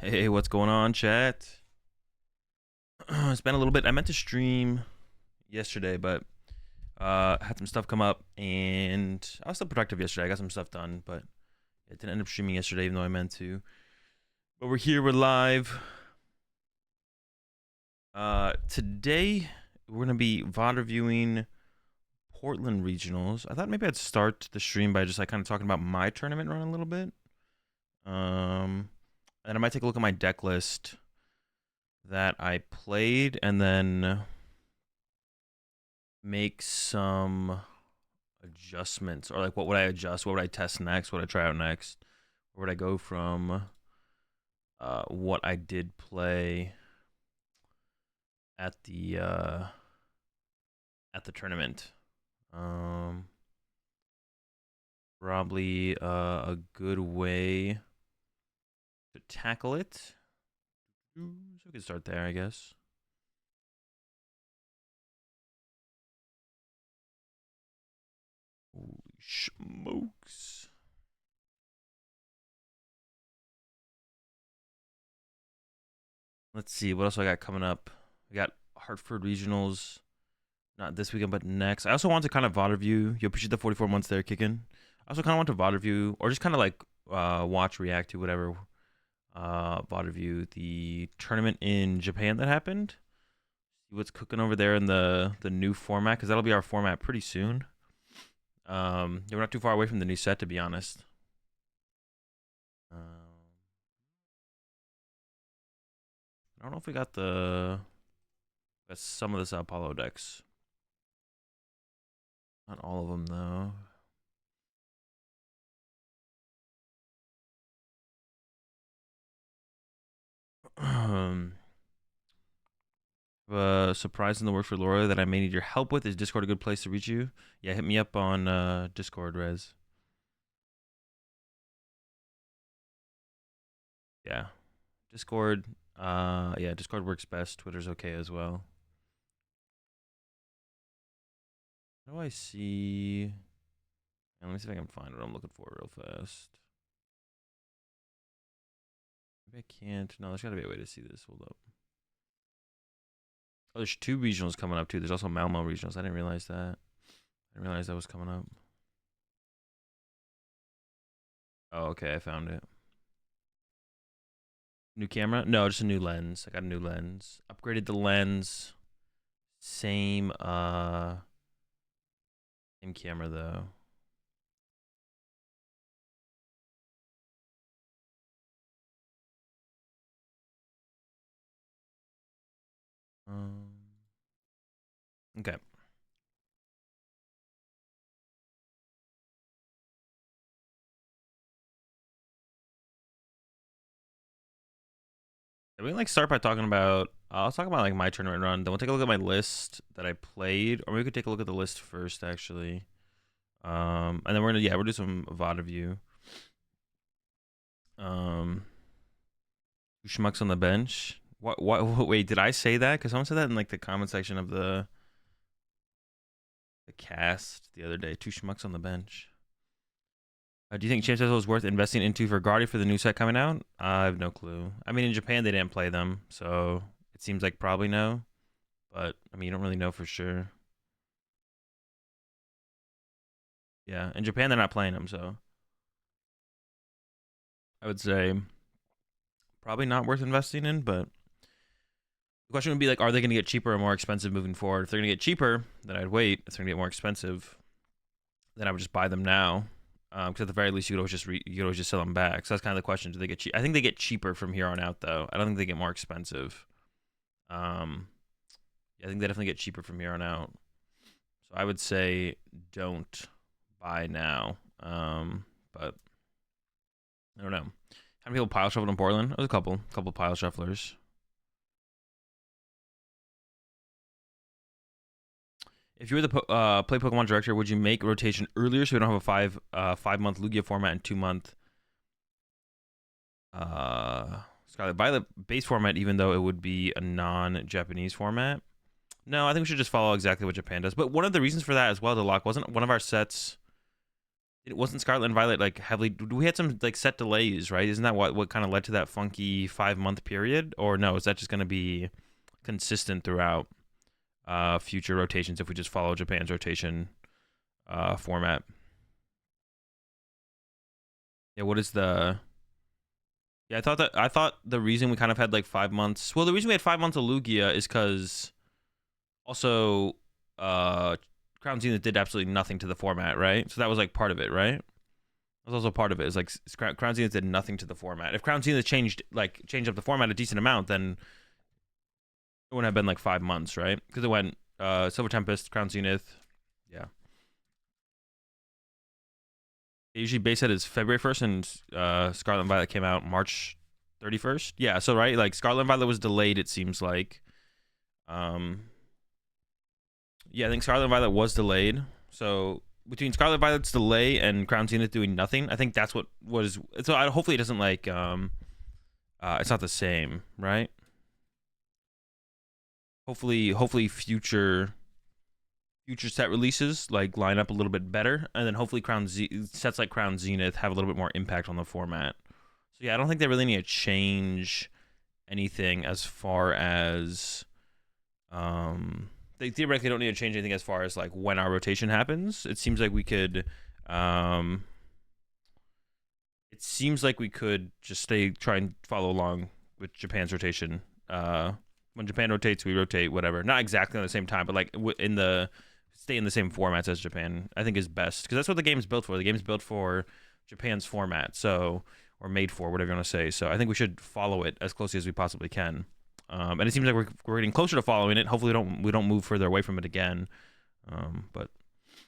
Hey, what's going on, chat? It's been a little bit. I meant to stream yesterday, but had some stuff come up, and I was still productive yesterday. I got some stuff done, but it didn't end up streaming yesterday, even though I meant to. But we're here. We're live. Today we're gonna be VOD reviewing Portland regionals. I thought maybe I'd start the stream by just like kind of talking about my tournament run a little bit. And I might take a look at my deck list that I played, and then make some adjustments, or like what would I adjust, what would I test next, what would I try out next, where would I go from what I did play at the tournament. Probably a good way to tackle it. So we can start there, I guess. Holy smokes. Let's see, what else I got coming up? We got Hartford Regionals, not this weekend, but next. I also want to kind of VOD review. You appreciate the 44 months there kicking. I also kind of want to VOD review, or just kind of like watch, react to whatever. VOD review the tournament in Japan that happened. See what's cooking over there in the new format, because that'll be our format pretty soon. We're not too far away from the new set, to be honest. I don't know if we got some of the Sao Paulo decks. Not all of them, though. Surprise in the works for Laura that I may need your help with. Is Discord a good place to reach you? Yeah, hit me up on Discord, Rez. Yeah, Discord. Yeah, Discord works best. Twitter's okay as well. How do I see? Let me see if I can find what I'm looking for real fast. Maybe I can't. No, there's got to be a way to see this. Hold up. Oh, there's 2 regionals coming up too. There's also Malmo regionals. I didn't realize that. I didn't realize that was coming up. Oh, okay, I found it. New camera? No, just a new lens. I got a new lens. Upgraded the lens. Same camera though. Okay. We can like start by talking about. I'll talk about like my tournament run. Then we'll take a look at my list that I played, or we could take a look at the list first, actually. And then we're gonna do some VOD review. 2 schmucks on the bench. What? Wait, did I say that? Because someone said that in like the comment section of the cast the other day. 2 schmucks on the bench. Do you think Champs is worth investing into for Guardi for the new set coming out? I have no clue. I mean, in Japan they didn't play them, so it seems like probably no. But I mean, you don't really know for sure. Yeah, in Japan they're not playing them, so I would say probably not worth investing in. But the question would be like, are they going to get cheaper or more expensive moving forward? If they're going to get cheaper, then I'd wait. If they're going to get more expensive, then I would just buy them now. Because at the very least, you could always just sell them back. So that's kind of the question: do they get cheap? I think they get cheaper from here on out, though. I don't think they get more expensive. Yeah, I think they definitely get cheaper from here on out. So I would say don't buy now. But I don't know. How many people pile shuffled in Portland? There's a couple pile shufflers. If you were the play Pokemon director, would you make rotation earlier so we don't have a 5-month Lugia format and 2-month Scarlet Violet base format, even though it would be a non-Japanese format? No, I think we should just follow exactly what Japan does. But one of the reasons for that as well, to lock, wasn't one of our sets It wasn't Scarlet and Violet like heavily. We had some like set delays, right? Isn't that what kind of led to that funky 5-month period? Or no, is that just going to be consistent throughout future rotations if we just follow Japan's rotation format? Yeah, what is the? Yeah, I thought the reason we kind of had like 5 months. Well, the reason we had 5 months of Lugia is because also Crown Zenith did absolutely nothing to the format, right? So that was like part of it, right? That was also part of it. Is like Crown Zenith did nothing to the format. If Crown Zenith changed up the format a decent amount, then it wouldn't have been like 5 months, right? Because it went Silver Tempest, Crown Zenith, yeah. They usually base it as February 1st, and Scarlet and Violet came out March 31st. Yeah, so right, like Scarlet and Violet was delayed. It seems like, yeah, I think Scarlet and Violet was delayed. So between Scarlet and Violet's delay and Crown Zenith doing nothing, I think that's what was. So hopefully it doesn't like it's not the same, right? Hopefully future set releases like line up a little bit better, and then hopefully sets like Crown Zenith have a little bit more impact on the format. So yeah, I don't think they really need to change anything as far as they theoretically don't need to change anything as far as like when our rotation happens. It seems like we could just try and follow along with Japan's rotation. When Japan rotates, we rotate, whatever. Not exactly on the same time, but like stay in the same formats as Japan, I think is best, because that's what the game's built for. The game's built for Japan's format, or made for, whatever you want to say. So I think we should follow it as closely as we possibly can. And it seems like we're getting closer to following it. Hopefully we don't move further away from it again. But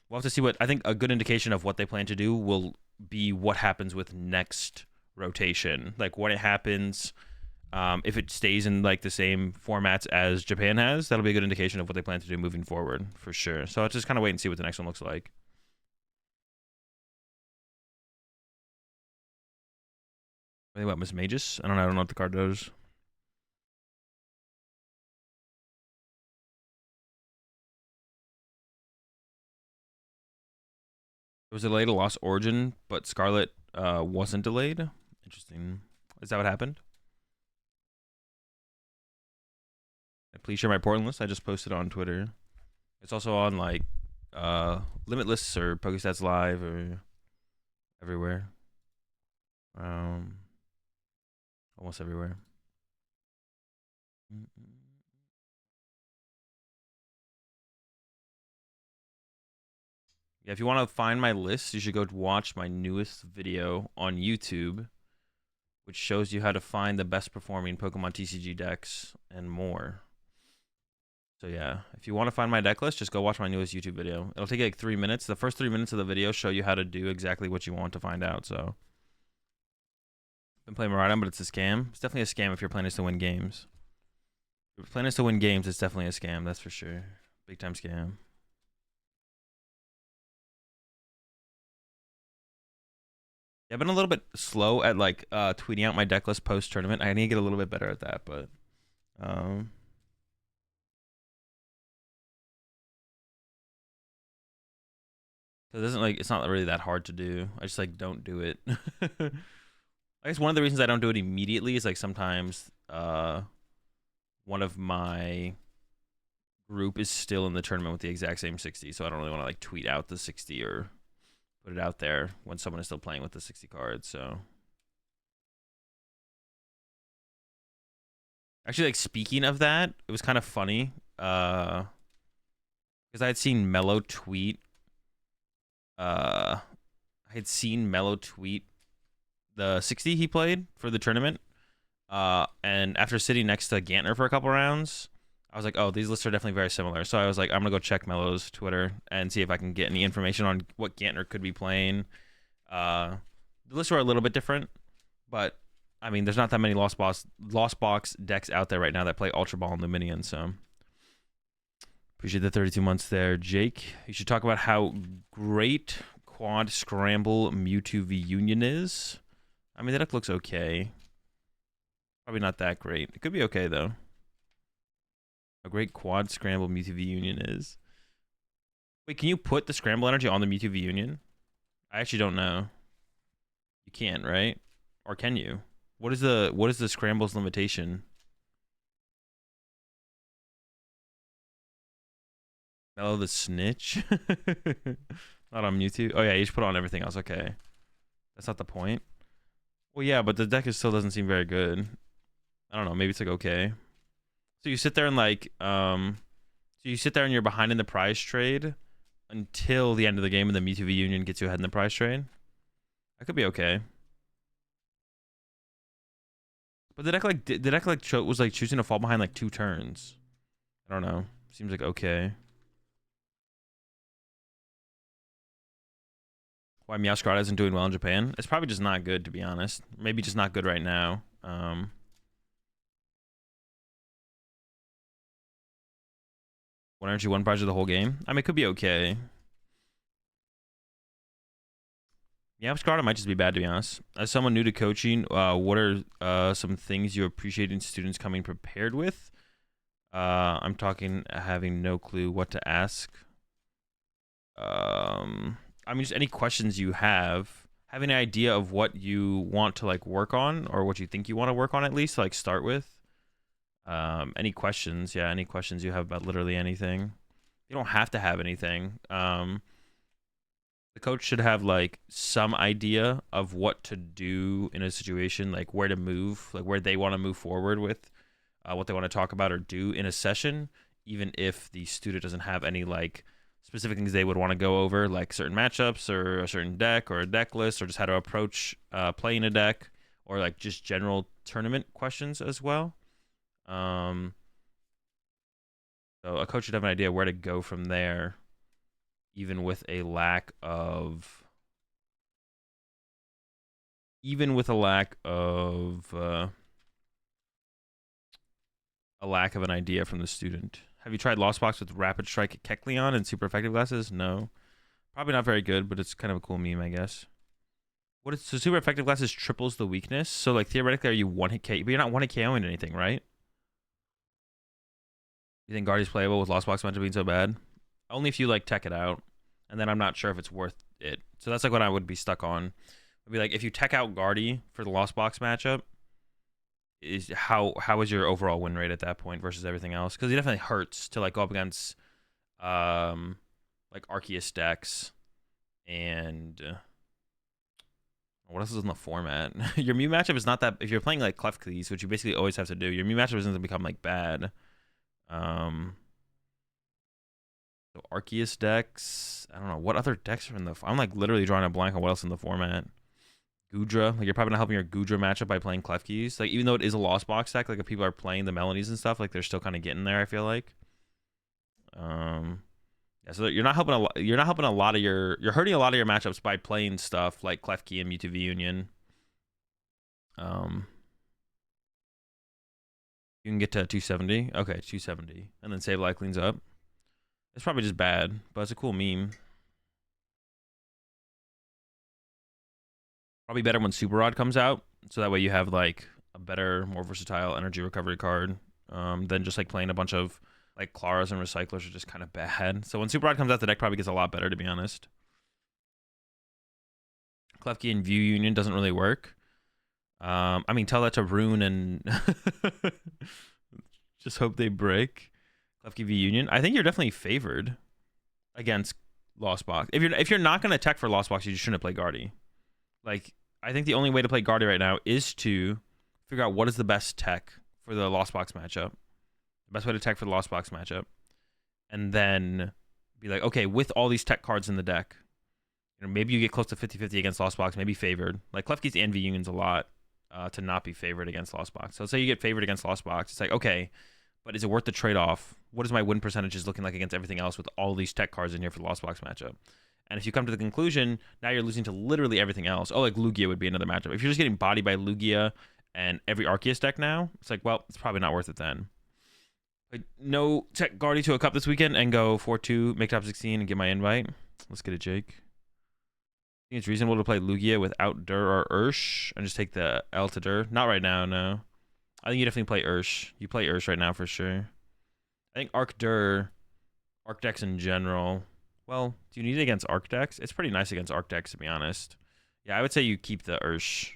we'll have to see. What I think a good indication of what they plan to do will be what happens with next rotation, like when it happens. If it stays in like the same formats as Japan has, that'll be a good indication of what they plan to do moving forward, for sure. So I'll just kind of wait and see what the next one looks like. What about Miss Magus? I don't know what the card does. It was delayed to Lost Origin, but Scarlet wasn't delayed. Interesting. Is that what happened? Please share my Portland list. I just posted on Twitter. It's also on like Limitless or PokeStats Live or everywhere. Almost everywhere. Yeah, if you want to find my list, you should go watch my newest video on YouTube, which shows you how to find the best performing Pokemon TCG decks and more. So yeah, if you want to find my deck list, just go watch my newest YouTube video. It'll take you like 3 minutes. The first 3 minutes of the video show you how to do exactly what you want to find out. So been playing Maraudon, but it's a scam. It's definitely a scam if your plan is to win games. If your plan is to win games, it's definitely a scam. That's for sure. Big time scam. Yeah, I've been a little bit slow at like tweeting out my deck list post tournament. I need to get a little bit better at that, but it doesn't like it's not really that hard to do. I just like don't do it. I guess one of the reasons I don't do it immediately is like sometimes one of my group is still in the tournament with the exact same 60, so I don't really want to like tweet out the 60 or put it out there when someone is still playing with the 60 cards. So actually, like speaking of that, it was kind of funny because I had seen Mello tweet the 60 he played for the tournament. And after sitting next to Gantner for a couple rounds, I was like, oh, these lists are definitely very similar. So I was like, I'm going to go check Mello's Twitter and see if I can get any information on what Gantner could be playing. The lists are a little bit different, but I mean, there's not that many Lost Box decks out there right now that play Ultra Ball and Luminion, so appreciate the 32 months there, Jake. You should talk about how great Quad Scramble Mewtwo V Union is. I mean, the deck looks okay. Probably not that great. It could be okay, though. A great Quad Scramble Mewtwo V Union is. Wait, can you put the Scramble energy on the Mewtwo V Union? I actually don't know. You can't, right? Or can you? What is the scrambles limitation? Mellow the Snitch? Not on Mewtwo? Oh yeah, you just put on everything else. Okay. That's not the point. Well, yeah, but the deck still doesn't seem very good. I don't know. Maybe it's like okay. So you sit there and like, so you sit there and you're behind in the prize trade until the end of the game, and the Mewtwo V Union gets you ahead in the prize trade. That could be okay. But the deck was like choosing to fall behind like 2 turns. I don't know. Seems like okay. Why Meowscarada isn't doing well in Japan? It's probably just not good, to be honest. Maybe just not good right now. One energy, 1 prize of the whole game. I mean, it could be okay. Meowscarada might just be bad, to be honest. As someone new to coaching, what are some things you appreciate in students coming prepared with? I'm talking having no clue what to ask. I mean, just any questions you have, having an idea of what you want to like work on, or what you think you want to work on at least, like start with. Any questions? Yeah, any questions you have about literally anything. You don't have to have anything. The coach should have like some idea of what to do in a situation, like where to move, like where they want to move forward with, what they want to talk about or do in a session, even if the student doesn't have any like specific things they would want to go over, like certain matchups or a certain deck or a deck list, or just how to approach playing a deck, or like just general tournament questions as well. So a coach should have an idea where to go from there, even with a lack of an idea from the student. Have you tried Lost Box with Rapid Strike Kecleon and super effective glasses? No. Probably not very good, but it's kind of a cool meme, I guess. So super effective glasses triples the weakness. So like theoretically, are you 1-hit KO? But you're not 1-hit KOing anything, right? You think Guardy's playable with Lost Box matchup being so bad? Only if you like tech it out, and then I'm not sure if it's worth it. So that's like what I would be stuck on. I'd be like, if you tech out Guardy for the Lost Box matchup, is how is your overall win rate at that point versus everything else? Because it definitely hurts to like go up against like Arceus decks and what else is in the format? Your Mew matchup is not that. If you're playing like Klefkes, which you basically always have to do, your Mew matchup isn't to become like bad. So Arceus decks. I don't know what other decks are in the. I'm like literally drawing a blank on what else in the format. Gudra, like you're probably not helping your Gudra matchup by playing Klefkes. Like even though it is a Lost Box deck, like if people are playing the Melodies and stuff, like they're still kind of getting there. I feel like. Yeah, so you're not helping a lot. You're not helping a lot of your. You're hurting a lot of your matchups by playing stuff like Klefki and Mewtwo V Union. You can get to 270. Okay, 270, and then Sableye cleans up. It's probably just bad, but it's a cool meme. Probably better when Super Rod comes out, so that way you have like a better, more versatile energy recovery card than just like playing a bunch of like Claras and Recyclers are just kind of bad. So when Super Rod comes out, the deck probably gets a lot better, to be honest. Klefki and View Union doesn't really work. I mean, tell that to Rune and just hope they break. Klefki V Union. I think you're definitely favored against Lost Box. If you're not gonna tech for Lost Box, you just shouldn't play Guardy. Like, I think the only way to play Guardy right now is to figure out what is the best tech for the Lost Box matchup. The best way to tech for the Lost Box matchup. And then be like, okay, with all these tech cards in the deck, you know, maybe you get close to 50-50 against Lost Box, maybe favored. Like, Klefki's and V Union's a lot to not be favored against Lost Box. So say you get favored against Lost Box. It's like, okay, but is it worth the trade-off? What is my win percentages looking like against everything else with all these tech cards in here for the Lost Box matchup? And if you come to the conclusion, now you're losing to literally everything else. Oh, like Lugia would be another matchup. If you're just getting bodied by Lugia and every Arceus deck now, it's like, well, it's probably not worth it then. Like, no tech Guardy to a cup this weekend and go 4-2, make top 16, and get my invite. Let's get it, Jake. I think it's reasonable to play Lugia without Dur or Ursh and just take the L to Dur. Not right now, no. I think you definitely play Ursh. You play Ursh right now for sure. I think Arc Dur, Arc decks in general, Well, do you need it against Arc decks? It's pretty nice against Arc decks, to be honest. Yeah, I would say you keep the Ursh.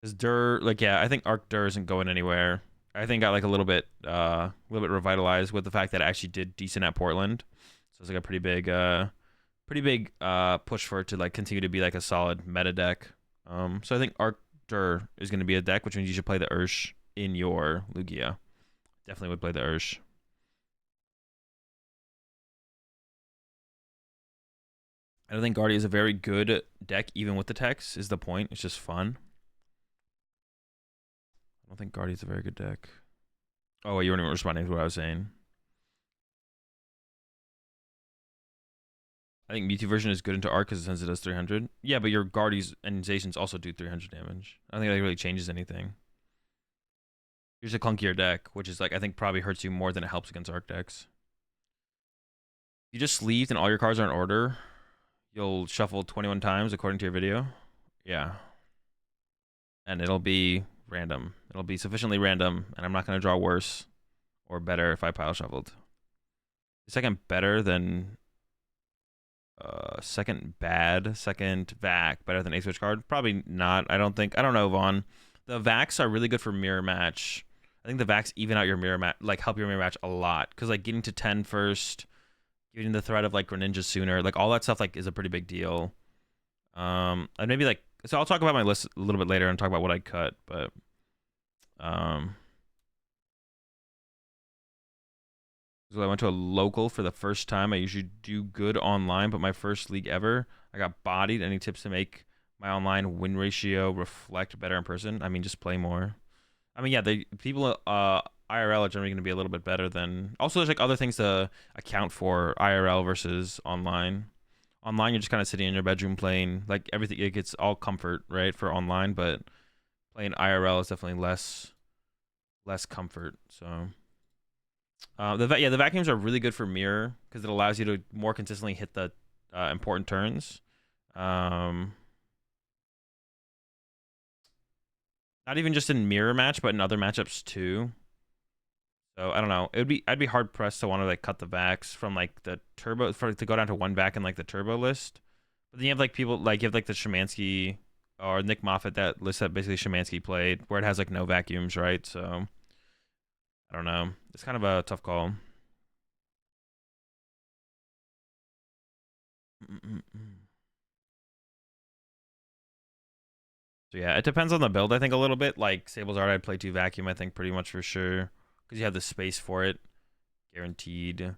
Because Dur, like, yeah, I think Arc Dur isn't going anywhere. I think got like a little bit revitalized with the fact that it actually did decent at Portland. So it's like a pretty big push for it to like continue to be like a solid meta deck. So I think Arc Dur is going to be a deck, which means you should play the Ursh in your Lugia. Definitely would play the Ursh. I don't think Guardia is a very good deck, even with the text, is the point. It's just fun. I don't think Guardia is a very good deck. Oh, wait, you weren't even responding to what I was saying. I think Mewtwo version is good into Arc because since it does 300. Yeah, but your Guardies and Zacians also do 300 damage. I don't think that really changes anything. Here's a clunkier deck, which is like, I think probably hurts you more than it helps against Arc decks. You just sleeved and all your cards are in order. You'll shuffle 21 times according to your video. Yeah. And it'll be random. It'll be sufficiently random, and I'm not going to draw worse or better if I pile shuffled. Second better than second bad, second vac better than a switch card? Probably not. I don't know, Vaughn. The vacs are really good for mirror match. I think the vacs even out your mirror match, like help your mirror match a lot, because like getting to 10 first, getting the threat of like Greninja sooner, like all that stuff like is a pretty big deal. And maybe like, so I'll talk about my list a little bit later and talk about what I cut, but so I went to a local for the first time. I usually do good online, but my first league ever, I got bodied. Any tips to make my online win ratio reflect better in person? I mean, just play more. I mean, yeah, the people IRL are generally going to be a little bit better than. Also, there's like other things to account for IRL versus online. Online, you're just kind of sitting in your bedroom playing. Like everything, it gets all comfort, right, for online, but playing IRL is definitely less comfort. So. The vacuums are really good for mirror because it allows you to more consistently hit the important turns. Not even just in mirror match, but in other matchups too. So I don't know. I'd be hard pressed to want to like cut the vacs from like the turbo to go down to one vac in like the turbo list. But then you have like people like you have like the Shemansky or Nick Moffat, that list that basically Shemansky played, where it has like no vacuums, right? So I don't know. It's kind of a tough call. So yeah, it depends on the build, I think, a little bit. Like Sable's Art, I'd play 2 vacuum, I think, pretty much for sure. Because you have the space for it. Guaranteed.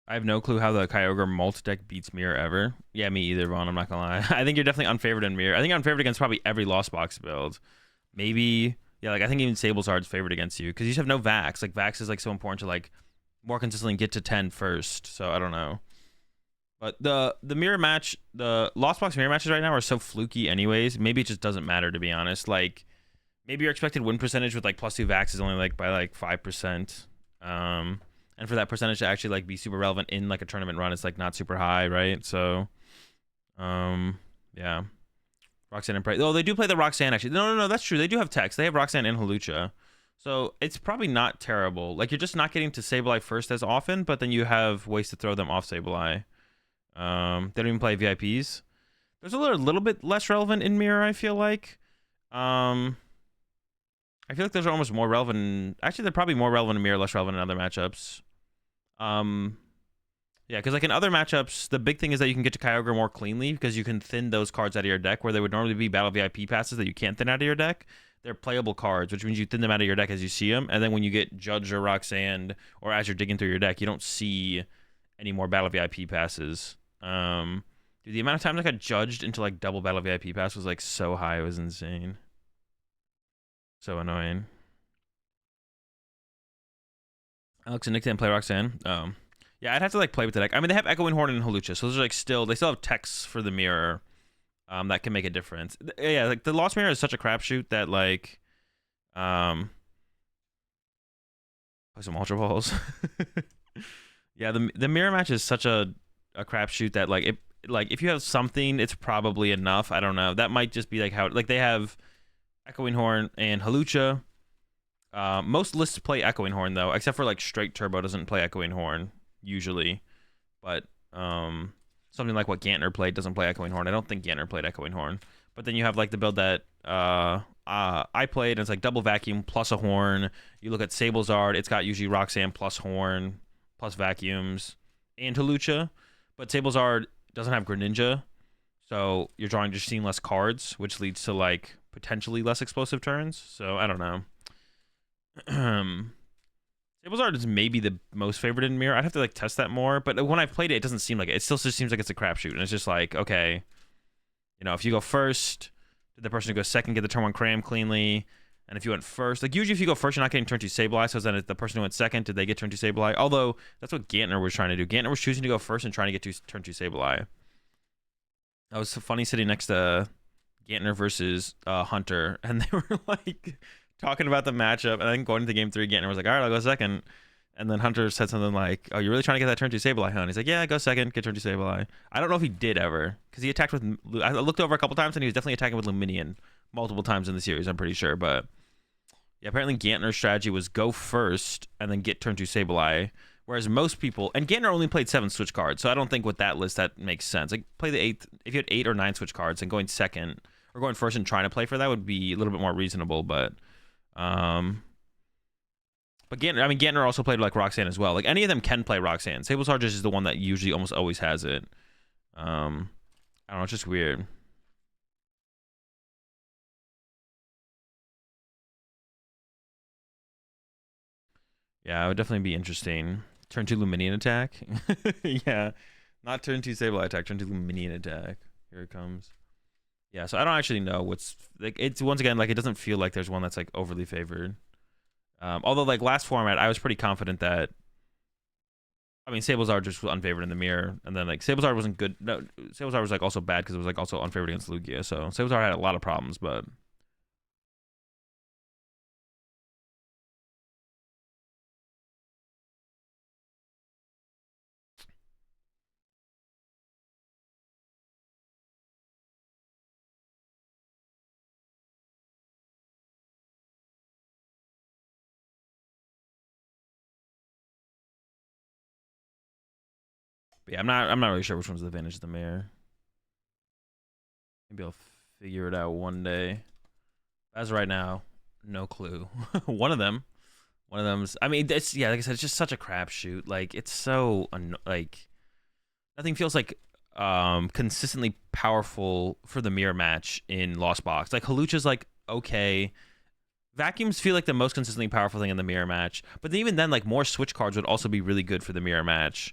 I have no clue how the Kyogre Molt deck beats Mirror ever. Yeah, me either, Vaughn. I'm not gonna lie. I think you're definitely unfavored in Mirror. I think you're unfavored against probably every Lost Box build. Maybe, yeah, like I think even Sable's Ard's favored against you because you just have no Vax. Like Vax is like so important to like more consistently get to 10 first. So I don't know. But the mirror match, the Lost Box mirror matches right now are so fluky anyways. Maybe it just doesn't matter, to be honest. Like maybe your expected win percentage with like +2 Vax is only like by like 5%. And for that percentage to actually like be super relevant in like a tournament run, it's like not super high, right? So yeah. Roxanne and Prey. Oh, they do play the Roxanne actually. No, that's true. They do have text. They have Roxanne and Halucha. So it's probably not terrible. Like you're just not getting to Sableye first as often, but then you have ways to throw them off Sableye. They don't even play VIPs. There's a little bit less relevant in Mirror, I feel like. I feel like those are almost more relevant. Actually, they're probably more relevant in Mirror, less relevant in other matchups. Yeah, because like in other matchups, the big thing is that you can get to Kyogre more cleanly because you can thin those cards out of your deck where they would normally be Battle VIP passes that you can't thin out of your deck. They're playable cards, which means you thin them out of your deck as you see them. And then when you get Judge or Roxanne or as you're digging through your deck, you don't see any more Battle VIP passes. Dude, the amount of times I got judged into like double battle VIP pass was like so high, it was insane. So annoying. Alex and Nick didn't play Roxanne. Yeah, I'd have to like play with the deck. I mean, they have Echoing Horn and Halucha, so those are like they still have techs for the mirror. That can make a difference. Yeah, like the Lost Mirror is such a crapshoot that like, play some Ultra Balls. Yeah, the mirror match is such a crapshoot that like if you have something, it's probably enough. I don't know. That might just be like how like they have Echoing Horn and Halucha. Most lists play Echoing Horn though, except for like Straight Turbo doesn't play Echoing Horn usually. But something like what Gantner played doesn't play Echoing Horn. I don't think Gantner played Echoing Horn. But then you have like the build that I played, and it's like double vacuum plus a horn. You look at Sablezard, it's got usually Roxanne plus horn plus vacuums and Halucha. But Sablezard doesn't have Greninja, so you're drawing just seeing less cards, which leads to like potentially less explosive turns. So I don't know. Sablezard is maybe the most favored in mirror. I'd have to like test that more, but when I've played it, it doesn't seem like it. It still just seems like it's a crapshoot, and it's just like, okay, you know, if you go first, did the person who goes second get the turn one cram cleanly? And if you went first, like usually if you go first, you're not getting turn two Sableye, so then the person who went second, did they get turn two Sableye? Although that's what Gantner was trying to do. Gantner was choosing to go first and trying to get turn two Sableye. That was so funny sitting next to Gantner versus Hunter, and they were like talking about the matchup, and then going into game 3, Gantner was like, all right, I'll go second. And then Hunter said something like, oh, you're really trying to get that turn 2 Sableye, huh? And he's like, yeah, go second, get turn 2 Sableye. I don't know if he did ever, because he attacked with, I looked over a couple times, and he was definitely attacking with Luminion multiple times in the series, I'm pretty sure. But yeah, apparently Gantner's strategy was go first, and then get turn 2 Sableye. Whereas most people, and Gantner only played 7 switch cards, so I don't think with that list that makes sense. Like, play the 8th, if you had 8 or 9 switch cards, and going second, or going first and trying to play for that would be a little bit more reasonable, but Gantner, I mean, Gantner also played like Roxanne as well. Like any of them can play Roxanne. Sablezard just is the one that usually almost always has it. I don't know, it's just weird. Yeah, it would definitely be interesting. Turn 2 Luminion attack. Yeah, not turn 2 Sableye attack. Turn 2 Luminion attack. Here it comes. Yeah, so I don't actually know what's like. It's once again like it doesn't feel like there's one that's like overly favored. Although like last format, I was pretty confident that. I mean, Sablezard just was unfavored in the mirror, and then like Sablezard wasn't good. No, Sablezard was like also bad because it was like also unfavored against Lugia. So Sablezard had a lot of problems, but. But yeah, I'm not really sure which one's the advantage of the mirror. Maybe I'll figure it out one day. As of right now, no clue. One of them's. I mean, it's yeah, like I said, it's just such a crapshoot. Like it's so like nothing feels like consistently powerful for the mirror match in Lost Box. Like Halucha's like okay. Vacuums feel like the most consistently powerful thing in the mirror match, but even then, like more switch cards would also be really good for the mirror match.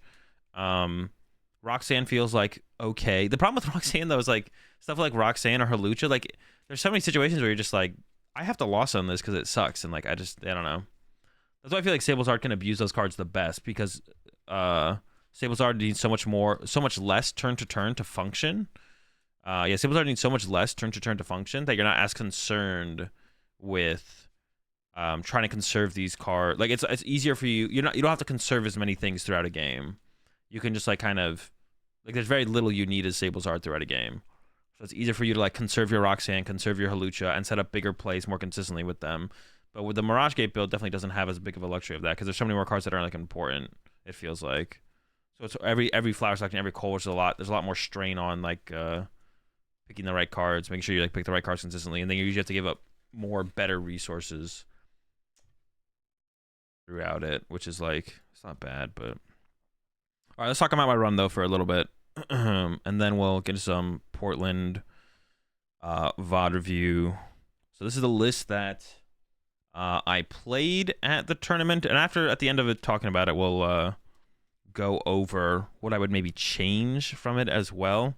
Roxanne feels like okay. The problem with Roxanne though is like stuff like Roxanne or Halucha. Like there's so many situations where you're just like, I have to loss on this because it sucks, and like I don't know. That's why I feel like Sablezard can abuse those cards the best because Sablezard needs so much less turn to turn to function. Yeah, Sablezard needs so much less turn to turn to function that you're not as concerned with trying to conserve these cards. Like it's easier for you. You don't have to conserve as many things throughout a game. You can just like kind of like there's very little you need as Sablezard throughout a game. So it's easier for you to like conserve your Roxanne, conserve your Halucha, and set up bigger plays more consistently with them. But with the Mirage Gate build, definitely doesn't have as big of a luxury of that because there's so many more cards that are like important. It feels like. So it's every flower selection, every call, there's a lot more strain on like picking the right cards, making sure you like pick the right cards consistently, and then you usually have to give up more better resources throughout it, which is like it's not bad, but all right, let's talk about my run though for a little bit, and then we'll get into some Portland VOD review. So this is the list that I played at the tournament, and at the end of it talking about it, we'll go over what I would maybe change from it as well.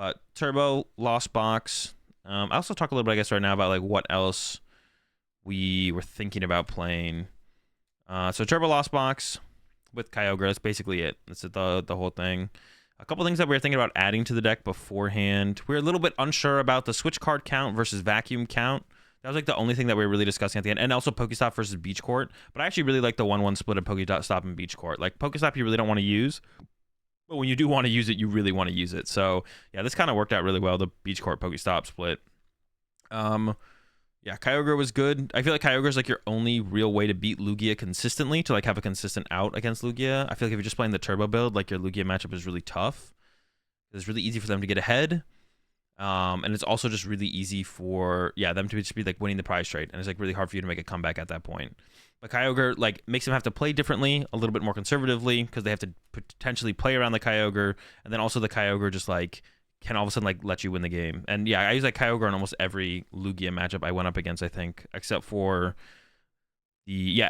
But Turbo, Lost Box. I also talk a little bit, I guess, right now about like what else we were thinking about playing. So Turbo, Lost Box with Kyogre. That's basically it. That's the whole thing. A couple things that we were thinking about adding to the deck beforehand. We were a little bit unsure about the switch card count versus vacuum count. That was like the only thing that we were really discussing at the end. And also Pokestop versus Beach Court. But I actually really like the 1-1 split of Pokestop and Beach Court. Like Pokestop you really don't want to use. But when you do want to use it, you really want to use it. So yeah, this kind of worked out really well, the Beach Court Pokestop split. Yeah, Kyogre was good. I feel like Kyogre is like your only real way to beat Lugia consistently, to like have a consistent out against Lugia. I feel like if you're just playing the Turbo build, like your Lugia matchup is really tough. It's really easy for them to get ahead. And it's also just really easy for them to just be like winning the prize trade, and it's like really hard for you to make a comeback at that point. But Kyogre like makes them have to play differently, a little bit more conservatively, because they have to potentially play around the Kyogre, and then also the Kyogre just like can all of a sudden like let you win the game. And yeah, I use like Kyogre in almost every Lugia matchup I went up against, I think, except for the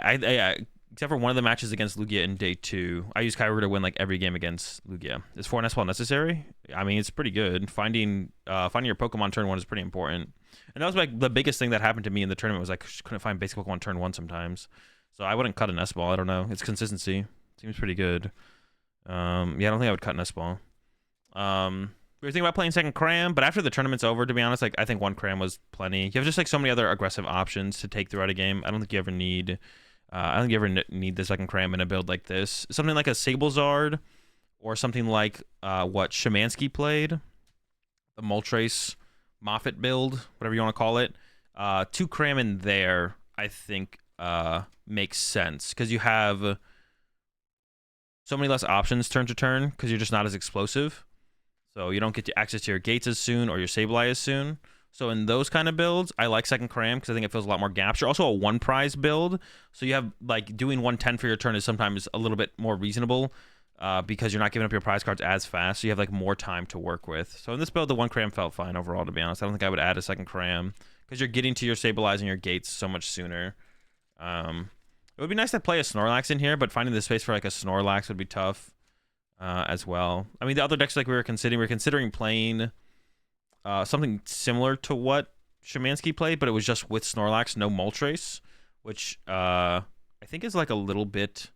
except for one of the matches against Lugia in day 2. I use Kyogre to win like every game against Lugia. Is 4S necessary? I mean, it's pretty good. Finding your Pokemon turn 1 is pretty important. And that was like the biggest thing that happened to me in the tournament was I couldn't find basic Pokemon turn 1 sometimes. So I wouldn't cut an S-Ball. I don't know. It's consistency. Seems pretty good. Yeah, I don't think I would cut an S-Ball. We were thinking about playing second Cram, but after the tournament's over, to be honest, like I think 1 Cram was plenty. You have just like so many other aggressive options to take throughout a game. I don't think you ever need the second Cram in a build like this. Something like a Sablezard, or something like what Shemansky played, the Moltres Moffat build, whatever you want to call it. 2 Cram in there, I think, makes sense, because you have so many less options turn to turn, because you're just not as explosive. So you don't get access to your gates as soon, or your Sableye as soon. So in those kind of builds, I like second Cram because I think it fills a lot more gaps. You're also a 1 prize build, so you have like doing 110 for your turn is sometimes a little bit more reasonable because you're not giving up your prize cards as fast, so you have like more time to work with. So in this build, the 1 Cram felt fine overall, to be honest. I don't think I would add a second Cram because you're getting to your Sableye and your gates so much sooner. It would be nice to play a Snorlax in here, but finding the space for like a Snorlax would be tough as well. I mean, the other decks like we were considering playing something similar to what Shemansky played, but it was just with Snorlax, no Moltres, which I think is like a little bit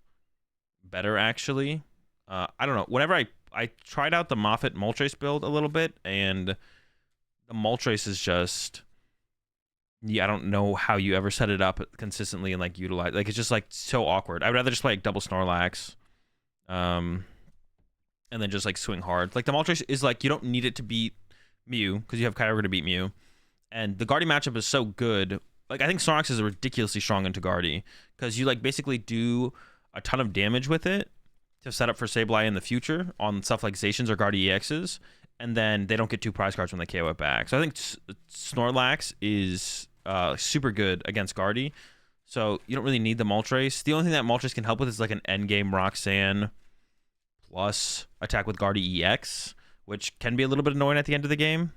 better, actually. I don't know. Whenever I tried out the Moffat Moltres build a little bit, and the Moltres is just... yeah, I don't know how you ever set it up consistently and like utilize... like, it's just like so awkward. I'd rather just play like double Snorlax. And then just like swing hard. Like the Moltres is like, you don't need it to beat Mew because you have Kyogre to beat Mew, and the Guardy matchup is so good. Like I think Snorlax is ridiculously strong into Guardy because you like basically do a ton of damage with it to set up for Sableye in the future on stuff like Zacians or Guardy EXs, and then they don't get 2 prize cards when they KO it back. So I think Snorlax is super good against Guardy, so you don't really need the Moltres. The only thing that Moltres can help with is like an endgame Roxanne plus attack with Guardy EX, which can be a little bit annoying at the end of the game.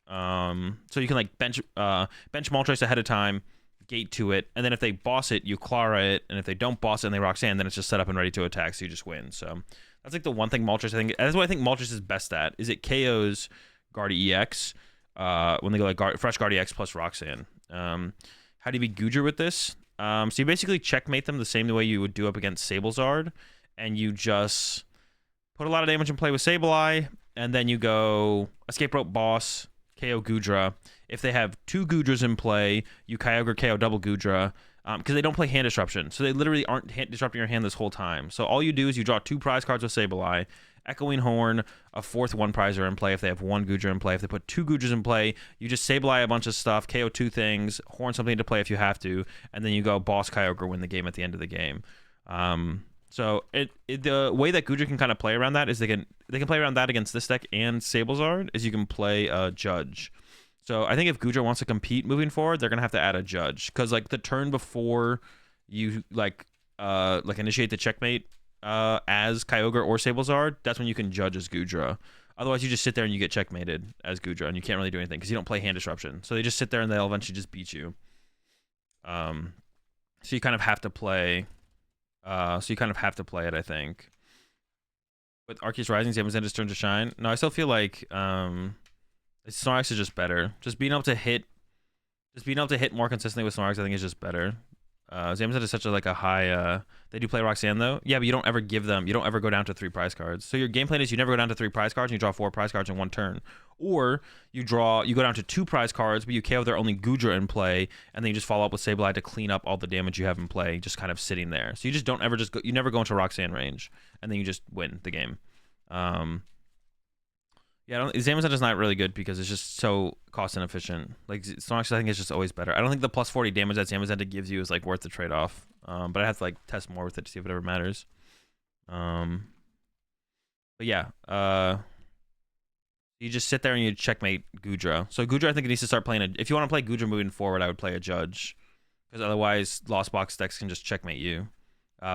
So you can like bench Moltres ahead of time, gate to it, and then if they boss it, you Clara it, and if they don't boss it and they Roxanne, then it's just set up and ready to attack, so you just win. So that's like the one thing Moltres, I think, that's what I think Moltres is best at, is it KOs Guardy EX when they go like fresh Guardy EX plus Roxanne. How do you beat Goodra with this? So you basically checkmate them the same way you would do up against Sablezard, and you just put a lot of damage in play with Sableye, and then you go Escape Rope Boss, KO Goodra. If they have 2 Goodras in play, you Kyogre KO double Goodra, because they don't play Hand Disruption. So they literally aren't disrupting your hand this whole time. So all you do is you draw 2 prize cards with Sableye, Echoing Horn, a 4th 1 prizer in play if they have 1 Goodra in play. If they put 2 Goodras in play, you just Sableye a bunch of stuff, KO 2 things, Horn something into play if you have to, and then you go Boss Kyogre, win the game at the end of the game. So the way that Goodra can kind of play around that is they can play around that against this deck and Sablezard is you can play a Judge. So I think if Goodra wants to compete moving forward, they're gonna have to add a Judge, because like the turn before you like initiate the checkmate as Kyogre or Sablezard, that's when you can Judge as Goodra. Otherwise, you just sit there and you get checkmated as Goodra, and you can't really do anything because you don't play Hand Disruption. So they just sit there and they'll eventually just beat you. So you kind of have to play. It, I think. With Arceus Rising, Zabuza's turn to shine. No, I still feel like Snorlax is just better. Just being able to hit more consistently with Snorlax, I think is just better. Zamazenta is such a like a high. They do play Roxanne though. Yeah, but you don't ever give them. You don't ever go down to 3 prize cards. So your game plan is you never go down to 3 prize cards and you draw 4 prize cards in one turn, or you go down to 2 prize cards, but you KO their only Goodra in play, and then you just follow up with Sableye to clean up all the damage you have in play, just kind of sitting there. So you just don't ever just go. You never go into Roxanne range, and then you just win the game. Yeah, Zamazenta is not really good because it's just so cost inefficient. Like Snorlax, I think is just always better. I don't think the plus 40 damage that Zamazenta gives you is like worth the trade off. But I have to like test more with it to see if it ever matters. But yeah, you just sit there and you checkmate Goodra. So Goodra, I think it needs to start playing if you want to play Goodra moving forward, I would play a Judge, because otherwise Lost Box decks can just checkmate you.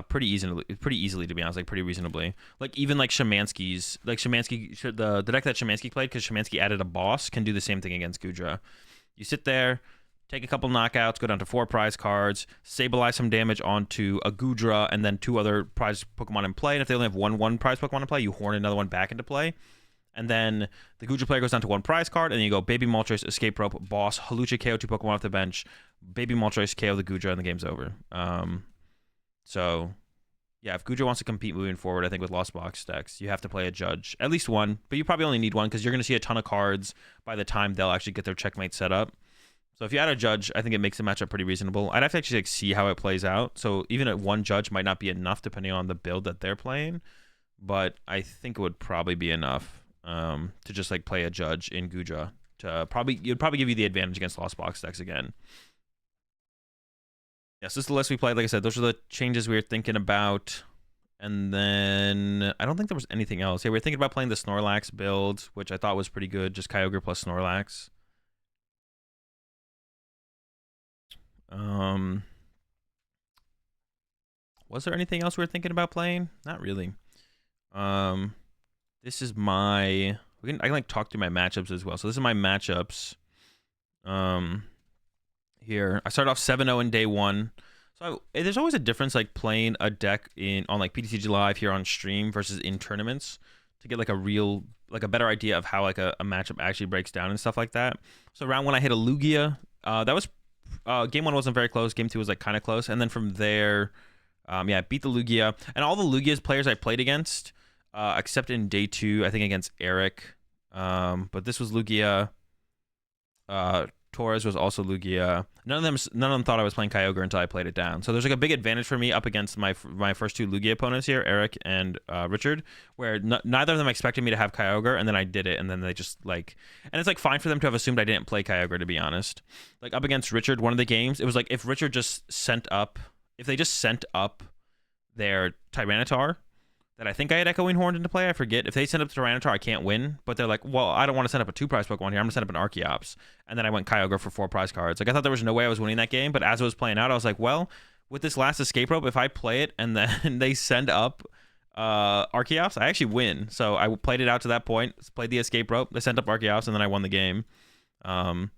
Pretty easily to be honest, like pretty reasonably. Like even like Shemansky's, like the deck that Shemansky played, because Shemansky added a boss, can do the same thing against Goodra. You sit there, take a couple knockouts, go down to 4 prize cards, Sableye some damage onto a Goodra, and then 2 other prize Pokemon in play. And if they only have one prize Pokemon in play, you horn another one back into play. And then the Goodra player goes down to 1 prize card, and then you go Baby Moltres, Escape Rope, Boss, Hawlucha, KO 2 Pokemon off the bench, Baby Moltres, KO the Goodra, and the game's over. So, yeah, if Goodra wants to compete moving forward, I think with Lost Box decks, you have to play a Judge. At least one, but you probably only need one because you're going to see a ton of cards by the time they'll actually get their checkmate set up. So if you add a Judge, I think it makes the matchup pretty reasonable. I'd have to actually like, see how it plays out. So even at 1 Judge might not be enough depending on the build that they're playing, but I think it would probably be enough to just like play a Judge in Goodra. It'd probably give you the advantage against Lost Box decks again. Yes, this is the list we played. Like I said, those are the changes we were thinking about. And then I don't think there was anything else. Yeah, we were thinking about playing the Snorlax build, which I thought was pretty good. Just Kyogre plus Snorlax. Was there anything else we were thinking about playing? Not really. This is my... I can like talk through my matchups as well. So this is my matchups. Here I started off 7-0 in day 1, so there's always a difference like playing a deck on like PTCG Live here on stream versus in tournaments to get like a better idea of how like a matchup actually breaks down and stuff like that. So round 1 I hit a Lugia. That was game 1 wasn't very close, game 2 was like kind of close, and then from there yeah, I beat the Lugia, and all the Lugia's players I played against except in day 2 I think against Eric, but this was Lugia. Torres was also Lugia. None of them thought I was playing Kyogre until I played it down. So there's like a big advantage for me up against my first 2 Lugia opponents here, Eric and Richard, where neither of them expected me to have Kyogre, and then I did it, and then they just like, and it's like fine for them to have assumed I didn't play Kyogre, to be honest. Like up against Richard, one of the games, it was like if Richard just if they just sent up their Tyranitar, that I think I had Echoing Horn into play. I forget. If they send up the Tyranitar, I can't win. But they're like, well, I don't want to send up a 2 prize Pokemon here. I'm going to send up an Archeops. And then I went Kyogre for 4 prize cards. Like, I thought there was no way I was winning that game. But as it was playing out, I was like, well, with this last Escape Rope, if I play it and then they send up Archeops, I actually win. So I played it out to that point. Played the Escape Rope. They sent up Archeops, and then I won the game. And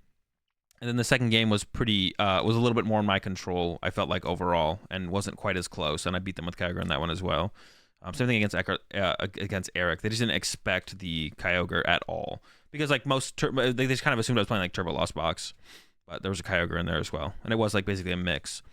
then the second game was was a little bit more in my control, I felt like, overall. And wasn't quite as close. And I beat them with Kyogre in that one as well. Same thing against Eric. They just didn't expect the Kyogre at all, because like they just kind of assumed I was playing like Turbo Lost Box, but there was a Kyogre in there as well, and it was like basically a mix.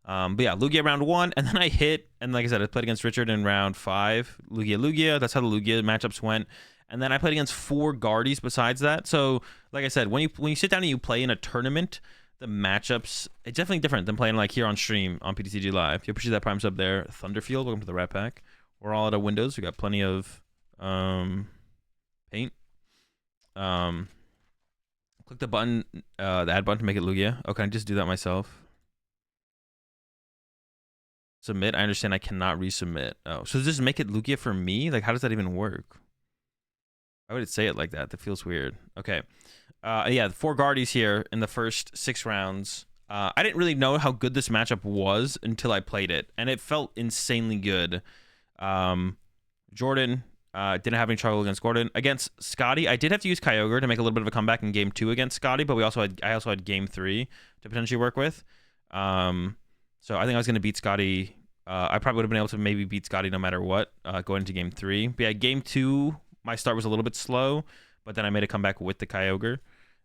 But yeah, Lugia round 1, and then I hit, and like I said, I played against Richard in round 5. Lugia. That's how the Lugia matchups went, and then I played against 4 Guardies besides that. So like I said, when you sit down and you play in a tournament, the matchups, it's definitely different than playing like here on stream on PTCG Live. You appreciate that Prime sub there, Thunderfield. Welcome to the Rat Pack. We're all out of windows. We got plenty of paint. Click the button, the add button to make it Lugia. Oh, can I just do that myself? Submit. I understand I cannot resubmit. Oh, so does this make it Lugia for me? Like, how does that even work? Why would it say it like that? That feels weird. Okay. Yeah, the 4 Guardies here in the first 6 rounds. I didn't really know how good this matchup was until I played it, and it felt insanely good. Jordan didn't have any trouble against Gordon. Against Scotty, I did have to use Kyogre to make a little bit of a comeback in game 2 against Scotty, but I also had game 3 to potentially work with. So I think I was going to beat Scotty. I probably would have been able to maybe beat Scotty no matter what going into game 3. But yeah, game 2, my start was a little bit slow, but then I made a comeback with the Kyogre.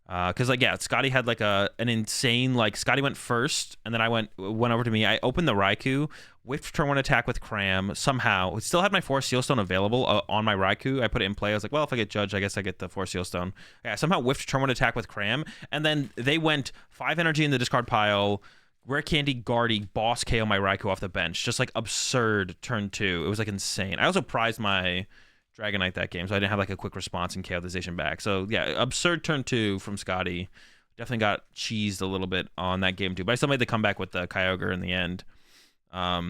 Because like, yeah, Scotty had like an insane, like, Scotty went first, and then I went over to me. I opened the Raikou, whiffed turn 1 attack with Cram somehow. Still had my 4 Seal Stone available on my Raikou. I put it in play. I was like, well, if I get judged, I guess I get the 4 Seal Stone. Yeah, somehow whiffed turn 1 attack with Cram, and then they went 5 energy in the discard pile, Rare Candy, Guardy, Boss KO my Raikou off the bench. Just like absurd turn 2. It was like insane. I also prized my Dragonite that game, so I didn't have like a quick response and KO the Zation back. So yeah, absurd turn 2 from Scotty. Definitely got cheesed a little bit on that game too, but I still made the comeback with the Kyogre in the end. Yeah,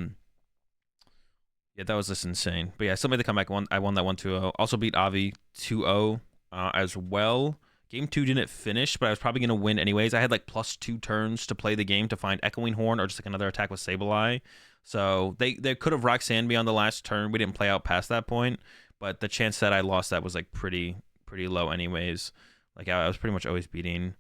that was just insane. But yeah, I still made the comeback. I won that 1-2-0. Also beat Avi 2-0 as well. Game 2 didn't finish, but I was probably going to win anyways. I had like +2 turns to play the game to find Echoing Horn or just like another attack with Sableye. So they could have Roxanne me on the last turn. We didn't play out past that point. But the chance that I lost that was like pretty low anyways. Like I was pretty much always beating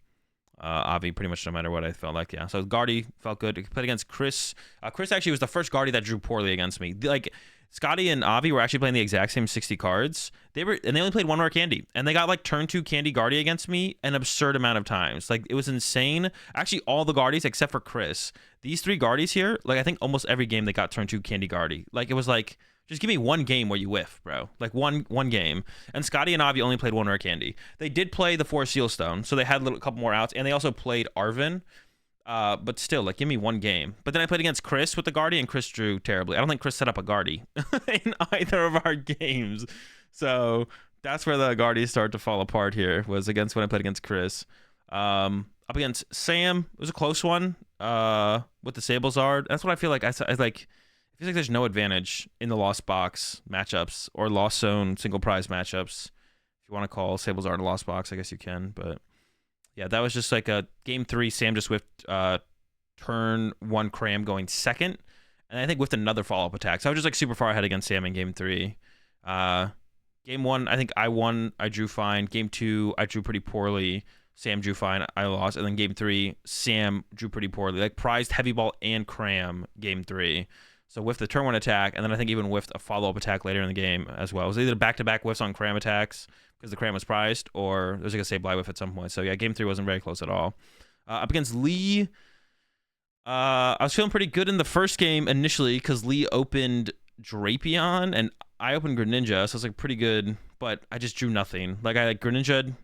Avi pretty much no matter what I felt like. Yeah. So Guardy felt good. Played against Chris. Chris actually was the first Guardy that drew poorly against me. Like Scotty and Avi were actually playing the exact same 60 cards. They only played 1 Rare Candy. And they got like turn 2 Candy Guardy against me an absurd amount of times. Like it was insane. Actually all the Guardies except for Chris. These 3 Guardies here, like I think almost every game they got turn 2 Candy Guardy. Like it was like, just give me one game where you whiff, bro. Like one game. And Scotty and Avi only played 1 Rare Candy. They did play the 4 Seal Stone, so they had a couple more outs, and they also played Arvin. But still, like, give me one game. But then I played against Chris with the Guardy, and Chris drew terribly. I don't think Chris set up a Guardy in either of our games. So that's where the Guardies start to fall apart here, was against when I played against Chris. Up against Sam, it was a close one with the Sablezard. That's what I feel like. I like... I feel like there's no advantage in the Lost Box matchups or Lost Zone single prize matchups. If you want to call Sablezard a Lost Box, I guess you can. But yeah, that was just like a game 3. Sam just whiffed turn 1 Cram going second. And I think with another follow-up attack. So I was just like super far ahead against Sam in game 3. Game 1, I think I won. I drew fine. Game 2, I drew pretty poorly. Sam drew fine. I lost. And then game 3, Sam drew pretty poorly. Like prized Heavy Ball and Cram game 3. So whiffed the turn 1 attack, and then I think even whiffed a follow-up attack later in the game as well. It was either back-to-back whiffs on Cram attacks because the Cram was prized, or there was like a Sableye whiff at some point. So yeah, game 3 wasn't very close at all. Up against Lee, I was feeling pretty good in the first game initially because Lee opened Drapion, and I opened Greninja, so it was like pretty good, but I just drew nothing. Like I like Greninja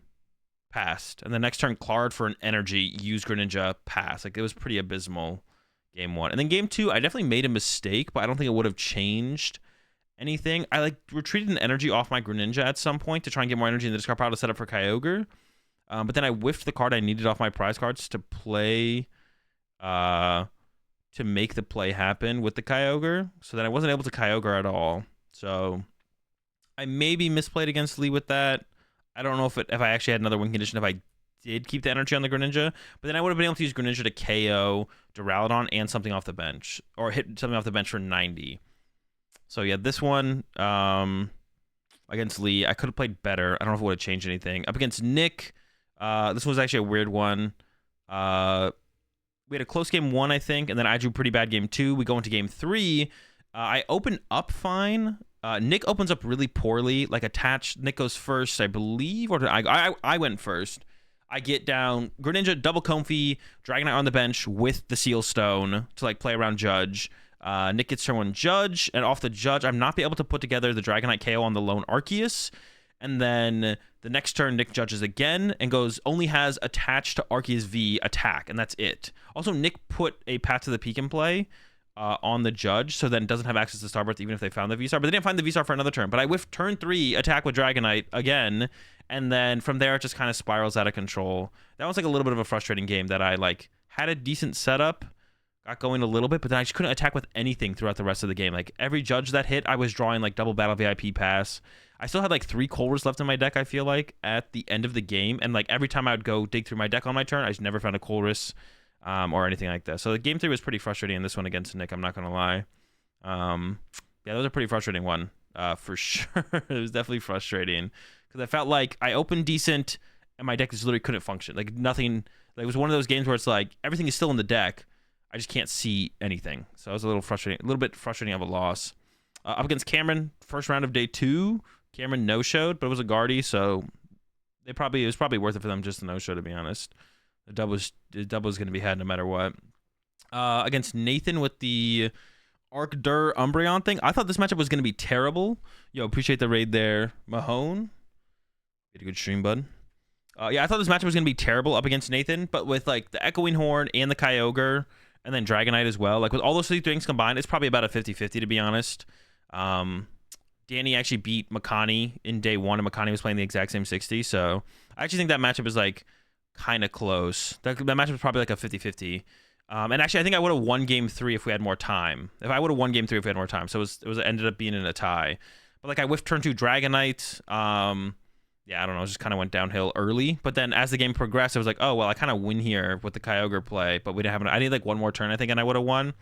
passed, and the next turn Clared for an energy, used Greninja, pass. Like it was pretty abysmal. Game 1. And then game 2, I definitely made a mistake, but I don't think it would have changed anything. I like retreated an energy off my Greninja at some point to try and get more energy in the discard pile to set up for Kyogre. But then I whiffed the card I needed off my prize cards to play, to make the play happen with the Kyogre. So then I wasn't able to Kyogre at all. So I maybe misplayed against Lee with that. I don't know if I actually had another win condition if I did keep the energy on the Greninja, but then I would have been able to use Greninja to KO Duraludon and something off the bench, or hit something off the bench for 90. So yeah, this one against Lee, I could have played better. I don't know if it would have changed anything. Up against Nick, this was actually a weird one. We had a close game 1, I think, and then I drew pretty bad game 2. We go into game 3. I open up fine. Nick opens up really poorly, like attached. Nick goes first, I believe, or I went first. I get down Greninja, double Comfy, Dragonite on the bench with the Seal Stone to like play around Judge. Nick gets turn 1 Judge, and off the Judge, I'm not be able to put together the Dragonite KO on the lone Arceus. And then the next turn, Nick judges again and only has attached to Arceus V attack, and that's it. Also, Nick put a Path to the Peak in play on the Judge, so then doesn't have access to Starbirth even if they found the V-Star. But they didn't find the V-Star for another turn. But I whiffed turn 3 attack with Dragonite again, and then from there it just kind of spirals out of control. That was like a little bit of a frustrating game that I like had a decent setup, got going a little bit, but then I just couldn't attack with anything throughout the rest of the game. Like every Judge that hit, I was drawing like double battle VIP pass. I still had like 3 Colress left in my deck, I feel like, at the end of the game. And like every time I would go dig through my deck on my turn, I just never found a Colress or anything like that. So the game 3 was pretty frustrating in this one against Nick, I'm not going to lie. Yeah, that was a pretty frustrating one for sure. It was definitely frustrating because I felt like I opened decent and my deck just literally couldn't function. Like nothing, like it was one of those games where it's like everything is still in the deck. I just can't see anything. So it was a little bit frustrating of a loss. Up against Cameron, first round of day 2. Cameron no-showed, but it was a Guardy, so it was probably worth it for them just to no show, to be honest. The dub was going to be had no matter what. Against Nathan with the Arc Dur Umbreon thing, I thought this matchup was going to be terrible. Yo, appreciate the raid there, Mahone. Get a good stream, bud. Yeah, I thought this matchup was going to be terrible up against Nathan, but with like the Echoing Horn and the Kyogre and then Dragonite as well, like with all those three things combined, it's probably about a 50-50 to be honest. Danny actually beat Makani in day 1, and Makani was playing the exact same 60, so I actually think that matchup is like kind of close. That matchup was probably like a 50-50. And actually, I think I would have won game 3 if we had more time. If I would have won game 3 if we had more time, so it ended up being in a tie. But like I whiffed turn 2 Dragonite. Yeah, I don't know, it just kind of went downhill early. But then as the game progressed, it was like, oh well, I kind of win here with the Kyogre play, but we didn't have. I need like one more turn, I think, and I would have won.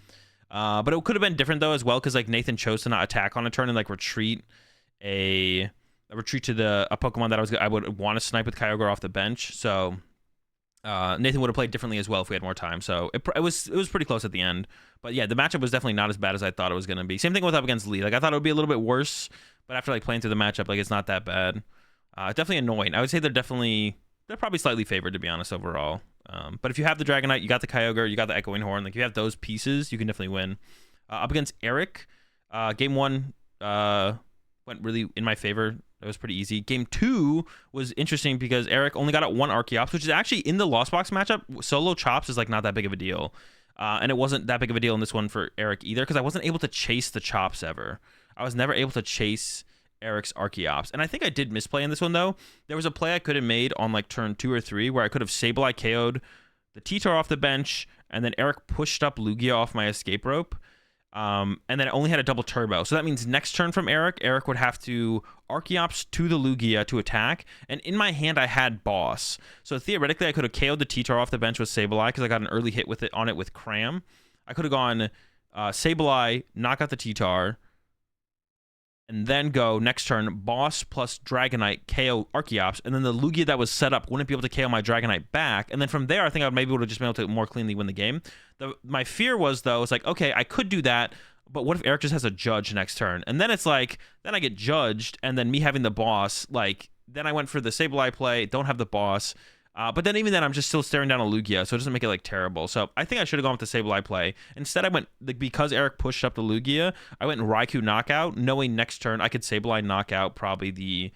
But it could have been different though as well, because like Nathan chose to not attack on a turn and like retreat to a Pokemon that I would want to snipe with Kyogre off the bench. So Nathan would have played differently as well if we had more time. So it was pretty close at the end. But yeah, the matchup was definitely not as bad as I thought it was going to be. Same thing with up against Lee. Like I thought it would be a little bit worse, but after like playing through the matchup, like it's not that bad. Definitely annoying. I would say they're probably slightly favored, to be honest, overall. But if you have the Dragonite, you got the Kyogre, you got the Echoing Horn, like if you have those pieces, you can definitely win. Up against Eric, game 1 went really in my favor. It was pretty easy. Game 2 was interesting because Eric only got out 1 Archeops, which is actually in the Lost Box matchup. Solo Chops is like not that big of a deal. And it wasn't that big of a deal in this one for Eric either, because I wasn't able to chase the Chops ever. I was never able to chase Eric's Archeops. And I think I did misplay in this one, though. There was a play I could have made on like turn 2 or 3 where I could have Sableye KO'd the T-Tar off the bench, and then Eric pushed up Lugia off my escape rope. And then I only had a double turbo. So that means next turn from Eric would have to Archeops to the Lugia to attack. And in my hand, I had Boss. So theoretically, I could have KO'd the T-Tar off the bench with Sableye because I got an early hit with Cram. I could have gone Sableye, knock out the T-Tar, and then go next turn, Boss plus Dragonite, KO Archeops, and then the Lugia that was set up wouldn't be able to KO my Dragonite back. And then from there, I think I would maybe would have just been able to more cleanly win the game. My fear was, though, it's like, okay, I could do that, but what if Eric just has a Judge next turn? And then it's like, then I get judged, and then me having the Boss, like, then I went for the Sableye play, don't have the Boss. But then even then, I'm just still staring down a Lugia, so it doesn't make it like terrible. So I think I should have gone with the Sableye play. Instead, I went, because Eric pushed up the Lugia, I went Raikou knockout, knowing next turn I could Sableye knockout probably the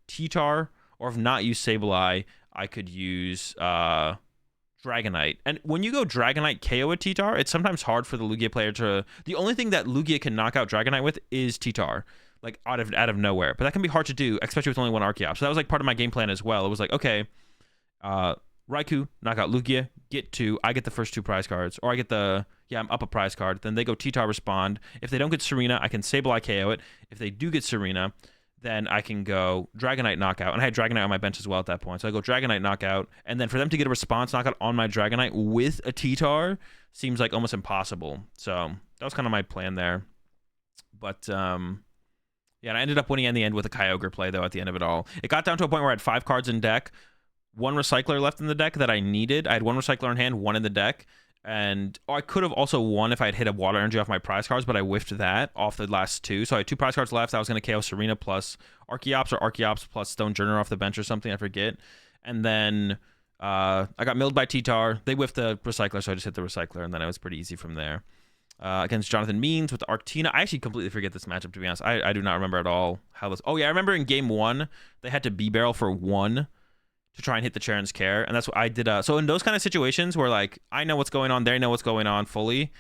T-Tar, or if not use Sableye, I could use Dragonite. And when you go Dragonite KO a T-Tar, it's sometimes hard for the Lugia player to... The only thing that Lugia can knock out Dragonite with is T-Tar, like out of nowhere. But that can be hard to do, especially with only 1 Archeops. So that was like part of my game plan as well. It was like, okay, Raikou, knock out Lugia, I get the first 2 prize cards, or I get I'm up a prize card, then they go T-Tar respond. If they don't get Serena, I can Sableye KO it. If they do get Serena, then I can go Dragonite knockout, and I had Dragonite on my bench as well at that point, so I go Dragonite knockout, and then for them to get a response knockout on my Dragonite with a T-Tar seems like almost impossible. So that was kind of my plan there. But yeah, and I ended up winning in the end with a Kyogre play, though, at the end of it all. It got down to a point where I had 5 cards in deck, 1 Recycler left in the deck that I needed. I had 1 Recycler in hand, 1 in the deck. And I could have also won if I had hit a Water Energy off my prize cards, but I whiffed that off the last 2. So I had 2 prize cards left. I was going to KO Serena plus Archeops, or Archeops plus Stone Journer off the bench or something. I forget. And then I got milled by T-Tar. They whiffed the Recycler, so I just hit the Recycler, and then it was pretty easy from there. Against Jonathan Means with the Arctina. I actually completely forget this matchup, to be honest. I do not remember at all how this... Oh, yeah, I remember in game 1, they had to B-barrel for 1 to try and hit the Charon's Care, and that's what I did. So in those kind of situations where, like, I know what's going on, they know what's going on fully,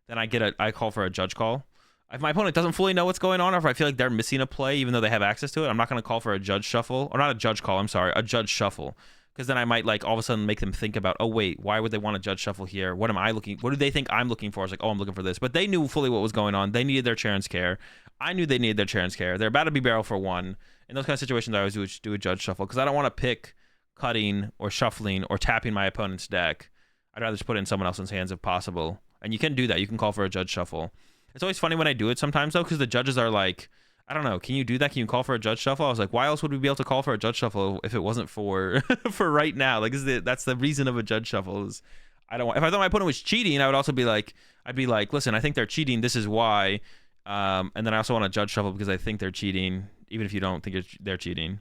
then I call for a judge call. If my opponent doesn't fully know what's going on, or if I feel like they're missing a play, even though they have access to it, I'm not going to call for a judge shuffle, or not a judge call, I'm sorry, a judge shuffle. Because then I might, like, all of a sudden make them think about, oh, wait, why would they want a judge shuffle here? What do they think I'm looking for? It's like, oh, I'm looking for this. But they knew fully what was going on. They needed their Charon's Care. I knew they needed their Charon's Care. They're about to be barrel for 1. In those kind of situations, I always do a judge shuffle, because I don't want to pick cutting or shuffling or tapping my opponent's deck. I'd rather just put it in someone else's hands if possible. And you can do that. You can call for a judge shuffle. It's always funny when I do it sometimes, though, because the judges are like, I don't know, can you do that? Can you call for a judge shuffle? I was like, why else would we be able to call for a judge shuffle if it wasn't for for right now? Like, that's the reason of a judge shuffle. Is if I thought my opponent was cheating, I would also be like, listen, I think they're cheating. This is why. And then I also want a judge shuffle because I think they're cheating, even if you don't think they're cheating.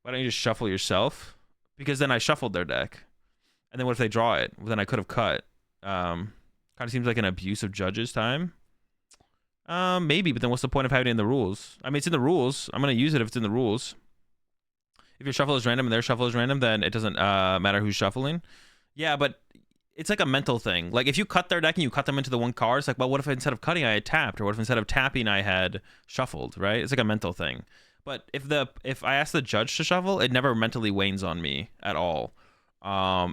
Why don't you just shuffle yourself? Because then I shuffled their deck. And then what if they draw it? Well, then I could have cut. Kind of seems like an abuse of Judge's time. Maybe, but then what's the point of having it in the rules? I mean, it's in the rules. I'm going to use it if it's in the rules. If your shuffle is random and their shuffle is random, then it doesn't matter who's shuffling. Yeah, but it's like a mental thing. Like, if you cut their deck and you cut them into the one card, it's like, well, what if instead of cutting I had tapped? Or what if instead of tapping I had shuffled, right? It's like a mental thing. But if I ask the judge to shuffle, it never mentally wanes on me at all.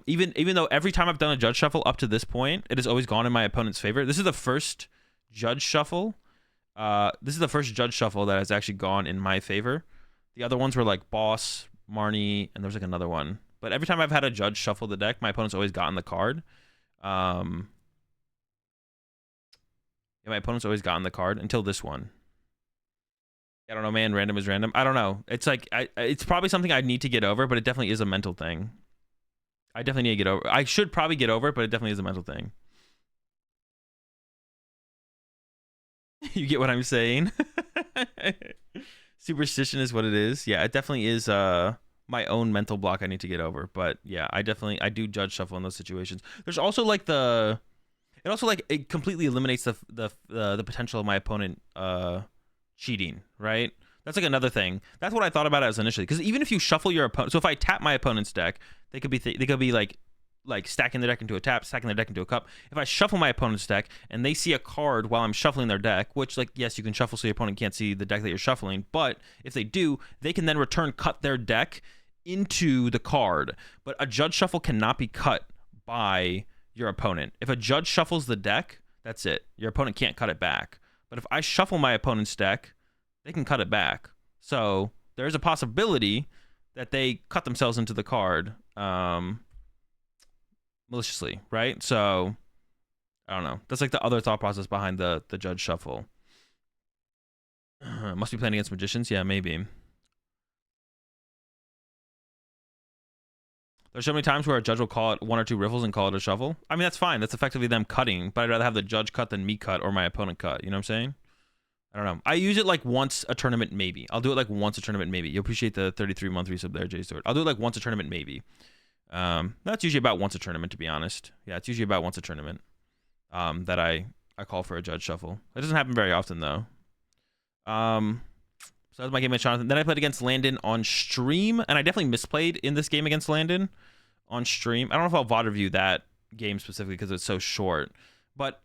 Even though every time I've done a judge shuffle up to this point, it has always gone in my opponent's favor. This is the first judge shuffle. This is the first judge shuffle that has actually gone in my favor. The other ones were like Boss, Marnie, and there's like another one. But every time I've had a judge shuffle the deck, my opponent's always gotten the card. Yeah, my opponent's always gotten the card until this one. I don't know, man. Random is random. I don't know. It's like it's probably something I need to get over, but it definitely is a mental thing. I definitely need to get over. I should probably get over it, but it definitely is a mental thing. You get what I'm saying? Superstition is what it is. Yeah, it definitely is my own mental block I need to get over. But yeah, I do judge shuffle in those situations. There's also like it completely eliminates the potential of my opponent cheating, right? That's like another thing. That's what I thought about it as initially. Because even if you shuffle your opponent, so if I tap my opponent's deck, they could be like stacking their deck into a tap, stacking their deck into a cup. If I shuffle my opponent's deck and they see a card while I'm shuffling their deck, which, like, yes, you can shuffle so your opponent can't see the deck that you're shuffling, but if they do, they can then cut their deck into the card. But a judge shuffle cannot be cut by your opponent. If a judge shuffles the deck, that's it. Your opponent can't cut it back. But if I shuffle my opponent's deck, they can cut it back. So there's a possibility that they cut themselves into the card maliciously, right? So I don't know. That's like the other thought process behind the judge shuffle. Must be playing against magicians? Yeah, maybe. There's so many times where a judge will call it one or two riffles and call it a shuffle. I mean, that's fine. That's effectively them cutting, but I'd rather have the judge cut than me cut or my opponent cut. You know what I'm saying? I don't know. I use it like once a tournament, maybe. I'll do it like once a tournament, maybe. You appreciate the 33-month resub there, Jay Stewart. I'll do it like once a tournament, maybe. That's usually about once a tournament, to be honest. Yeah, it's usually about once a tournament that I call for a judge shuffle. It doesn't happen very often, though. So that was my game against Jonathan. Then I played against Landon on stream, and I definitely misplayed in this game against Landon on stream. I don't know if I'll VOD review that game specifically because it's so short, but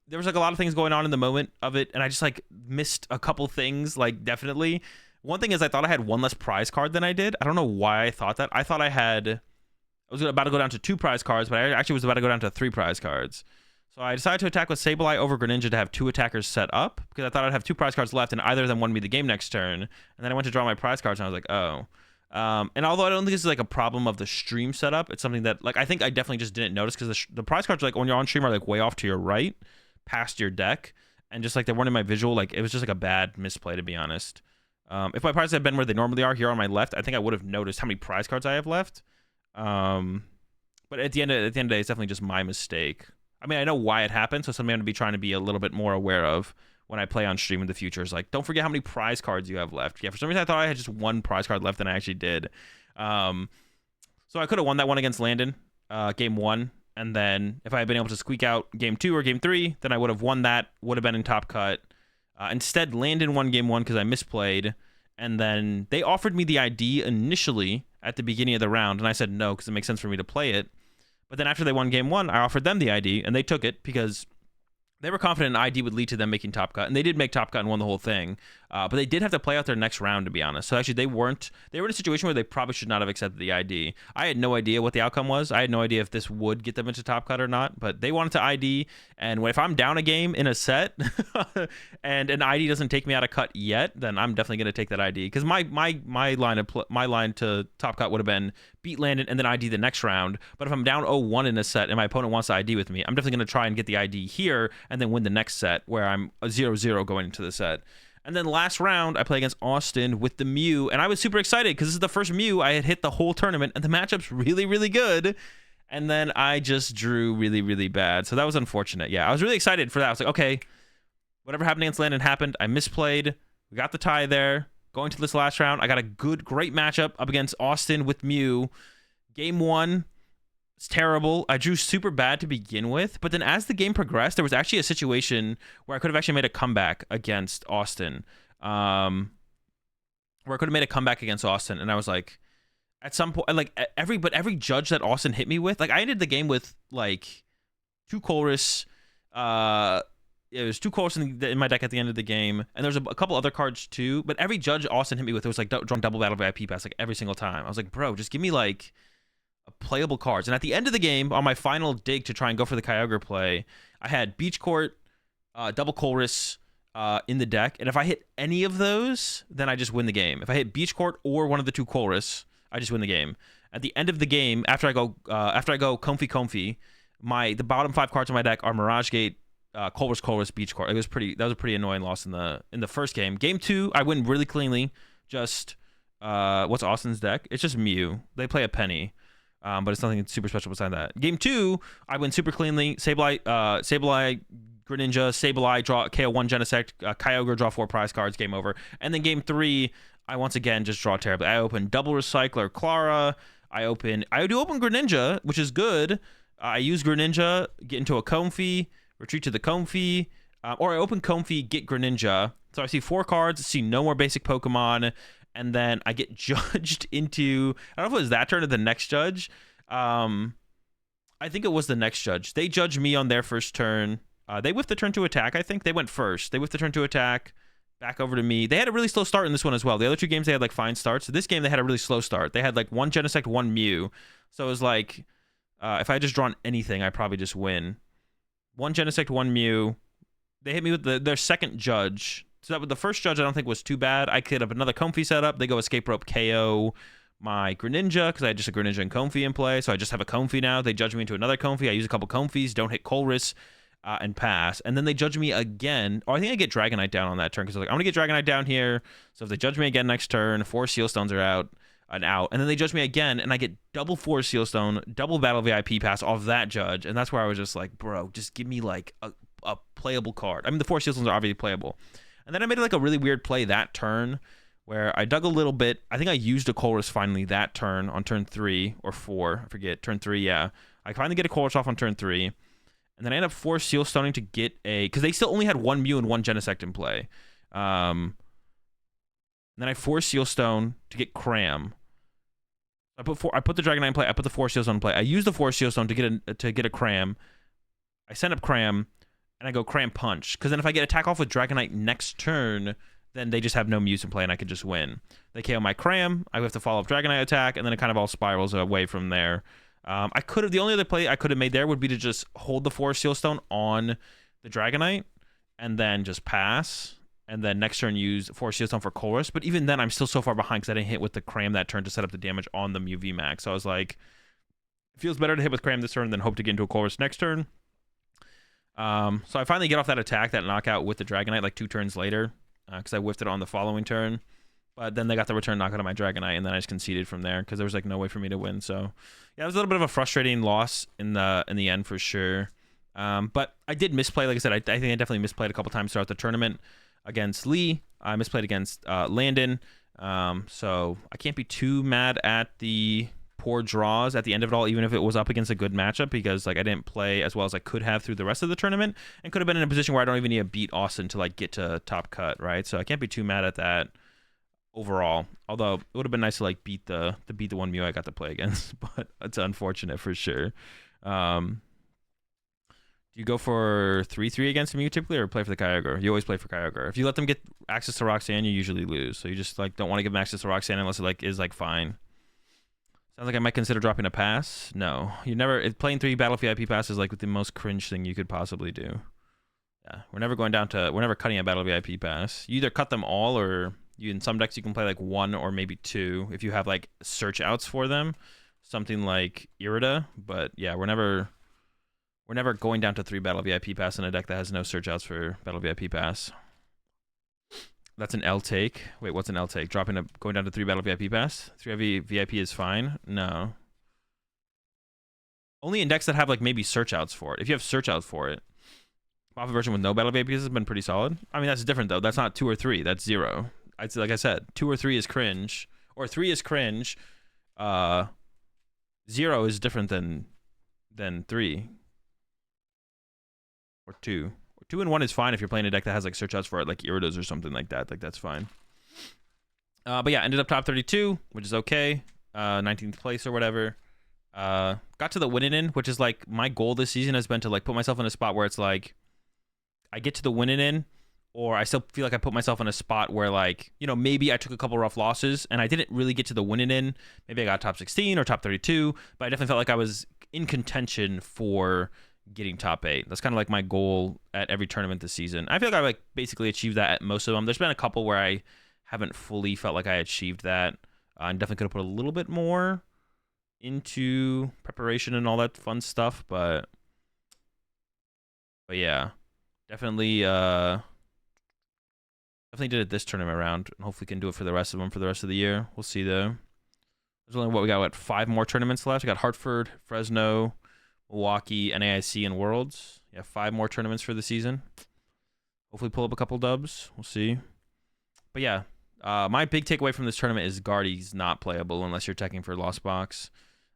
there was like a lot of things going on in the moment of it, and I just like missed a couple things, like definitely. One thing is I thought I had one less prize card than I did. I don't know why I thought that. I thought I was about to go down to 2 prize cards, but I actually was about to go down to 3 prize cards. So I decided to attack with Sableye over Greninja to have 2 attackers set up, because I thought I'd have 2 prize cards left, and either of them won me the game next turn. And then I went to draw my prize cards, and I was like, oh. And although I don't think this is like a problem of the stream setup, it's something that, like, I think I definitely just didn't notice, because the prize cards, like, when you're on stream, are like way off to your right, past your deck, and just like they weren't in my visual. Like, it was just like a bad misplay, to be honest. If my prizes had been where they normally are, here on my left, I think I would have noticed how many prize cards I have left. But at the end of the day, it's definitely just my mistake. I mean, I know why it happened, so something I'm going to be trying to be a little bit more aware of when I play on stream in the future. Is like, don't forget how many prize cards you have left. Yeah, for some reason I thought I had just 1 prize card left, and I actually did. So I could have won that one against Landon, game 1, and then if I had been able to squeak out game 2 or game 3, then I would have won that, would have been in top cut. Instead, Landon won game 1 because I misplayed, and then they offered me the ID initially at the beginning of the round, and I said no because it makes sense for me to play it. But then after they won game 1, I offered them the ID, and they took it because they were confident an ID would lead to them making top cut, and they did make top cut and won the whole thing. But they did have to play out their next round, to be honest. So actually, they were in a situation where they probably should not have accepted the ID. I had no idea what the outcome was. I had no idea if this would get them into top cut or not. But they wanted to ID, and if I'm down a game in a set and an ID doesn't take me out of cut yet, then I'm definitely going to take that ID, because my line to top cut would have been beat Landon and then ID the next round. But if I'm down 0-1 in a set and my opponent wants to ID with me, I'm definitely going to try and get the ID here and then win the next set where I'm a 0-0 going into the set. And then last round, I play against Austin with the Mew, and I was super excited because this is the first Mew I had hit the whole tournament, and the matchup's really, really good. And then I just drew really, really bad. So that was unfortunate. Yeah, I was really excited for that. I was like, okay, whatever happened against Landon happened. I misplayed. We got the tie there. going to this last round. I got a great matchup up against Austin with Mew. Game 1, it's terrible. I drew super bad to begin with, but then as the game progressed, there was actually a situation where I could have actually made a comeback against Austin. And I was like, at some point, like every judge that Austin hit me with, like I ended the game with like 2 Chorus. It was 2 Chorus in my deck at the end of the game, and there was a couple other cards too. But every judge Austin hit me with, it was like drawing double battle VIP pass like every single time. I was like, bro, just give me like playable cards. And at the end of the game, on my final dig to try and go for the Kyogre play, I had Beach Court, double Chorus in the deck, and if I hit any of those, then I just win the game. If I hit Beach Court or one of the 2 Chorus, I just win the game. At the end of the game, after I go Comfy, the bottom 5 cards in my deck are Mirage Gate, Chorus, Beach Court. That was a pretty annoying loss in the first game. Game 2, I win really cleanly. Just what's Austin's deck? It's just Mew. They play a Penny. But it's nothing super special beside that. Game 2, I win super cleanly. Sableye, Greninja, Sableye, draw KO 1 Genesect, Kyogre, draw 4 prize cards, game over. And then game 3, I once again just draw terribly. I open double Recycler, Clara. I do open Greninja, which is good. I use Greninja, get into a Comfy, retreat to the Comfy, or I open Comfy, get Greninja. So I see 4 cards, see no more basic Pokemon. And then I get judged into, I don't know if it was that turn or the next judge. I think it was the next judge. They judged me on their first turn. They whiffed the turn to attack, I think. They went first. They whiffed the turn to attack, back over to me. They had a really slow start in this one as well. The other 2 games, they had like fine starts. So this game, they had a really slow start. They had like 1 Genesect, 1 Mew. So it was like, if I had just drawn anything, I'd probably just win. 1 Genesect, 1 Mew. They hit me with their second judge. So that was the first judge, I don't think was too bad. I could have another Comfy setup. They go Escape Rope, KO my Greninja, because I had just a Greninja and Comfy in play. So I just have a Comfy now. They judge me into another Comfy. I use a couple Comfys, don't hit Chorus, and pass. And then they judge me again. Oh, I think I get Dragonite down on that turn, because I'm like, I'm going to get Dragonite down here. So if they judge me again next turn, 4 Seal Stones are out. And then they judge me again, and I get double 4 Seal Stone, double Battle VIP pass off that judge. And that's where I was just like, bro, just give me like a playable card. I mean, the 4 Seal Stones are obviously playable. And then I made like a really weird play that turn where I dug a little bit. I think I used a Chorus finally that turn on turn 3 or 4. I forget. Turn 3, yeah. I finally get a Chorus off on turn 3. And then I end up 4 Seal Stoning to get because they still only had 1 Mew and 1 Genesect in play. And then I 4 Seal Stone to get Cram. I put the Dragonite in play. I put the 4 Seal Stone in play. I use the 4 Seal Stone to get a Cram. I send up Cram. And I go Cram Punch. Because then if I get attack off with Dragonite next turn, then they just have no Muse in play and I could just win. They KO my Cram. I have to follow up Dragonite attack. And then it kind of all spirals away from there. The only other play I could have made there would be to just hold the 4 Seal Stone on the Dragonite. And then just pass. And then next turn use 4 Seal Stone for Chorus. But even then I'm still so far behind because I didn't hit with the Cram that turn to set up the damage on the Mew VMAX. So I was like, it feels better to hit with Cram this turn than hope to get into a Chorus next turn. So I finally get off that attack, that knockout with the Dragonite like 2 turns later, because I whiffed it on the following turn. But then they got the return knockout on my Dragonite, and then I just conceded from there because there was like no way for me to win. So yeah, it was a little bit of a frustrating loss in the end for sure. But I did misplay, like I said, I think I definitely misplayed a couple times throughout the tournament against Lee. I misplayed against Landon. So I can't be too mad at the poor draws at the end of it all, even if it was up against a good matchup, because like I didn't play as well as I could have through the rest of the tournament and could have been in a position where I don't even need to beat Austin to like get to top cut, right? So I can't be too mad at that overall, although it would have been nice to like beat the 1 Mew I got to play against, but it's unfortunate for sure. Do you go for 3-3 against Mew typically, or play for the Kyogre? You always play for Kyogre. If you let them get access to Roxanne, you usually lose, so you just like don't want to give them access to Roxanne unless it like is like fine. Sounds like I might consider dropping a pass. No, playing 3 Battle VIP pass is like the most cringe thing you could possibly do. Yeah, we're never cutting a Battle VIP pass. You either cut them all, or in some decks you can play like 1 or maybe 2 if you have like search outs for them, something like Irida. But yeah, we're never going down to 3 Battle VIP pass in a deck that has no search outs for Battle VIP pass. That's an L take. Wait, what's an L take? Going down to 3 Battle VIP pass? 3 VIP is fine? No. Only in decks that have like maybe search outs for it. If you have search outs for it. Alpha version with no Battle VIPs has been pretty solid. I mean, that's different though. That's not 2 or 3. That's 0. I'd say, like I said, 2 or 3 is cringe, or 3 is cringe. 0 is different than 3 or 2. 2 and 1 is fine if you're playing a deck that has like search outs for it, like Iridas or something like that. Like that's fine. But yeah, ended up top 32, which is okay. 19th place or whatever. Got to the winning in, which is like my goal this season has been to like put myself in a spot where it's like I get to the winning in, or I still feel like I put myself in a spot where like, you know, maybe I took a couple rough losses and I didn't really get to the winning in. Maybe I got top 16 or top 32, but I definitely felt like I was in contention for getting top 8. That's kind of like my goal at every tournament this season. I feel like I like basically achieved that at most of them. There's been a couple where I haven't fully felt like I achieved that. I definitely could have put a little bit more into preparation and all that fun stuff, but yeah, definitely did it this tournament round, and hopefully can do it for the rest of them for the rest of the year. We'll see though. There's only what we got, 5 more tournaments left. We got Hartford, Fresno, Milwaukee, NAIC, and Worlds. Yeah, 5 more tournaments for the season. Hopefully pull up a couple dubs. We'll see. But yeah, my big takeaway from this tournament is Guardy's not playable unless you're teching for Lost Box.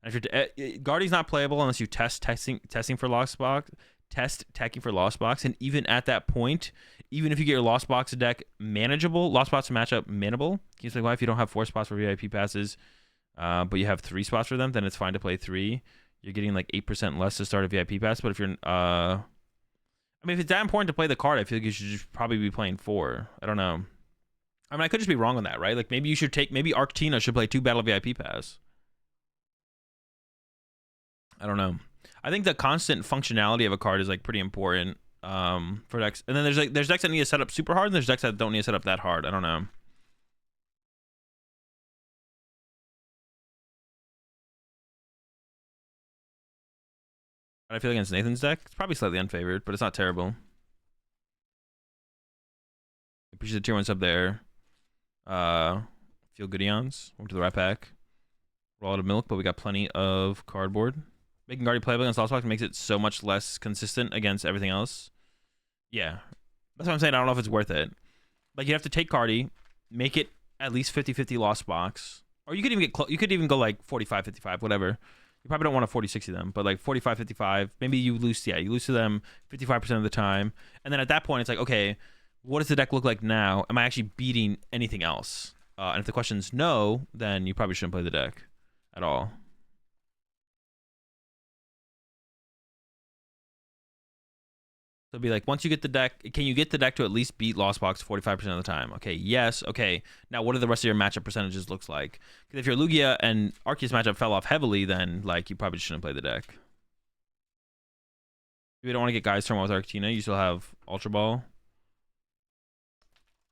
And if you're Guardy's not playable unless you testing for Lost Box, teching for Lost Box, and even at that point, even if you get your Lost Box deck manageable, Lost Box matchup manageable, keeps like, well, if you don't have 4 spots for VIP passes, but you have 3 spots for them, then it's fine to play 3. You're getting like 8% less to start a VIP pass. But if you're, I mean, if it's that important to play the card, I feel like you should just probably be playing 4. I don't know. I mean, I could just be wrong on that, right? Like maybe you should maybe Arctina should play 2 Battle VIP pass. I don't know. I think the constant functionality of a card is like pretty important for decks. And then there's decks that need to set up super hard, and there's decks that don't need to set up that hard. I don't know. How do I feel against Nathan's deck? It's probably slightly unfavored, but it's not terrible. Appreciate the tier 1 sub there. Feel Goodions. Welcome to the Rat Pack. We're all out of milk, but we got plenty of cardboard. Making Guardy playable against Lost Box makes it so much less consistent against everything else. Yeah. That's what I'm saying. I don't know if it's worth it. Like, you have to take Guardy, make it at least 50-50 Lost Box. Or you could even get close. You could even go like 45-55, whatever. You probably don't want to 40-60 them, but like 45-55. Maybe you lose, you lose to them 55% of the time. And then at that point, it's like, okay, what does the deck look like now? Am I actually beating anything else? And if the question's no, then you probably shouldn't play the deck at all. So it'd be like, once you get the deck, can you get the deck to at least beat Lost Box 45% of the time? Okay, yes. Okay, now what do the rest of your matchup percentages looks like? Because if your Lugia and Arceus matchup fell off heavily, then like you probably shouldn't play the deck. If you don't want to get guys turn 1 with Arctina, you still have Ultra Ball.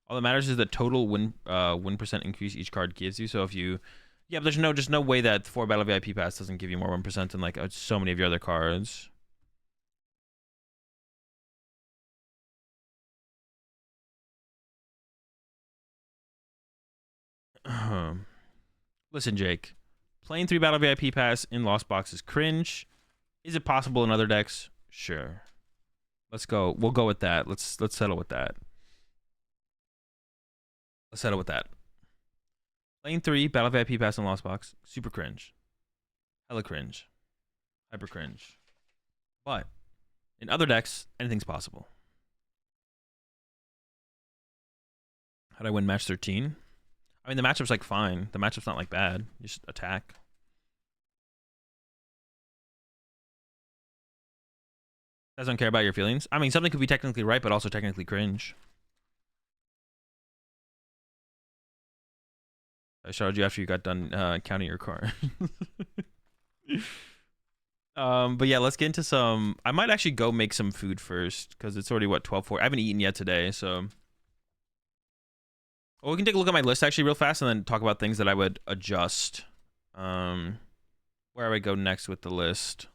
All that matters is the total win percent increase each card gives you. So if you, yeah, but there's just no way that 4 Battle VIP Pass doesn't give you more 1% than like so many of your other cards. Listen, Jake, playing 3 Battle VIP Pass in Lost Box is cringe. Is it possible in other decks? Sure. Let's go. We'll go with that. Let's settle with that. Let's settle with that. Playing 3 Battle VIP Pass in Lost Box, super cringe. Hella cringe. Hyper cringe. But in other decks, anything's possible. How'd I win match 13? I mean, the matchup's like fine. The matchup's not like bad. You just attack. Doesn't care about your feelings. I mean, something could be technically right, but also technically cringe. I showed you after you got done counting your card. But yeah, let's get into some. I might actually go make some food first because it's already what 12:40. I haven't eaten yet today, so. Well, we can take a look at my list actually real fast and then talk about things that I would adjust. Where I would go next with the list.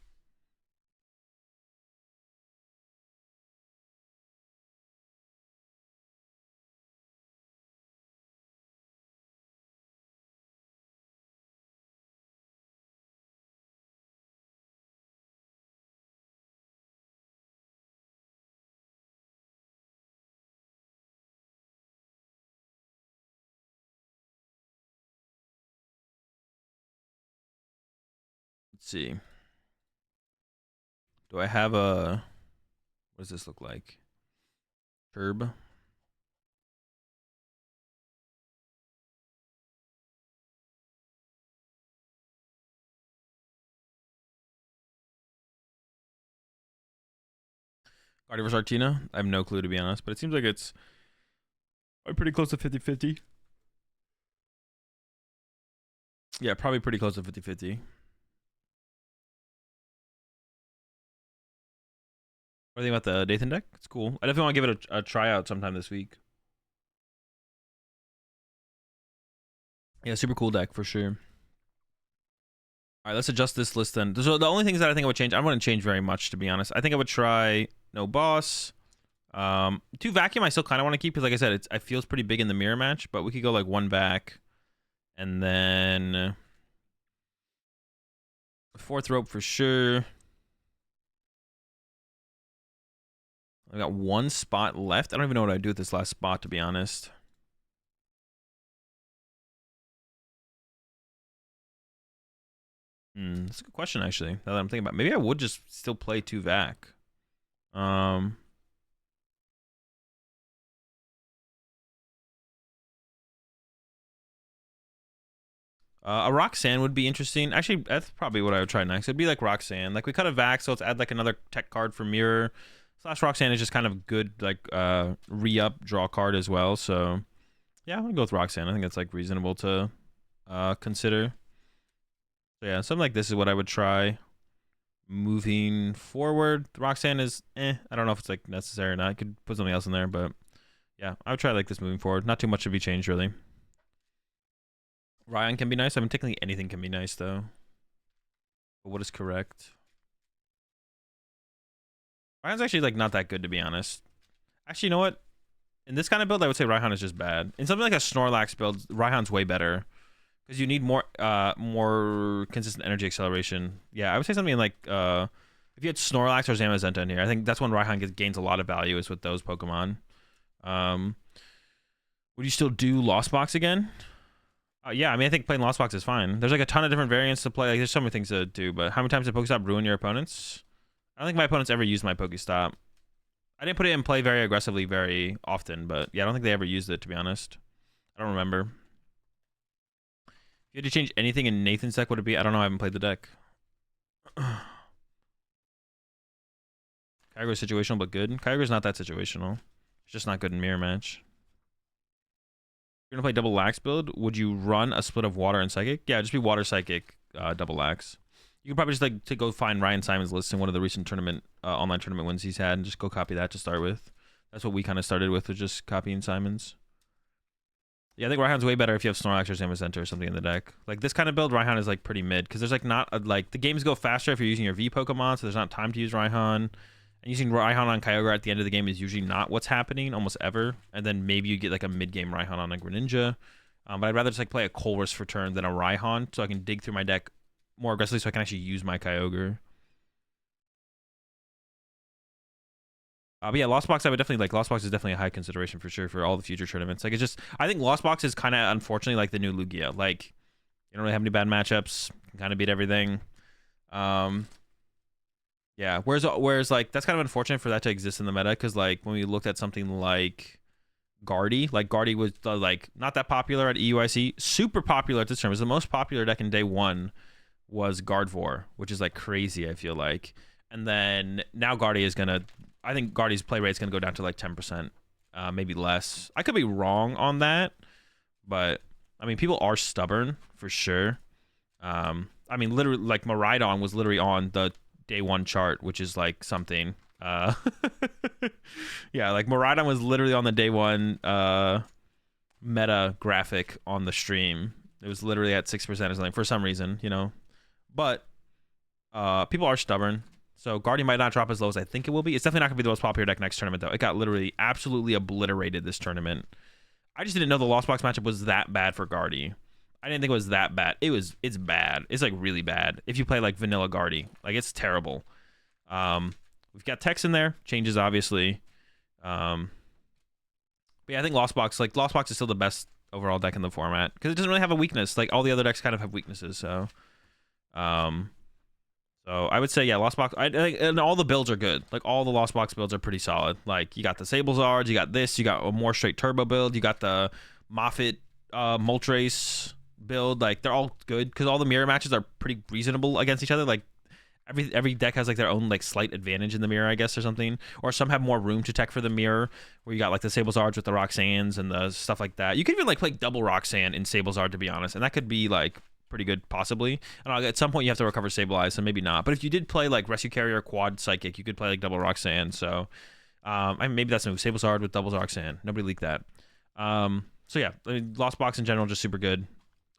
Let's see. Do I have a... What does this look like? Turb. Guardia vs Artina? I have no clue, to be honest, but it seems like it's pretty close to 50-50. Yeah, probably pretty close to 50-50. What do you think about the Dathan deck? It's cool. I definitely want to give it a tryout sometime this week. Yeah, super cool deck for sure. All right, let's adjust this list then. So the only things that I think I would change, I wouldn't change very much, to be honest. I think I would try no boss. 2 vacuum I still kind of want to keep because, like I said, it feels pretty big in the mirror match, but we could go like 1 back. And then 4th rope for sure. I got 1 spot left. I don't even know what I'd do with this last spot, to be honest. That's a good question, actually. Now that I'm thinking about it. Maybe I would just still play 2 vac. A Roxanne would be interesting. Actually, that's probably what I would try next. It'd be like Roxanne. Like, we cut a vac, so let's add like another tech card for mirror. Slash Roxanne is just kind of good, like, re-up draw card as well. So, yeah, I'm gonna go with Roxanne. I think it's like reasonable to consider. So, yeah, something like this is what I would try. Moving forward, Roxanne is I don't know if it's like necessary or not. I could put something else in there, but yeah, I would try like this moving forward. Not too much to be changed, really. Ryan can be nice. I mean, technically anything can be nice, though. But what is correct? Ryan's actually like not that good, to be honest. Actually, you know what? In this kind of build, I would say Raihan is just bad. In something like a Snorlax build, Raihan's way better. Because you need more consistent energy acceleration. Yeah, I would say something like if you had Snorlax or Zamazenta in here, I think that's when Raihan gains a lot of value is with those Pokemon. Would you still do Lost Box again? Yeah, I mean, I think playing Lost Box is fine. There's like a ton of different variants to play. Like, there's so many things to do, but how many times did Pokestop ruin your opponents? I don't think my opponents ever used my Pokestop. I didn't put it in play very aggressively very often, but yeah, I don't think they ever used it, to be honest. I don't remember. If you had to change anything in Nathan's deck, would it be? I don't know, I haven't played the deck. Kyogre's situational, but good. Kyogre's not that situational. It's just not good in mirror match. You're gonna play double lax build. Would you run a split of water and psychic? Yeah, just be water psychic, double lax. You could probably just like to go find Ryan Simon's list in one of the recent tournament online tournament wins he's had and just go copy that to start with. That's what we kind of started with just copying Simon's. Yeah, I think Raihan's way better if you have Snorlax or Zamazenta or something in the deck. Like this kind of build, Raihan is like pretty mid because there's like not a, like the games go faster if you're using your V Pokemon, so there's not time to use Raihan. And using Raihan on Kyogre at the end of the game is usually not what's happening almost ever. And then maybe you get like a mid-game Raihan on a Greninja. But I'd rather just like play a Colress for turn than a Raihan so I can dig through my deck more aggressively so I can actually use my Kyogre. But yeah, Lost Box I would definitely like. Lost Box is definitely a high consideration for sure for all the future tournaments. Like it's just, I think Lost Box is kind of unfortunately like the new Lugia. Like you don't really have any bad matchups. Can kind of beat everything. Yeah, whereas like that's kind of unfortunate for that to exist in the meta because like when we looked at something like Guardy, like Guardy was like not that popular at EUIC, super popular at this term. It was the most popular deck in day 1 was Gardevoir, which is like crazy, I feel like. And then now Guardy is gonna, I think Guardy's play rate is gonna go down to like 10%, maybe less. I could be wrong on that, but I mean people are stubborn for sure. I mean literally like Miraidon was literally on the day 1 chart, which is like something. Yeah, like Miraidon was literally on the day 1 meta graphic on the stream. It was literally at 6% or something for some reason, you know. But people are stubborn. So Guardian might not drop as low as I think it will be. It's definitely not going to be the most popular deck next tournament, though. It got literally absolutely obliterated this tournament. I just didn't know the Lost Box matchup was that bad for Guardy. I didn't think it was that bad. It's bad. It's like really bad. If you play like vanilla Guardy, like it's terrible. We've got Tex in there, changes obviously. But yeah, I think Lost Box is still the best overall deck in the format because it doesn't really have a weakness. Like all the other decks kind of have weaknesses. So, So I would say, yeah, Lost Box. And all the builds are good. Like all the Lost Box builds are pretty solid. Like you got the Sablezards, you got this, you got a more straight turbo build, you got the Moffat Moltres build. Like they're all good because all the mirror matches are pretty reasonable against each other. Like every deck has like their own like slight advantage in the mirror, I guess, or something. Or some have more room to tech for the mirror, where you got like the Sablezards with the Roxannes and the stuff like that. You could even like play double Roxanne in Sablezard, to be honest, and that could be like pretty good possibly. I don't know, at some point you have to recover Sableye, so maybe not. But if you did play like Rescue Carrier Quad Psychic, you could play like double Roxanne. So maybe that's a move. Sablezard with double Roxanne. Nobody leaked that. So yeah, I mean, Lost Box in general just super good.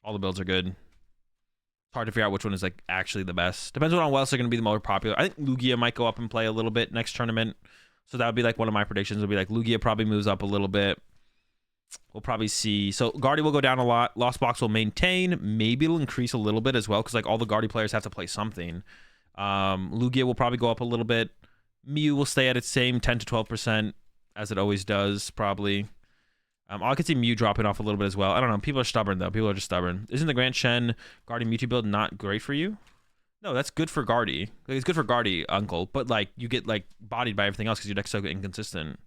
All the builds are good. It's hard to figure out which one is like actually the best. Depends on what else are going to be the more popular. I think Lugia might go up and play a little bit next tournament. So that would be like one of my predictions. Would be like Lugia probably moves up a little bit. We'll probably see. So Guardy will go down a lot. Lost Box will maintain. Maybe it'll increase a little bit as well because like all the Guardy players have to play something. Lugia will probably go up a little bit. Mew will stay at its same 10 to 12% as it always does probably. I could see Mew dropping off a little bit as well. I don't know. People are stubborn though. People are just stubborn. Isn't the Grand Shen Guardy Mewtwo build not great for you? No, that's good for Guardy. Like, it's good for Guardy, Uncle. But like you get like bodied by everything else because your deck's so inconsistent.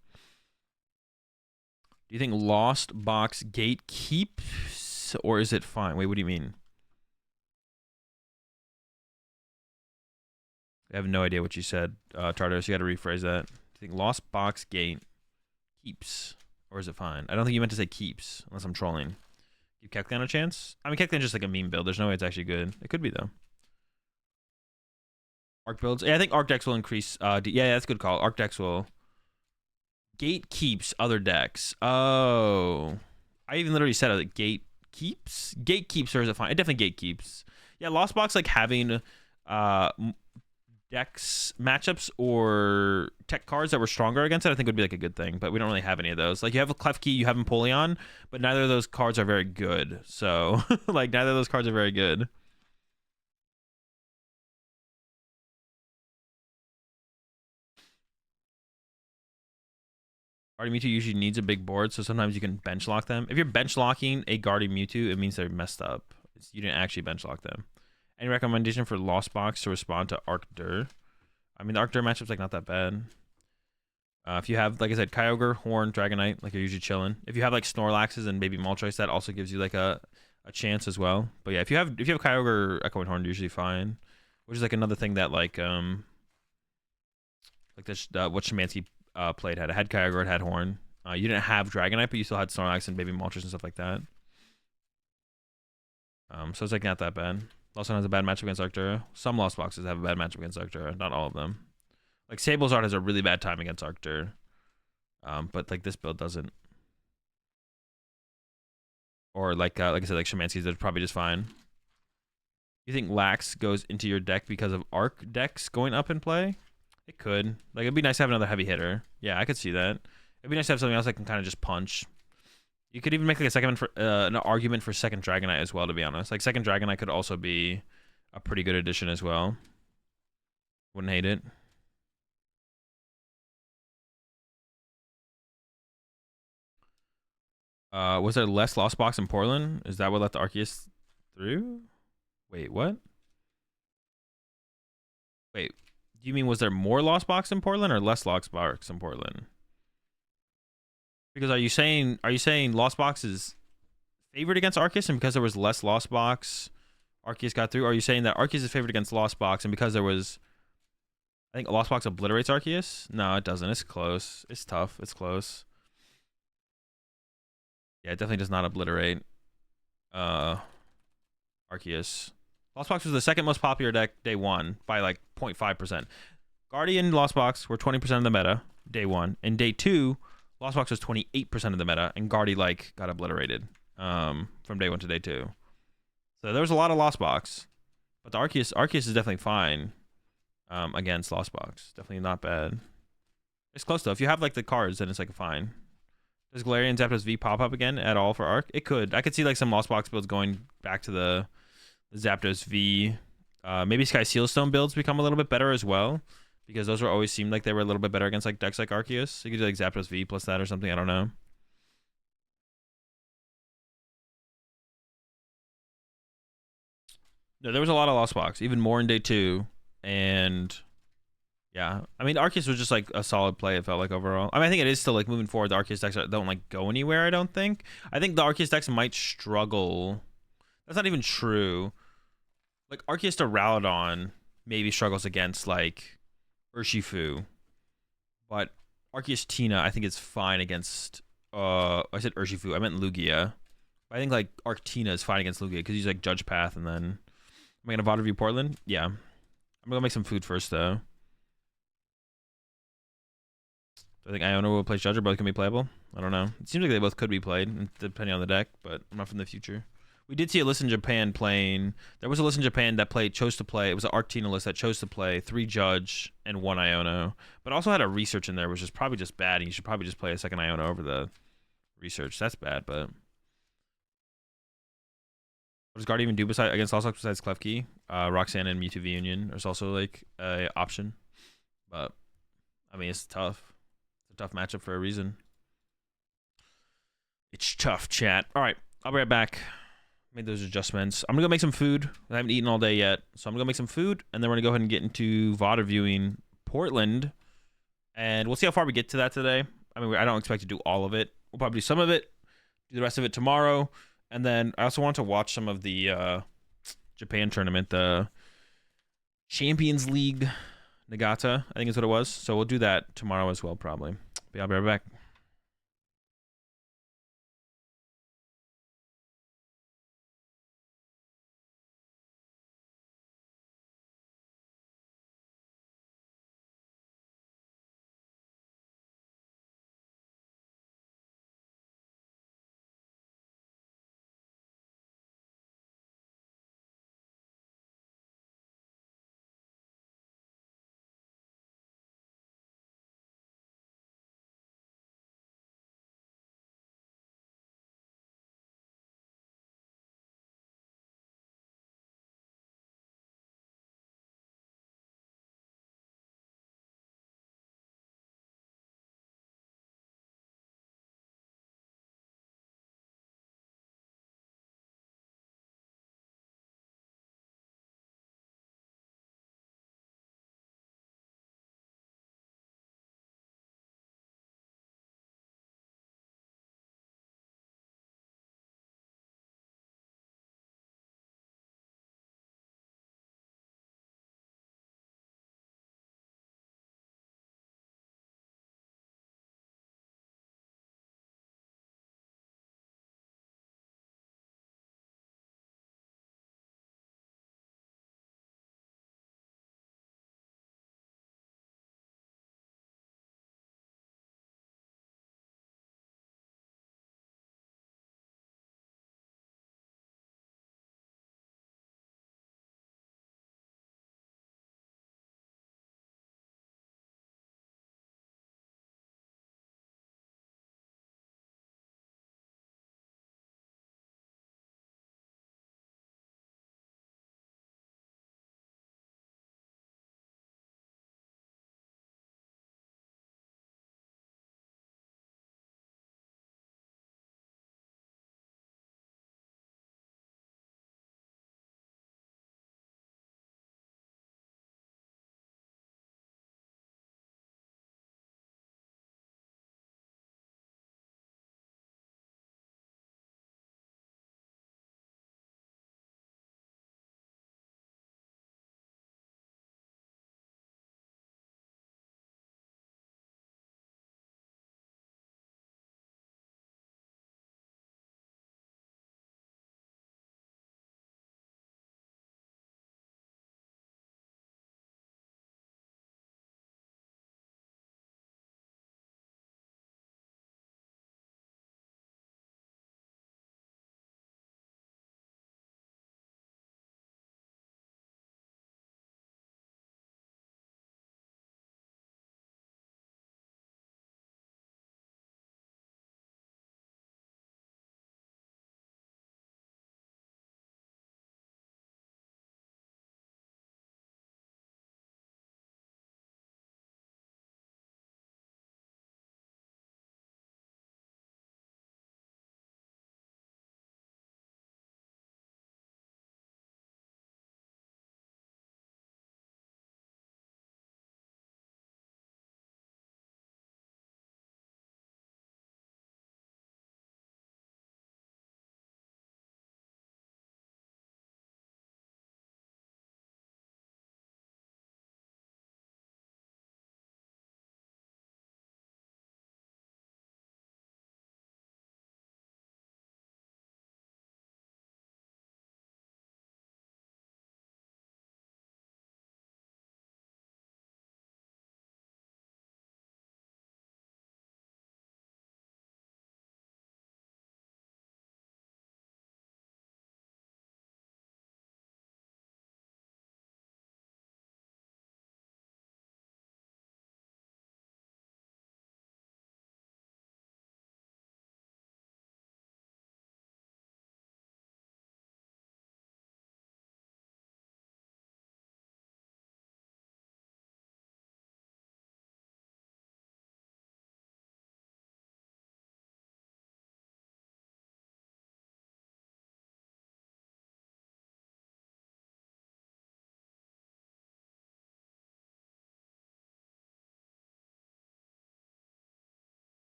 Do you think Lost Box Gate keeps or is it fine? Wait, what do you mean? I have no idea what you said, Tartarus. You got to rephrase that. Do you think Lost Box Gate keeps or is it fine? I don't think you meant to say keeps, unless I'm trolling. Give Kecleon a chance? I mean, Kecleon's just like a meme build. There's no way it's actually good. It could be, though. Arc builds? Yeah, I think Arc decks will increase. Yeah, that's a good call. Arc decks will. Gate keeps other decks. Oh. I even literally said it. Like, Gate keeps? Gate keeps or is it fine? It definitely Gate keeps. Yeah, Lost Box, like, having dex matchups or tech cards that were stronger against it, I think would be like a good thing, but we don't really have any of those. Like you have a Klefki, you have Empoleon, but neither of those cards are very good. So like neither of those cards are very good. Guardian Mewtwo usually needs a big board, so sometimes you can bench lock them. If you're bench locking a Guardian Mewtwo, it means they're messed up. You didn't actually bench lock them. Any recommendation for Lost Box to respond to Arctur? I mean, the Arctur matchup's like not that bad. If you have, like I said, Kyogre, Horn, Dragonite, like you're usually chilling. If you have like Snorlaxes and Baby Moltres, that also gives you like a chance as well. But yeah, if you have Kyogre, Echo and Horn, you're usually fine. Which is like another thing that like this what Shemansky played had. It had Kyogre, it had Horn. You didn't have Dragonite, but you still had Snorlax and Baby Moltres and stuff like that. So it's like not that bad. Also has a bad matchup against Arctura. Some Lost Boxes have a bad matchup against Arctura, not all of them. Like Sablezard has a really bad time against Arctur. But like this build doesn't. Or like I said, like Shemansky's is probably just fine. You think Lax goes into your deck because of Arc decks going up in play? It could. Like it'd be nice to have another heavy hitter. Yeah, I could see that. It'd be nice to have something else that can kind of just punch. You could even make like a second for an argument for second Dragonite as well, to be honest. Like second Dragonite could also be a pretty good addition as well. Wouldn't hate it. Was there less Lost Box in Portland? Is that what let the Arceus through? Wait, what? Wait, do you mean was there more Lost Box in Portland or less Lost Box in Portland? Because are you saying Lost Box is favored against Arceus and because there was less Lost Box, Arceus got through? Or are you saying that Arceus is favored against Lost Box and because there was, I think Lost Box obliterates Arceus? No, it doesn't. It's close. It's tough. It's close. Yeah, it definitely does not obliterate Arceus. Lost Box was the second most popular deck day one by like 0.5%. Guardian Lost Box were 20% of the meta day one. And day two, Lost Box was 28% of the meta, and Guardy like got obliterated from day one to day two. So there was a lot of Lost Box. But the Arceus is definitely fine against Lost Box. Definitely not bad. It's close though. If you have like the cards, then it's like fine. Does Galarian Zapdos V pop up again at all for Arc? It could. I could see like some Lost Box builds going back to the Zapdos V. Maybe Sky Sealstone builds become a little bit better as well, because those were always seemed like they were a little bit better against like decks like Arceus. So you could do like Zapdos V plus that or something. I don't know. No, there was a lot of Lost Box, even more in day two. And yeah, I mean, Arceus was just like a solid play. It felt like overall. I mean, I think it is still like moving forward. The Arceus decks don't like go anywhere. I don't think. I think the Arceus decks might struggle. That's not even true. Like Arceus to Rowdon maybe struggles against like Urshifu, but Arceus Tina I think is fine against. I said Urshifu. I meant Lugia. I think like Arctina is fine against Lugia because he's like Judge Path, and then am I gonna VOD review Portland? Yeah, I'm gonna make some food first though. I think Iona will play Judge, or both can be playable. I don't know. It seems like they both could be played depending on the deck, but I'm not from the future. We did see a list in Japan playing. There was a list in Japan that chose to play. It was an Arctina list that chose to play 3 Judge and 1 Iono, but also had a research in there, which is probably just bad. And you should probably just play a second Iono over the research. That's bad, but what does Guard even do against Lost besides Klefki? Roxanne and Mewtwo V Union is also like a option, but I mean it's tough. It's a tough matchup for a reason. It's tough, chat. All right, I'll be right back. Made those adjustments. I'm gonna go make some food. I haven't eaten all day yet, so I'm gonna make some food, and then we're gonna go ahead and get into VOD reviewing Portland, and we'll see how far we get to that today. I mean, I don't expect to do all of it. We'll probably do some of it, do the rest of it tomorrow, and then I also want to watch some of the Japan tournament, the Champions League Nagata, I think is what it was. So we'll do that tomorrow as well, probably. But I'll be right back.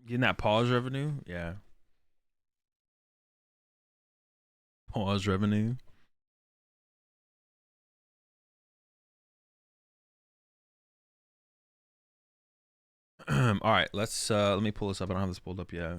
Getting that pause revenue? Yeah. Pause revenue. All right, let me pull this up. I don't have this pulled up yet.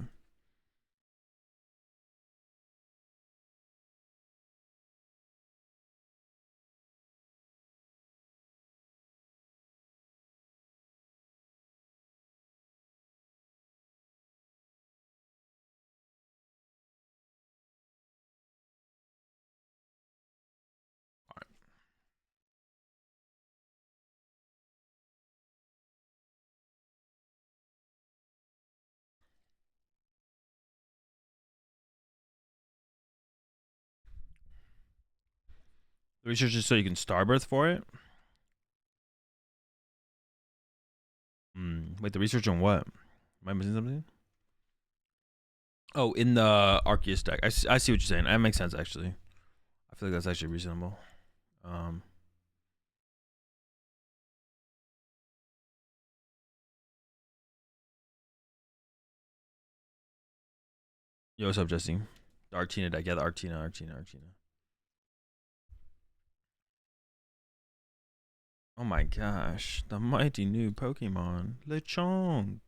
The research is so you can starbirth for it. Wait, the research on what? Am I missing something? Oh, in the Arceus deck. I see what you're saying. That makes sense, actually. I feel like that's actually reasonable. Yo, what's up, Jesse? The Artina deck. Yeah, the Artina. Oh my gosh. The mighty new Pokemon. Lechonk.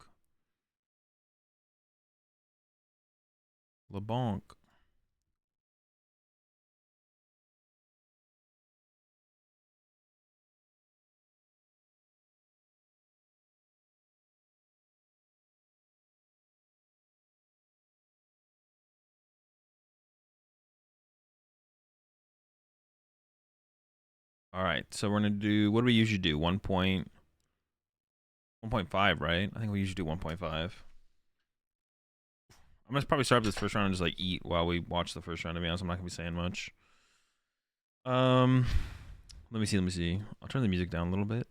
LeBonk. All right, so we're gonna do, what do we usually do? 1.5, right? I think we usually do 1.5. I'm gonna probably start up this first round and just like eat while we watch the first round. To be honest, I'm not gonna be saying much. Let me see. I'll turn the music down a little bit,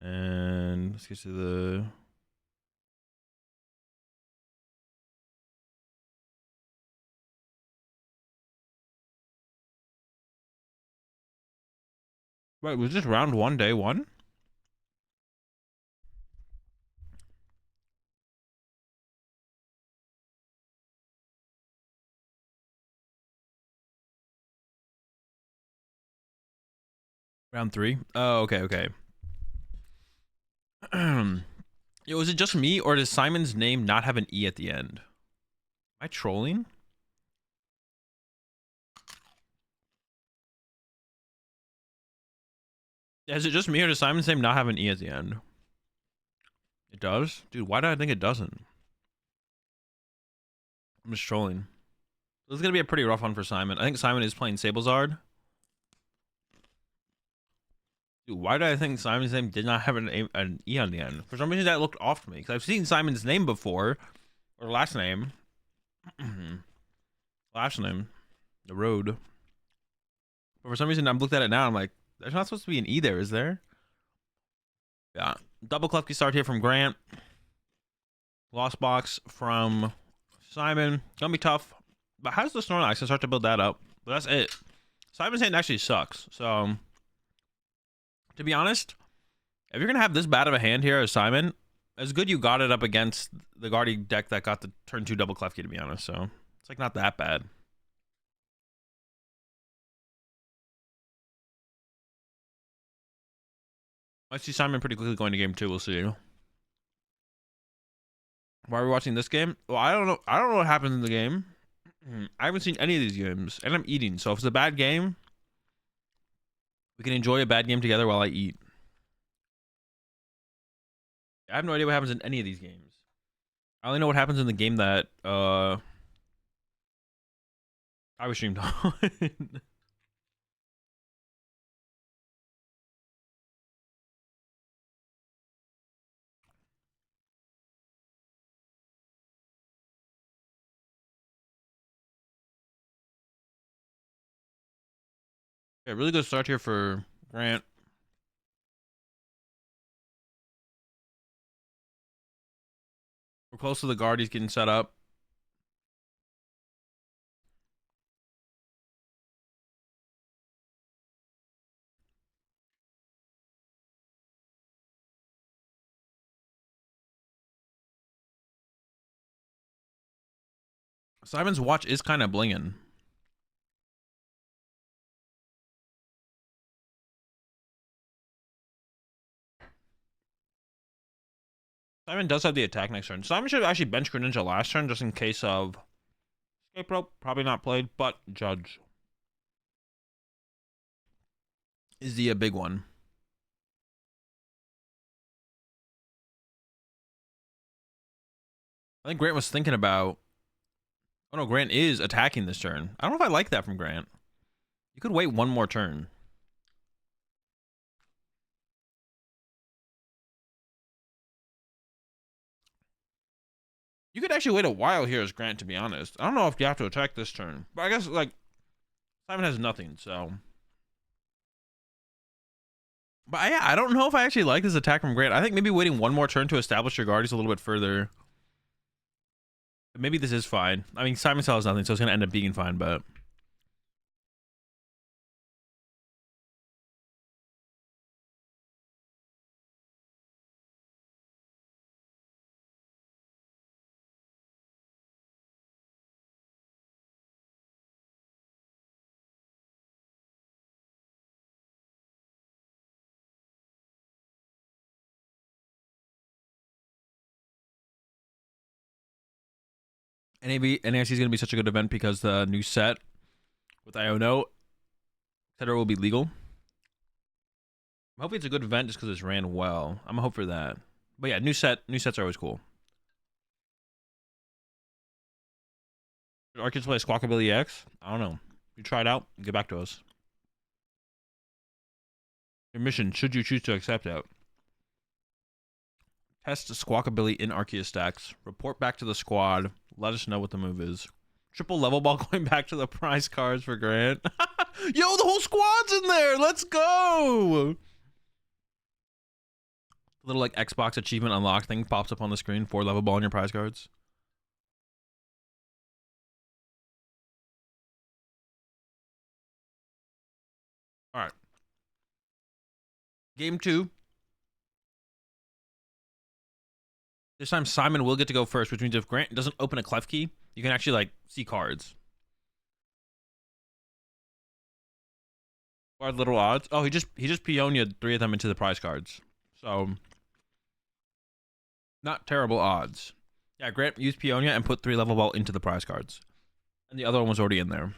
and let's get to the. Right, was this round one, day one? Round three? Oh, okay. Yo, is it just me, or does Simon's name not have an E at the end? Am I trolling? Is it just me, or does Simon's name not have an E at the end? It does? Dude, why do I think it doesn't? I'm just trolling. This is going to be a pretty rough one for Simon. I think Simon is playing Sablezard. Dude, why do I think Simon's name did not have an E on the end? For some reason, that looked off to me. Because I've seen Simon's name before. Or last name. Last name. The road. But for some reason, I'm looked at it now. I'm like, there's not supposed to be an E there, is there? Yeah. Double Klefki start here from Grant. Lost box from Simon. Gonna be tough. But how's the Snorlax? I start to build that up. But that's it. Simon's hand actually sucks. So, to be honest, if you're gonna have this bad of a hand here as Simon, it's good you got it up against the Guardian deck that got the turn 2 double Klefki, to be honest. So, it's like not that bad. I see Simon pretty quickly going to game 2. We'll see. Why are we watching this game? Well, I don't know. I don't know what happens in the game. I haven't seen any of these games, and I'm eating. So if it's a bad game, we can enjoy a bad game together while I eat. I have no idea what happens in any of these games. I only know what happens in the game that I was streamed on. Okay, really good start here for Grant. We're close to the guard. He's getting set up. Simon's watch is kind of blinging. Simon does have the attack next turn. Simon should have actually bench Greninja last turn just in case of escape rope. Probably not played, but Judge is the big one. I think Grant was thinking about... Oh no, Grant is attacking this turn. I don't know if I like that from Grant. You could wait one more turn. You could actually wait a while here as Grant, to be honest. I don't know if you have to attack this turn. But I guess, like, Simon has nothing, so... But yeah, I don't know if I actually like this attack from Grant. I think maybe waiting one more turn to establish your guardies a little bit further. Maybe this is fine. I mean, Simon still has nothing, so it's going to end up being fine, but... NAC is going to be such a good event because the new set with Iono, etc. will be legal. Hopefully it's a good event just because it's ran well. I'm a hope for that. But yeah, new sets are always cool. Should our kids play Squawkabilly X? I don't know. You try it out, get back to us. Your mission, should you choose to accept it. Test Squawkabilly in Arceus stacks. Report back to the squad. Let us know what the move is. Triple level ball going back to the prize cards for Grant. Yo, the whole squad's in there. Let's go. Little like Xbox achievement unlock thing pops up on the screen. 4 level ball in your prize cards. All right. Game 2. This time Simon will get to go first, which means if Grant doesn't open a clef key, you can actually like see cards. What are little odds? Oh, he just Peonia'd 3 of them into the prize cards. So not terrible odds. Yeah, Grant used Peonia and put 3 level ball into the prize cards. And the other one was already in there.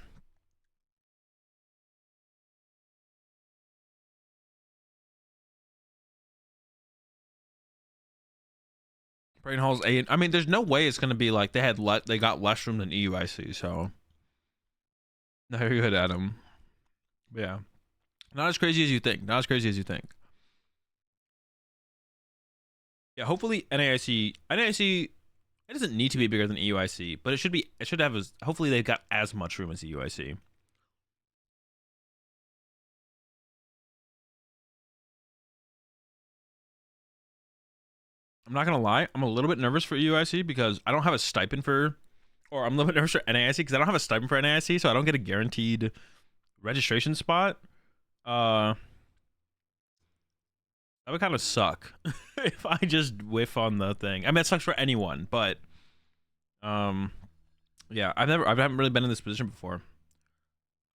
Brain Hall's 8. I mean, there's no way it's gonna be like they got less room than EUIC, so very good, Adam. But yeah. Not as crazy as you think. Not as crazy as you think. Yeah, hopefully NAIC it doesn't need to be bigger than EUIC, but it should have hopefully they've got as much room as EUIC. I'm not gonna lie, I'm a little bit nervous for EUIC because I don't have a stipend for, or I'm a little bit nervous for NAIC because I don't have a stipend for NAIC, so I don't get a guaranteed registration spot. That would kind of suck if I just whiff on the thing. I mean, it sucks for anyone, but yeah, I haven't really been in this position before.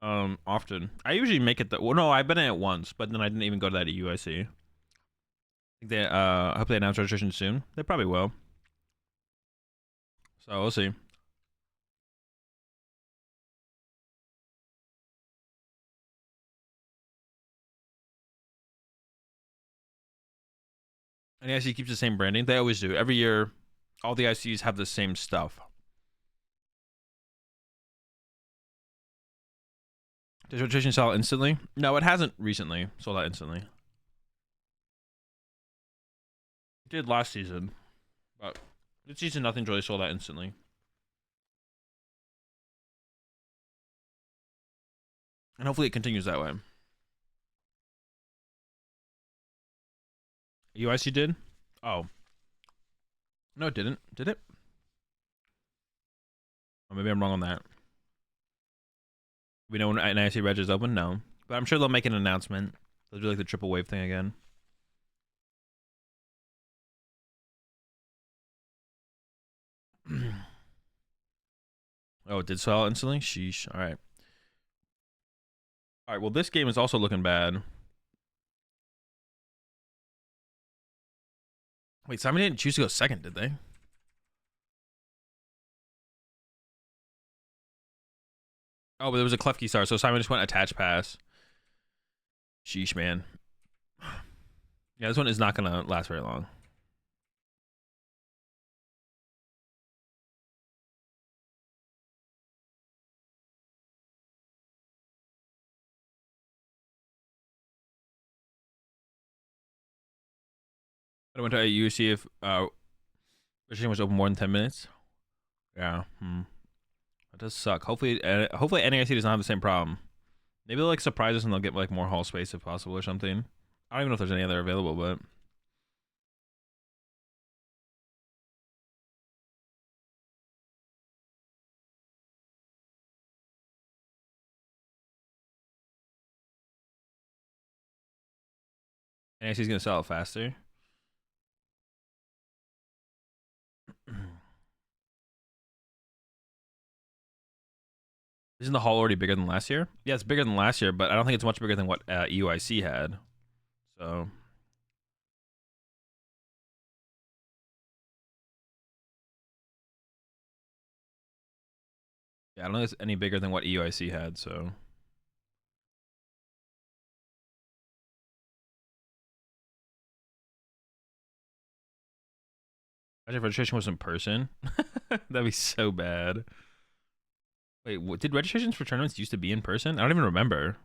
Often I usually make it. Well, no, I've been in it once, but then I didn't even go to that EUIC. They I hope they announce registration soon. They probably will. So we'll see. And the IC keeps the same branding. They always do. Every year, all the ICs have the same stuff. Does registration sell instantly? No, it hasn't recently sold out instantly. It did last season, but this season nothing's really sold out instantly. And hopefully it continues that way. UIC did? Oh. No, it didn't. Did it? Oh, maybe I'm wrong on that. We know when NIC Reg is open? No. But I'm sure they'll make an announcement. They'll do like the triple wave thing again. Oh, it did sell instantly? Sheesh. All right. All right, well, this game is also looking bad. Wait, Simon didn't choose to go second, did they? Oh, but there was a Klefki star, so Simon just went attach pass. Sheesh, man. Yeah, this one is not going to last very long. I went to UC if registration was open more than 10 minutes. Yeah. That does suck. Hopefully NAIC does not have the same problem. Maybe they'll like surprise us and they'll get like more hall space if possible or something. I don't even know if there's any other available, but NAIC is gonna sell it faster. Isn't the hall already bigger than last year? Yeah, it's bigger than last year, but I don't think it's much bigger than what EUIC had. So yeah, I don't think it's any bigger than what EUIC had. So imagine if registration was in person. That'd be so bad. Wait, what, did registrations for tournaments used to be in person? I don't even remember.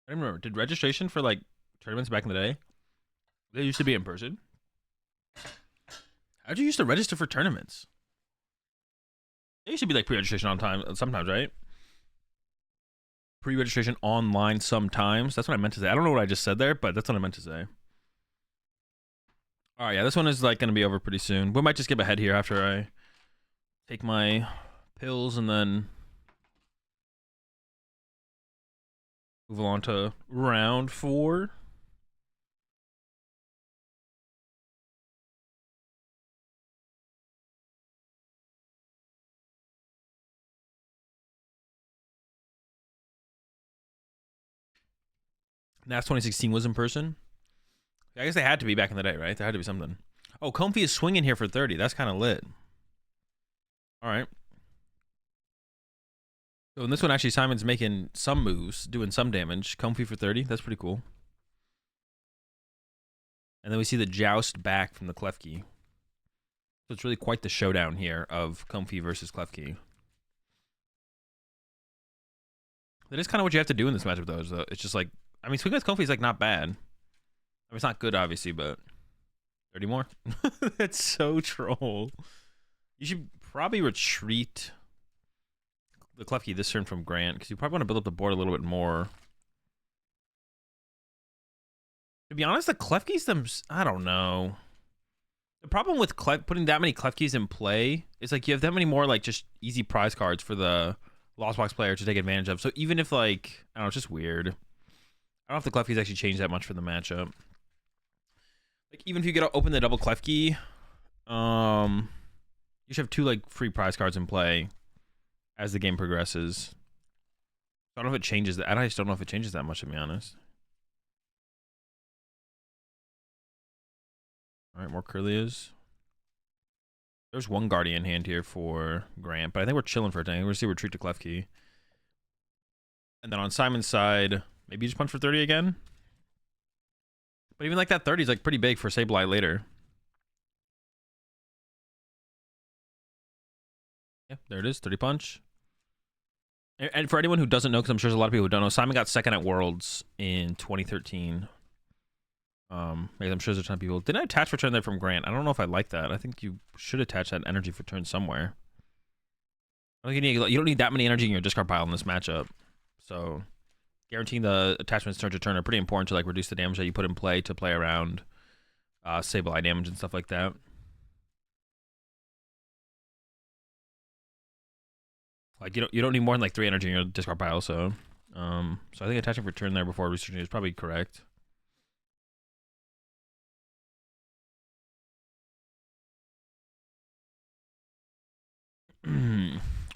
I don't remember. Did registration for like tournaments back in the day? They used to be in person. How'd you used to register for tournaments? They used to be like pre-registration on time sometimes, right? Pre-registration online sometimes. That's what I meant to say. I don't know what I just said there, but that's what I meant to say. All right, yeah, this one is like gonna be over pretty soon. We might just skip ahead here after I take my pills and then move on to round 4. NAS 2016 was in person. I guess they had to be back in the day, right? There had to be something. Oh, Comfy is swinging here for 30. That's kind of lit. All right. So in this one, actually, Simon's making some moves, doing some damage. Comfy for 30. That's pretty cool. And then we see the joust back from the Klefki. So it's really quite the showdown here of Comfy versus Klefki. That is kind of what you have to do in this matchup, though. It's just like, I mean, swing with Comfy is like not bad. I mean, it's not good, obviously, but 30 more. That's so troll. You should probably retreat the Klefki this turn from Grant because you probably want to build up the board a little bit more. To be honest, the Klefkis I don't know. The problem with putting that many Klefkis in play is like you have that many more like just easy prize cards for the Lost Box player to take advantage of. So even if like, I don't know, it's just weird. I don't know if the Klefkis actually change that much for the matchup. Like even if you get to open the double Klefki, you should have 2 like free prize cards in play as the game progresses. I don't know if it changes that. I just don't know if it changes that much, to be honest. All right, more Curlias. There's one Guardian hand here for Grant, but I think we're chilling for a time. We're going to see retreat to Klefki. And then on Simon's side, maybe you just punch for 30 again. But even like that 30 is like pretty big for Sableye later. Yeah, there it is, 30 punch. And for anyone who doesn't know, because I'm sure there's a lot of people who don't know, Simon got second at Worlds in 2013. I'm sure there's a ton of people. Didn't I attach return there from Grant? I don't know if I like that. I think you should attach that energy for turn somewhere. I think you don't need that many energy in your discard pile in this matchup. So guaranteeing the attachments turn to turn are pretty important to like reduce the damage that you put in play to play around Sableye damage and stuff like that. Like you don't need more than like 3 energy in your discard pile. So I think attaching for turn there before researching is probably correct.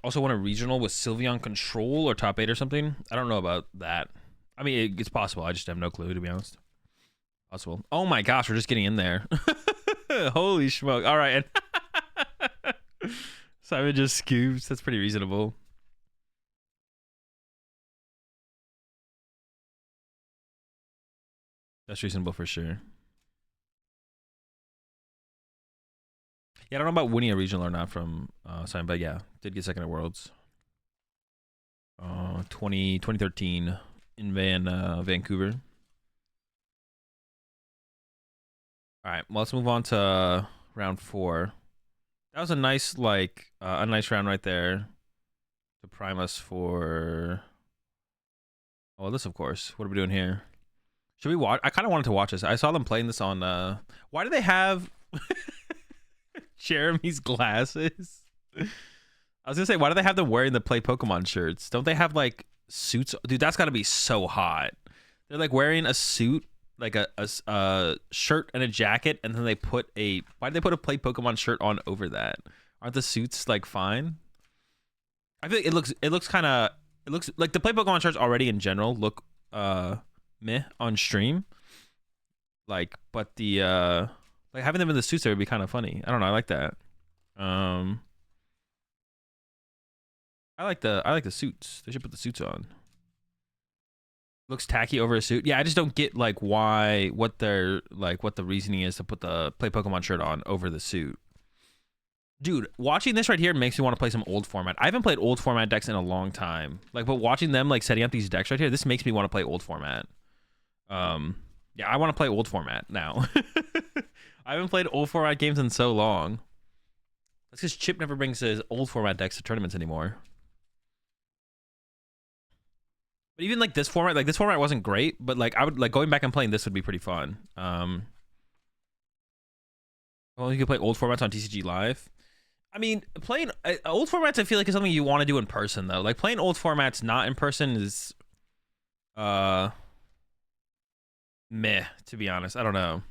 Also won a regional with Sylveon Control or top 8 or something. I don't know about that. I mean, it's possible. I just have no clue, to be honest. Possible. Oh my gosh, we're just getting in there. Holy smoke. All right. Simon just scoops. That's pretty reasonable. That's reasonable for sure. Yeah, I don't know about winning a regional or not from Simon, but yeah, did get second at Worlds. 2013 in Vancouver. All right, well, let's move on to round 4. That was a nice, a nice round right there to prime us for. Oh, this, of course. What are we doing here? Should we watch? I kind of wanted to watch this. I saw them playing this on. Why do they have Jeremy's glasses? I was gonna say, why do they have them wearing the Play Pokemon shirts? Don't they have like suits? Dude, that's gotta be so hot. They're like wearing a suit, like a shirt and a jacket, and then they put a. Why did they put a Play Pokemon shirt on over that? Aren't the suits like fine? I feel like it looks kind of. It looks like the Play Pokemon shirts already in general look meh on stream. Like, but the like having them in the suits there would be kind of funny. I don't know. I like that. I like the suits. They should put the suits on. Looks tacky over a suit. Yeah, I just don't get like what the reasoning is to put the Play Pokemon shirt on over the suit. Dude, watching this right here makes me want to play some old format. I haven't played old format decks in a long time. Like, but watching them like setting up these decks right here, this makes me want to play old format. Yeah, I want to play old format now. I haven't played old format games in so long. That's because Chip never brings his old format decks to tournaments anymore. But even like this format wasn't great, but like I would like going back and playing this would be pretty fun. Well, you could play old formats on TCG Live. I mean, playing old formats I feel like is something you want to do in person though. Like playing old formats not in person is meh, to be honest. I don't know.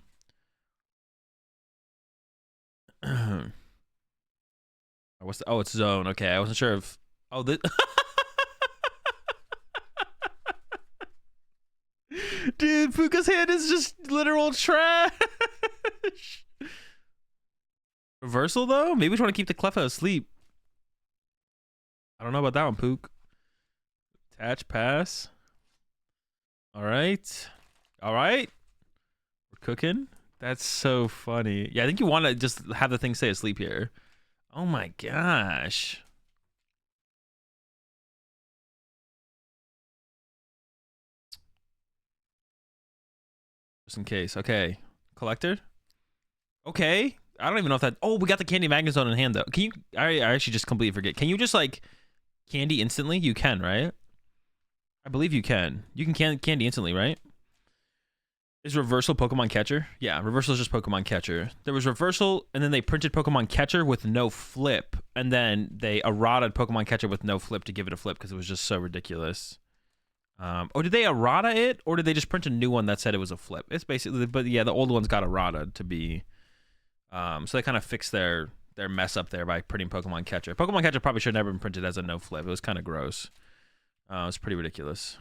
It's zone. Okay, I wasn't sure if this dude, Puka's hand is just literal trash. Reversal though? Maybe we want to keep the Cleffa asleep. I don't know about that one, Pook. Attach pass. All right. We're cooking. That's so funny. Yeah, I think you want to just have the thing stay asleep here. Oh my gosh. Just in case. Okay. Collector? Okay. I don't even know if that. Oh, we got the Candy Magnezone in hand though. Can you? I actually just completely forget. Can you just like candy instantly? You can, right? I believe you can. You can candy instantly, right? Is reversal Pokemon Catcher? Yeah, reversal is just Pokemon Catcher. There was reversal, and then they printed Pokemon Catcher with no flip, and then they errataed Pokemon Catcher with no flip to give it a flip because it was just so ridiculous. Or did they errata it, or did they just print a new one that said it was a flip? It's basically, but yeah, the old ones got errata to be. So they kind of fixed their mess up there by printing Pokemon Catcher. Pokemon Catcher probably should have never been printed as a no flip. It was kind of gross. It's pretty ridiculous.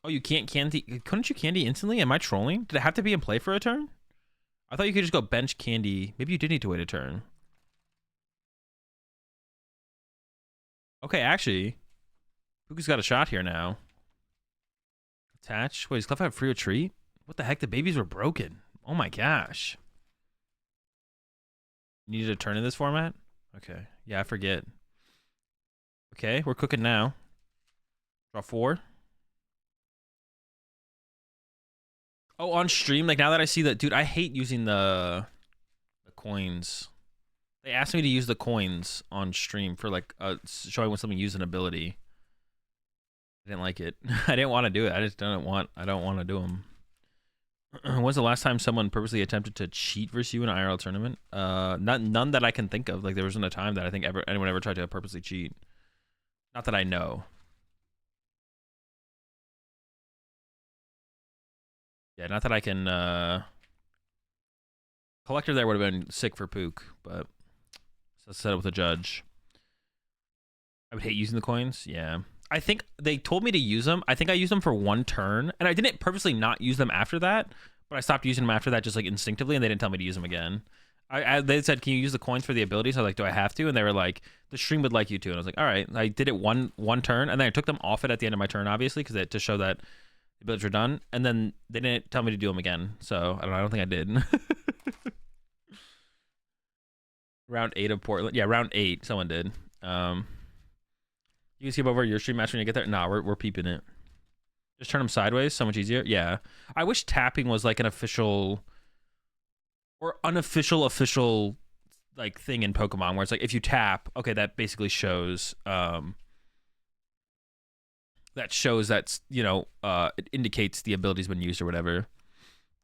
Oh, you can't candy? Couldn't you candy instantly? Am I trolling? Did it have to be in play for a turn? I thought you could just go bench candy. Maybe you did need to wait a turn. Okay, actually, Puka's got a shot here now. Attach. Wait, does Clef have free retreat? What the heck? The babies were broken. Oh my gosh. You needed a turn in this format? Okay. Yeah, I forget. Okay, we're cooking now. Draw 4. Oh, on stream, like now that I see that, dude, I hate using the coins. They asked me to use the coins on stream for like showing when something used an ability. I didn't like it. I didn't want to do it. I don't want to do them. When's the last time someone purposely attempted to cheat versus you in an IRL tournament? None that I can think of. Like there wasn't a time that I think anyone ever tried to purposely cheat. Not that I know. Yeah, not that I can. Collector there would have been sick for Pook, but let's set it with a judge. I would hate using the coins. Yeah. I think they told me to use them. I think I used them for 1 turn, and I didn't purposely not use them after that, but I stopped using them after that just like instinctively, and they didn't tell me to use them again. They said, can you use the coins for the abilities? I was like, do I have to? And they were like, the stream would like you to. And I was like, all right. I did it one turn, and then I took them off it at the end of my turn, obviously, because to show that the abilities were done. And then they didn't tell me to do them again. So I don't know. I don't think I did. Round 8 of Portland. Yeah, round 8. Someone did. You can skip over your stream match when you get there. Nah, we're peeping it. Just turn them sideways. So much easier. Yeah. I wish tapping was like an official or unofficial official like thing in Pokemon where it's like if you tap, okay, that basically shows that's, you know, it indicates the ability's been used or whatever.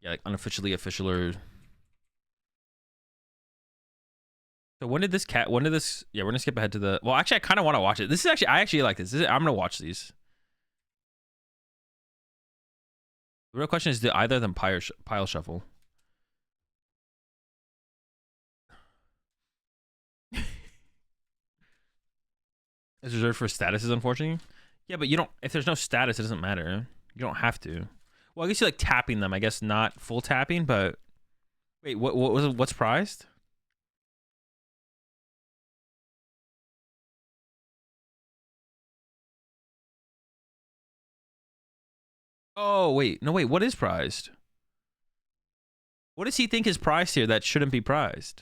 Yeah, like unofficially official or. So when did this yeah, we're gonna skip ahead to the, well, actually I kind of want to watch it. I actually like this. I'm gonna watch these. The real question is, do either of them pile shuffle? It's reserved for statuses, unfortunately. Yeah, but you don't, if there's no status, it doesn't matter. You don't have to. Well, I guess you like tapping them. I guess not full tapping, but wait, what's prized? Oh, wait. No, wait. What is prized? What does he think is prized here that shouldn't be prized?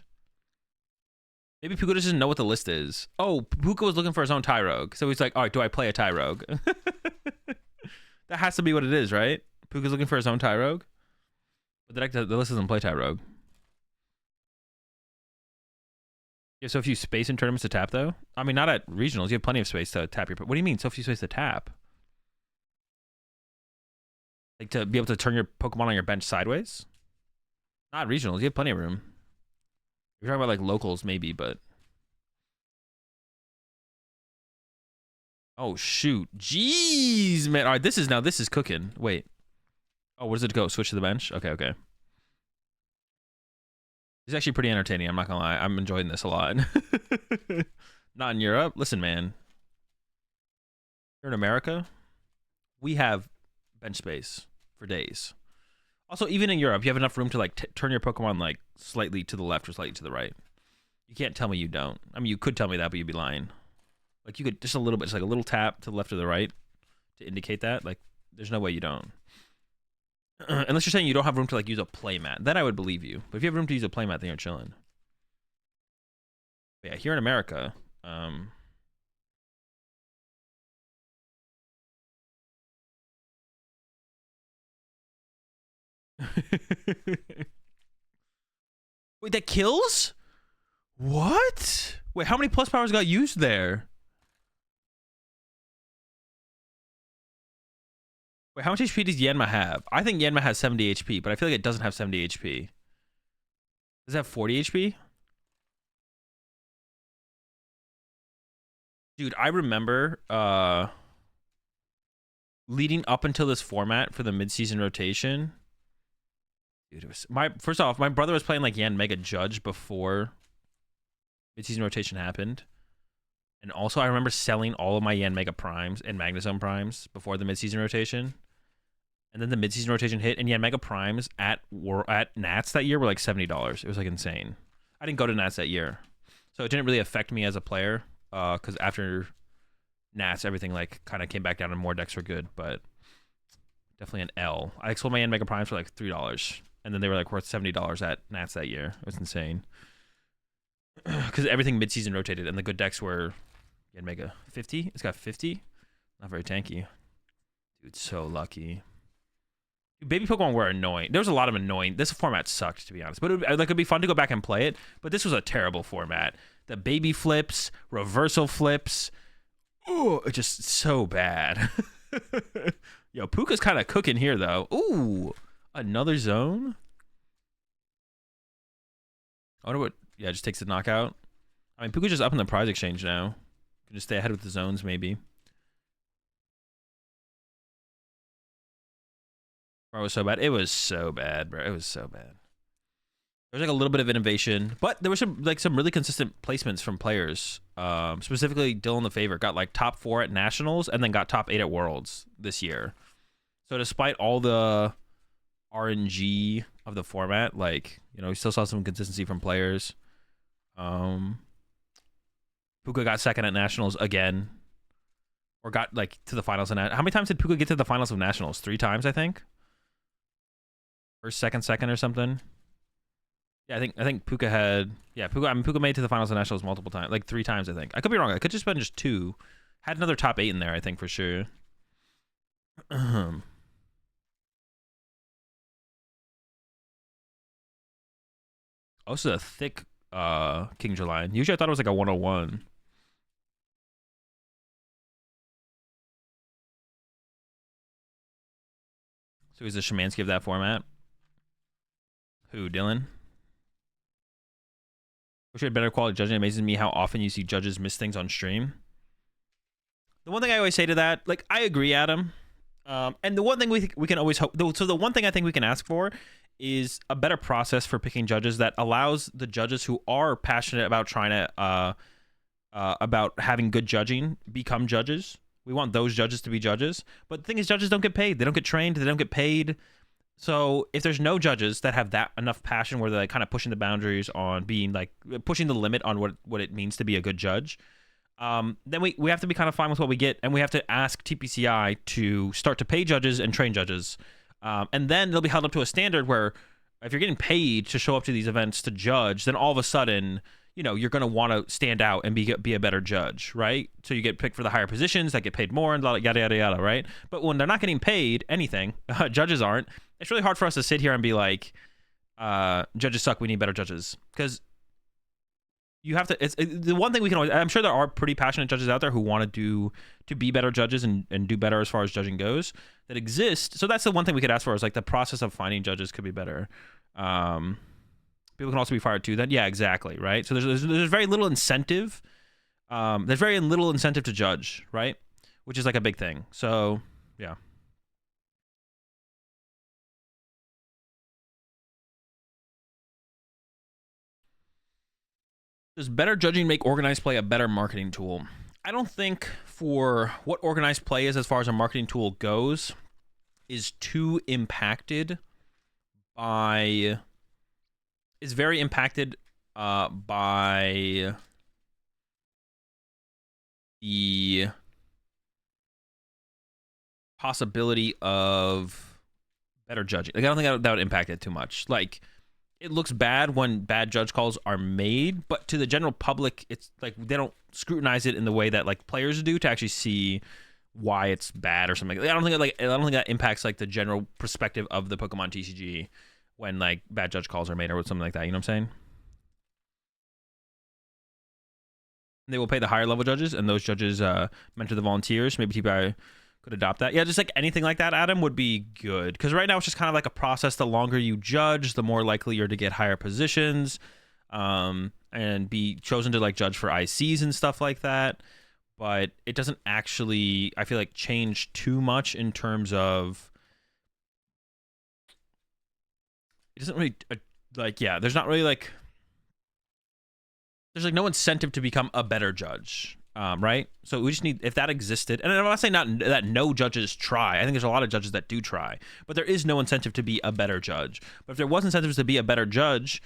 Maybe Puka doesn't know what the list is. Oh, Puka was looking for his own Tyrogue. So he's like, all right, do I play a Tyrogue? That has to be what it is, right? Puka's looking for his own Tyrogue. But the list doesn't play Tyrogue. You have so few space in tournaments to tap, though? I mean, not at regionals. You have plenty of space to tap your... What do you mean, so few space to tap? Like, to be able to turn your Pokemon on your bench sideways? Not regionals. You have plenty of room. You're talking about, like, locals, maybe, but... Oh, shoot. Jeez, man. All right, this is cooking. Wait. Oh, where does it go? Switch to the bench? Okay, okay. It's actually pretty entertaining. I'm not gonna lie. I'm enjoying this a lot. Not in Europe. Listen, man. Here in America, we have bench space for days. Also, even in Europe, you have enough room to like turn your Pokemon like slightly to the left or slightly to the right. You can't tell me you don't. I mean, you could tell me that, but you'd be lying. Like you could just a little bit, just like a little tap to the left or the right to indicate that. Like, there's no way you don't. Unless you're saying you don't have room to like use a playmat, then I would believe you. But if you have room to use a playmat, then you're chilling. But yeah, here in America, wait, that kills? What? Wait, how many plus powers got used there? Wait, how much HP does Yanma have? I think Yanma has 70 HP, but I feel like it doesn't have 70 HP. Does it have 40 HP? Dude, I remember leading up until this format for the mid-season rotation. Dude, it was first off, my brother was playing like Yan Mega Judge before mid-season rotation happened. And also I remember selling all of my Yan Mega Primes and Magnezone Primes before the mid-season rotation. And then the mid-season rotation hit, and Yan Mega Primes at Nats that year were like $70. It was like insane. I didn't go to Nats that year, so it didn't really affect me as a player. Because after Nats, everything like kind of came back down, and more decks were good. But definitely an L. I sold my Yan Mega Primes for like $3, and then they were like worth $70 at Nats that year. It was insane. Because everything mid-season rotated, and the good decks were Yan Mega 50. It's got 50. Not very tanky. Dude, so lucky. Baby Pokemon were annoying. There was a lot of annoying. This format sucked, to be honest. But it'd be fun to go back and play it. But this was a terrible format. The baby flips, reversal flips. Oh, it's just so bad. Yo, Puka's kind of cooking here, though. Ooh, another zone. I wonder what. Yeah, just takes the knockout. I mean, Puka's just up in the prize exchange now. Can just stay ahead with the zones, maybe. Bro, it was so bad. It was so bad, bro. It was so bad. There's like a little bit of innovation, but there was some really consistent placements from players. Specifically, Dylan the Favorite got like top 4 at Nationals and then got top 8 at Worlds this year. So despite all the RNG of the format, like, you know, we still saw some consistency from players. Puka got second at Nationals again, or got like to the finals. And how many times did Puka get to the finals of Nationals? 3 times, I think. First, second, or something. Yeah, I think Puka had, yeah, Puka made it to the finals of Nationals multiple times, like 3 times, I think. I could be wrong. I could just been just 2. Had another top 8 in there, I think, for sure. Oh, this is a thick King Line. Usually I thought it was like a 101. So he's the Shemansky of that format. Who, Dylan? Wish you had better quality judging. It amazes me how often you see judges miss things on stream. The one thing I always say to that, like, I agree, Adam. And the one thing we can always hope, so the one thing I think we can ask for is a better process for picking judges that allows the judges who are passionate about trying to, about having good judging become judges. We want those judges to be judges. But the thing is, judges don't get paid. They don't get trained. They don't get paid. So if there's no judges that have that enough passion where they're like kind of pushing the boundaries on being like pushing the limit on what it means to be a good judge, then we have to be kind of fine with what we get, and we have to ask TPCI to start to pay judges and train judges. And then they'll be held up to a standard where if you're getting paid to show up to these events to judge, then all of a sudden, you know, you're going to want to stand out and be a better judge, right? So you get picked for the higher positions that get paid more and yada, yada, yada, right? But when they're not getting paid anything, judges aren't, it's really hard for us to sit here and be like, judges suck, we need better judges. Because you have to, the one thing we can always, I'm sure there are pretty passionate judges out there who want to be better judges and do better as far as judging goes that exist. So that's the one thing we could ask for, is like the process of finding judges could be better. People can also be fired too then. Yeah, exactly, right? So there's very little incentive. There's very little incentive to judge, right? Which is like a big thing. So, yeah. Does better judging make organized play a better marketing tool? I don't think for what organized play is as far as a marketing tool goes is too impacted by, is very impacted by the possibility of better judging. Like, I don't think that would impact it too much. Like, it looks bad when bad judge calls are made, but to the general public, it's like they don't scrutinize it in the way that like players do to actually see why it's bad or something. I don't think that impacts like the general perspective of the Pokemon TCG when like bad judge calls are made or something like that. You know what I'm saying? They will pay the higher level judges, and those judges mentor the volunteers. Maybe TPI could adopt that. Yeah, just like anything like that, Adam, would be good. Because right now it's just kind of like a process. The longer you judge, the more likely you're to get higher positions and be chosen to like judge for ICs and stuff like that. But it doesn't actually, I feel like, change too much in terms of, it doesn't really, like, yeah, there's not really like, there's like no incentive to become a better judge. Right? So we just need, if that existed, and I'm not saying not that no judges try. I think there's a lot of judges that do try, but there is no incentive to be a better judge. But if there was incentives to be a better judge,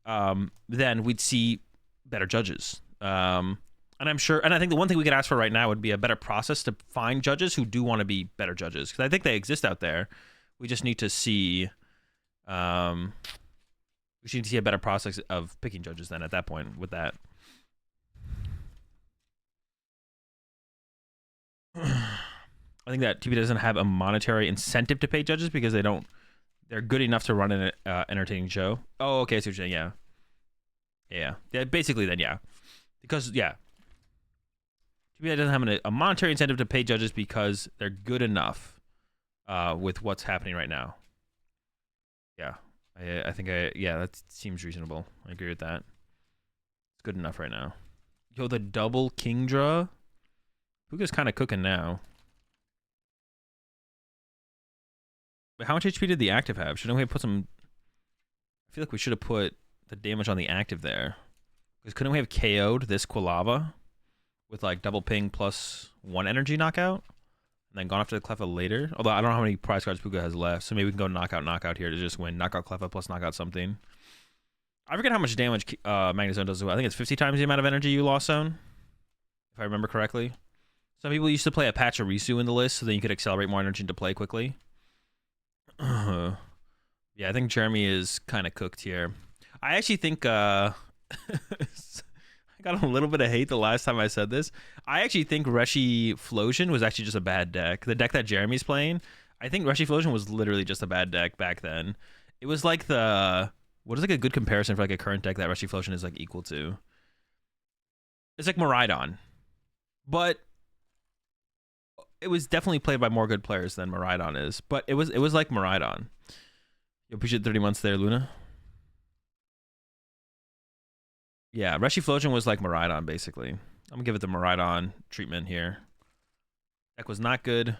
then we'd see better judges. And I'm sure, and I think the one thing we could ask for right now would be a better process to find judges who do want to be better judges, because I think they exist out there. We just need to see, we should need to see a better process of picking judges then at that point with that. I think that TV doesn't have a monetary incentive to pay judges because they're good enough to run an entertaining show. Oh, okay, I see what you're saying. Yeah, basically then, yeah. Because, yeah, TV doesn't have a monetary incentive to pay judges because they're good enough with what's happening right now. Yeah, I think that seems reasonable. I agree with that. It's good enough right now. Yo, the double Kingdra. Puka's kind of cooking now. But how much HP did the active have? Shouldn't we have put some... I feel like we should have put the damage on the active there. Because couldn't we have KO'd this Quilava with like double ping plus 1 energy knockout? And then gone after the Cleffa later? Although I don't know how many prize cards Puka has left, so maybe we can go knockout here to just win. Knockout Cleffa plus knockout something. I forget how much damage Magnezone does as well. I think it's 50 times the amount of energy you lost zone, if I remember correctly. Some people used to play a Pachirisu in the list so then you could accelerate more energy into play quickly. Yeah, I think Jeremy is kind of cooked here. I actually think I got a little bit of hate the last time I said this. I actually think Reshifusion was actually just a bad deck. The deck that Jeremy's playing, I think Reshifusion was literally just a bad deck back then. It was like the... What is like a good comparison for like a current deck that Reshifusion is like equal to? It's like Miraidon. But it was definitely played by more good players than Miraidon is. But it was like Miraidon. You appreciate 30 months there, Luna. Yeah, Reshifusion was like Miraidon, basically. I'm gonna give it the Miraidon treatment here. Deck was not good.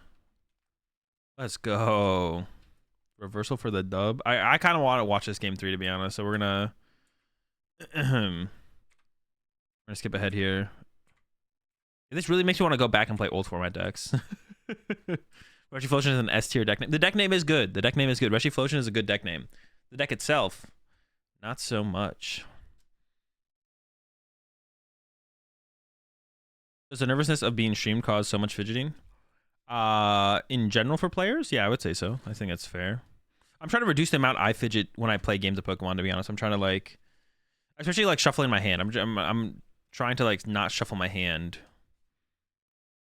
Let's go. Reversal for the dub. I kind of want to watch this game 3, to be honest. So we're gonna skip ahead here. This really makes me want to go back and play old format decks. Reshifusion is an S tier deck name. The deck name is good. The deck name is good. Reshifusion is a good deck name. The deck itself, not so much. Does the nervousness of being streamed cause so much fidgeting? In general for players, yeah, I would say so. I think that's fair. I'm trying to reduce the amount I fidget when I play games of Pokemon, to be honest. I'm trying to like, especially like shuffling my hand. I'm trying to like not shuffle my hand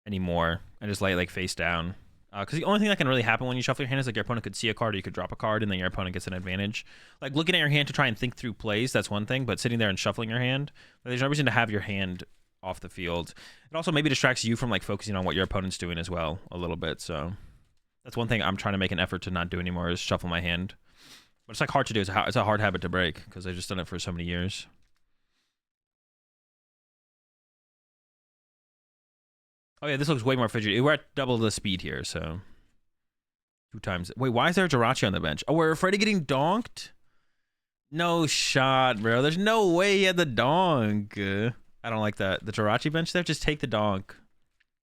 anymore and just lay it like face down. Because the only thing that can really happen when you shuffle your hand is like your opponent could see a card or you could drop a card and then your opponent gets an advantage. Like looking at your hand to try and think through plays, that's one thing, but sitting there and shuffling your hand, there's no reason to have your hand off the field. It also maybe distracts you from like focusing on what your opponent's doing as well a little bit. So that's one thing I'm trying to make an effort to not do anymore is shuffle my hand. But it's like hard to do. It's a hard habit to break because I've just done it for so many years. Oh yeah, this looks way more fidgety. We're at double the speed here, so 2 times. Wait, why is there a Jirachi on the bench? Oh, we're afraid of getting donked? No shot, bro. There's no way he had the donk. I don't like that. The Jirachi bench there, just take the donk.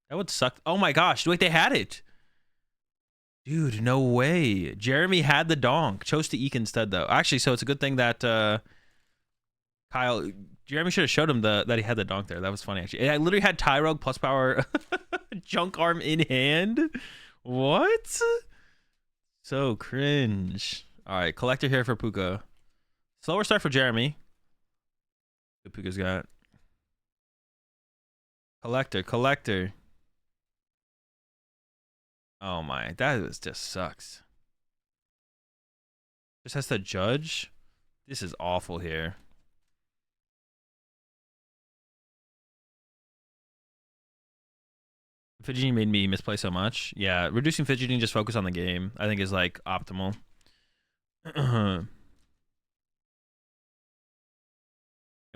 That would suck. Oh my gosh, wait, they had it. Dude, no way. Jeremy had the donk. Chose to Eek instead, though. Actually, so it's a good thing that Jeremy should have showed him that he had the donk there. That was funny, actually. I literally had Tyrogue plus power junk arm in hand. What? So cringe. All right, collector here for Puka. Slower start for Jeremy. Good Puka's got. Collector. Oh my, that just sucks. Just has to judge. This is awful here. Fidgeting made me misplay so much. Yeah, reducing fidgeting, just focus on the game, I think is like optimal. In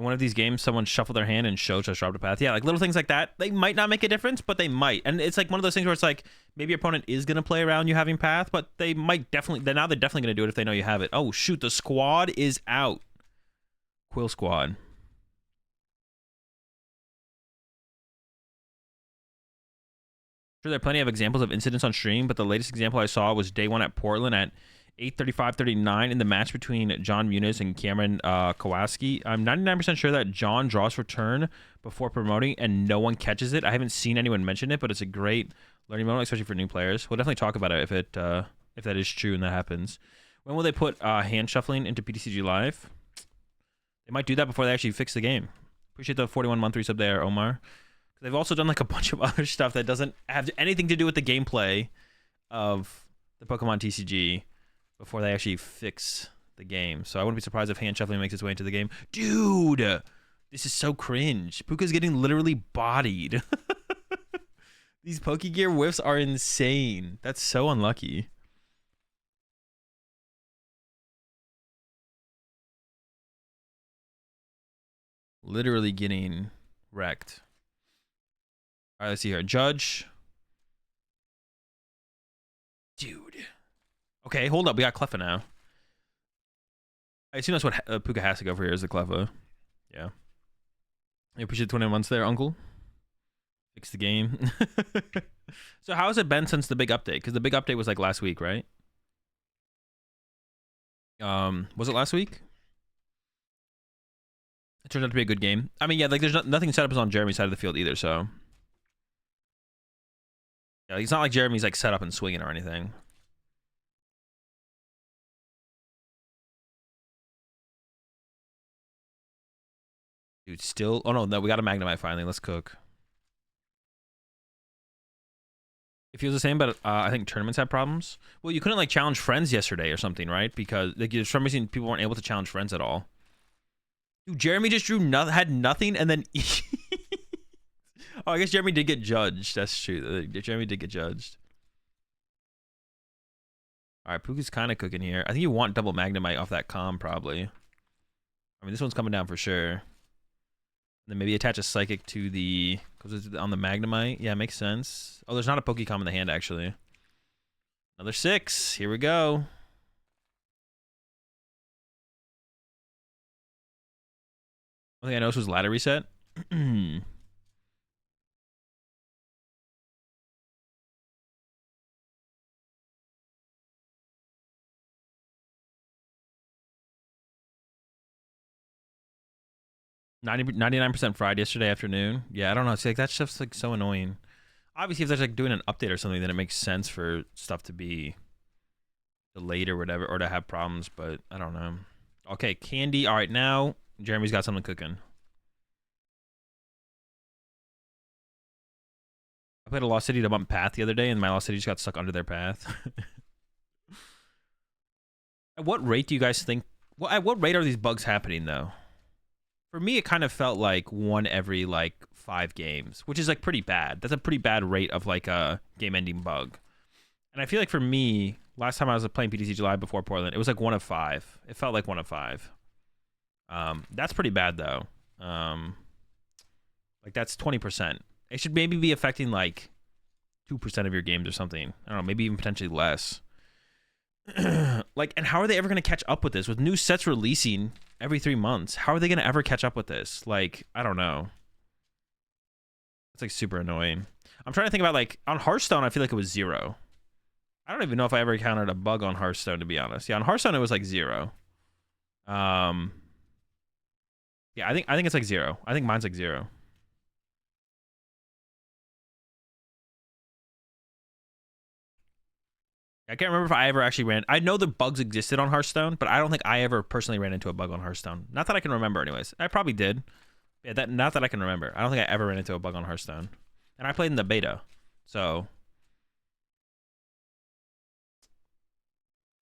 one of these games, someone shuffled their hand and Sho just dropped a path. Yeah, like little things like that. They might not make a difference, but they might. And it's like one of those things where it's like maybe your opponent is gonna play around you having path, but they might definitely. They're definitely gonna do it if they know you have it. Oh shoot, the squad is out. Quill squad. Sure, there are plenty of examples of incidents on stream, but the latest example I saw was day 1 at Portland at 8:35:39 in the match between John Muniz and Cameron Kowalski. I'm 99% sure that John draws for turn before promoting and no one catches it. I haven't seen anyone mention it, but it's a great learning moment, especially for new players. We'll definitely talk about it if that is true and that happens. When will they put hand shuffling into PTCG Live? They might do that before they actually fix the game. Appreciate the 41-month resub there, Omar. They've also done like a bunch of other stuff that doesn't have anything to do with the gameplay of the Pokemon TCG before they actually fix the game. So I wouldn't be surprised if hand shuffling makes its way into the game. Dude, this is so cringe. Puka's getting literally bodied. These Pokegear whiffs are insane. That's so unlucky. Literally getting wrecked. All right, let's see here. Judge. Dude. Okay, hold up. We got Cleffa now. I assume that's what Puka has to go for here is the Cleffa. Yeah. I appreciate 20 months there, Uncle. Fix the game. So how has it been since the big update? Because the big update was like last week, right? Was it last week? It turned out to be a good game. I mean, yeah, like there's nothing set up on Jeremy's side of the field either, so yeah, like, it's not like Jeremy's like set up and swinging or anything. Dude, still. Oh no, we got a Magnemite finally. Let's cook. It feels the same, but I think tournaments have problems. Well, you couldn't like challenge friends yesterday or something, right? Because like for some reason people weren't able to challenge friends at all. Dude, Jeremy just had nothing, and then oh, I guess Jeremy did get judged. That's true. Jeremy did get judged. All right, Puka's kind of cooking here. I think you want double Magnemite off that comm probably. I mean, this one's coming down for sure. Then maybe attach a Psychic to the... Because it's on the Magnemite. Yeah, makes sense. Oh, there's not a Pokecom in the hand, actually. Another 6. Here we go. I think I know this was ladder reset. 99% fried yesterday afternoon. Yeah, I don't know. It's like that stuff's like so annoying. Obviously, if there's like doing an update or something, then it makes sense for stuff to be delayed or whatever, or to have problems. But I don't know. Okay, candy. All right, now Jeremy's got something cooking. I played a Lost City to bump path the other day, and my Lost City just got stuck under their path. At what rate do you guys think? Well, at what rate are these bugs happening though? For me, it kind of felt like one every like 5 games, which is like pretty bad. That's a pretty bad rate of like a game-ending bug. And I feel like for me, last time I was playing PTCG Live before Portland, it was like 1 of 5. It felt like 1 of 5. That's pretty bad though. Like that's 20%. It should maybe be affecting like 2% of your games or something. I don't know, maybe even potentially less. Like, and how are they ever going to catch up with this? With new sets releasing every 3 months, how are they going to ever catch up with this? Like, I don't know. It's like super annoying. I'm trying to think about like on Hearthstone, I feel like it was 0. I don't even know if I ever encountered a bug on Hearthstone, to be honest. Yeah, on Hearthstone it was like 0. Yeah, I think it's like 0. I think mine's like 0. I can't remember if I ever actually ran. I know the bugs existed on Hearthstone, but I don't think I ever personally ran into a bug on Hearthstone. Not that I can remember, anyways. I probably did. Yeah, not that I can remember. I don't think I ever ran into a bug on Hearthstone, and I played in the beta, so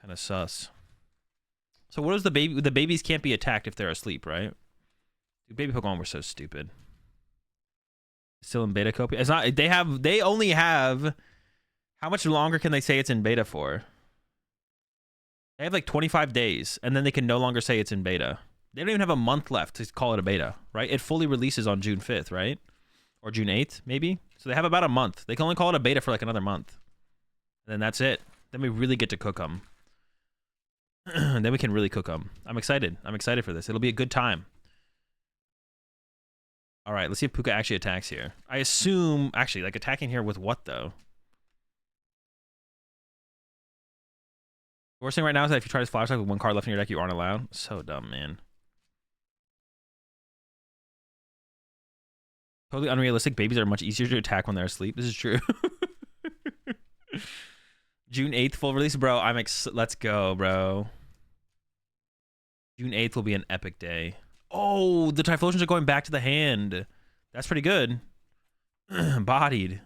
kind of sus. So what is the baby? The babies can't be attacked if they're asleep, right? Dude, baby Pokemon were so stupid. Still in beta copy? It's not. They only have. How much longer can they say it's in beta for? They have like 25 days, and then they can no longer say it's in beta. They don't even have a month left to call it a beta, right? It fully releases on June 5th, right? Or June 8th, maybe? So they have about a month. They can only call it a beta for like another month. And then that's it. Then we really get to cook them. Then we can really cook them. I'm excited. I'm excited for this. It'll be a good time. All right, let's see if Puka actually attacks here. I assume, actually, like attacking here with what, though? The worst thing right now is that if you try to Flower Sack with 1 card left in your deck, you aren't allowed. So dumb, man. Totally unrealistic. Babies are much easier to attack when they're asleep. This is true. June 8th full release, bro. Let's go, bro. June 8th will be an epic day. Oh, the Typhlosions are going back to the hand. That's pretty good. Bodied.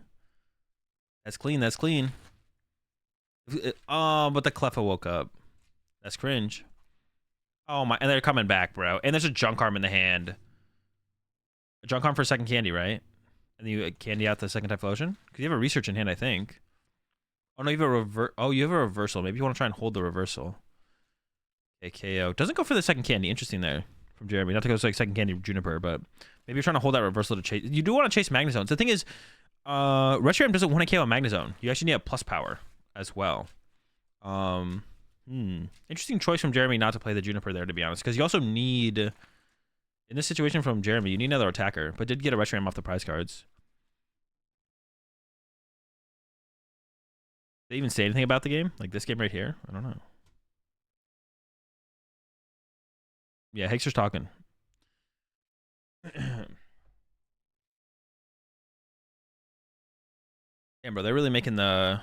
That's clean. That's clean. Oh, but the Cleffa woke up. That's cringe. Oh my, and they're coming back, bro. And there's a junk arm in the hand. A junk arm for second candy, right? And then you candy out the second Typhlosion? Because you have a research in hand, I think. Oh no, you have a you have a reversal. Maybe you want to try and hold the reversal. Okay, KO. Doesn't go for the second candy. Interesting there from Jeremy. Not to go to like second candy Juniper, but maybe you're trying to hold that reversal to chase. You do want to chase Magnezones. The thing is, Reshiram doesn't want to KO a Magnezone. You actually need a plus power as well. Interesting choice from Jeremy not to play the Juniper there, to be honest, because you also need, in this situation from Jeremy, you need another attacker, but did get a Reshiram off the prize cards. Did they even say anything about the game? Like this game right here? I don't know. Yeah, Hickster's talking. Damn, bro, they're really making the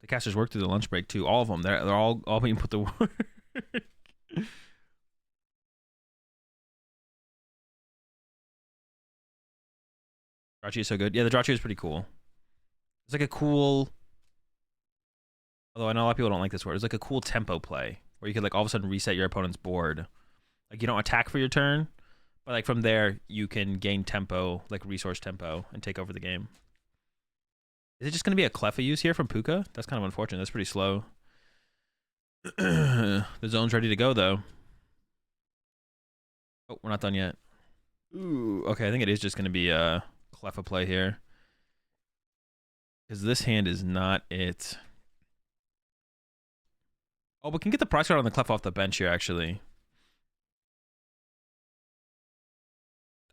casters work through the lunch break too. All of them. They're all being put to work. Drachi is so good. Yeah, the Drachi is pretty cool. It's like a cool, although I know a lot of people don't like this word. It's like a cool tempo play where you could like all of a sudden reset your opponent's board. Like you don't attack for your turn, but like from there you can gain tempo, like resource tempo, and take over the game. Is it just going to be a Cleffa use here from Puka? That's kind of unfortunate. That's pretty slow. The zone's ready to go, though. Oh, we're not done yet. Ooh, okay, I think it is just going to be a Cleffa play here. Because this hand is not it. Oh, we can get the prize card on the Cleffa off the bench here, actually.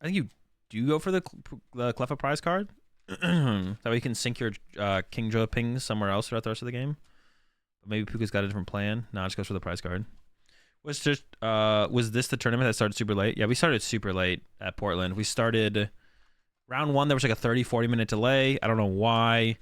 I think you do go for the Cleffa prize card. That way you can sync your King Joe pings somewhere else throughout the rest of the game. But maybe Puka's got a different plan. Nah, just goes for the prize card. Was this the tournament that started super late? Yeah, we started super late at Portland. We started round 1, there was like a 30-40 minute delay. I don't know why.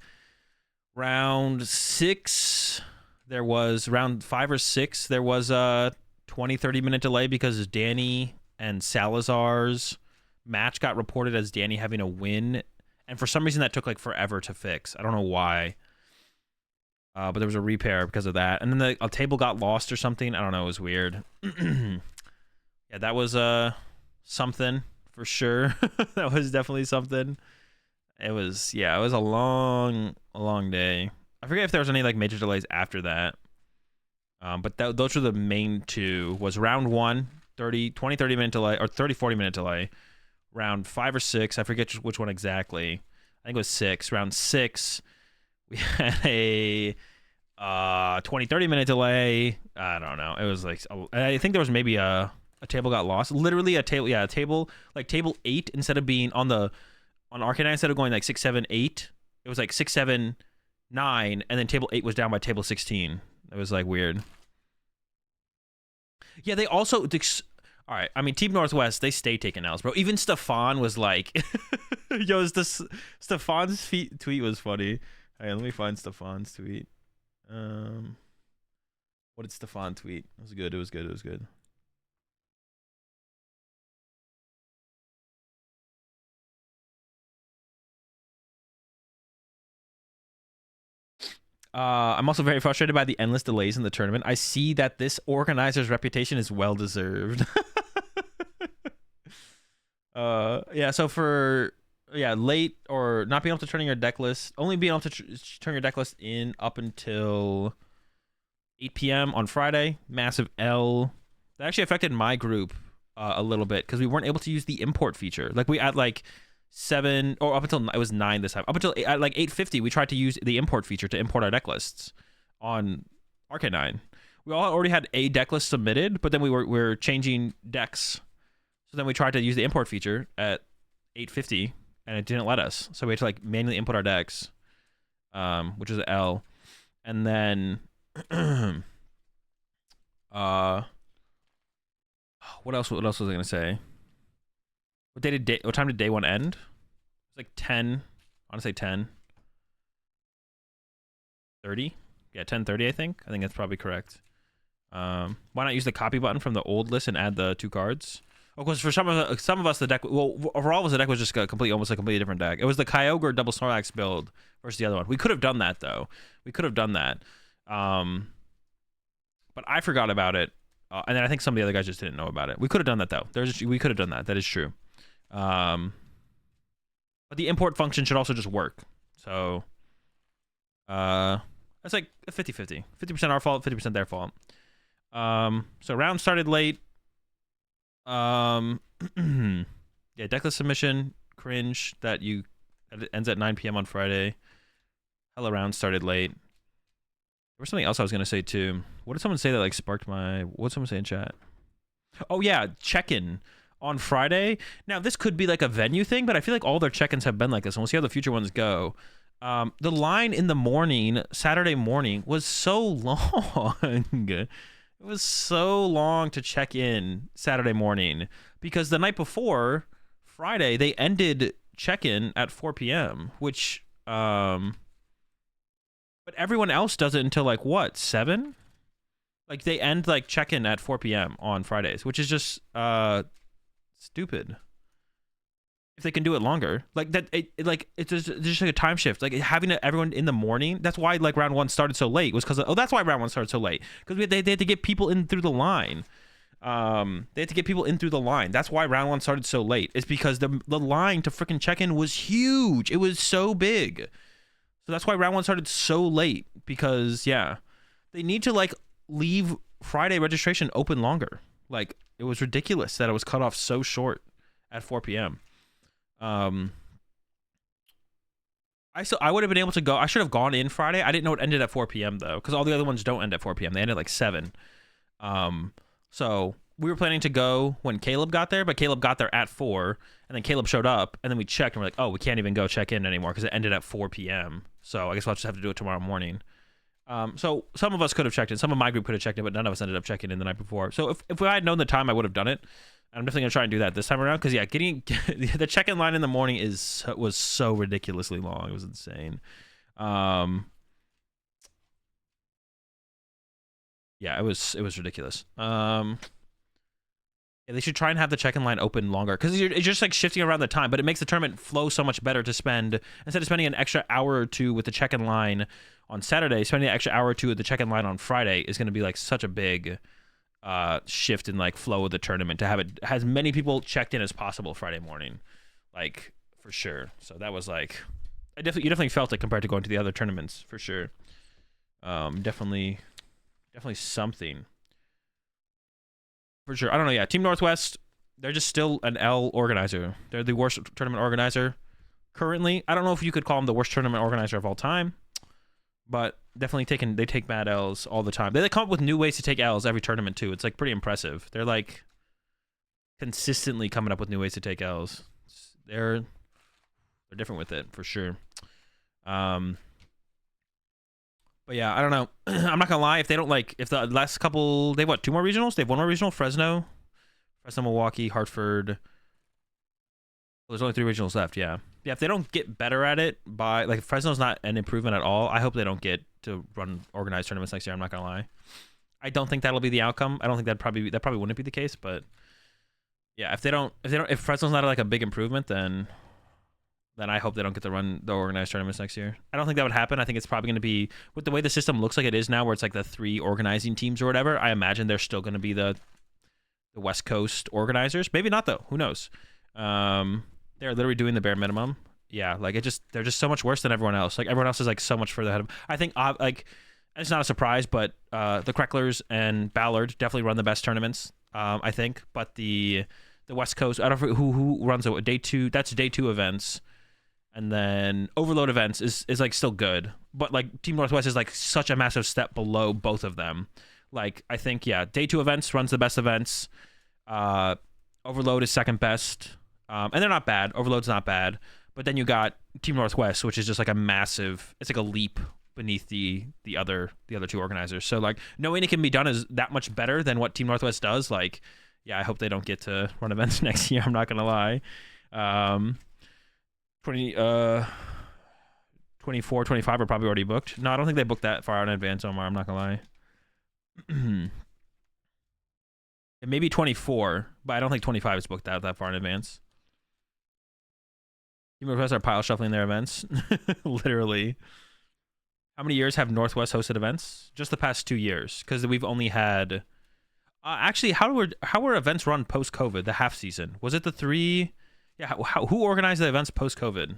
Round 6, there was round 5 or 6, there was a 20-30 minute delay because Danny and Salazar's match got reported as Danny having a win. And for some reason, that took like forever to fix. I don't know why. But there was a repair because of that. And then a table got lost or something. I don't know. It was weird. Yeah, that was something for sure. That was definitely something. It was, yeah, it was a long day. I forget if there was any like major delays after that. But those were the main two. Was round 1, 20-30 minute delay, or 30-40 minute delay. Round 5 or 6, I forget which one exactly. I think it was 6. Round 6, we had a 20-30 minute delay. I don't know. It was like, I think there was maybe a table got lost. Literally a table, yeah, a table, like table 8, instead of being on Arcanine, instead of going like 6, 7, 8, it was like 6, 7, 9, and then table 8 was down by table 16. It was like weird. Yeah, they also, all right, I mean, Team Northwest, they stay taking L's, bro. Even Stefan was like, yo, Stefan's tweet was funny. All right, let me find Stefan's tweet. What did Stefan tweet? It was good. It was good. It was good. I'm also very frustrated by the endless delays in the tournament. I see that this organizer's reputation is well deserved. Yeah, so for late or not being able to turn in your deck list, only being able to turn your deck list in up until 8 p.m. on Friday, massive L. That actually affected my group a little bit because we weren't able to use the import feature. Like we at like 7 or up until it was 9 this time. Up until at like 8:50, we tried to use the import feature to import our deck lists on Arcanine. We all already had a deck list submitted, but then we were changing decks. So then we tried to use the import feature at 8:50, and it didn't let us. So we had to like manually input our decks, which is L. And then, what else was I gonna say? What time did day 1 end? It was like 10. I want to say 10. 30? Yeah, 10:30. I think that's probably correct. Why not use the copy button from the old list and add the 2 cards? Of course, for some of us, the deck, well, for all of us, the deck was just almost a completely different deck. It was the Kyogre double Snorlax build versus the other one. We could have done that, though. We could have done that. But I forgot about it. And then I think some of the other guys just didn't know about it. We could have done that, though. We could have done that. That is true. But the import function should also just work. So, that's like a 50-50. 50% our fault, 50% their fault. So round started late. Yeah, decklist submission, cringe that it ends at 9 p.m. on Friday. Hella round started late. There was something else I was gonna say too. What did someone say that like sparked my? What did someone say in chat? Oh yeah, check-in on Friday. Now this could be like a venue thing, but I feel like all their check-ins have been like this, and we'll see how the future ones go. The line in the morning, Saturday morning, was so long. It was so long to check in Saturday morning because the night before, Friday, they ended check-in at 4 p.m., which but everyone else does it until like what, 7? Like they end like check-in at 4 p.m. on Fridays, which is just stupid. If they can do it longer, like that, it's just like a time shift. Like having everyone in the morning. That's why like round 1 started so late. Was because that's why round 1 started so late, because they had to get people in through the line. They had to get people in through the line. That's why round 1 started so late. It's because the line to freaking check in was huge. It was so big. So that's why round 1 started so late, because yeah, they need to like leave Friday registration open longer. Like it was ridiculous that it was cut off so short at 4 p.m. I would have been able to go. I should have gone in Friday. I didn't know it ended at 4 p.m. though, because all the other ones don't end at 4 p.m. They end at like 7. So we were planning to go when Caleb got there, but Caleb got there at 4, and then Caleb showed up, and then we checked, and we're like, oh, we can't even go check in anymore because it ended at 4 p.m. So I guess we'll just have to do it tomorrow morning. So some of us could have checked in. Some of my group could have checked in, but none of us ended up checking in the night before. So if I had known the time, I would have done it. I'm definitely gonna try and do that this time around, because yeah, getting the check-in line in the morning was so ridiculously long. It was insane. Yeah, it was ridiculous. Yeah, they should try and have the check-in line open longer, because it's just like shifting around the time, but it makes the tournament flow so much better to spend, instead of spending an extra hour or two with the check-in line on Saturday, spending an extra hour or two with the check-in line on Friday is going to be like such a big shift in like flow of the tournament, to have it as many people checked in as possible Friday morning, like for sure. So that was like, you definitely felt it compared to going to the other tournaments for sure. Definitely something for sure. I don't know. Yeah, Team Northwest, they're just still an L organizer. They're the worst tournament organizer currently. I don't know if you could call them the worst tournament organizer of all time, but definitely they take bad L's all the time. They come up with new ways to take L's every tournament too. It's like pretty impressive. They're like consistently coming up with new ways to take L's. They're different with it for sure. But yeah, I don't know. I'm not gonna lie. If they don't like, if the last couple, they've what, 2 more regionals? They have 1 more regional. Fresno, Milwaukee, Hartford. Well, there's only 3 regionals left. Yeah. Yeah, if they don't get better at it by, like, Fresno's not an improvement at all. I hope they don't get to run organized tournaments next year. I'm not gonna lie. I don't think that'll be the outcome. I don't think that probably wouldn't be the case. But yeah, if Fresno's not like a big improvement, then I hope they don't get to run the organized tournaments next year. I don't think that would happen. I think it's probably going to be, with the way the system looks like it is now, where it's like the 3 organizing teams or whatever. I imagine they're still going to be the West Coast organizers. Maybe not though. Who knows? They're literally doing the bare minimum. Yeah, like they're just so much worse than everyone else. Like everyone else is like so much further ahead of them. I think like it's not a surprise, but the Cracklers and Ballard definitely run the best tournaments. I think, but the West Coast, I don't know who runs a day 2. That's day 2 events, and then Overload events is like still good, but like Team Northwest is like such a massive step below both of them. Like I think yeah, day 2 events runs the best events. Overload is second best. And they're not bad. Overload's not bad. But then you got Team Northwest, which is just like a massive, it's like a leap beneath the other 2 organizers. So like knowing it can be done is that much better than what Team Northwest does. Like, yeah, I hope they don't get to run events next year. I'm not gonna lie. 24, 25 are probably already booked. No, I don't think they booked that far out in advance, Omar. I'm not gonna lie. Maybe 24, but I don't think 25 is booked out that far in advance. Team Northwest are pile shuffling their events. Literally. How many years have Northwest hosted events? Just the past 2 years, because we've only had... actually, how were events run post-COVID, the half season? Was it the 3... Yeah, who organized the events post-COVID?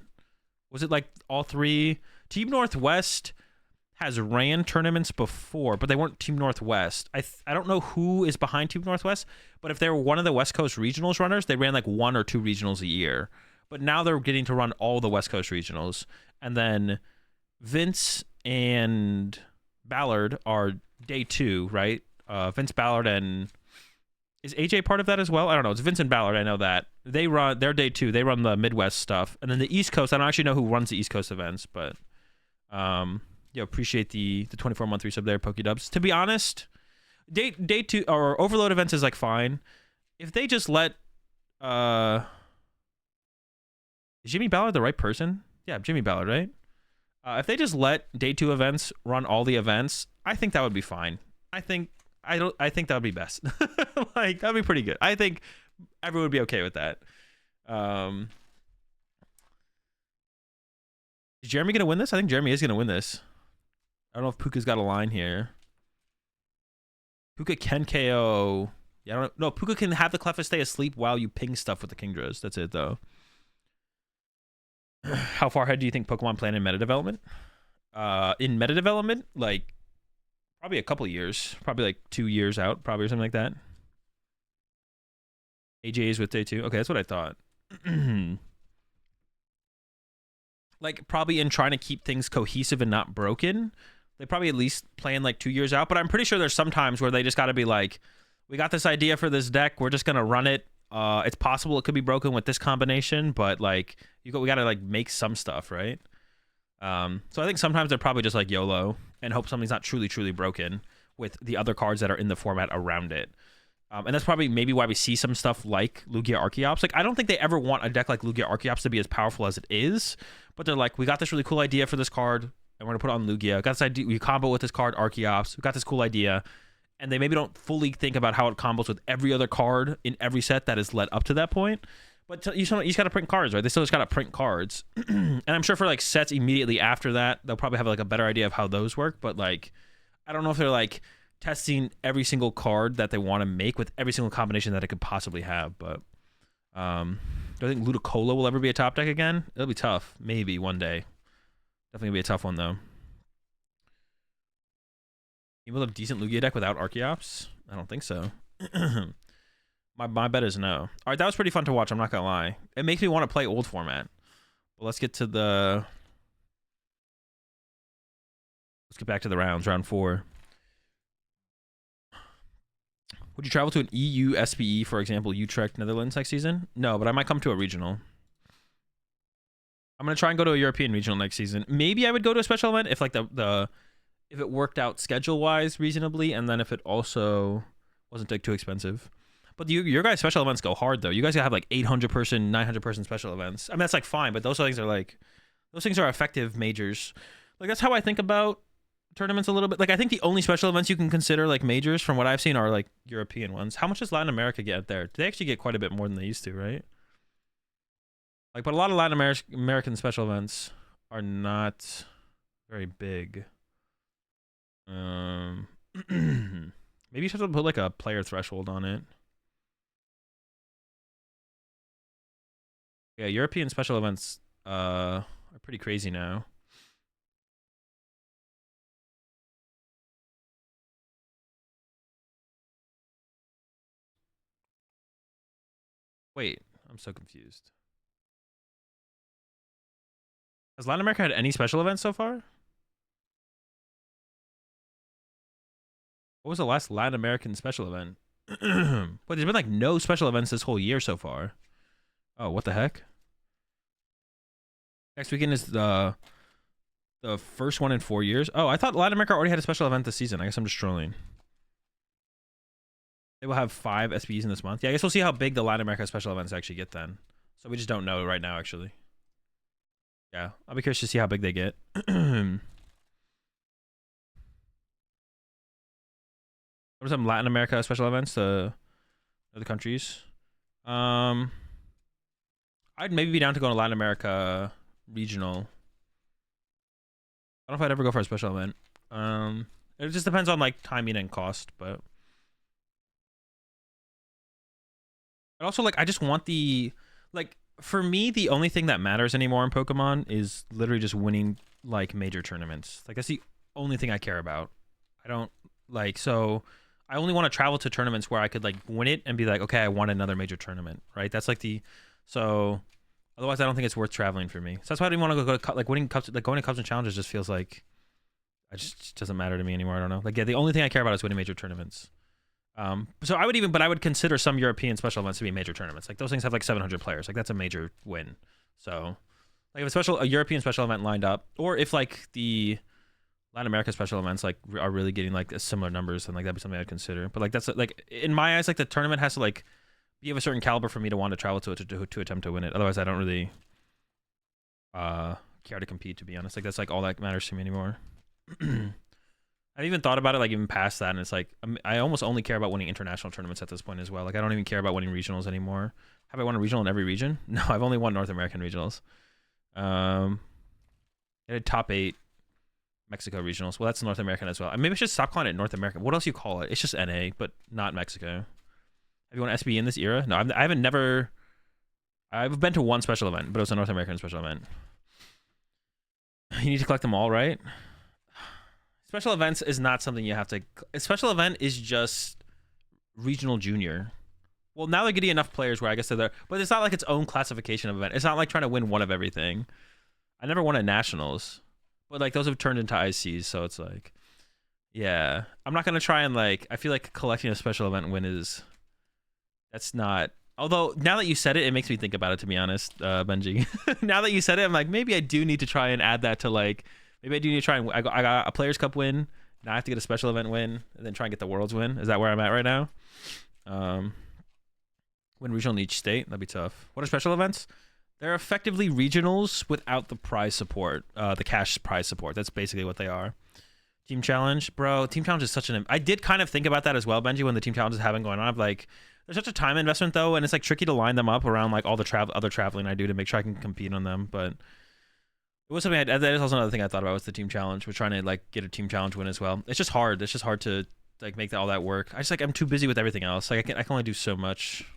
Was it like all 3? Team Northwest has ran tournaments before, but they weren't Team Northwest. I don't know who is behind Team Northwest, but if they were one of the West Coast regionals runners, they ran like 1 or 2 regionals a year. But now they're getting to run all the West Coast regionals. And then Vince and Ballard are day 2, right? Vince Ballard and is AJ part of that as well? I don't know. It's Vince and Ballard. I know that they're day 2. They run the Midwest stuff, and then the East Coast. I don't actually know who runs the East Coast events, but appreciate the 24-month resub there, Pokedubs. To be honest, day 2 or Overload events is like fine. If they just let is Jimmy Ballard the right person? Yeah, Jimmy Ballard, right? If they just let day 2 events run all the events, I think that would be fine. I think that would be best. Like, that'd be pretty good. I think everyone would be okay with that. Is Jeremy gonna win this? I think Jeremy is gonna win this. I don't know if Puka's got a line here. Puka can KO. Yeah, I don't know. No, Puka can have the Cleffa stay asleep while you ping stuff with the Kingdras. That's it, though. How far ahead do you think Pokemon plan in meta development? In meta development, like, probably a couple years. Probably like 2 years out, probably, or something like that. AJ is with day 2. Okay, that's what I thought. Like, probably in trying to keep things cohesive and not broken, they probably at least plan like 2 years out. But I'm pretty sure there's some times where they just got to be like, we got this idea for this deck, we're just gonna run it. It's possible it could be broken with this combination, but like we gotta like make some stuff, right? So I think sometimes they're probably just like YOLO and hope something's not truly broken with the other cards that are in the format around it. And that's probably maybe why we see some stuff like Lugia Archeops. Like, I don't think they ever want a deck like Lugia Archeops to be as powerful as it is, but they're like, we got this really cool idea for this card, and we're gonna put it on Lugia. Got this idea, we combo with this card Archeops. We got this cool idea, and they maybe don't fully think about how it combos with every other card in every set that is led up to that point. But you just got to print cards, right? They still just got to print cards. And I'm sure for like sets immediately after that, they'll probably have like a better idea of how those work. But like, I don't know if they're like testing every single card that they want to make with every single combination that it could possibly have. But do I think Ludicolo will ever be a top deck again? It'll be tough. Maybe one day. Definitely be a tough one though. You will have a decent Lugia deck without Archeops? I don't think so. My bet is no. All right, that was pretty fun to watch. I'm not gonna lie. It makes me want to play old format. But let's get to the. Let's get back to the rounds. Round 4. Would you travel to an EU SPE, for example, Utrecht, Netherlands next season? No, but I might come to a regional. I'm gonna try and go to a European regional next season. Maybe I would go to a special event if like if it worked out schedule-wise reasonably, and then if it also wasn't like too expensive. But your guys' special events go hard, though. You guys have like 800-person, 900-person special events. I mean, that's like fine, but those things are effective majors. Like, that's how I think about tournaments a little bit. Like, I think the only special events you can consider like majors, from what I've seen, are like European ones. How much does Latin America get there? They actually get quite a bit more than they used to, right? Like, but a lot of Latin American special events are not very big. Maybe you should have to put like a player threshold on it. Yeah, European special events are pretty crazy now. Wait, I'm so confused. Has Latin America had any special events so far? What was the last Latin American special event? But there's been like no special events this whole year so far. Oh, what the heck? Next weekend is the first one in 4 years. Oh, I thought Latin America already had a special event this season. I guess I'm just trolling. They will have 5 SPEs in this month. Yeah, I guess we'll see how big the Latin America special events actually get then. So we just don't know right now, actually. Yeah, I'll be curious to see how big they get. What are some Latin America special events to other countries? I'd maybe be down to go to Latin America regional. I don't know if I'd ever go for a special event. It just depends on like timing and cost, but also like I just want the like for me the only thing that matters anymore in Pokemon is literally just winning like major tournaments. Like that's the only thing I care about. I don't like so I only want to travel to tournaments where I could like win it and be like, okay, I won another major tournament, right? That's like so. Otherwise, I don't think it's worth traveling for me. So that's why I didn't want to go to like winning cups, like going to cups and challenges just feels like it just doesn't matter to me anymore. I don't know. Like, yeah, the only thing I care about is winning major tournaments. So I would consider some European special events to be major tournaments. Like those things have like 700 players. Like that's a major win. So like if a European special event lined up, or if like the Latin America special events like are really getting like similar numbers, then like that'd be something I'd consider. But like that's like in my eyes, like the tournament has to like be of a certain caliber for me to want to travel to it to attempt to win it. Otherwise, I don't really care to compete, to be honest. Like that's like all that matters to me anymore. I've even thought about it like even past that, and it's like I almost only care about winning international tournaments at this point as well. Like I don't even care about winning regionals anymore. Have I won a regional in every region? No, I've only won North American regionals. I did top 8 Mexico regionals. Well, that's North American as well. Maybe I should stop calling it North American. What else you call it? It's just NA, but not Mexico. Have you won SB in this era? No, I haven't never. I've been to one special event, but it was a North American special event. You need to collect them all, right? Special events is not something you have to. A special event is just regional junior. Well, now they're getting enough players where I guess they're there, but it's not like its own classification of event. It's not like trying to win one of everything. I never won at nationals, but like those have turned into ICs, so it's like, yeah, I'm not gonna try and like. I feel like collecting a special event win is. That's not. Although now that you said it, it makes me think about it. To be honest, Benji. Now that you said it, I'm like maybe I do need to try and add that to like. Maybe I do need to try and I got a Players Cup win. Now I have to get a special event win and then try and get the Worlds win. Is that where I'm at right now? Win regional in each state. That'd be tough. What are special events? They're effectively regionals without the prize support, the cash prize support. That's basically what they are. Team challenge, bro. Team challenge is such an. I did kind of think about that as well, Benji, when the team challenges haven't going on. I'm like, there's such a time investment though, and it's like tricky to line them up around like all the other traveling I do to make sure I can compete on them, but. It was something that is also another thing I thought about was the team challenge. We're trying to like get a team challenge win as well. It's just hard. It's just hard to like make all that work. I'm too busy with everything else. Like I can only do so much.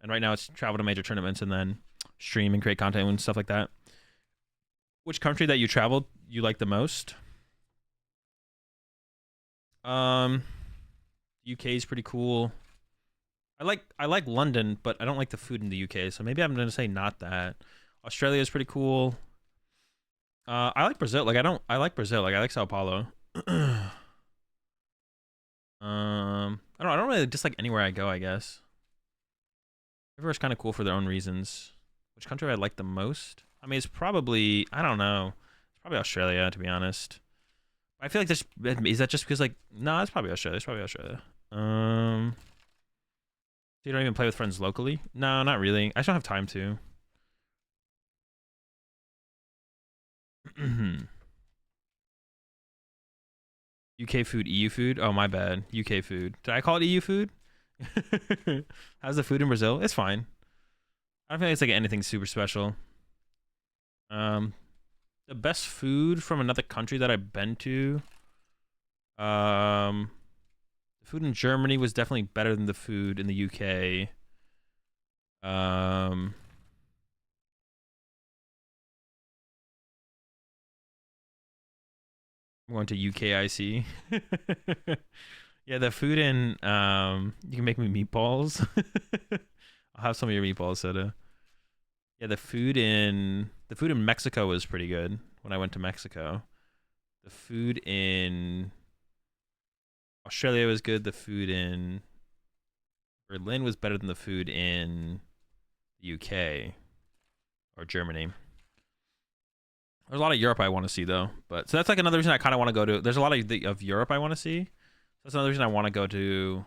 And right now it's travel to major tournaments and then stream and create content and stuff like that. Which country that you traveled you like the most? UK is pretty cool. I like London, but I don't like the food in the UK, so maybe I'm gonna say not that. Australia is pretty cool. I like Brazil. Like I like Brazil. Like I like Sao Paulo. I don't really dislike anywhere I go, I guess. Everywhere's kind of cool for their own reasons. Which country I like the most? I mean, it's probably, I don't know. It's probably Australia, to be honest. I feel like this, is that just because like, no, it's probably Australia. It's probably Australia. So you don't even play with friends locally? No, not really. I just don't have time to. UK food, EU food? Oh, my bad. UK food. Did I call it EU food? How's the food in Brazil? It's fine. I don't feel like it's like anything super special. The best food from another country that I've been to. The food in Germany was definitely better than the food in the UK. I'm going to UKIC. Yeah, the food in you can make me meatballs. I'll have some of your meatballs, Soda. Yeah, the food in Mexico was pretty good when I went to Mexico. The food in Australia was good. The food in Berlin was better than the food in the UK or Germany. There's a lot of Europe I want to see though, but so that's like another reason I kind of want to go to. There's a lot of Europe I want to see. So that's another reason I want to go to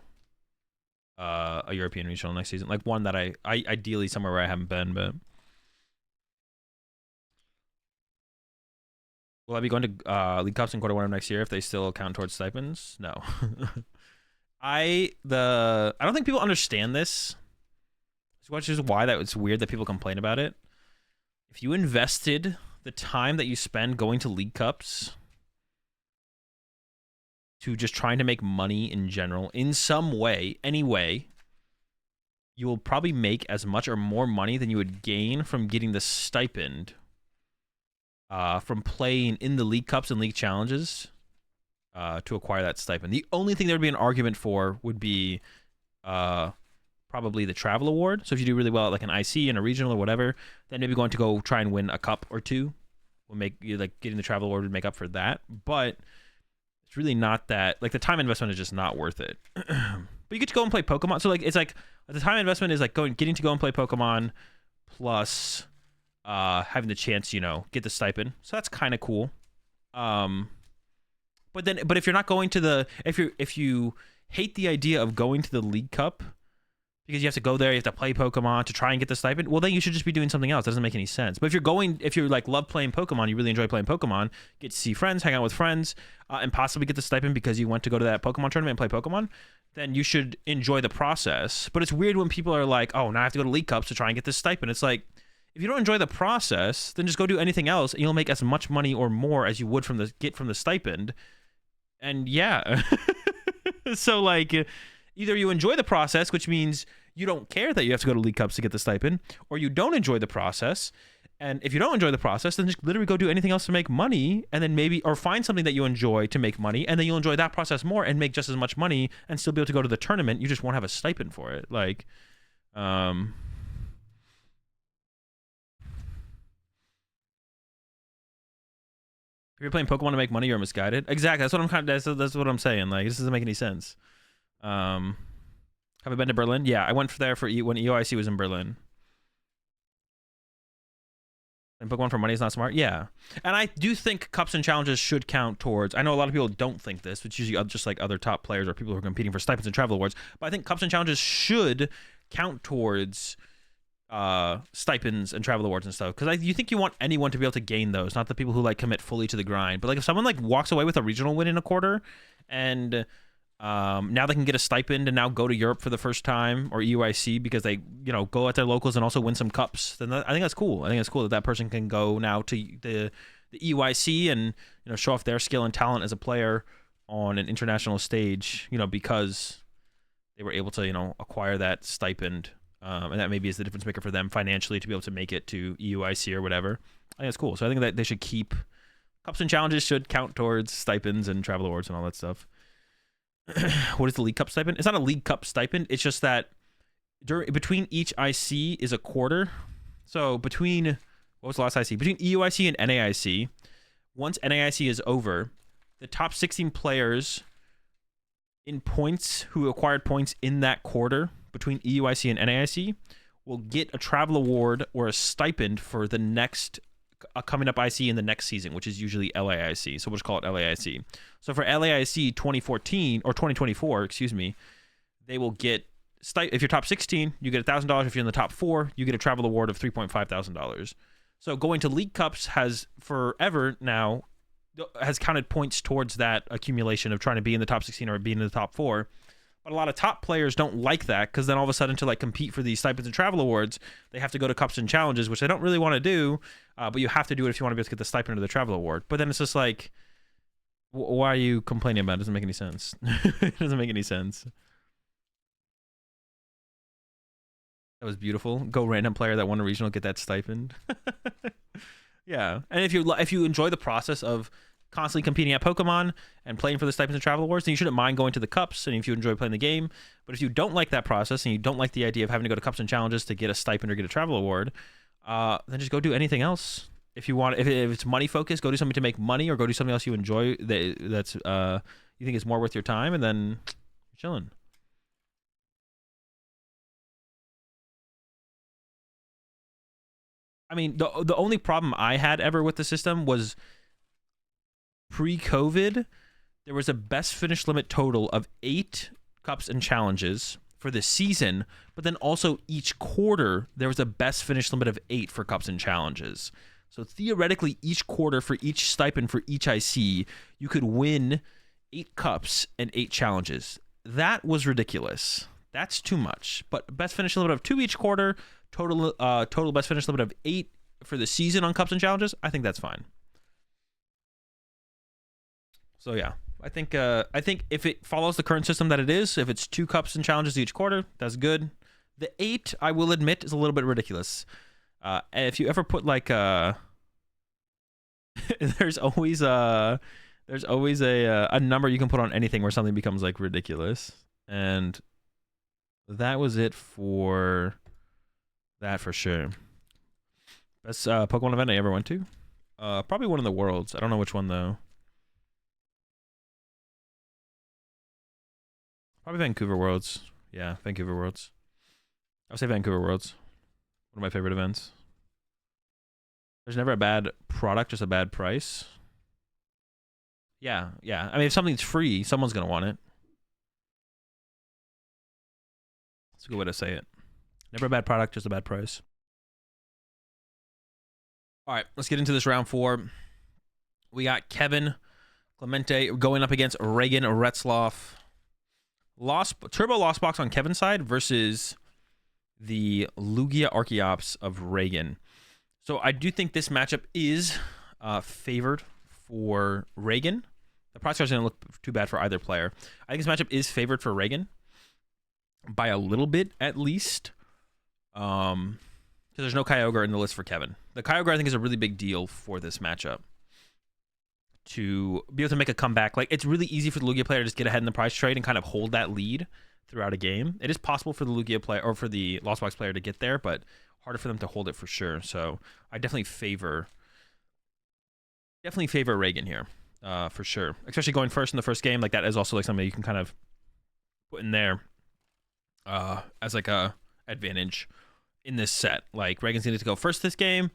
a European regional next season, like one that I ideally somewhere where I haven't been. But will I be going to League Cups in Q1 of next year if they still count towards stipends? No. I don't think people understand this, which is why it's weird that people complain about it. If you invested the time that you spend going to League Cups to just trying to make money in general, in some way, any way, you will probably make as much or more money than you would gain from getting the stipend from playing in the League Cups and League Challenges to acquire that stipend. The only thing there would be an argument for would be probably the travel award. So if you do really well at like an IC and a regional or whatever, then maybe going to go try and win a cup or two will make you like getting the travel award would make up for that. But it's really not that, like, the time investment is just not worth it. But you get to go and play Pokemon. So like it's like the time investment is like getting to go and play Pokemon plus having the chance, you know, get the stipend. So that's kind of cool. But if you're not going to the, if you hate the idea of going to the League Cup because you have to go there, you have to play Pokemon to try and get the stipend, well, then you should just be doing something else. That doesn't make any sense. But if you're like love playing Pokemon, you really enjoy playing Pokemon, get to see friends, hang out with friends, and possibly get the stipend because you went to go to that Pokemon tournament and play Pokemon, then you should enjoy the process. But it's weird when people are like, oh, now I have to go to League Cups to try and get this stipend. It's like, if you don't enjoy the process, then just go do anything else, and you'll make as much money or more as you would from the stipend. And yeah, so like, either you enjoy the process, which means you don't care that you have to go to League Cups to get the stipend, or you don't enjoy the process. And if you don't enjoy the process, then just literally go do anything else to make money, and then maybe, or find something that you enjoy to make money, and then you'll enjoy that process more and make just as much money and still be able to go to the tournament. You just won't have a stipend for it. Like, if you're playing Pokemon to make money, you're misguided. Exactly. That's what I'm that's what I'm saying. Like, this doesn't make any sense. Have I been to Berlin? Yeah, I went there for when EOIC was in Berlin. And Pokemon for money is not smart? Yeah. And I do think cups and challenges should count towards, I know a lot of people don't think this, which usually just like other top players or people who are competing for stipends and travel awards, but I think cups and challenges should count towards stipends and travel awards and stuff, because you think you want anyone to be able to gain those, not the people who like commit fully to the grind. But like if someone like walks away with a regional win in a quarter and now they can get a stipend and now go to Europe for the first time, or EUIC, because they, you know, go at their locals and also win some cups, then I think that's cool. I think it's cool that person can go now to the EUIC and, you know, show off their skill and talent as a player on an international stage, you know, because they were able to, you know, acquire that stipend. And that maybe is the difference maker for them financially to be able to make it to EUIC or whatever. I think it's cool. So I think that they should keep cups and challenges should count towards stipends and travel awards and all that stuff. What is the League Cup stipend? It's not a League Cup stipend. It's just that between each IC is a quarter. So between, what was the last IC? Between EUIC and NAIC, once NAIC is over, the top 16 players in points who acquired points in that quarter between EUIC and NAIC will get a travel award or a stipend for the next coming up IC in the next season, which is usually LAIC. So we'll just call it LAIC. So for LAIC 2014 or 2024, excuse me, they will get, if you're top 16, you get $1,000. If you're in the top 4, you get a travel award of $3,500. So going to League Cups has forever now has counted points towards that accumulation of trying to be in the top 16 or being in the top 4. But a lot of top players don't like that, because then all of a sudden to like compete for these stipends and travel awards, they have to go to cups and challenges, which they don't really want to do. But you have to do it if you want to be able to get the stipend or the travel award. But then it's just like, why are you complaining about it? It doesn't make any sense. It doesn't make any sense. That was beautiful. Go random player that won a regional, get that stipend. Yeah. And if you enjoy the process of constantly competing at Pokemon and playing for the stipends and travel awards, then you shouldn't mind going to the cups, and if you enjoy playing the game. But if you don't like that process and you don't like the idea of having to go to cups and challenges to get a stipend or get a travel award, then just go do anything else. If you want, if it's money focused, go do something to make money, or go do something else you enjoy that's you think is more worth your time, and then you're chilling. I mean, the only problem I had ever with the system was pre-COVID, there was a best finish limit total of 8 cups and challenges for the season, but then also each quarter there was a best finish limit of 8 for cups and challenges. So theoretically, each quarter for each stipend for each IC, you could win 8 cups and 8 challenges. That was ridiculous. That's too much. But best finish limit of 2 each quarter, total best finish limit of 8 for the season on cups and challenges, I think that's fine. So yeah, I think if it follows the current system that it is, if it's 2 cups and challenges each quarter, that's good. The 8, I will admit, is a little bit ridiculous. And if you ever put like there's always a number you can put on anything where something becomes like ridiculous, and that was it for that for sure. Best Pokemon event I ever went to, probably one of the Worlds. I don't know which one though. Probably Vancouver Worlds. Yeah, Vancouver Worlds. I'll say Vancouver Worlds. One of my favorite events. There's never a bad product, just a bad price. Yeah, yeah. I mean, if something's free, someone's going to want it. That's a good way to say it. Never a bad product, just a bad price. All right, let's get into this round 4. We got Kevin Clemente going up against Reagan Retzloff. Turbo Lost Box on Kevin's side versus the Lugia Archeops of Reagan. So I do think this matchup is favored for Reagan. The price card's going to look too bad for either player. I think this matchup is favored for Reagan by a little bit at least. Because there's no Kyogre in the list for Kevin. The Kyogre I think is a really big deal for this matchup. To be able to make a comeback. Like, it's really easy for the Lugia player to just get ahead in the price trade and kind of hold that lead throughout a game. It is possible for the Lugia player or for the Lost Box player to get there, but harder for them to hold it for sure. So I definitely favor Reagan here, for sure. Especially going first in the first game. Like, that is also like something you can kind of put in there as like a advantage in this set. Like, Reagan's going to go first this game.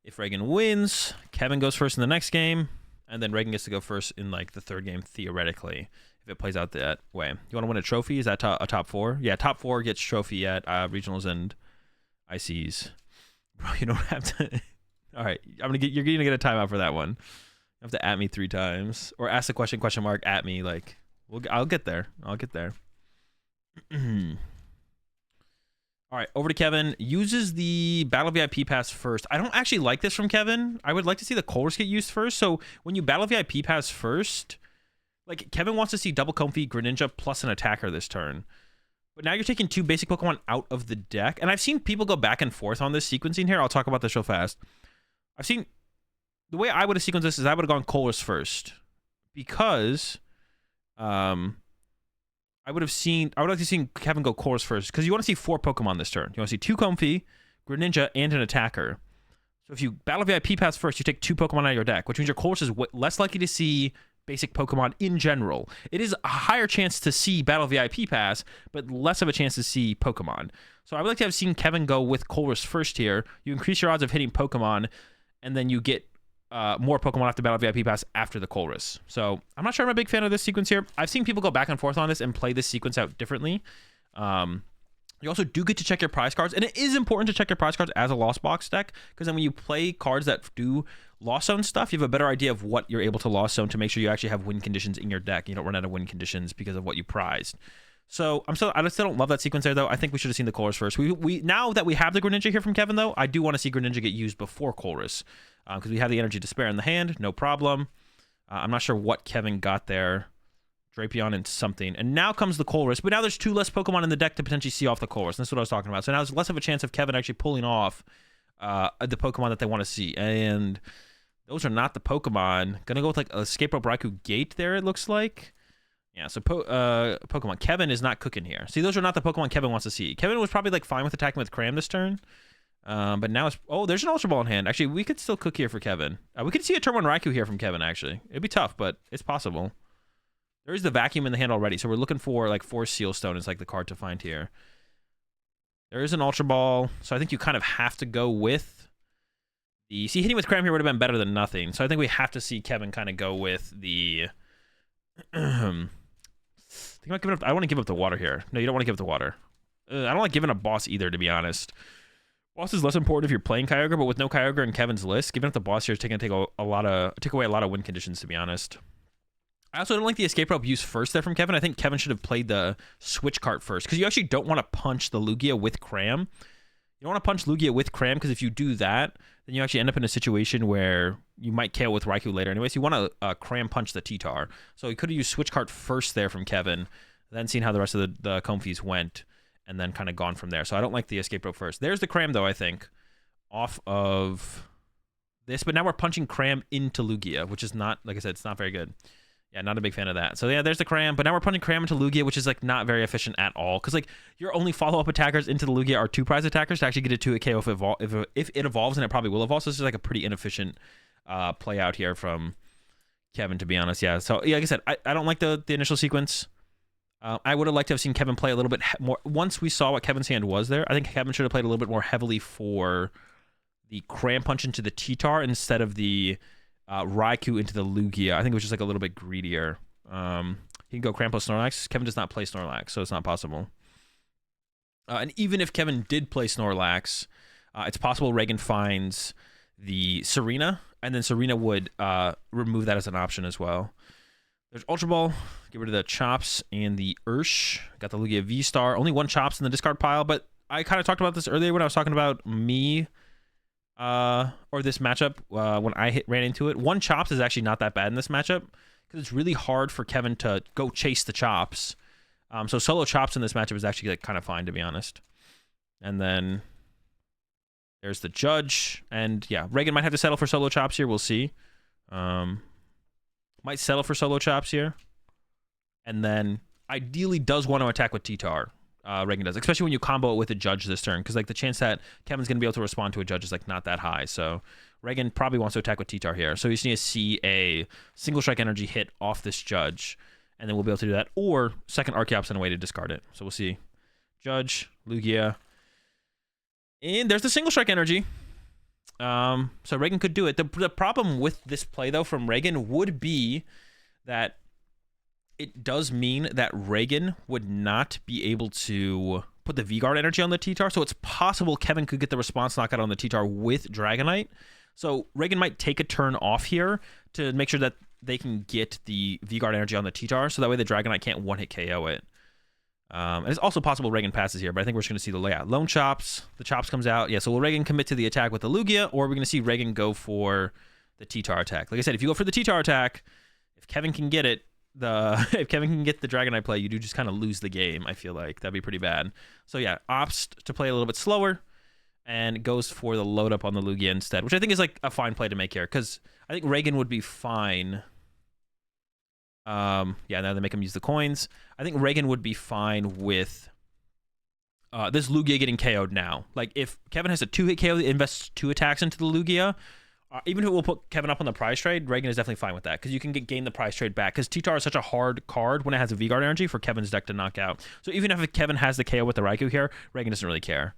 If Reagan wins, Kevin goes first in the next game. And then Reagan gets to go first in like the third game, theoretically, if it plays out that way. You want to win a trophy? Is that a top 4? Yeah, top 4 gets trophy at regionals and ICs. Bro, you don't have to. All right, you're gonna get a timeout for that one. You have to at me 3 times or ask the question mark at me. Like, I'll get there. I'll get there. All right, over to Kevin. Uses the Battle VIP Pass first. I don't actually like this from Kevin. I would like to see the Colress get used first. So when you Battle VIP Pass first, like, Kevin wants to see double Comfey, Greninja, plus an attacker this turn. But now you're taking 2 basic Pokemon out of the deck. And I've seen people go back and forth on this sequencing here. I'll talk about this real fast. I've seen... The way I would have sequenced this is I would have gone Colress first. Because... I would like to see Kevin go Colress first, because you want to see 4 Pokemon this turn. You want to see 2 Comfey, Greninja, and an attacker. So if you Battle VIP Pass first, you take 2 Pokemon out of your deck, which means your Colress is less likely to see basic Pokemon in general. It is a higher chance to see Battle VIP Pass, but less of a chance to see Pokemon. So I would like to have seen Kevin go with Colress first here. You increase your odds of hitting Pokemon, and then you get more Pokemon after Battle VIP Pass after the Colress. So I'm not sure I'm a big fan of this sequence here. I've seen people go back and forth on this and play this sequence out differently. You also do get to check your prize cards, and it is important to check your prize cards as a Lost Box deck, because then when you play cards that do Lost Zone stuff, you have a better idea of what you're able to Lost Zone to make sure you actually have win conditions in your deck. You don't run out of win conditions because of what you prized. So I still don't love that sequence there, though. I think we should have seen the Colress first. We now that we have the Greninja here from Kevin, though, I do want to see Greninja get used before Colress, because we have the energy to spare in the hand, no problem. I'm not sure what Kevin got there. Drapion and something. And now comes the Colress, but now there's 2 less Pokemon in the deck to potentially see off the Colress. That's what I was talking about. So now there's less of a chance of Kevin actually pulling off the Pokemon that they want to see. And those are not the Pokemon. Gonna go with like a Escape Rope Raikou Gate there, it looks like. Yeah, so Pokemon. Kevin is not cooking here. See, those are not the Pokemon Kevin wants to see. Kevin was probably like fine with attacking with Cram this turn. But now it's... Oh, there's an Ultra Ball in hand. Actually, we could still cook here for Kevin. We could see a Turbo and Raikou here from Kevin, actually. It'd be tough, but it's possible. There is the Vacuum in the hand already, so we're looking for like 4 Seal Stone is like the card to find here. There is an Ultra Ball, so I think you kind of have to go with the... See, hitting with Cram here would have been better than nothing, so I think we have to see Kevin kind of go with the... I want to give up the water here. No, you don't want to give up the water. I don't like giving up Boss either, to be honest. Boss is less important if you're playing Kyogre, but with no Kyogre in Kevin's list, giving up the Boss here is take away a lot of win conditions, to be honest. I also don't like the Escape Rope use first there from Kevin. I think Kevin should have played the Switch Cart first, because you actually don't want to punch the Lugia with Cram. You don't want to punch Lugia with Cram, because if you do that, then you actually end up in a situation where you might KO with Raikou later. Anyways, you want to Cram punch the T-Tar. So he could have used Switch Cart first there from Kevin, then seen how the rest of the Comfeys went, and then kind of gone from there. So I don't like the Escape Rope first. There's the Cram, though, I think, off of this. But now we're punching Cram into Lugia, which is not, like I said, it's not very good. Yeah, not a big fan of that. So yeah, there's the Cram, but now we're punching Cram into Lugia, which is like not very efficient at all. Because like your only follow-up attackers into the Lugia are 2 prize attackers to actually get it to a KO if it evolves, and it probably will evolve. So this is like a pretty inefficient play out here from Kevin, to be honest. Yeah. So yeah, like I said, I don't like the initial sequence. I would have liked to have seen Kevin play a little bit more. Once we saw what Kevin's hand was there, I think Kevin should have played a little bit more heavily for the Cram Punch into the T-Tar instead of the Raikou into the Lugia. I think it was just like a little bit greedier. He can go Crampo Snorlax. Kevin does not play Snorlax, so it's not possible. And even if Kevin did play Snorlax, it's possible Reagan finds the Serena, and then Serena would remove that as an option as well. There's Ultra Ball. Get rid of the Chops and the Ursh. Got the Lugia V-Star. Only one Chops in the discard pile, but I kind of talked about this earlier when I was talking about me or this matchup when I ran into it. One Chops is actually not that bad in this matchup because it's really hard for Kevin to go chase the Chops. So solo Chops in this matchup is actually like kind of fine, to be honest. And then there's the Judge. And yeah, Reagan might have to settle for solo Chops here. We'll see. Might settle for solo Chops here. And then ideally does want to attack with T-Tar. Reagan does, especially when you combo it with a Judge this turn, because like the chance that Kevin's going to be able to respond to a Judge is like not that high. So Reagan probably wants to attack with T-Tar here. So you just need to see a single strike energy hit off this Judge, and then we'll be able to do that. Or second Archeops in a way to discard it. So we'll see. Judge, Lugia. And there's the single strike energy. So Reagan could do it. The problem with this play, though, from Reagan would be that it does mean that Reagan would not be able to put the V-Guard energy on the T-Tar. So it's possible Kevin could get the response knockout on the T-Tar with Dragonite. So Reagan might take a turn off here to make sure that they can get the V-Guard energy on the T-Tar. So that way the Dragonite can't one-hit KO it. And it's also possible Reagan passes here, but I think we're just going to see the layout. Lone Chops. The Chops comes out. Yeah, so will Reagan commit to the attack with the Lugia, or are we going to see Reagan go for the T-Tar attack? Like I said, if you go for the T-Tar attack, if Kevin can get it, if Kevin can get the Dragonite play, you do just kind of lose the game, I feel like. That'd be pretty bad. So yeah, opts to play a little bit slower and goes for the load up on the Lugia instead, which I think is like a fine play to make here, because I think Reagan would be fine. Yeah, now they make him use the coins. I think Reagan would be fine with this Lugia getting KO'd now. Like, if Kevin has a 2-hit KO that invests 2 attacks into the Lugia, even if it will put Kevin up on the prize trade, Reagan is definitely fine with that, because you can gain the prize trade back, because T-Tar is such a hard card when it has a V-Guard energy for Kevin's deck to knock out. So even if Kevin has the KO with the Raikou here, Reagan doesn't really care.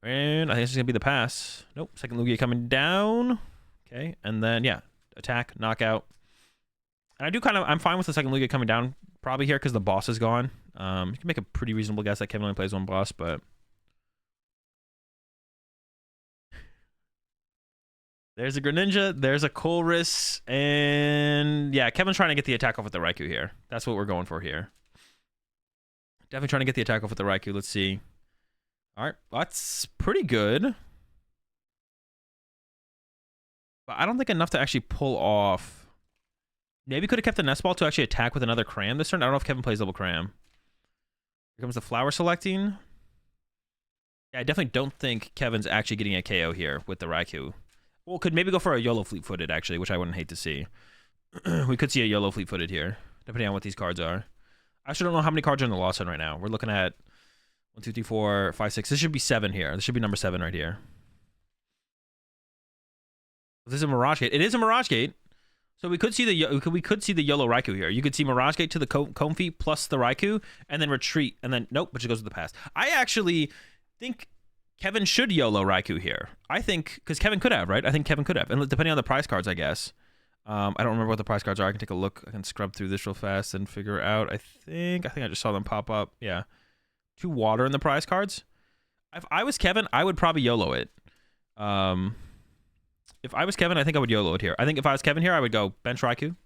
And I think this is going to be the pass. Nope, second Lugia coming down. Okay, and then, yeah, attack, knockout. And I'm fine with the second Lugia coming down probably here because the boss is gone. You can make a pretty reasonable guess that Kevin only plays one boss, but there's a Greninja, there's a Colress, and yeah, Kevin's trying to get the attack off with the Raikou here. That's what we're going for here. Definitely trying to get the attack off with the Raikou. Let's see. All right, that's pretty good. But I don't think enough to actually pull off. Maybe could have kept the Nest Ball to actually attack with another Cram this turn. I don't know if Kevin plays double Cram. Here comes the Flower Selecting. Yeah, I definitely don't think Kevin's actually getting a KO here with the Raikou. Well, could maybe go for a YOLO Fleet-Footed, actually, which I wouldn't hate to see. We could see a YOLO Fleet-Footed here, depending on what these cards are. I actually don't know how many cards are in the Lost Zone right now. We're looking at 1, 2, 3, 4, 5, 6. This should be 7 here. This should be number 7 right here. This is a Mirage Gate. It is a Mirage Gate. So we could see the YOLO Raikou here. You could see Mirage Gate to the Comfy plus the Raikou, and then retreat, and then nope, but it goes to the pass. I actually think Kevin should YOLO Raikou here. I think, because Kevin could have, right? I think Kevin could have, and depending on the prize cards, I guess. I don't remember what the prize cards are. I can take a look. I can scrub through this real fast and figure out. I think I just saw them pop up. Yeah, 2 water in the prize cards. If I was Kevin, I would probably YOLO it. If I was Kevin, I think I would YOLO it here. I think if I was Kevin here, I would go bench Raikou,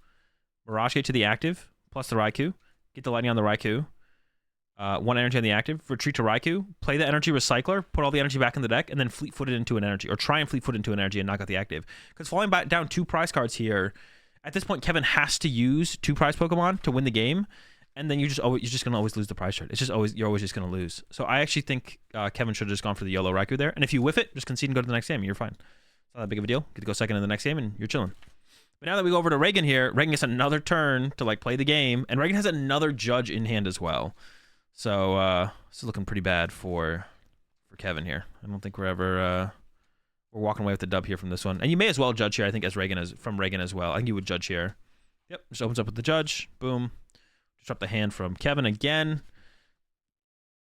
Mirage Gate to the active, plus the Raikou, get the lightning on the Raikou, 1 energy on the active, retreat to Raikou, play the energy recycler, put all the energy back in the deck, and then fleet-foot it into an energy, or try and fleet-foot into an energy and knock out the active. Because falling back down 2 prize cards here, at this point, Kevin has to use 2 prize Pokemon to win the game, and then you're just gonna always lose the prize trade. It's just you're always just gonna lose. So I actually think Kevin should have just gone for the YOLO Raikou there, and if you whiff it, just concede and go to the next game, and you're fine. Not that big of a deal. Get to go second in the next game, and you're chilling. But now that we go over to Reagan here, Reagan gets another turn to like play the game, and Reagan has another Judge in hand as well. So this is looking pretty bad for Kevin here. I don't think we're walking away with the dub here from this one. And you may as well Judge here, I think, as Reagan from Reagan as well. I think you would Judge here. Yep, just opens up with the Judge. Boom. Just dropped the hand from Kevin again.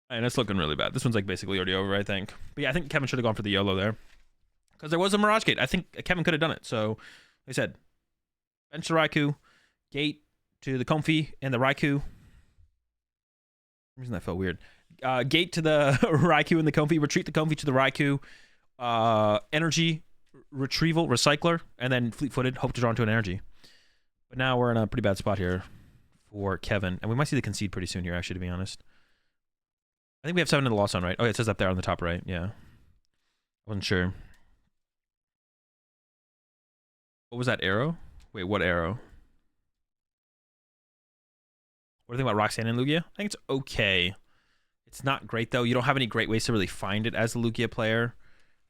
And it's looking really bad. This one's like basically already over, I think. But yeah, I think Kevin should have gone for the YOLO there. Because there was a Mirage Gate. I think Kevin could have done it. So, like I said, bench the Raikou, gate to the Comfey and the Raikou. For some reason that felt weird. Gate to the Raikou and the Comfey, retreat the Comfey to the Raikou, energy, retrieval, recycler, and then fleet-footed, hope to draw into an energy. But now we're in a pretty bad spot here for Kevin. And we might see the concede pretty soon here, actually, to be honest. I think we have 7 in the loss on, right? Oh, yeah, it says up there on the top right. Yeah. I wasn't sure. What was that arrow? Wait, what arrow? What do you think about Roxanne and Lugia? I think it's okay. It's not great, though. You don't have any great ways to really find it as a Lugia player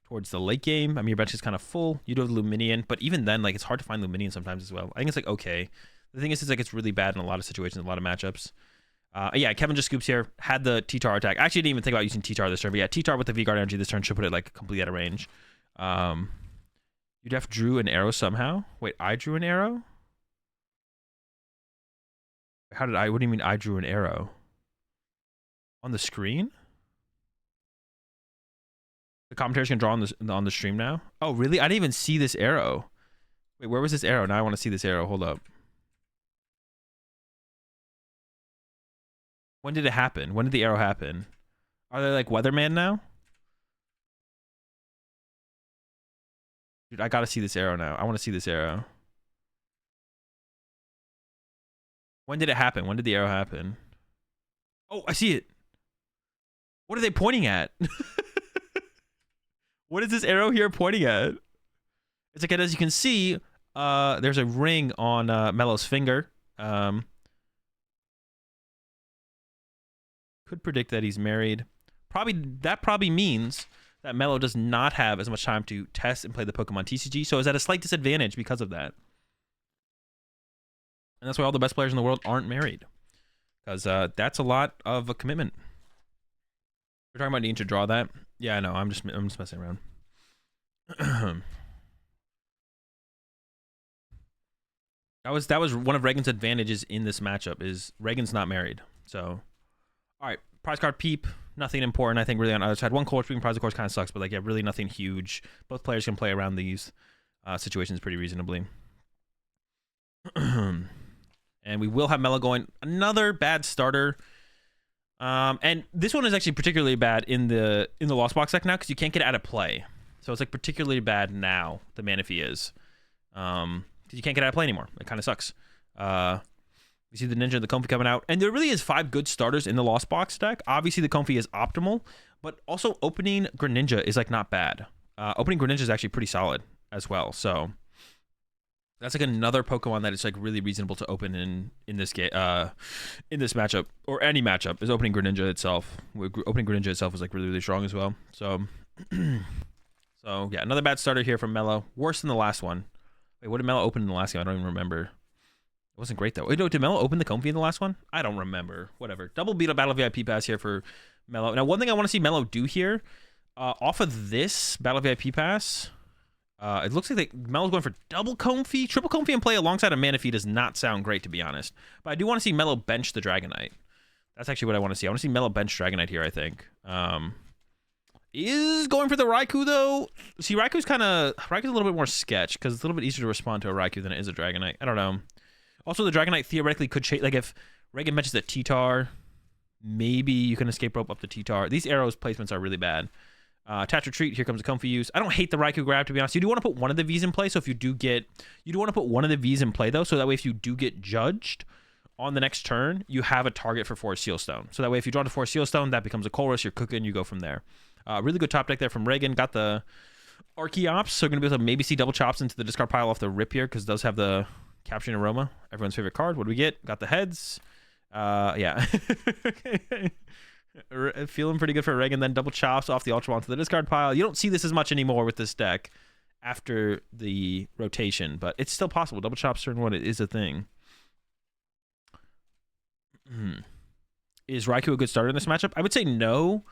towards the late game. I mean, your bench is kind of full. You do have Luminion, but even then, like, it's hard to find Luminion sometimes as well. I think it's, like, okay. The thing is, it's, like, it's really bad in a lot of situations, a lot of matchups. Yeah, Kevin just scoops here. Had the T-Tar attack. I actually didn't even think about using T-Tar this turn, but yeah, T-Tar with the V-Guard energy this turn should put it, like, completely out of range. Udef drew an arrow somehow. Wait, I drew an arrow? How did I? What do you mean I drew an arrow? On the screen? The commentator's gonna draw on the stream now? Oh, really? I didn't even see this arrow. Wait, where was this arrow? Now I want to see this arrow. Hold up. When did it happen? When did the arrow happen? Are they like Weatherman now? Dude, I gotta see this arrow now. I want to see this arrow. When did it happen? When did the arrow happen? Oh, I see it. What are they pointing at? What is this arrow here pointing at? It's like, as you can see, there's a ring on Mello's finger. Could predict that he's married. That probably means that Mello does not have as much time to test and play the Pokemon TCG, so is at a slight disadvantage because of that. And that's why all the best players in the world aren't married, because that's a lot of a commitment. We're talking about needing to draw that. Yeah, I know. I'm just messing around. That was one of Reagan's advantages in this matchup, is Reagan's not married. So, all right, prize card peep, nothing important. I think really on the other side, one cold stream prize of course kind of sucks, but like, yeah, really nothing huge. Both players can play around these situations pretty reasonably. And we will have Mello going. Another bad starter. And this one is actually particularly bad in the Lost Box deck now, because you can't get it out of play. So it's like particularly bad now, the Manaphy is. Because you can't get it out of play anymore. It kind of sucks. We see the Ninja and the Comfey coming out. And there really is 5 good starters in the Lost Box deck. Obviously, the Comfey is optimal, but also opening Greninja is like not bad. Opening Greninja is actually pretty solid as well. So that's like another Pokemon that is like really reasonable to open in this game, in this matchup, or any matchup, is opening Greninja itself. Opening Greninja itself is like really, really strong as well. So, so yeah, another bad starter here from Mello. Worse than the last one. Wait, what did Mello open in the last game? I don't even remember. It wasn't great though. Wait, no, did Mello open the Comfey in the last one? I don't remember. Whatever. Double beat up Battle VIP pass here for Mello. Now, one thing I want to see Mello do here, off of this Battle VIP pass, it looks like Mello's going for double Comfey. Triple Comfey in play alongside a Manaphy does not sound great, to be honest. But I do want to see Mello bench the Dragonite. That's actually what I want to see. I want to see Mello bench Dragonite here, I think. Is going for the Raikou, though. See, Raikou's a little bit more sketch, because it's a little bit easier to respond to a Raikou than it is a Dragonite. I don't know. Also, the Dragonite theoretically could change. Like, if Reagan mentions the T-Tar, maybe you can escape rope up the T-Tar. These arrows placements are really bad. Attach retreat. Here comes the Comfey use. I don't hate the Raikou grab, to be honest. You do want to put one of the V's in play. So if you do want to put one of the V's in play, though. So that way, if you do get judged on the next turn, you have a target for Forest Sealstone. So that way, if you draw to Forest Sealstone, that becomes a Colress. You're cooking. You go from there. Really good top deck there from Reagan. Got the Archeops. So going to be able to maybe see double chops into the discard pile off the rip here, because it does have the Capturing Aroma, everyone's favorite card. What do we get? Got the heads. Yeah. Feeling pretty good for Reagan. Then double chops off the Ultra onto the discard pile. You don't see this as much anymore with this deck after the rotation, but it's still possible. Double chops turn 1 is a thing. Is Raikou a good starter in this matchup? I would say no.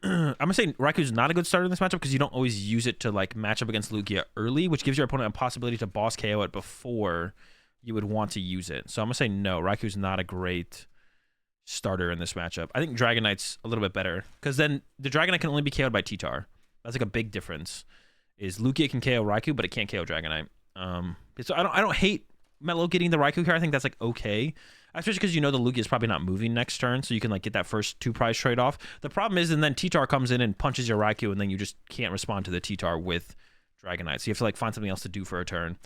I'm gonna say Raikou's not a good starter in this matchup, because you don't always use it to like match up against Lugia early, which gives your opponent a possibility to boss KO it before you would want to use it. So I'm going to say no. Raiku's not a great starter in this matchup. I think Dragon Knight's a little bit better, because then the Dragon Knight can only be KO'd by T-Tar. That's like a big difference. Is Lugia can KO Raikou, but it can't KO Dragon Knight. So I don't hate Mello getting the Raikou card. I think that's like okay, especially because you know the Lugia is probably not moving next turn, so you can like get that first 2 prize trade off. The problem is, and then T-Tar comes in and punches your Raikou, and then you just can't respond to the T-Tar with Dragon Knight. So you have to like find something else to do for a turn.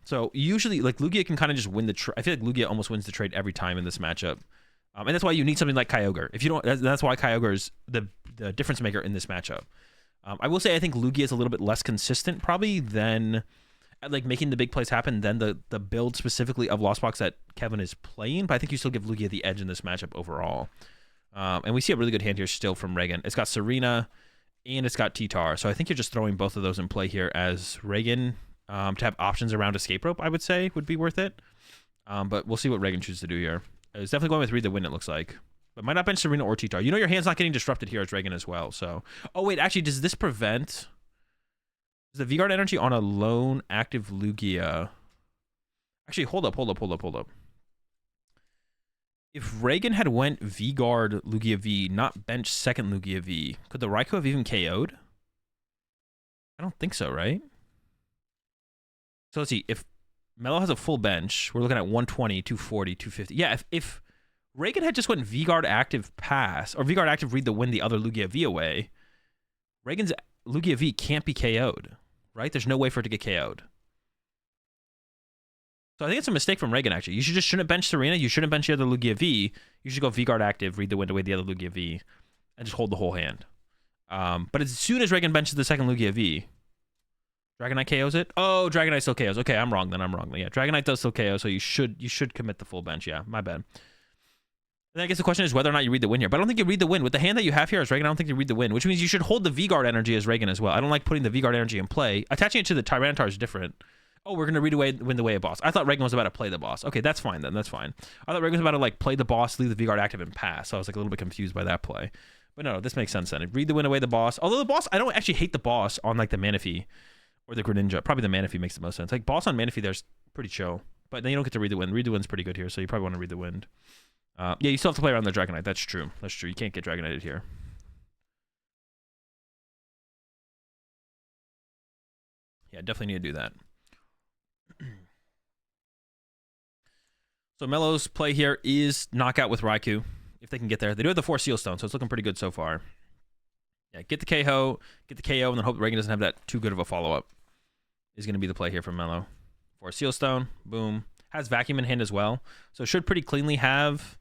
So usually like Lugia can kind of just win the I feel like Lugia almost wins the trade every time in this matchup. And that's why you need something like Kyogre. If you don't, that's why Kyogre is the difference maker in this matchup. I will say I think Lugia is a little bit less consistent probably than at like making the big plays happen than the build specifically of Lost Box that Kevin is playing, but I think you still give Lugia the edge in this matchup overall. And we see a really good hand here still from Reagan. It's got Serena and it's got T-Tar, so I think you're just throwing both of those in play here as Reagan. To have options around Escape Rope, I would say, would be worth it. But we'll see what Reagan chooses to do here. It's definitely going with Read the Wind, it looks like. But might not bench Serena or T-Tar. You know your hand's not getting disrupted here as Reagan as well. So, oh wait, actually, does this prevent... Is the V-Guard energy on a lone active Lugia? Actually, hold up. If Reagan had went V-Guard Lugia V, not bench second Lugia V, could the Raikou have even KO'd? I don't think so, right? So let's see, if Mello has a full bench, we're looking at 120, 240, 250. Yeah, if Reagan had just went V-Guard active pass, or V-Guard active Read the Wind the other Lugia V away, Reagan's Lugia V can't be KO'd, right? There's no way for it to get KO'd. So I think it's a mistake from Reagan, actually. You shouldn't bench Serena, you shouldn't bench the other Lugia V, you should go V-Guard active, Read the Wind away the other Lugia V, and just hold the whole hand. But as soon as Reagan benches the second Lugia V, Dragon Knight KOs it? Oh, Dragon Knight still KOs. Okay, I'm wrong then. Yeah, Dragon Knight does still KO, so you should commit the full bench. Yeah, my bad. And then I guess the question is whether or not you read the win here. But I don't think you read the win. With the hand that you have here as Reagan, I don't think you read the win, which means you should hold the V-Guard energy as Reagan as well. I don't like putting the V-Guard energy in play. Attaching it to the Tyranitar is different. Oh, we're going to win the way a boss. I thought Reagan was about to play the boss. Okay, that's fine then. That's fine. I thought Reagan was about to like play the boss, leave the V-Guard active, and pass. So I was like a little bit confused by that play. But no, this makes sense then. Read the win away the boss. Although the boss, I don't actually hate the boss on like the Manaphy. Or the Greninja. Probably the Manaphy makes the most sense. Like, boss on Manaphy there's pretty chill. But then you don't get to Read the Wind. Read the Wind's pretty good here, so you probably want to Read the Wind. Yeah, you still have to play around the Dragon Knight. That's true. That's true. You can't get Dragon Knighted here. Yeah, definitely need to do that. So Mello's play here is knockout with Raikou, if they can get there. They do have the 4 Seal Stone, so it's looking pretty good so far. Yeah, get the KO, and then hope Reagan doesn't have that too good of a follow-up. Is going to be the play here from Mello. 4 Seal Stone, boom. Has Vacuum in hand as well, so should pretty cleanly have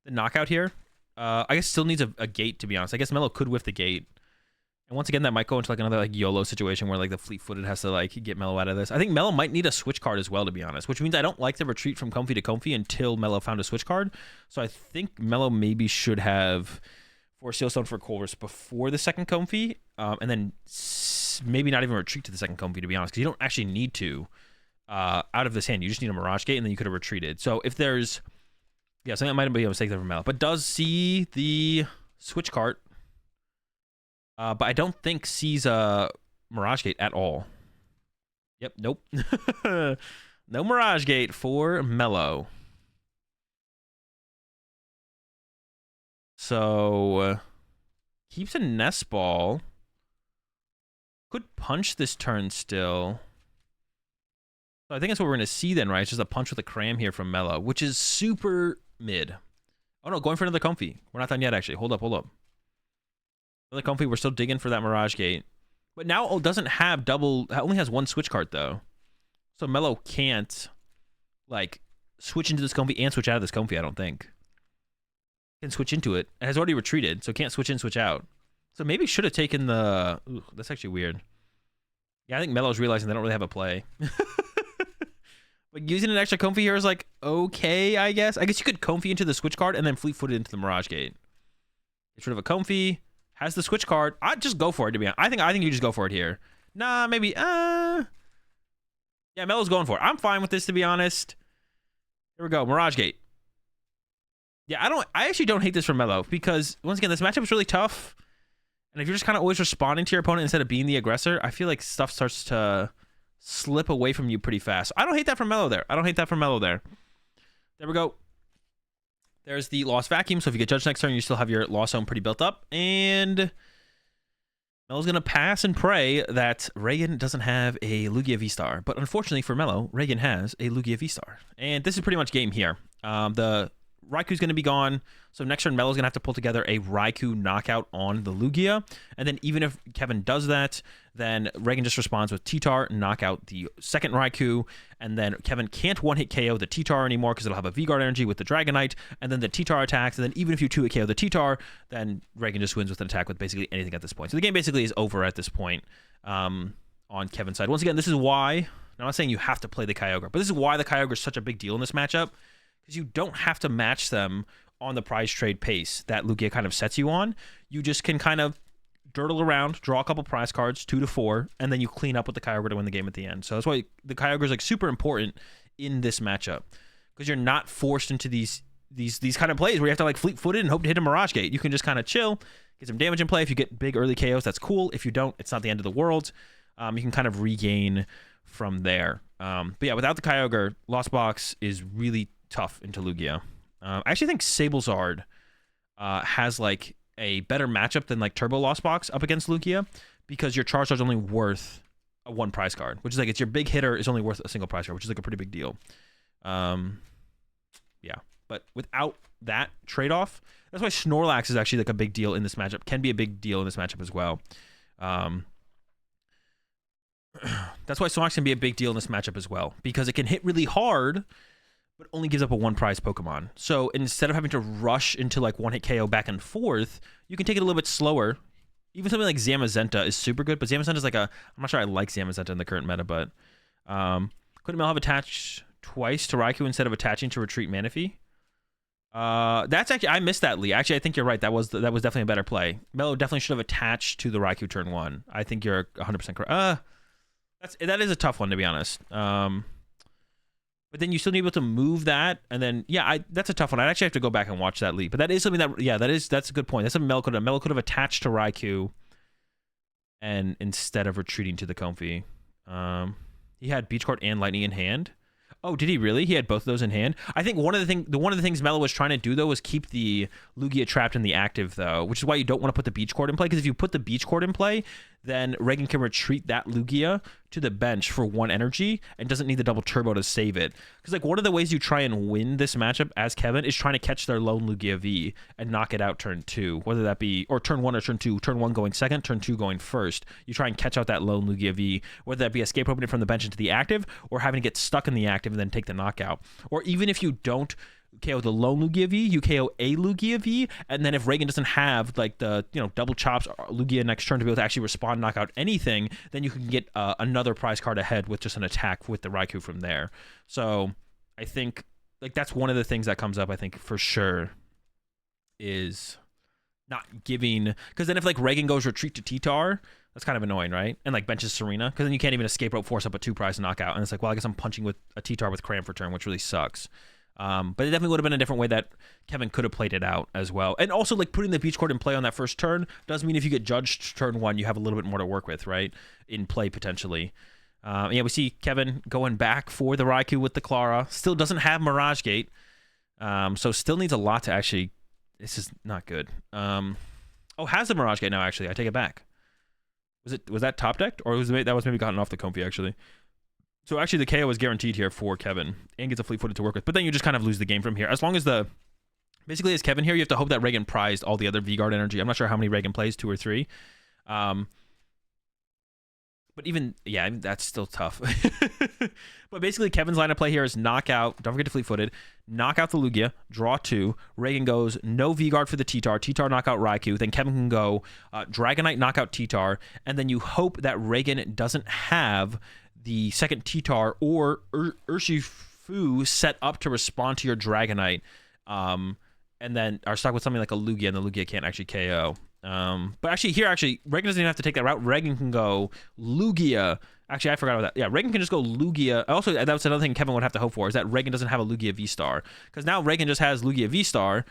the knockout here. I guess still needs a gate, to be honest. I guess Mello could whiff the gate. And once again, that might go into like another like YOLO situation where like the fleet-footed has to like get Mello out of this. I think Mello might need a switch card as well, to be honest, which means I don't like the retreat from Comfy to Comfy until Mello found a switch card. So I think Mello maybe should have 4 Seal Stone for Colress before the second Comfy, and then maybe not even retreat to the second Comfy, to be honest, because you don't actually need to out of this hand. You just need a Mirage Gate, and then you could have retreated. So if there's... Yeah, so that might be a mistake there from Mel, but does see the switch cart, but I don't think sees a Mirage Gate at all. Yep, nope. No Mirage Gate for Mello. So, keeps a Nest Ball. Could punch this turn still. So I think that's what we're going to see then, right? It's just a punch with a cram here from Mello, which is super mid. Oh no, going for another Comfy. We're not done yet, actually. Hold up. Another Comfy. We're still digging for that Mirage Gate. But now it doesn't have double... It only has one switch card, though. So Mello can't, like, switch into this Comfy and switch out of this Comfy, I don't think. Can switch into it. It has already retreated, so can't switch in, switch out. So maybe should have taken the... Ooh, that's actually weird. Yeah, I think Mello's realizing they don't really have a play. But using an extra Comfy here is like, okay, I guess. I guess you could Comfy into the switch card and then fleet-footed into the Mirage Gate. Get rid of a Comfy. Has the switch card. I'd just go for it, to be honest. I think you just go for it here. Nah, maybe... Yeah, Mello's going for it. I'm fine with this, to be honest. Here we go. Mirage Gate. Yeah, I actually don't hate this for Mello because, once again, this matchup is really tough. And if you're just kind of always responding to your opponent instead of being the aggressor, I feel like stuff starts to slip away from you pretty fast. I don't hate that from Mellow there. I don't hate that from Mellow there. There we go. There's the Lost Vacuum. So if you get judged next turn, you still have your Lost Zone pretty built up. And Mello's going to pass and pray that Reagan doesn't have a Lugia V-Star. But unfortunately for Mellow, Reagan has a Lugia V-Star. And this is pretty much game here. The Raiku's going to be gone. So next turn, Mello's going to have to pull together a Raikou knockout on the Lugia. And then even if Kevin does that, then Reagan just responds with T-Tar, knock out the second Raikou. And then Kevin can't one-hit KO the T-Tar anymore because it'll have a V-Guard energy with the Dragonite. And then the T-Tar attacks. And then even if you 2-hit KO the T-Tar, then Reagan just wins with an attack with basically anything at this point. So the game basically is over at this point on Kevin's side. Once again, this is why, I'm not saying you have to play the Kyogre, but this is why the Kyogre is such a big deal in this matchup. Because you don't have to match them on the prize trade pace that Lugia kind of sets you on. You just can kind of dirtle around, draw a couple prize cards, 2 to 4, and then you clean up with the Kyogre to win the game at the end. So that's why the Kyogre is like super important in this matchup, because you're not forced into these kind of plays where you have to like fleet-footed and hope to hit a Mirage Gate. You can just kind of chill, get some damage in play. If you get big early KOs, that's cool. If you don't, it's not the end of the world. You can kind of regain from there. But yeah, without the Kyogre, Lost Box is really tough into Lugia. I actually think Sablezard has like a better matchup than like Turbo Lost Box up against Lugia, because your Charizard's only worth a 1 prize card, which is like, it's your big hitter is only worth a single prize card, which is like a pretty big deal. Yeah, but without that trade-off, that's why Snorlax is actually like a big deal in this matchup, can be a big deal in this matchup as well. That's why Snorlax can be a big deal in this matchup as well, because it can hit really hard, but only gives up a 1 prize Pokemon. So instead of having to rush into like 1-hit KO back and forth, you can take it a little bit slower. Even something like Zamazenta is super good, but Zamazenta is like I'm not sure I like Zamazenta in the current meta, but couldn't Mel have attached twice to Raikou instead of attaching to Retreat Manaphy? That's actually, I missed that, Lee. Actually, I think you're right. That was definitely a better play. Mello definitely should have attached to the Raikou turn 1. I think you're 100% correct. That is a tough one, to be honest. But then you still need to be able to move that, and then that's a tough one. I'd actually have to go back and watch that lead. But that is something that's a good point. That's something Mello could have attached to Raikou, and instead of retreating to the Comfey. He had Beach Court and Lightning in hand. Oh, did he really? He had both of those in hand. I think one of the things Mello was trying to do though was keep the Lugia trapped in the active though, which is why you don't want to put the Beach Court in play, because if you put the Beach Court in play, then Reagan can retreat that Lugia to the bench for 1 energy and doesn't need the double turbo to save it. Because like one of the ways you try and win this matchup as Kevin is trying to catch their lone Lugia V and knock it out turn 2, whether that be or turn 1 or turn 2, turn 1 going second, turn 2 going first. You try and catch out that lone Lugia V, whether that be escape opening from the bench into the active or having to get stuck in the active and then take the knockout. Or even if you don't KO the lone Lugia V, you KO a Lugia V, and then if Reagan doesn't have like the double chops Lugia next turn to be able to actually respond, knock out anything, then you can get another prize card ahead with just an attack with the Raikou from there. So I think like that's one of the things that comes up, I think, for sure, is not giving, because then if like Reagan goes retreat to T-Tar, that's kind of annoying, right? And like benches Serena, because then you can't even escape rope force up a 2 prize knockout, and it's like, well, I guess I'm punching with a T-Tar with Cram for turn, which really sucks. But it definitely would have been a different way that Kevin could have played it out as well. And also, like, putting the Beach Court in play on that first turn does mean if you get judged turn 1, you have a little bit more to work with, right? In play, potentially. Yeah, we see Kevin going back for the Raikou with the Clara. Still doesn't have Mirage Gate. So still needs a lot to actually... This is not good. Oh, has the Mirage Gate now, actually. I take it back. Was that top decked? Or that was maybe gotten off the Comfey, actually. So actually the KO is guaranteed here for Kevin and gets a fleet-footed to work with. But then you just kind of lose the game from here. As long as basically as Kevin here, you have to hope that Reagan prized all the other V-Guard energy. I'm not sure how many Reagan plays, 2 or 3. But even, yeah, that's still tough. But basically Kevin's line of play here is knockout, don't forget to fleet-footed, knock out the Lugia, draw 2. Reagan goes no V-Guard for the T-Tar, T-Tar knockout Raikou. Then Kevin can go Dragonite, knockout T-Tar. And then you hope that Reagan doesn't have the second T-Tar or Urshifu set up to respond to your Dragonite, and then are stuck with something like a Lugia, and the Lugia can't actually KO. But actually, Reagan doesn't even have to take that route. Reagan can go Lugia. Actually, I forgot about that. Yeah, Reagan can just go Lugia. Also, that was another thing Kevin would have to hope for, is that Reagan doesn't have a Lugia V-Star. Because now Reagan just has Lugia V-Star,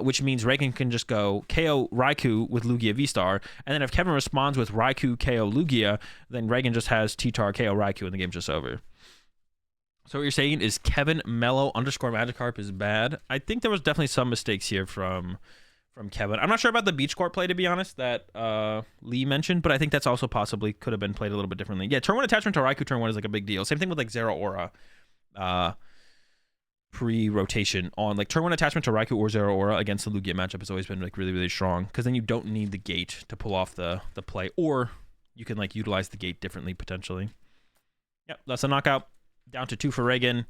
which means Reagan can just go KO Raikou with Lugia V-Star. And then if Kevin responds with Raikou KO Lugia, then Reagan just has T-Tar KO Raikou and the game's just over. So what you're saying is Kevin Mello _ Magikarp is bad. I think there was definitely some mistakes here from Kevin. I'm not sure about the Beach Court play, to be honest, that Lee mentioned, but I think that's also possibly could have been played a little bit differently. Yeah, turn 1 attachment to Raikou turn 1 is like a big deal. Same thing with like Zeraora pre-rotation on like turn 1 attachment to Raikou or Zeraora against the Lugia matchup has always been like really, really strong, because then you don't need the gate to pull off the play, or you can like utilize the gate differently potentially. Yep, that's a knockout. Down to 2 for Reagan.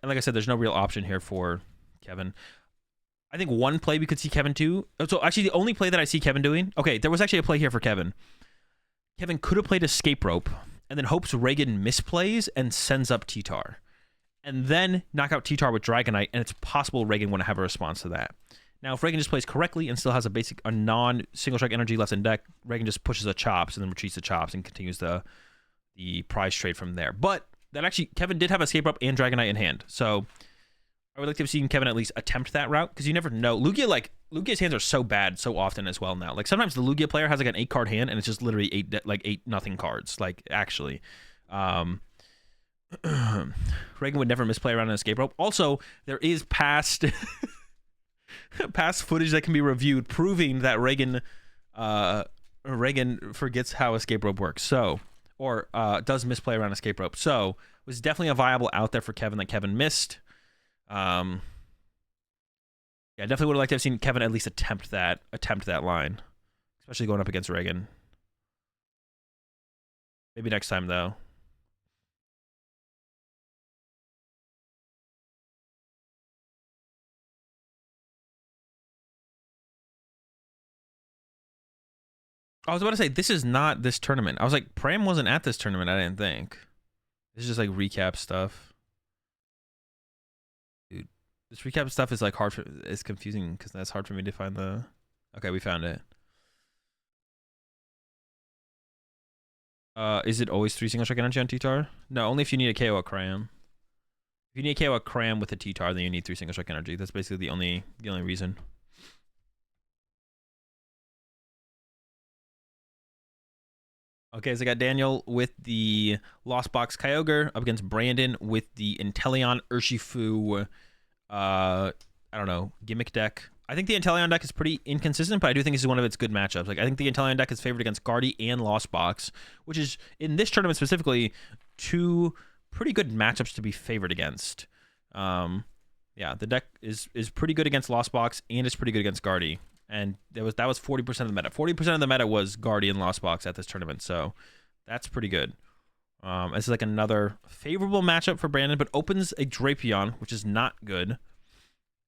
And like I said, there's no real option here for Kevin. I think one play we could see Kevin do. So actually, the only play that I see Kevin doing. Okay, there was actually a play here for Kevin. Kevin could have played Escape Rope and then hopes Reagan misplays and sends up T-Tar. And then knock out T-Tar with Dragonite, and it's possible Reagan wouldn't have a response to that. Now, if Reagan just plays correctly and still has a non-single strike energy left in deck, Reagan just pushes a Chops and then retreats the Chops and continues the prize trade from there. But that actually, Kevin did have Escape Rope and Dragonite in hand. So I would like to have seen Kevin at least attempt that route, because you never know. Lugia's hands are so bad so often as well now. Like sometimes the Lugia player has like an 8-card hand and it's just literally 8 nothing cards. Like actually, Reagan would never misplay around an Escape Rope. Also, there is past footage that can be reviewed proving that Reagan forgets how Escape Rope works. So, or does misplay around Escape Rope. So it was definitely a viable out there for Kevin that Kevin missed. Yeah, I definitely would have liked to have seen Kevin at least attempt that line, especially going up against Reagan. Maybe next time though. I was about to say, this is not this tournament. I was like, Pram wasn't at this tournament, I didn't think. This is just like recap stuff. This recap stuff is like it's confusing because that's hard for me to find the. Okay, we found it. Is it always 3 single strike energy on T-Tar? No, only if you need a KO a Cram. If you need a KO a Cram with a T-Tar, then you need 3 single strike energy. That's basically the only reason. Okay, so I got Daniel with the Lost Box Kyogre up against Brandon with the Inteleon Urshifu. I don't know, gimmick deck. I think the Inteleon deck is pretty inconsistent, but I do think this is one of its good matchups. Like I think the Inteleon deck is favored against Guardy and Lost Box, which is in this tournament specifically 2 pretty good matchups to be favored against. Yeah, the deck is pretty good against Lost Box and it's pretty good against Guardy. And that was 40% of the meta. 40% of the meta was Guardy and Lost Box at this tournament, so that's pretty good. This is like another favorable matchup for Brandon, but opens a Drapion, which is not good.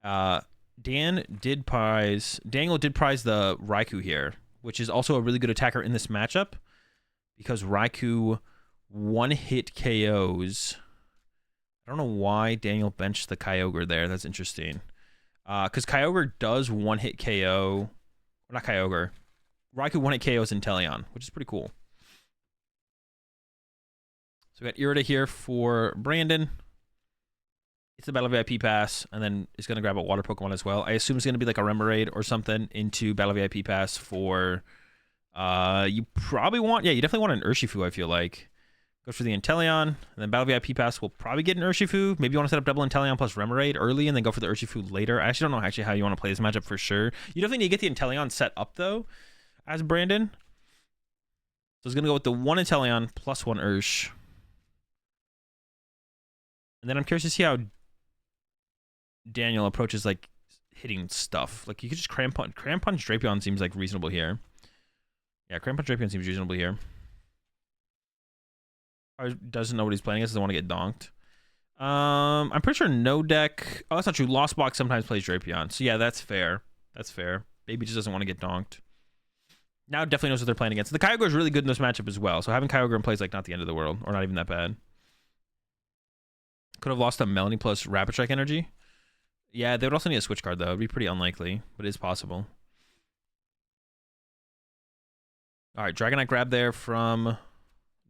Daniel did prize the Raikou here, which is also a really good attacker in this matchup because Raikou one-hit KOs. I don't know why Daniel benched the Kyogre there. That's interesting. Because Kyogre does one-hit KO. Or not Kyogre. Raikou one-hit KOs Inteleon, which is pretty cool. So we got Irida here for Brandon. It's the Battle VIP Pass, and then it's going to grab a water Pokemon as well. I assume it's going to be like a Remoraid or something into Battle VIP Pass for... you probably want... Yeah, you definitely want an Urshifu, I feel like. Go for the Inteleon, and then Battle VIP Pass will probably get an Urshifu. Maybe you want to set up double Inteleon plus Remoraid early, and then go for the Urshifu later. I actually don't know how you want to play this matchup for sure. You definitely need to get the Inteleon set up, though, as Brandon. So it's going to go with the 1 Inteleon plus 1 Ursh. And then I'm curious to see how Daniel approaches, like, hitting stuff. Like, you could just Cram Punch. Cram Punch Drapion seems, like, reasonable here. Yeah, Cram Punch Drapion seems reasonable here. Doesn't know what he's playing. Doesn't want to get donked. I'm pretty sure no deck. Oh, that's not true. Lost Box sometimes plays Drapion. So yeah, that's fair. That's fair. Baby just doesn't want to get donked. Now definitely knows what they're playing against. The Kyogre is really good in this matchup as well. So having Kyogre in play is like not the end of the world, or not even that bad. Could have lost a Melanie plus Rapid Strike energy. Yeah, they would also need a switch card though. It'd be pretty unlikely, but it is possible. All right, Dragonite grab there from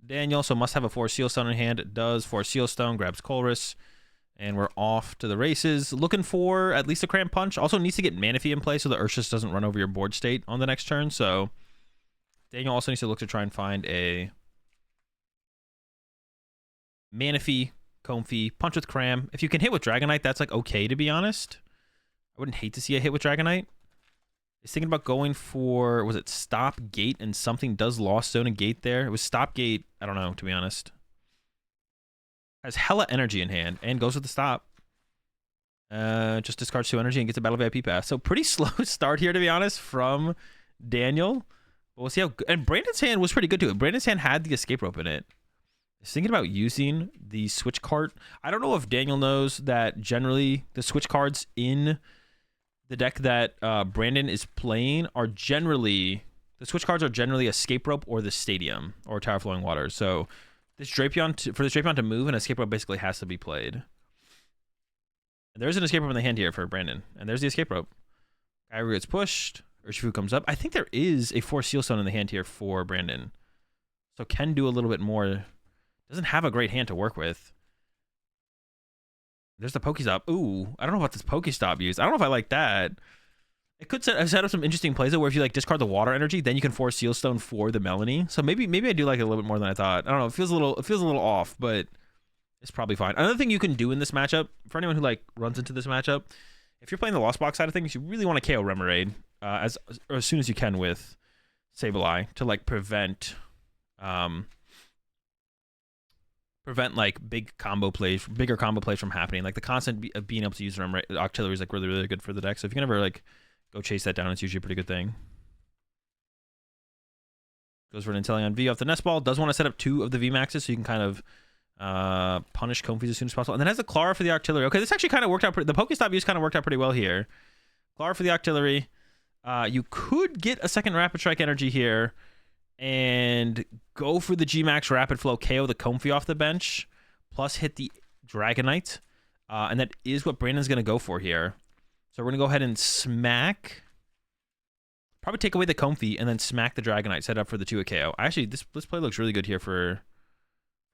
Daniel. So must have a 4 Seal Stone in hand. It does. 4 Seal Stone, grabs Colress. And we're off to the races. Looking for at least a Cramp Punch. Also needs to get Manaphy in play so the Urshus doesn't run over your board state on the next turn. So Daniel also needs to look to try and find a Manaphy, Comfey, Punch with Cram. If you can hit with Dragonite, that's like okay, to be honest. I wouldn't hate to see a hit with Dragonite. He's thinking about going for, was it Stop, Gate, and something does Lost Zone and Gate there. It was Stop, Gate. I don't know, to be honest. Has hella energy in hand and goes with the Stop. Just discards 2 energy and gets a Battle VIP pass. So pretty slow start here, to be honest, from Daniel. But we'll see how good. And Brandon's hand was pretty good, too. Brandon's hand had the Escape Rope in it. He's thinking about using the Switch card. I don't know if Daniel knows that generally the Switch cards in the deck that Brandon is playing are generally, the Switch cards are generally Escape Rope or the Stadium or Tower Flowing Water. So this Drapion, for this Drapion to move, an Escape Rope basically has to be played. And there's an Escape Rope in the hand here for Brandon. And there's the Escape Rope. Kyrie gets pushed. Urshifu comes up. I think there is a 4 Seal Stone in the hand here for Brandon. So can do a little bit more. Doesn't have a great hand to work with. There's the Pokestop. Ooh, I don't know about this Pokestop use. I don't know if I like that. It could set up some interesting plays though, where if you like discard the water energy, then you can force Seal Stone for the Melanie. So maybe I do like it a little bit more than I thought. I don't know. It feels a little off, but it's probably fine. Another thing you can do in this matchup, for anyone who like runs into this matchup, if you're playing the Lost Box side of things, you really want to KO Remoraid as soon as you can with Sableye to like prevent like bigger combo plays from happening. Like the constant of being able to use Octillery is like really good for the deck. So if you can ever like go chase that down, it's usually a pretty good thing. Goes for an Inteleon V off the Nest Ball. Does want to set up 2 of the VMAXs so you can kind of punish Comfeys as soon as possible. And then has a Clara for the Octillery. Okay, this actually kind of worked out. The Pokestop use kind of worked out pretty well here. Clara for the Octillery. You could get a second Rapid Strike energy here and go for the G-Max Rapid Flow, KO the Comfey off the bench, plus hit the Dragonite. And that is what Brandon's going to go for here. So we're going to go ahead and smack, probably take away the Comfey, and then smack the Dragonite, set up for the 2 KO. Actually, this play looks really good here for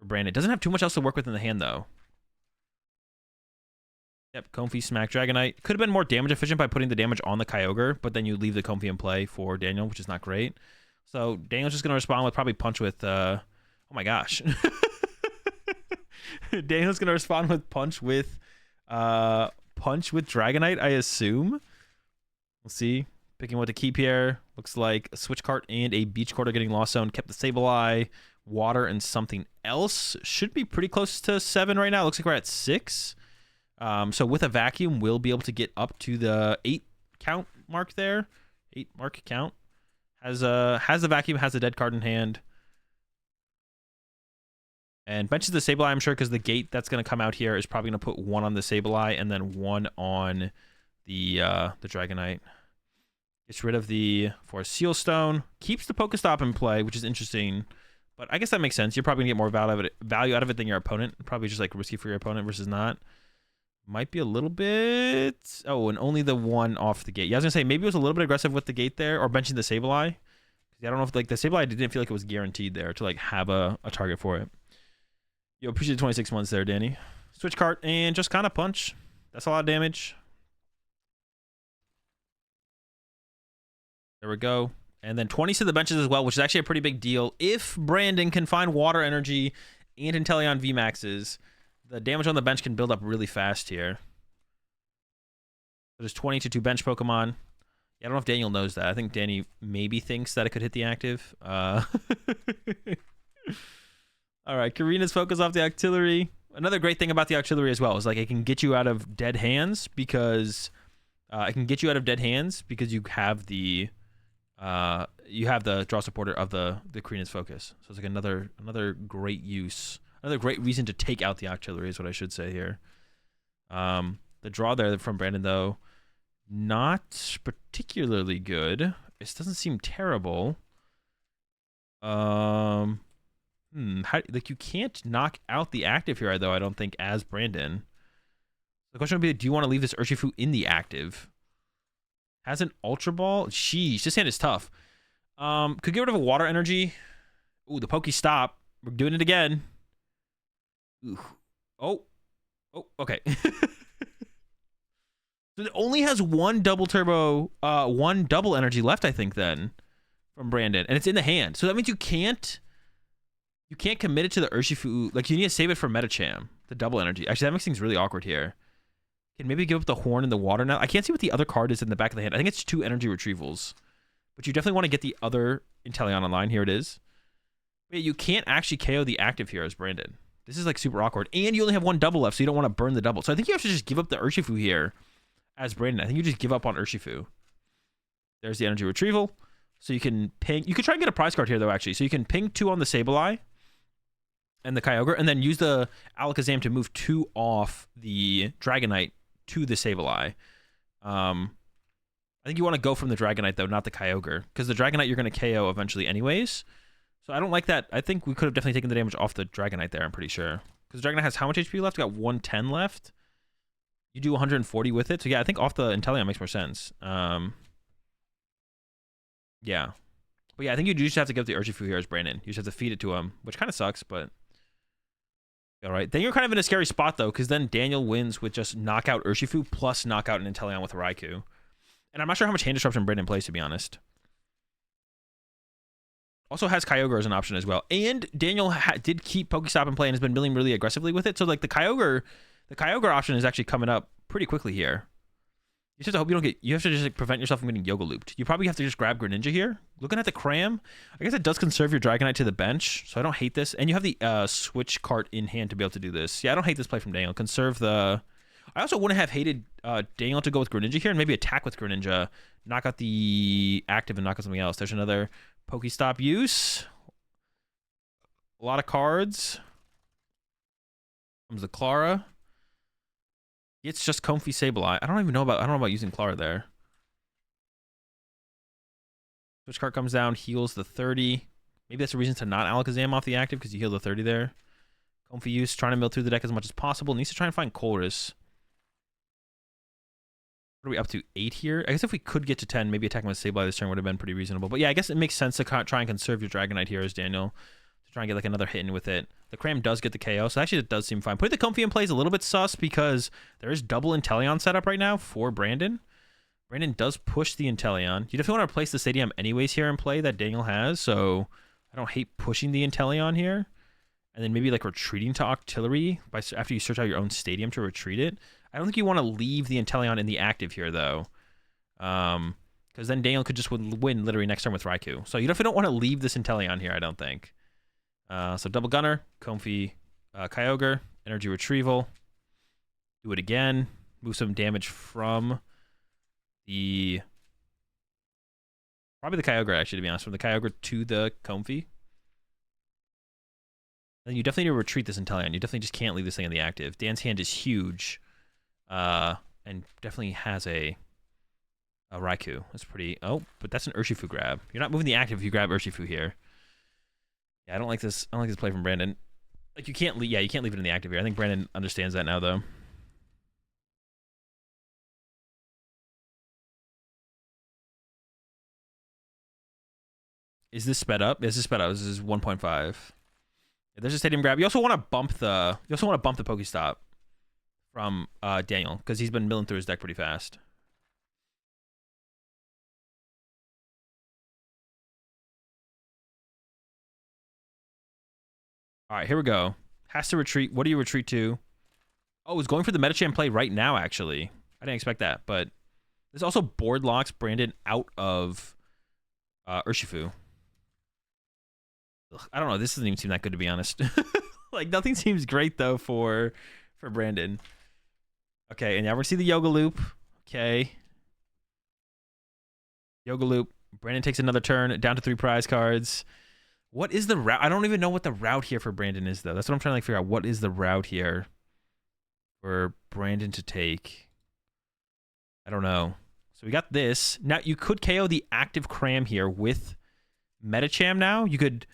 Brandon. Doesn't have too much else to work with in the hand, though. Yep, Comfey, smack, Dragonite. Could have been more damage efficient by putting the damage on the Kyogre, but then you leave the Comfey in play for Daniel, which is not great. So Daniel's just going to respond with probably Punch with, oh my gosh. Daniel's going to respond with Punch with Dragonite, I assume. We'll see. Picking what to keep here. Looks like a Switch Cart and a Beach Cart are getting Lost Zone. Kept the Sableye, Water, and something else. Should be pretty close to 7 right now. Looks like we're at 6. So with a Vacuum, we'll be able to get up to the 8 count mark there. 8 mark count. Has the Vacuum, has a dead card in hand. And benches the Sableye, I'm sure, because the gate that's going to come out here is probably going to put 1 on the Sableye and then 1 on the Dragonite. Gets rid of the 4 Seal Stone. Keeps the Pokestop in play, which is interesting. But I guess that makes sense. You're probably going to get more value out of it than your opponent. Probably just like risky for your opponent versus not. Might be a little bit... Oh, and only the 1 off the gate. Yeah, I was going to say, maybe it was a little bit aggressive with the gate there, or benching the Sableye. I don't know if like the Sableye didn't feel like it was guaranteed there to like have a target for it. Yo, appreciate the 26 months there, Danny. Switch cart and just kind of punch. That's a lot of damage. There we go. And then 20 to the benches as well, which is actually a pretty big deal. If Brandon can find Water Energy and Inteleon VMAXs, the damage on the bench can build up really fast here. So there's 20 to 2 bench Pokemon. Yeah, I don't know if Daniel knows that. I think Danny maybe thinks that it could hit the active. All right, Karina's focus off the Octillery. Another great thing about the Octillery as well is like it can get you out of dead hands because you have the draw supporter of the Karina's focus. So it's like another great use. Another great reason to take out the Octillery is what I should say here. The draw there from Brandon, though, not particularly good. This doesn't seem terrible. Like you can't knock out the active here, though, I don't think, as Brandon. The question would be, do you want to leave this Urshifu in the active? Has an Ultra Ball? Sheesh, this hand is tough. Could get rid of a water energy. Ooh, the Pokestop. We're doing it again. Ooh. Oh. Oh, okay. So it only has one double turbo, one double energy left, I think, then, from Brandon. And it's in the hand. So that means you can't commit it to the Urshifu. Like, you need to save it for Metacham, the double energy. Actually, that makes things really awkward here. Can maybe give up the horn and the water now. I can't see what the other card is in the back of the hand. I think it's 2 energy retrievals. But you definitely want to get the other Inteleon online. Here it is. But you can't actually KO the active here as Brandon. This is like super awkward. And you only have 1 double left, so you don't want to burn the double. So I think you have to just give up the Urshifu here as Brandon. I think you just give up on Urshifu. There's the energy retrieval. So you can ping. You could try and get a prize card here, though, actually. So you can ping 2 on the Sableye and the Kyogre, and then use the Alakazam to move 2 off the Dragonite to the Sableye. I think you want to go from the Dragonite, though, not the Kyogre. Because the Dragonite you're going to KO eventually anyways. So I don't like that. I think we could have definitely taken the damage off the Dragonite there, I'm pretty sure. Because the Dragonite has how much HP left? We got 110 left. You do 140 with it. So yeah, I think off the Inteleon makes more sense. Yeah. But yeah, I think you just have to give the Urshifu here as Brandon. You just have to feed it to him, which kind of sucks, but... Alright, then you're kind of in a scary spot, though, because then Daniel wins with just knockout Urshifu plus knockout an Inteleon with a Raikou. And I'm not sure how much hand disruption Brandon plays, to be honest. Also has Kyogre as an option as well. And Daniel did keep Pokestop in play and has been milling really aggressively with it. So, like, the Kyogre option is actually coming up pretty quickly here. You just have to hope you don't get... You have to just like, prevent yourself from getting Yoga Looped. You probably have to just grab Greninja here. Looking at the Cram, I guess it does conserve your Dragonite to the bench, so I don't hate this. And you have the switch cart in hand to be able to do this. Yeah, I don't hate this play from Daniel. Conserve the... I also wouldn't have hated Daniel to go with Greninja here and maybe attack with Greninja. Knock out the active and knock out something else. There's another Pokestop use. A lot of cards. Comes the Clara. It's just Comfy Sableye. I don't know about using Clara there. Switch card comes down, heals the 30. Maybe that's a reason to not Alakazam off the active because you heal the 30 there. Comfy use, trying to mill through the deck as much as possible. Needs to try and find Colress. What are we up to? 8 here? I guess if we could get to 10, maybe attacking with Sableye this turn would have been pretty reasonable. But yeah, I guess it makes sense to try and conserve your Dragonite here as Daniel. To try and get like another hit in with it. The Cram does get the KO, so actually it does seem fine. Putting the Comfy in play is a little bit sus because there is double Inteleon set up right now for Brandon. Brandon does push the Inteleon. You definitely want to replace the Stadium anyways here in play that Daniel has, so I don't hate pushing the Inteleon here. And then maybe like retreating to Octillery after you search out your own Stadium to retreat it. I don't think you want to leave the Inteleon in the active here, though. Because then Daniel could just win literally next turn with Raikou. So you definitely don't want to leave this Inteleon here, I don't think. So Double Gunner, Comfy, Kyogre, Energy Retrieval. Do it again. Move some damage from the... Probably the Kyogre, actually, to be honest. From the Kyogre to the Comfy. Then you definitely need to retreat this Inteleon. You definitely just can't leave this thing in the active. Dan's hand is huge. And definitely has a Raikou. That's pretty... Oh, but that's an Urshifu grab. You're not moving the active if you grab Urshifu here. Yeah, I don't like this. I don't like this play from Brandon. Like, you can't leave... Yeah, you can't leave it in the active here. I think Brandon understands that now, though. Is this sped up? This is sped up. This is 1.5. Yeah, there's a Stadium grab. You also want to bump the... You also want to bump the Pokestop from Daniel, because he's been milling through his deck pretty fast. All right, here we go. Has to retreat. What do you retreat to? Oh, it's going for the Metacham play right now, actually. I didn't expect that, but this also board locks Brandon out of Urshifu. Ugh, I don't know. This doesn't even seem that good, to be honest. Like, nothing seems great, though, for Brandon. Okay, and now we're going to see the Yoga Loop. Okay. Yoga Loop. Brandon takes another turn, down to 3 prize cards. What is the route? I don't even know what the route here for Brandon is, though. That's what I'm trying to like, figure out. What is the route here for Brandon to take? I don't know. So we got this. Now, you could KO the active Cram here with Metacham now. You could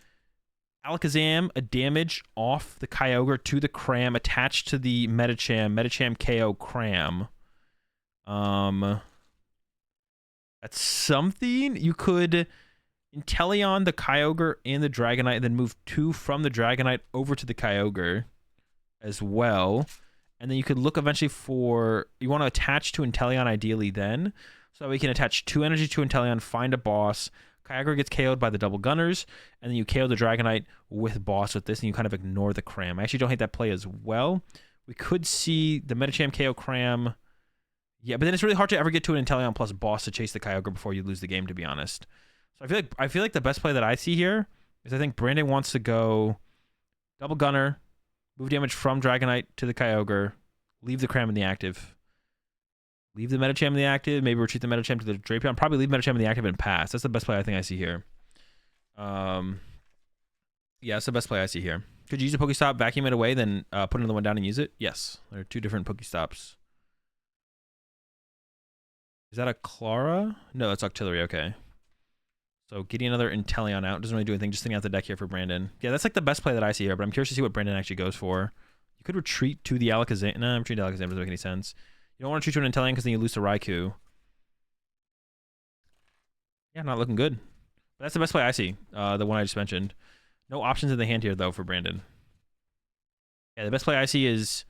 Alakazam a damage off the Kyogre to the Cram attached to the Metacham. Metacham KO Cram. That's something. You could Inteleon, the Kyogre, and the Dragonite, and then move 2 from the Dragonite over to the Kyogre as well. And then you could look eventually for... You want to attach to Inteleon ideally then. So we can attach 2 energy to Inteleon, find a boss. Kyogre gets KO'd by the double gunners, and then you KO the Dragonite with boss with this, and you kind of ignore the Cram. I actually don't hate that play as well. We could see the Medicham KO Cram. Yeah, but then it's really hard to ever get to an Inteleon plus boss to chase the Kyogre before you lose the game, to be honest. So I feel like the best play that I see here is I think Brandon wants to go double gunner, move damage from Dragonite to the Kyogre, leave the Cram in the active. Leave the Medicham in the active, maybe retreat the Medicham to the Drapion. Probably leave Medicham in the active and pass. That's the best play I think I see here. Yeah, that's the best play I see here. Could you use a Pokestop, vacuum it away, then put another one down and use it? Yes. There are 2 different Pokestops. Is that a Clara? No, that's Octillery. Okay. So getting another Inteleon out doesn't really do anything. Just thinking out the deck here for Brandon. Yeah, that's like the best play that I see here, but I'm curious to see what Brandon actually goes for. You could retreat to the Alakazam. No, retreat to the Alakazam doesn't make any sense. You don't want to retreat to an Inteleon because then you lose to Raikou. Yeah, not looking good. But that's the best play I see. The one I just mentioned. No options in the hand here, though, for Brandon. Yeah, the best play I see is...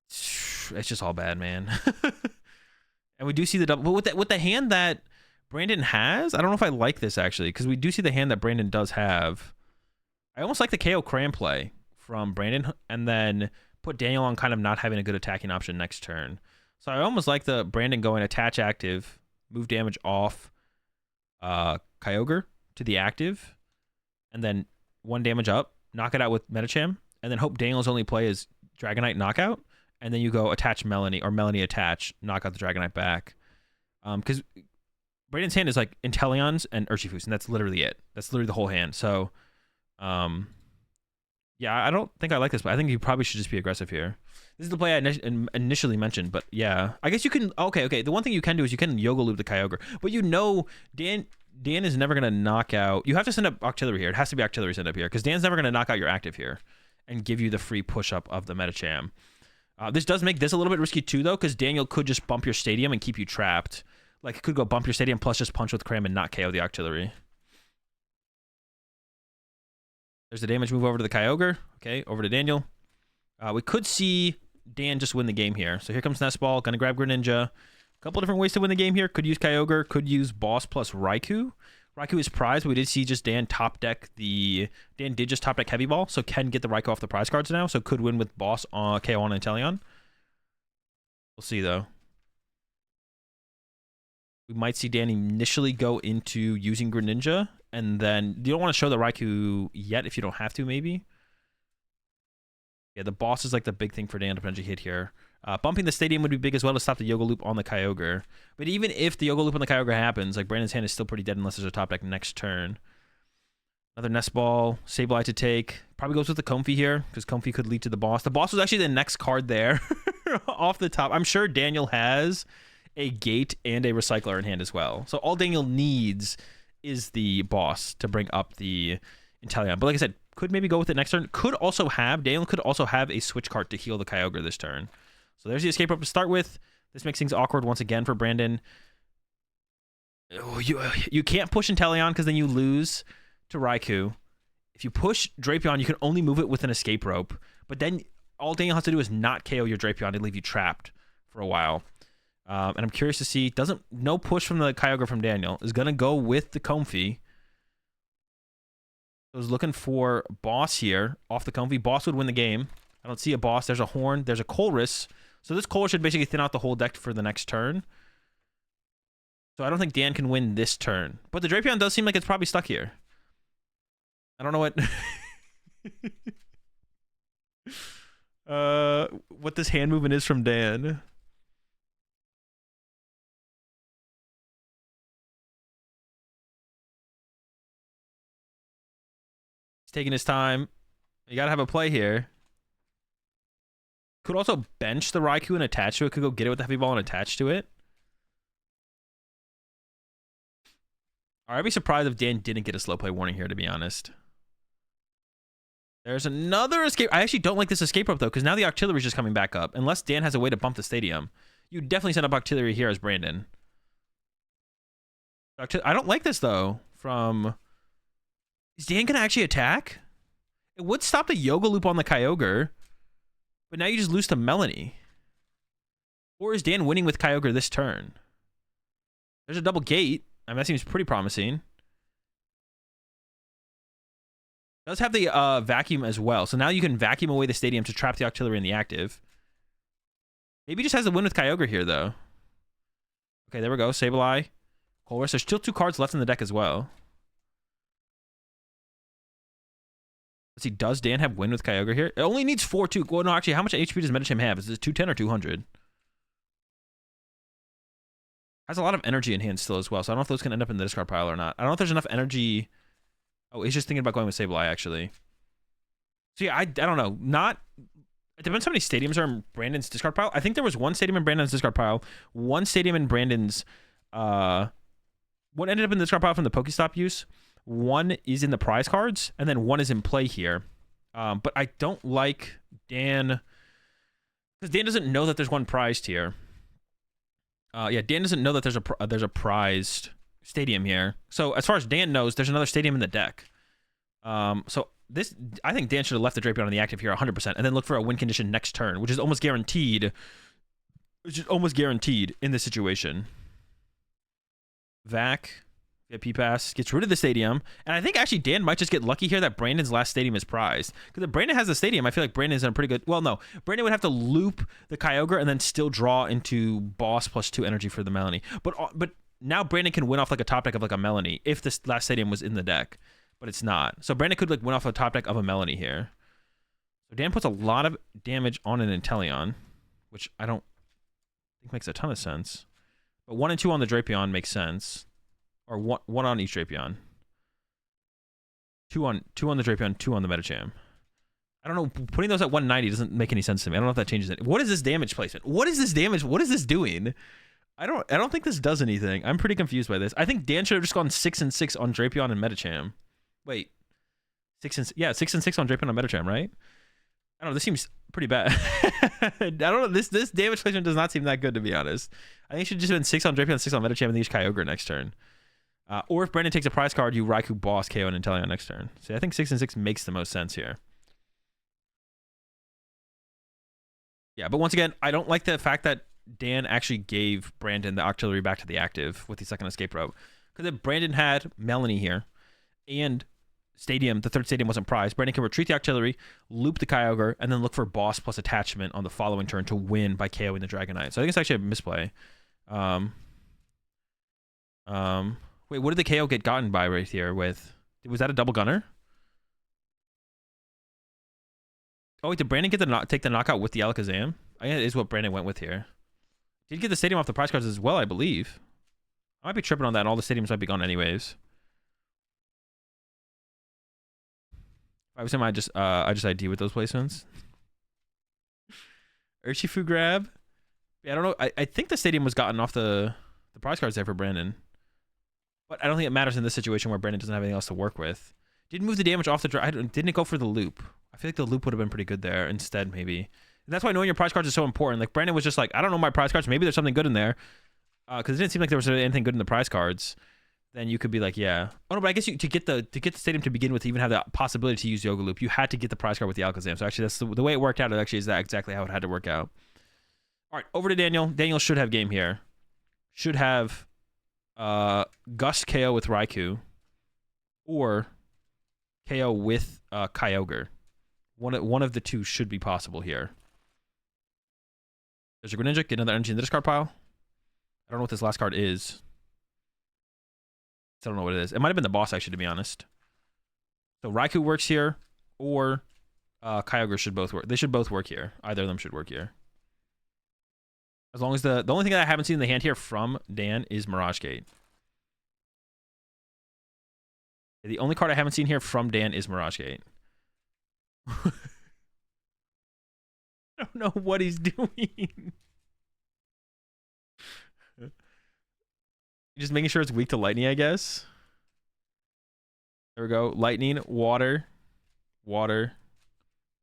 It's just all bad, man. And we do see the double... But with the hand that Brandon has, I don't know if I like this, actually, because we do see the hand that Brandon does have. I almost like the KO Cram play from Brandon, and then put Daniel on kind of not having a good attacking option next turn. So I almost like the Brandon going attach active, move damage off Kyogre to the active, and then 1 damage up, knock it out with Medicham, and then hope Daniel's only play is Dragonite knockout, and then you go attach Melanie, or Melanie attach, knock out the Dragonite back. Because Brandon's hand is like Inteleons and Urshifu's, and that's literally it. That's literally the whole hand. So, yeah, I don't think I like this, but I think you probably should just be aggressive here. This is the play I initially mentioned, but yeah. I guess you can... Okay. The one thing you can do is you can Yoga Loop the Kyogre. But you know Dan is never going to knock out... You have to send up Octillery here. It has to be Octillery send up here, because Dan's never going to knock out your active here and give you the free push-up of the Medicham. This does make this a little bit risky too, though, because Daniel could just bump your Stadium and keep you trapped. Like, it could go bump your Stadium plus just punch with Cram and not KO the Octillery. There's the damage move over to the Kyogre. Okay, over to Daniel. We could see Dan just win the game here. So here comes Nest Ball. Gonna grab Greninja. A couple different ways to win the game here. Could use Kyogre. Could use Boss plus Raikou. Raikou is prize, but we did see just Dan top deck the... Dan did just top deck Heavy Ball, so can get the Raikou off the prize cards now. So could win with Boss on KO on Inteleon. We'll see, though. We might see Dan initially go into using Greninja, and then you don't want to show the Raikou yet if you don't have to, maybe. Yeah, the boss is like the big thing for Dan to potentially hit here. Bumping the Stadium would be big as well to stop the Yoga Loop on the Kyogre. But even if the Yoga Loop on the Kyogre happens, like Brandon's hand is still pretty dead unless there's a top deck next turn. Another Nest Ball, Sableye to take. Probably goes with the Comfey here, because Comfey could lead to the boss. The boss was actually the next card there off the top. I'm sure Daniel has a Gate and a Recycler in hand as well. So all Daniel needs is the boss to bring up the Inteleon. But like I said, could maybe go with it next turn. Daniel could also have a Switch card to heal the Kyogre this turn. So there's the escape rope to start with. This makes things awkward once again for Brandon. Oh, you can't push Inteleon because then you lose to Raikou. If you push Drapion, you can only move it with an escape rope. But then all Daniel has to do is not KO your Drapion and leave you trapped for a while. And I'm curious to see, no push from the Kyogre from Daniel. Is going to go with the Comfey. I was looking for Boss here off the Comfey. Boss would win the game. I don't see a Boss. There's a Horn. There's a Colress. So this Colress should basically thin out the whole deck for the next turn. So I don't think Dan can win this turn. But the Drapion does seem like it's probably stuck here. I don't know what this hand movement is from Dan. He's taking his time. You gotta have a play here. Could also bench the Raikou and attach to it. Could go get it with the Heavy Ball and attach to it. I'd be surprised if Dan didn't get a slow play warning here, to be honest. There's another escape. I actually don't like this escape rope, though, because now the Octillery is just coming back up. Unless Dan has a way to bump the Stadium. You definitely send up Octillery here as Brandon. I don't like this, though. from... Is Dan going to actually attack? It would stop the Yoga Loop on the Kyogre, but now you just lose to Melanie. Or is Dan winning with Kyogre this turn? There's a double gate. I mean, that seems pretty promising. Does have the vacuum as well. So now you can vacuum away the stadium to trap the Octillery in the active. Maybe he just has a win with Kyogre here, though. Okay, there we go. Sableye. Colress. There's still 2 cards left in the deck as well. Let's see. Does Dan have win with Kyogre here? It only needs 4 2. Well, no, actually, how much HP does Medicham have? Is it 210 or 200? Has a lot of energy in hand still as well, so I don't know if those can end up in the discard pile or not. I don't know if there's enough energy... Oh, he's just thinking about going with Sableye, actually. So yeah, I don't know. It depends how many stadiums are in Brandon's discard pile. I think there was 1 stadium in Brandon's discard pile, 1 stadium in Brandon's... One ended up in the discard pile from the Pokestop use, 1 is in the prize cards, and then 1 is in play here. But I don't like Dan... Because Dan doesn't know that there's 1 prized here. Yeah, Dan doesn't know that there's a prized stadium here. So as far as Dan knows, there's another stadium in the deck. So this, I think Dan should have left the Drapion on the active here 100%, and then look for a win condition next turn, which is almost guaranteed. Which is almost guaranteed in this situation. Vac, get P-Pass, gets rid of the stadium, and I think actually Dan might just get lucky here that Brandon's last stadium is prized. Because if Brandon has the stadium, I feel like Brandon's in a pretty good... Well, no. Brandon would have to loop the Kyogre and then still draw into boss plus 2 energy for the Melanie. But now Brandon can win off like a top deck of like a Melanie if this last stadium was in the deck. But it's not. So Brandon could like win off a top deck of a Melanie here. So Dan puts a lot of damage on an Inteleon, which I don't think makes a ton of sense. But 1 and 2 on the Drapion makes sense. Or one on each Drapion. 2 on the Drapion, 2 on the Medicham. I don't know. Putting those at 190 doesn't make any sense to me. I don't know if that changes it. What is this damage placement? What is this damage? What is this doing? I don't think this does anything. I'm pretty confused by this. I think Dan should have just gone 6 and 6 on Drapion and Medicham. Wait. 6 and 6 on Drapion and Medicham, right? I don't know. This seems pretty bad. I don't know. This damage placement does not seem that good, to be honest. I think it should just have been 6 on Drapion, 6 on Medicham, and then use Kyogre next turn. Or if Brandon takes a prize card, you Raikou boss KO and Inteleon next turn. So I think 6 and 6 makes the most sense here. Yeah, but once again, I don't like the fact that Dan actually gave Brandon the Octillery back to the active with the second escape rope. Because if Brandon had Melanie here and Stadium, the 3rd stadium wasn't prized, Brandon can retreat the Octillery, loop the Kyogre, and then look for boss plus attachment on the following turn to win by KOing the Dragonite. So I think it's actually a misplay. Wait, what did the KO get gotten by right here with? Was that a double gunner? Oh, wait, did Brandon get take the knockout with the Alakazam? I think that is what Brandon went with here. Did get the stadium off the prize cards as well, I believe. I might be tripping on that, and all the stadiums might be gone anyways. If I was him, I just ID with those placements. Urshifu grab. Yeah, I don't know. I think the stadium was gotten off the prize cards there for Brandon. But I don't think it matters in this situation where Brandon doesn't have anything else to work with. Didn't move the damage off the... Didn't it go for the loop? I feel like the loop would have been pretty good there instead, maybe. And that's why knowing your prize cards is so important. Like, Brandon was just like, I don't know my prize cards. Maybe there's something good in there. Because it didn't seem like there was anything good in the prize cards. Then you could be like, yeah. Oh, no, but I guess to get the stadium to begin with, to even have the possibility to use Yoga Loop, you had to get the prize card with the Alakazam. So actually, that's the way it worked out. It actually is that exactly how it had to work out. All right, over to Daniel. Daniel should have game here. Should have... Gust KO with Raikou, or KO with Kyogre. One of the two should be possible here. There's a Greninja, get another energy in the discard pile. I don't know what this last card is. I don't know what it is. It might have been the boss, actually, to be honest. So Raikou works here, or Kyogre should both work. They should both work here. Either of them should work here. As long as the only thing that I haven't seen in the hand here from Dan is Mirage Gate. The only card I haven't seen here from Dan is Mirage Gate. I don't know what he's doing. Just making sure it's weak to lightning, I guess. There we go. Lightning, water, water,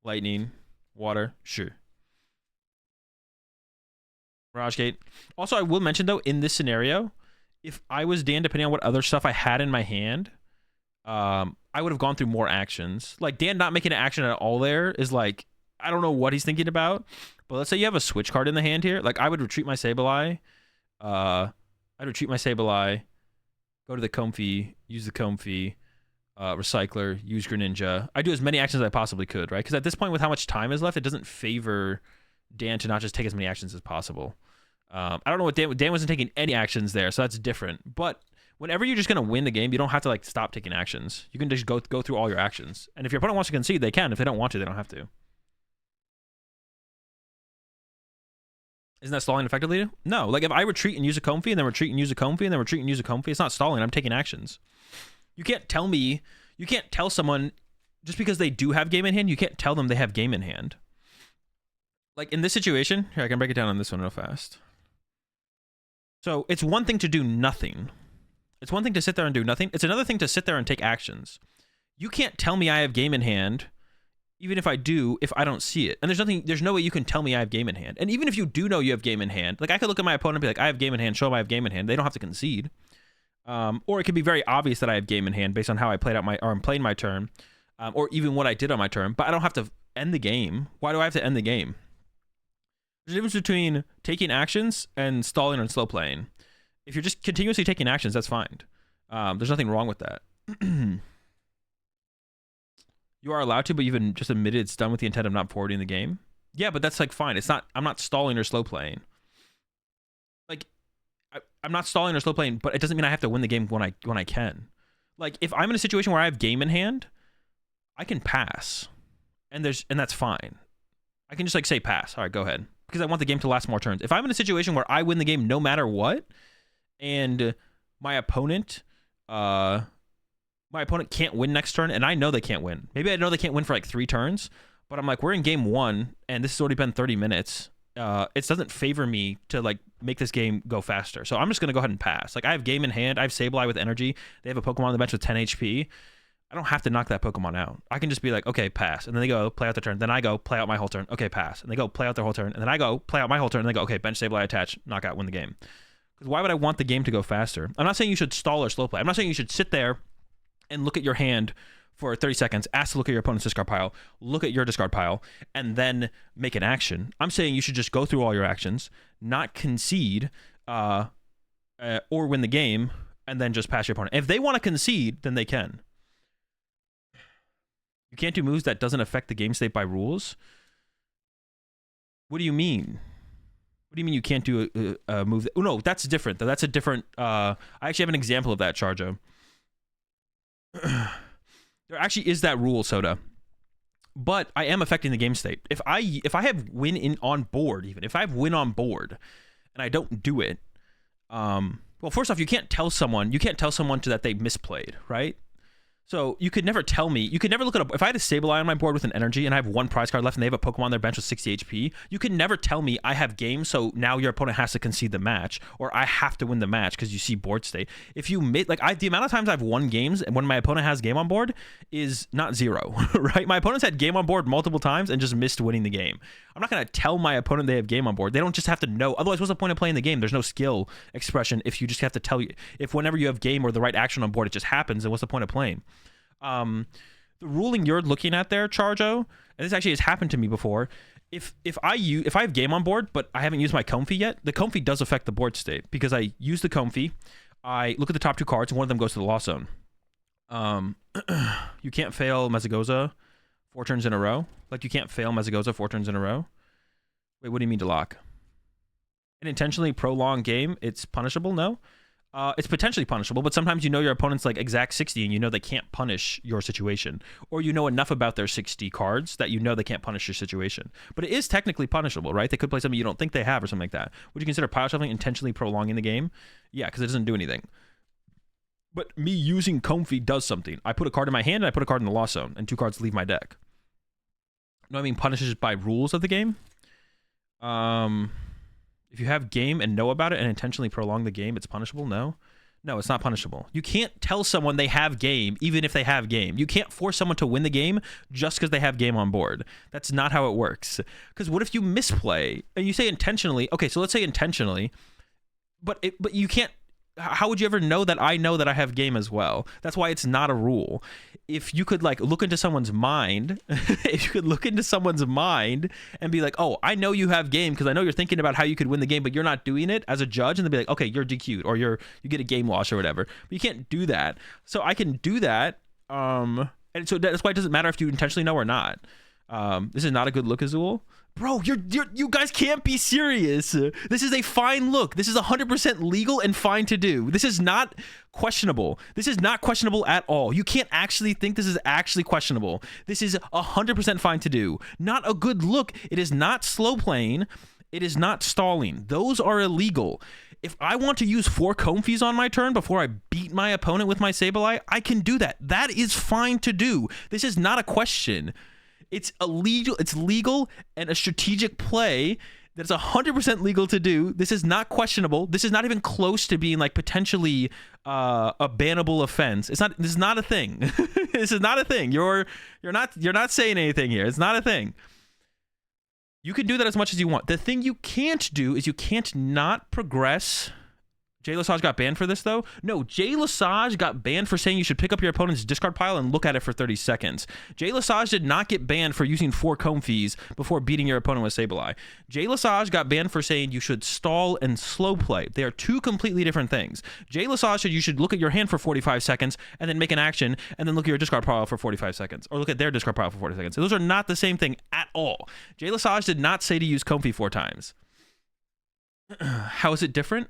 lightning, water. Sure. Mirage Gate. Also, I will mention, though, in this scenario, if I was Dan, depending on what other stuff I had in my hand, I would have gone through more actions. Like, Dan not making an action at all there is like, I don't know what he's thinking about. But let's say you have a switch card in the hand here. Like, I would retreat my Sableye. I'd retreat my Sableye, go to the Comfy, use the Comfy, Recycler, use Greninja. I do as many actions as I possibly could, right? Because at this point, with how much time is left, it doesn't favor Dan to not just take as many actions as possible. I don't know what Dan wasn't taking any actions there, so that's different. But whenever you're just going to win the game, you don't have to like stop taking actions. You can just go through all your actions. And if your opponent wants to concede, they can. If they don't want to, they don't have to. Isn't that stalling effectively? No. Like, if I retreat and use a Comfy, and then retreat and use a Comfy, and then retreat and use a Comfy, it's not stalling. I'm taking actions. You can't tell me, you can't tell someone, just because they do have game in hand, you can't tell them they have game in hand. Like, in this situation, here, I can break it down on this one real fast. So, it's one thing to do nothing. It's one thing to sit there and do nothing. It's another thing to sit there and take actions. You can't tell me I have game in hand, even if I do, if I don't see it. And there's no way you can tell me I have game in hand. And even if you do know you have game in hand, like, I could look at my opponent and be like, I have game in hand, show them I have game in hand. They don't have to concede. Or it could be very obvious that I have game in hand based on how I played out I'm playing my turn, or even what I did on my turn, but I don't have to end the game. Why do I have to end the game? There's a difference between taking actions and stalling and slow playing. If you're just continuously taking actions, that's fine. There's nothing wrong with that. You are allowed to, but you've just admitted it's done with the intent of not forwarding the game. Yeah, but that's like fine. It's not. I'm not stalling or slow playing. Like, I'm not stalling or slow playing, but it doesn't mean I have to win the game when I can. Like, if I'm in a situation where I have game in hand, I can pass, and that's fine. I can just like say pass. All right, go ahead, because I want the game to last more turns. If I'm in a situation where I win the game no matter what, and my opponent can't win next turn, and I know they can't win. Maybe I know they can't win for like 3 turns, but I'm like, we're in game 1, and this has already been 30 minutes. It doesn't favor me to like make this game go faster. So I'm just going to go ahead and pass. Like, I have game in hand. I have Sableye with energy. They have a Pokemon on the bench with 10 HP. I don't have to knock that Pokemon out. I can just be like, okay, pass. And then they go, play out the turn. Then I go, play out my whole turn. Okay, pass. And they go, play out their whole turn. And then I go, play out my whole turn. And they go, okay, bench Sableye, attach, knock out, win the game. Because why would I want the game to go faster? I'm not saying you should stall or slow play. I'm not saying you should sit there and look at your hand for 30 seconds, ask to look at your opponent's discard pile, look at your discard pile, and then make an action. I'm saying you should just go through all your actions, not concede, or win the game, and then just pass your opponent. If they want to concede, then they can. You can't do moves that doesn't affect the game state by rules? What do you mean? What do you mean you can't do a move that... Oh, no, that's different. That's a different... I actually have an example of that, Charjo. There actually is that rule, Soda, but I am affecting the game state. If I have win on board, even if I have win on board, and I don't do it, well, first off, you can't tell someone that they misplayed, right? So you could never tell me. You could never look at if I had a Sableye on my board with an energy and I have 1 prize card left and they have a Pokemon on their bench with 60 HP, you can never tell me I have game, so now your opponent has to concede the match, or I have to win the match because you see board state. If you made the amount of times I've won games and when my opponent has game on board is not 0, right? My opponent's had game on board multiple times and just missed winning the game. I'm not going to tell my opponent they have game on board. They don't just have to know. Otherwise, what's the point of playing the game? There's no skill expression if you just have to tell you. If whenever you have game or the right action on board, it just happens, then what's the point of playing? The ruling you're looking at there, Charjo, and this actually has happened to me before. If I have game on board, but I haven't used my Comfy yet, the Comfy does affect the board state because I use the Comfy. I look at the top 2 cards, and one of them goes to the loss zone. You can't fail Mezagoza 4 turns in a row. Like, you can't fail Mezagoza 4 turns in a row. Wait, what do you mean to lock? An intentionally prolonged game, it's punishable? No. It's potentially punishable, but sometimes you know your opponent's like exact 60 and you know they can't punish your situation. Or you know enough about their 60 cards that you know they can't punish your situation. But it is technically punishable, right? They could play something you don't think they have or something like that. Would you consider pile shuffling intentionally prolonging the game? Yeah, because it doesn't do anything. But me using Comfy does something. I put a card in my hand and I put a card in the loss zone, and 2 cards leave my deck. You know what I mean? Punishes by rules of the game. If you have game and know about it and intentionally prolong the game, it's punishable? No, it's not punishable. You can't tell someone they have game, even if they have game. You can't force someone to win the game just because they have game on board. That's not how it works. Because what if you misplay and you say intentionally? Okay, so let's say intentionally, but you can't. how would you ever know that I know that I have game as well? That's why it's not a rule. If you could like look into someone's mind, if you could look into someone's mind and be like, oh, I know you have game because I know you're thinking about how you could win the game, but you're not doing it as a judge, and they'll be like, okay, you're DQ'd or you get a game loss or whatever. But you can't do that. So I can do that. And so that's why it doesn't matter if you intentionally know or not. This is not a good look, Azul. Bro, you guys can't be serious. This is a fine look. This is 100% legal and fine to do. This is not questionable. This is not questionable at all. You can't actually think this is actually questionable. This is 100% fine to do. Not a good look. It is not slow playing. It is not stalling. Those are illegal. If I want to use 4 Comfeys on my turn before I beat my opponent with my Sableye, I can do that. That is fine to do. This is not a question. It's illegal. It's legal and a strategic play that's 100% legal to do. This is not questionable. This is not even close to being like potentially a bannable offense. It's not. This is not a thing. This is not a thing. You're not saying anything here. It's not a thing. You can do that as much as you want. The thing you can't do is you can't not progress. Jay Lesage got banned for this, though? No, Jay Lesage got banned for saying you should pick up your opponent's discard pile and look at it for 30 seconds. Jay Lesage did not get banned for using 4 Comfeys before beating your opponent with Sableye. Jay Lesage got banned for saying you should stall and slow play. They are 2 completely different things. Jay Lesage said you should look at your hand for 45 seconds and then make an action and then look at your discard pile for 45 seconds. Or look at their discard pile for 40 seconds. Those are not the same thing at all. Jay Lesage did not say to use Comfey 4 times. How is it different?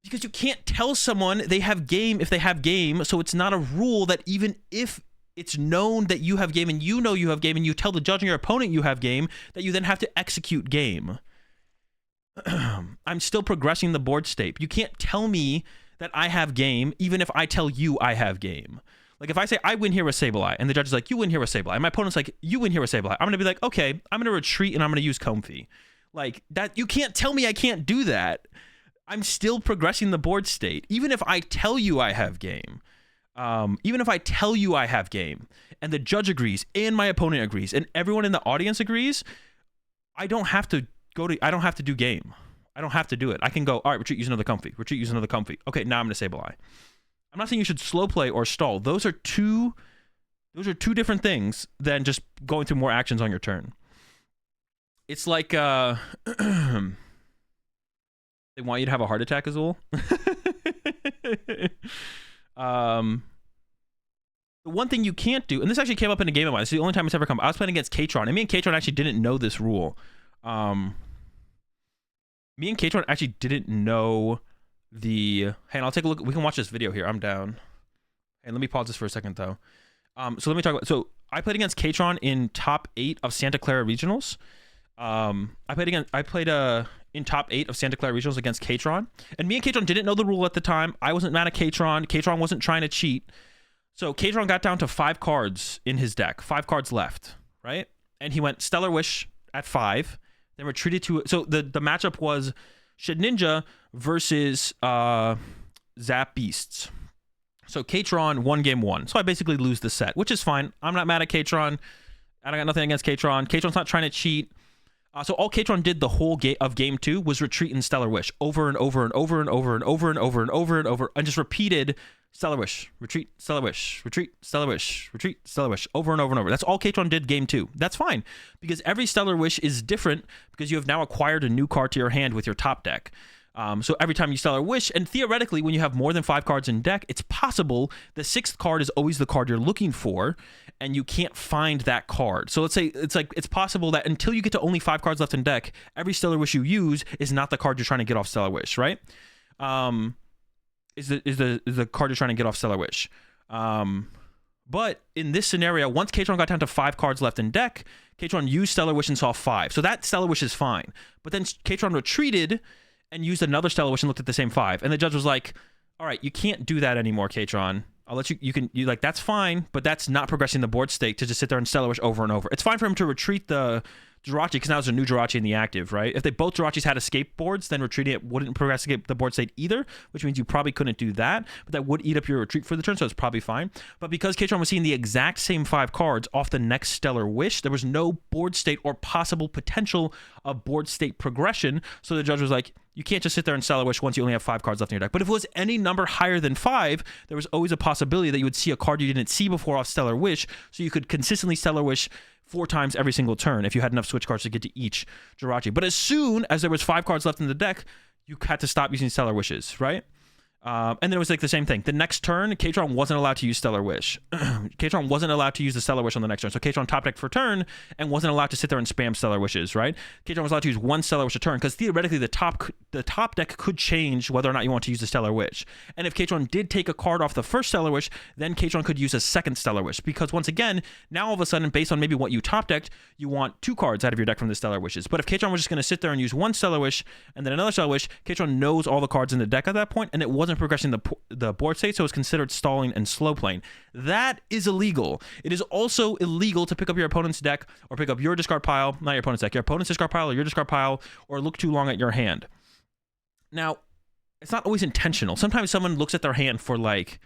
Because you can't tell someone they have game if they have game, so it's not a rule that even if it's known that you have game and you know you have game and you tell the judge and your opponent you have game, that you then have to execute game. I'm still progressing the board state. You can't tell me that I have game even if I tell you I have game. Like if I say I win here with Sableye and the judge is like, you win here with Sableye, and my opponent's like, you win here with Sableye, I'm going to be like, okay, I'm going to retreat and I'm going to use Comfey. Like that, you can't tell me I can't do that. I'm still progressing the board state. Even if I tell you I have game, even if I tell you I have game, and the judge agrees, and my opponent agrees, and everyone in the audience agrees, I don't have to do game. I don't have to do it. I can go, all right, retreat, use another Comfey. Retreat, use another Comfey. Okay, now I'm going to Sableye. I'm not saying you should slow play or stall. Those are two different things than just going through more actions on your turn. It's like, they want you to have a heart attack, Azul. The one thing you can't do, and this actually came up in a game of mine. This is the only time it's ever come. I was playing against Katron, and me and Katron actually didn't know this rule. Me and Katron actually didn't know the... Hey, and I'll take a look. We can watch this video here. I'm down. Hey, let me pause this for a second, though. So let me talk about... So I played against Katron in top 8 of Santa Clara Regionals. I played in top 8 of Santa Clara Regionals against Katron. And me and Katron didn't know the rule at the time. I wasn't mad at Katron. Katron wasn't trying to cheat. So Katron got down to 5 cards in his deck. 5 cards left, right? And he went Stellar Wish at 5. Then retreated to... So the matchup was Shed Ninja versus Zap Beasts. So Katron won game 1. So I basically lose the set, which is fine. I'm not mad at Katron. I got nothing against Katron. Katron's not trying to cheat. So all Katron did the whole of game 2 was retreat and Stellar Wish over and over and over and over and over and over and over and over, and just repeated Stellar Wish, retreat, Stellar Wish, retreat, Stellar Wish, retreat, Stellar Wish, over and over and over. That's all Katron did game 2. That's fine, because every Stellar Wish is different because you have now acquired a new card to your hand with your top deck. So every time you Stellar Wish, and theoretically, when you have more than 5 cards in deck, it's possible the 6th card is always the card you're looking for, and you can't find that card. So let's say it's possible that until you get to only 5 cards left in deck, every Stellar Wish you use is not the card you're trying to get off Stellar Wish, right? Is the card you're trying to get off Stellar Wish. But in this scenario, once Katron got down to 5 cards left in deck, Katron used Stellar Wish and saw 5. So that Stellar Wish is fine. But then Katron retreated and used another Stellar Wish and looked at the same 5. And the judge was like, all right, you can't do that anymore, Katron. I'll let you like, that's fine, but that's not progressing the board state to just sit there and Stellar Wish over and over. It's fine for him to retreat the Jirachi, because now there's a new Jirachi in the active, right? If they both Jirachis had escape boards, then retreating it wouldn't progress the board state either, which means you probably couldn't do that, but that would eat up your retreat for the turn, so it's probably fine. But because K-Tron was seeing the exact same 5 cards off the next Stellar Wish, there was no board state or possible potential of board state progression, so the judge was like, you can't just sit there and Stellar Wish once you only have 5 cards left in your deck. But if it was any number higher than 5, there was always a possibility that you would see a card you didn't see before off Stellar Wish, so you could consistently Stellar Wish 4 times every single turn if you had enough switch cards to get to each Jirachi. But as soon as there was 5 cards left in the deck, you had to stop using Stellar Wishes, right? And then it was like the same thing. The next turn, K-Tron wasn't allowed to use Stellar Wish. K-Tron wasn't allowed to use the Stellar Wish on the next turn. So K-Tron top deck for turn and wasn't allowed to sit there and spam Stellar Wishes, right? K-Tron was allowed to use 1 Stellar Wish a turn because theoretically the top deck could change whether or not you want to use the Stellar Wish. And if K-Tron did take a card off the first Stellar Wish, then K-Tron could use a second Stellar Wish because once again, now all of a sudden, based on maybe what you top decked, you want 2 cards out of your deck from the Stellar Wishes. But if K-Tron was just going to sit there and use 1 Stellar Wish and then another Stellar Wish, K-Tron knows all the cards in the deck at that point, and it wasn't progressing the board state, so it's considered stalling and slow playing. That is illegal. It is also illegal to pick up your opponent's deck or pick up your discard pile, not your opponent's deck, your opponent's discard pile or your discard pile, or look too long at your hand. Now, it's not always intentional. Sometimes someone looks at their hand for like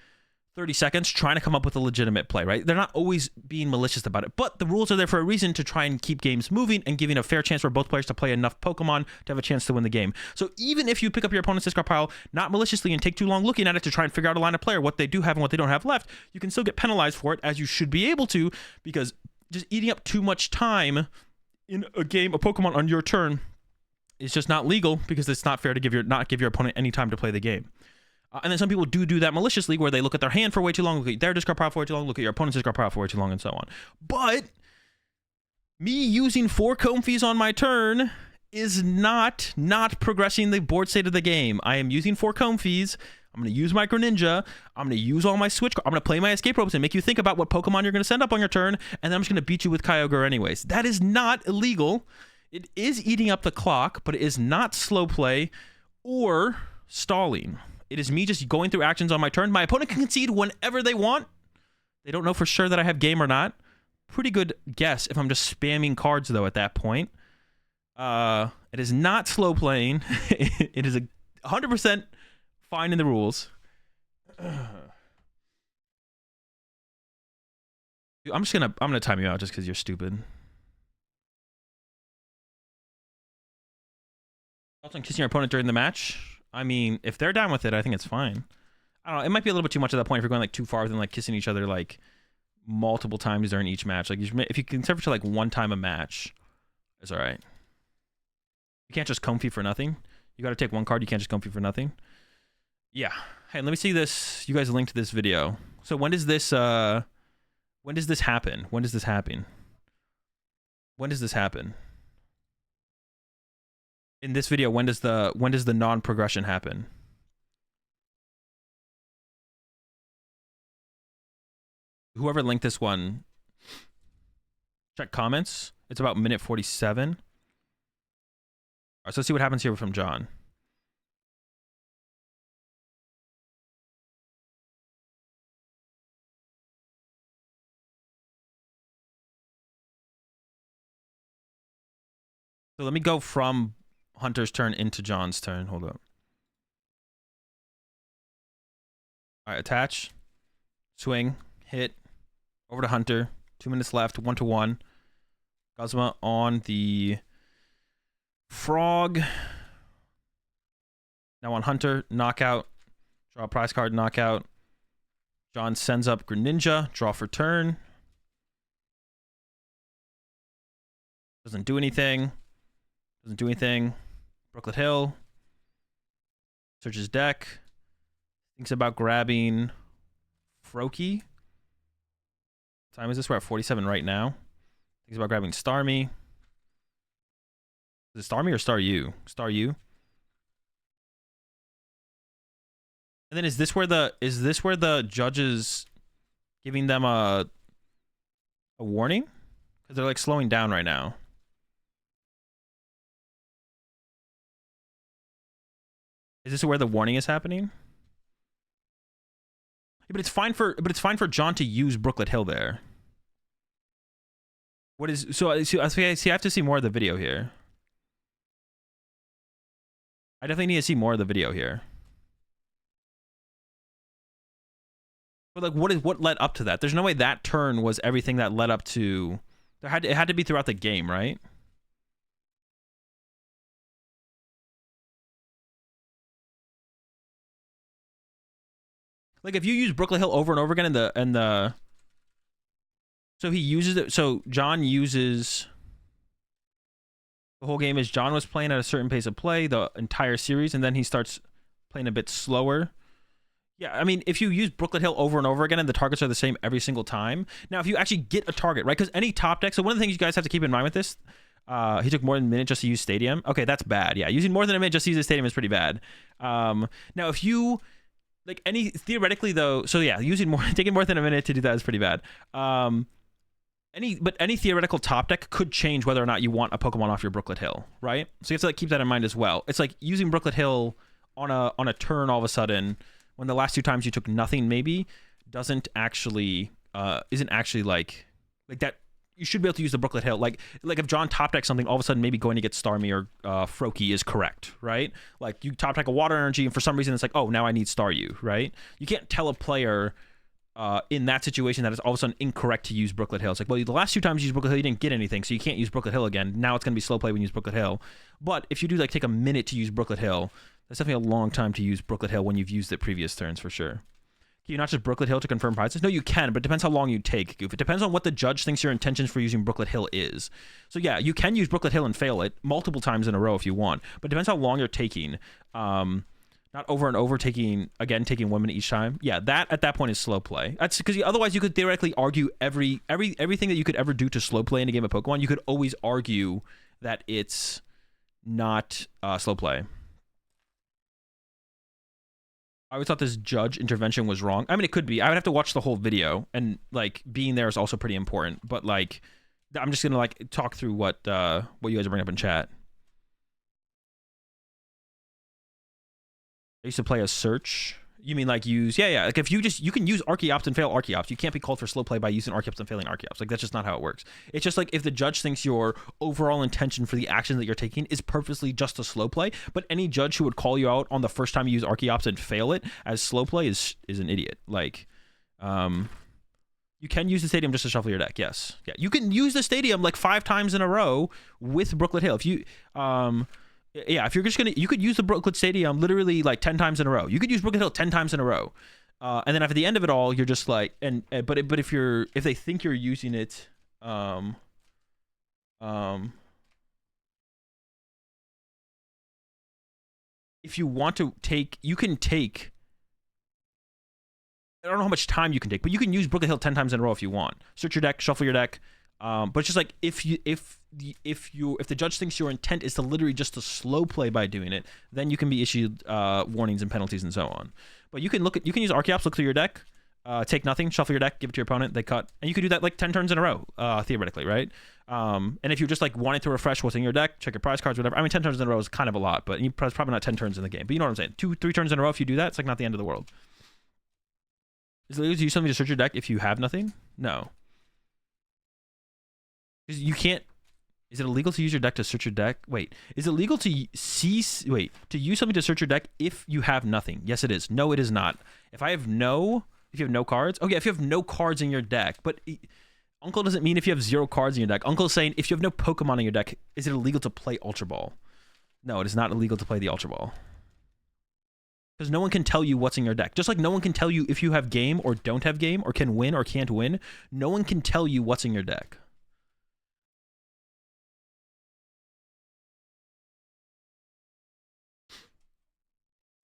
30 seconds trying to come up with a legitimate play, right? They're not always being malicious about it, but the rules are there for a reason to try and keep games moving and giving a fair chance for both players to play enough Pokemon to have a chance to win the game. So even if you pick up your opponent's discard pile, not maliciously, and take too long looking at it to try and figure out a line of play or what they do have and what they don't have left, you can still get penalized for it, as you should be able to, because just eating up too much time in a game of Pokemon on your turn is just not legal, because it's not fair to not give your opponent any time to play the game. And then some people do that maliciously, where they look at their hand for way too long, look at their discard pile for way too long, look at your opponent's discard pile for way too long, and so on. But me using 4 Comfeys on my turn is not progressing the board state of the game. I am using 4 Comfeys. I'm going to use Micro Ninja. I'm going to use all my switch cards. I'm going to play my escape ropes and make you think about what Pokemon you're going to send up on your turn, and then I'm just going to beat you with Kyogre anyways. That is not illegal. It is eating up the clock, but it is not slow play or stalling. It is me just going through actions on my turn. My opponent can concede whenever they want. They don't know for sure that I have game or not. Pretty good guess if I'm just spamming cards, though, at that point. It is not slow playing. It is 100% fine in the rules. I'm gonna time you out just because you're stupid. Also, kissing your opponent during the match. I mean, if they're down with it, I think it's fine. I don't know. It might be a little bit too much at that point if you're going like too far than like kissing each other like multiple times during each match. Like if you can serve to like 1 time a match, it's all right. You can't just comfy for nothing. You got to take 1 card. You can't just comfy for nothing. Yeah. Hey, let me see this. You guys linked this video. So when does this happen? When does this happen? When does this happen? In this video, when does the non-progression happen? Whoever linked this one, check comments. It's about minute 47. All right, so let's see what happens here from John. So let me go from Hunter's turn into John's turn. Hold up. All right, attach, swing, hit, over to Hunter. 2 minutes left, 1-1. Guzma on the Frog. Now on Hunter, knockout. Draw a prize card, knockout. John sends up Greninja, draw for turn. Doesn't do anything. Doesn't do anything. Brooklet Hill. Searches deck. Thinks about grabbing Froakie. What time is this? We're at 47 right now. Thinks about grabbing Starmie. Is it Starmie or Staryu? Staryu. And then is this where the judge is giving them a warning? Because they're like slowing down right now. Is this where the warning is happening? Yeah, but it's fine for John to use Brooklet Hill there. What is so? I have to see more of the video here. I definitely need to see more of the video here. But like, what led up to that? There's no way that turn was everything that led up to. It had to be throughout the game, right? Like if you use Brooklyn Hill over and over again in the so he uses it. So John uses the whole game is John was playing at a certain pace of play the entire series, and then he starts playing a bit slower. Yeah, I mean, if you use Brooklyn Hill over and over again and the targets are the same every single time, now if you actually get a target, right? Because any top deck, so one of the things you guys have to keep in mind with this, he took more than a minute just to use Stadium. Okay, that's bad. Yeah, using more than a minute just to use the Stadium is pretty bad. Now, if you, like theoretically though, so yeah, taking more than a minute to do that is pretty bad. Any theoretical top deck could change whether or not you want a Pokemon off your Brooklet Hill, right? So you have to like keep that in mind as well. It's like using Brooklet Hill on a turn all of a sudden when the last 2 times you took nothing maybe isn't actually like that. You should be able to use the Brooklet Hill. Like if John top decks something, all of a sudden maybe going to get Starmie or Froakie is correct, right? Like you top deck a Water Energy and for some reason it's like, oh, now I need Staryu, right? You can't tell a player in that situation that it's all of a sudden incorrect to use Brooklet Hill. It's like, well, the last 2 times you used Brooklet Hill, you didn't get anything, so you can't use Brooklet Hill again. Now it's going to be slow play when you use Brooklet Hill. But if you do like take a minute to use Brooklet Hill, that's definitely a long time to use Brooklet Hill when you've used it previous turns for sure. Can you not just Brooklet Hill to confirm prizes? No, you can, but it depends how long you take, Goof. It depends on what the judge thinks your intentions for using Brooklet Hill is. So yeah, you can use Brooklet Hill and fail it multiple times in a row if you want, but it depends how long you're taking. Not over and over taking 1 minute each time. Yeah, that at that point is slow play. That's because otherwise you could theoretically argue everything that you could ever do to slow play in a game of Pokemon. You could always argue that it's not slow play. I always thought this judge intervention was wrong. I mean, it could be. I would have to watch the whole video, and like being there is also pretty important. But like, I'm just gonna like talk through what you guys are bringing up in chat. I used to play a search. You mean like use like if you can use Archeops and fail Archeops. You can't be called for slow play by using Archeops and failing Archeops. Like that's just not how it works. It's just like if the judge thinks your overall intention for the action that you're taking is purposely just a slow play, but any judge who would call you out on the first time you use Archeops and fail it as slow play is an idiot. Like you can use the Stadium just to shuffle your deck. Yes. Yeah. You can use the Stadium like 5 times in a row with Brooklet Hill. If you yeah, if you're just you could use the Brooklet Stadium literally like 10 times in a row. You could use Brooklet Hill 10 times in a row, and then at the end of it all, you're just like, but if they think you're using it, if you want to take, you can take. I don't know how much time you can take, but you can use Brooklet Hill 10 times in a row if you want. Search your deck, shuffle your deck. But it's just like if the judge thinks your intent is to literally just to slow play by doing it, then you can be issued warnings and penalties and so on. But you can use Archeops, look through your deck, take nothing, shuffle your deck, give it to your opponent, they cut, and you can do that like 10 turns in a row, theoretically, right? And if you're just like wanting to refresh what's in your deck, check your prize cards, whatever. I mean, 10 turns in a row is kind of a lot, but it's probably not 10 turns in the game. But you know what I'm saying? 2-3 turns in a row. If you do that, it's like not the end of the world. Is it illegal to use something to search your deck if you have nothing? No. You can't. Is it illegal to use your deck to search your deck? Wait, is it legal to use something to search your deck if you have nothing? Yes, it is. No, it is not. If you have no cards. Okay, if you have no cards in your deck, but Uncle doesn't mean if you have 0 cards in your deck. Uncle's saying if you have no Pokemon in your deck, is it illegal to play Ultra Ball? No, it is not illegal to play the Ultra Ball. Because no one can tell you what's in your deck. Just like no one can tell you if you have game or don't have game or can win or can't win. No one can tell you what's in your deck.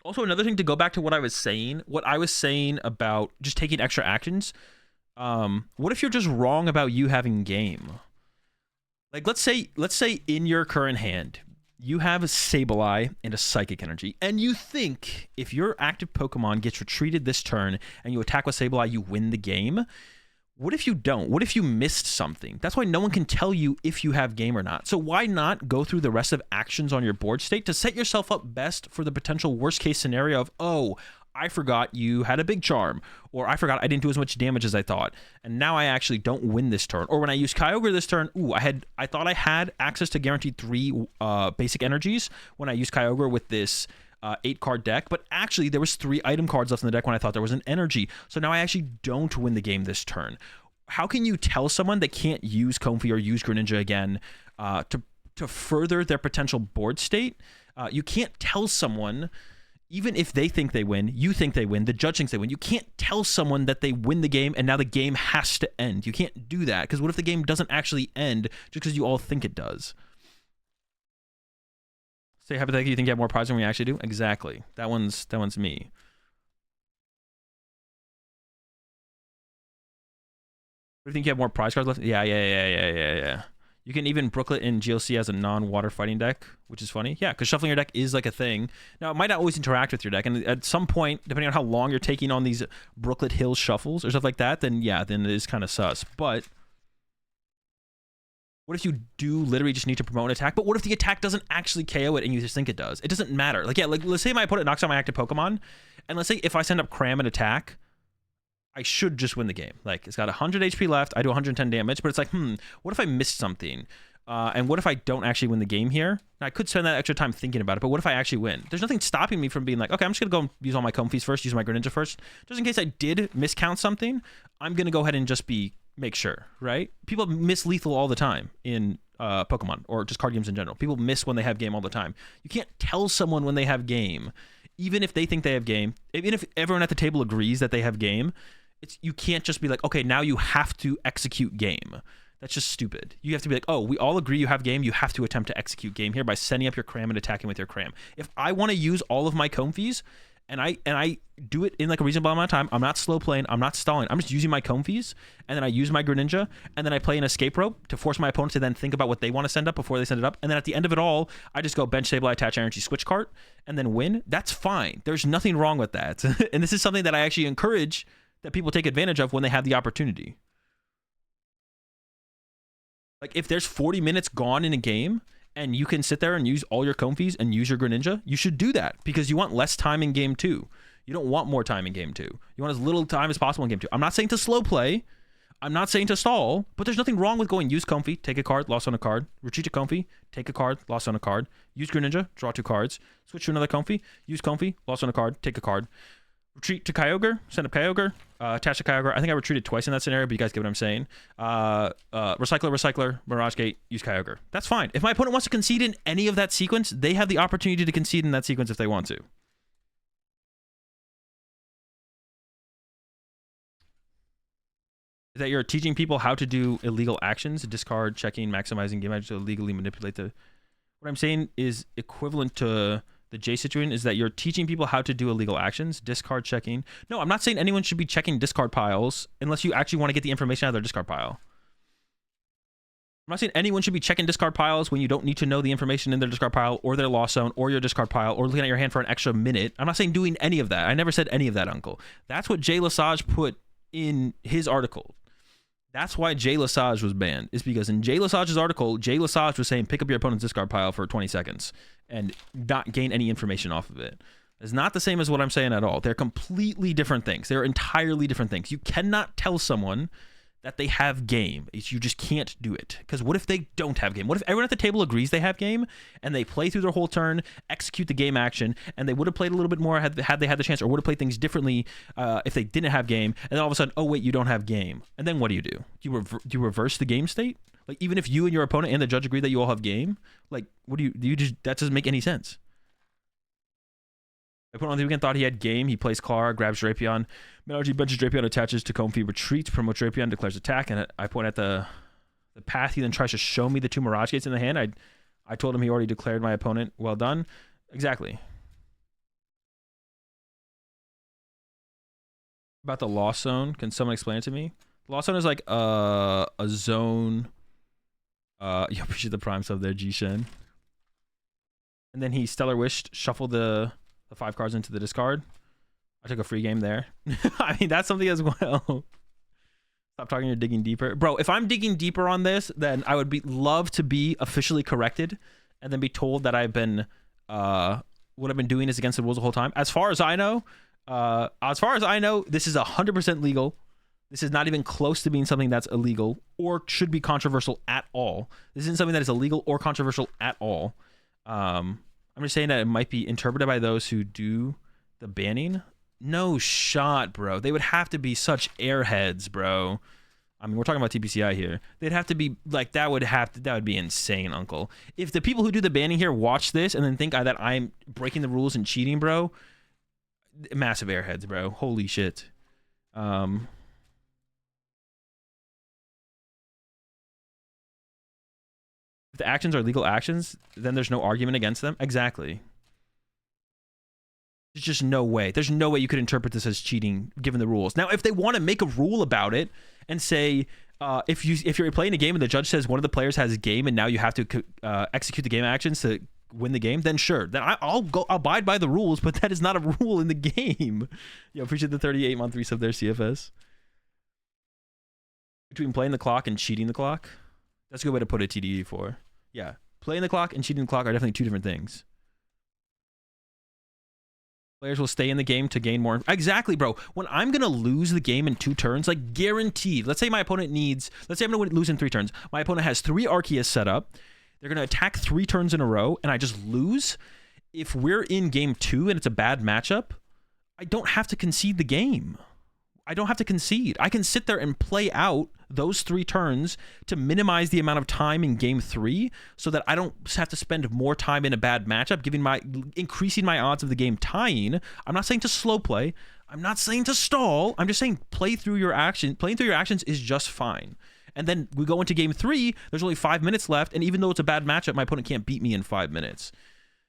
Also, another thing to go back to what I was saying about just taking extra actions. What if you're just wrong about you having game? Like, let's say in your current hand, you have a Sableye and a Psychic Energy, and you think if your active Pokemon gets retreated this turn and you attack with Sableye, you win the game. What if you don't? What if you missed something? That's why no one can tell you if you have game or not. So why not go through the rest of actions on your board state to set yourself up best for the potential worst case scenario of, oh, I forgot you had a big charm, or I forgot I didn't do as much damage as I thought, and now I actually don't win this turn. Or when I use Kyogre this turn, ooh, I thought I had access to guaranteed 3 basic energies when I used Kyogre with this 8-card deck, but actually there was 3 item cards left in the deck when I thought there was an energy. So now I actually don't win the game this turn. How can you tell someone they can't use Comfey or use Greninja again to further their potential board state? You can't tell someone, even if they think they win, you think they win, the judge thinks they win. You can't tell someone that they win the game and now the game has to end. You can't do that, because what if the game doesn't actually end just because you all think it does? Say hypothetically you think you have more prize than we actually do? Exactly. That one's me. Do you think you have more prize cards left? Yeah. You can even Brooklet in GLC as a non-water fighting deck, which is funny. Yeah, because shuffling your deck is like a thing. Now, it might not always interact with your deck, and at some point, depending on how long you're taking on these Brooklet Hill shuffles or stuff like that, then yeah, then it is kind of sus. But what if you do literally just need to promote an attack? But what if the attack doesn't actually KO it and you just think it does? It doesn't matter. Like, yeah, like let's say my opponent knocks out my active Pokemon, and let's say if I send up Cram and attack, I should just win the game. Like, it's got 100 HP left. I do 110 damage, but it's like, what if I missed something? And what if I don't actually win the game here? Now, I could spend that extra time thinking about it, but what if I actually win? There's nothing stopping me from being like, okay, I'm just going to go use all my Comfeys first, use my Greninja first. Just in case I did miscount something, I'm going to go ahead and just make sure, right? People miss lethal all the time in Pokemon, or just card games in general. People miss when they have game all the time. You can't tell someone when they have game, even if they think they have game, even if everyone at the table agrees that they have game. You can't just be like, okay, now you have to execute game. That's just stupid. You have to be like, oh, we all agree you have game. You have to attempt to execute game here by sending up your Cram and attacking with your Cram. If I want to use all of my Comfeys and I do it in like a reasonable amount of time, I'm not slow playing, I'm not stalling, I'm just using my Comfeys, and then I use my Greninja, and then I play an escape rope to force my opponent to then think about what they want to send up before they send it up, and then at the end of it all, I just go bench table, I attach energy, switch cart, and then win. That's fine. There's nothing wrong with that. And this is something that I actually encourage that people take advantage of when they have the opportunity. Like, if there's 40 minutes gone in a game and you can sit there and use all your Comfeys and use your Greninja, you should do that, because you want less time in game 2. You don't want more time in game 2. You want as little time as possible in game 2. I'm not saying to slow play. I'm not saying to stall, but there's nothing wrong with going use Comfey, take a card, loss on a card, retreat to Comfey, take a card, loss on a card, use Greninja, draw 2 cards, switch to another Comfey, use Comfey, loss on a card, take a card. Retreat to Kyogre, send up Kyogre, attach to Kyogre. I think I retreated twice in that scenario, but you guys get what I'm saying. Recycler, Mirage Gate, use Kyogre. That's fine. If my opponent wants to concede in any of that sequence, they have the opportunity to concede in that sequence if they want to. That you're teaching people how to do illegal actions, discard, checking, maximizing game edge to illegally manipulate the... What I'm saying is equivalent to... The J situation is that you're teaching people how to do illegal actions, discard checking. No, I'm not saying anyone should be checking discard piles unless you actually want to get the information out of their discard pile. I'm not saying anyone should be checking discard piles when you don't need to know the information in their discard pile or their loss zone or your discard pile or looking at your hand for an extra minute. I'm not saying doing any of that. I never said any of that, Uncle. That's what Jay Lesage put in his article. That's why Jay Lesage was banned, is because in Jay Lesage's article, Jay Lesage was saying pick up your opponent's discard pile for 20 seconds and not gain any information off of it. It's not the same as what I'm saying at all. They're completely different things. They're entirely different things. You cannot tell someone that they have game. You just can't do it. Because what if they don't have game? What if everyone at the table agrees they have game and they play through their whole turn, execute the game action, and they would have played a little bit more had they had the chance, or would have played things differently if they didn't have game, and then all of a sudden, oh wait, you don't have game. And then what do? Do you reverse the game state? Like, even if you and your opponent and the judge agree that you all have game, like, what do you just, that doesn't make any sense. My opponent on the weekend thought he had game. He plays Clara, grabs Drapion. Metalgy benches Drapion, attaches to Comfey, retreats, promotes Drapion, declares attack, and I point at the path. He then tries to show me the 2 Mirage Gates in the hand. I told him he already declared my opponent. Well done. Exactly. About the loss zone, can someone explain it to me? The loss zone is like a zone. You appreciate the prime sub there, G-Shen. And then he Stellar Wished, shuffled the 5 cards into the discard. I took a free game there. I mean, that's something as well. Stop talking, you're digging deeper. Bro, if I'm digging deeper on this, then I would love to be officially corrected and then be told that I've been, what I've been doing is against the rules the whole time. As far as I know, As far as I know, this is 100% legal. This is not even close to being something that's illegal or should be controversial at all. This isn't something that is illegal or controversial at all. I'm just saying that it might be interpreted by those who do the banning. No shot, bro. They would have to be such airheads, bro. I mean, we're talking about TPCI here. They'd have to be like, that would be insane, uncle. If the people who do the banning here watch this and then think that I'm breaking the rules and cheating, bro, massive airheads, bro. Holy shit. If the actions are legal actions, then there's no argument against them. Exactly. There's just no way. There's no way you could interpret this as cheating given the rules. Now, if they want to make a rule about it and say, if you're playing a game and the judge says one of the players has a game and now you have to execute the game actions to win the game, then sure. Then I'll abide by the rules, but that is not a rule in the game. Yo, appreciate the 38-month resub there, CFS. Between playing the clock and cheating the clock? That's a good way to put it, TDE4. Yeah, playing the clock and cheating the clock are definitely two different things. Players will stay in the game to gain more. Exactly, bro. When I'm going to lose the game in 2 turns, like guaranteed. Let's say my opponent needs, let's say I'm going to lose in 3 turns. My opponent has 3 Arceus set up. They're going to attack 3 turns in a row, and I just lose. If we're in game 2 and it's a bad matchup, I don't have to concede the game. I don't have to concede. I can sit there and play out those 3 turns to minimize the amount of time in game 3 so that I don't have to spend more time in a bad matchup, increasing my odds of the game tying. I'm not saying to slow play. I'm not saying to stall. I'm just saying play through your action. Playing through your actions is just fine. And then we go into game 3. There's only 5 minutes left. And even though it's a bad matchup, my opponent can't beat me in 5 minutes.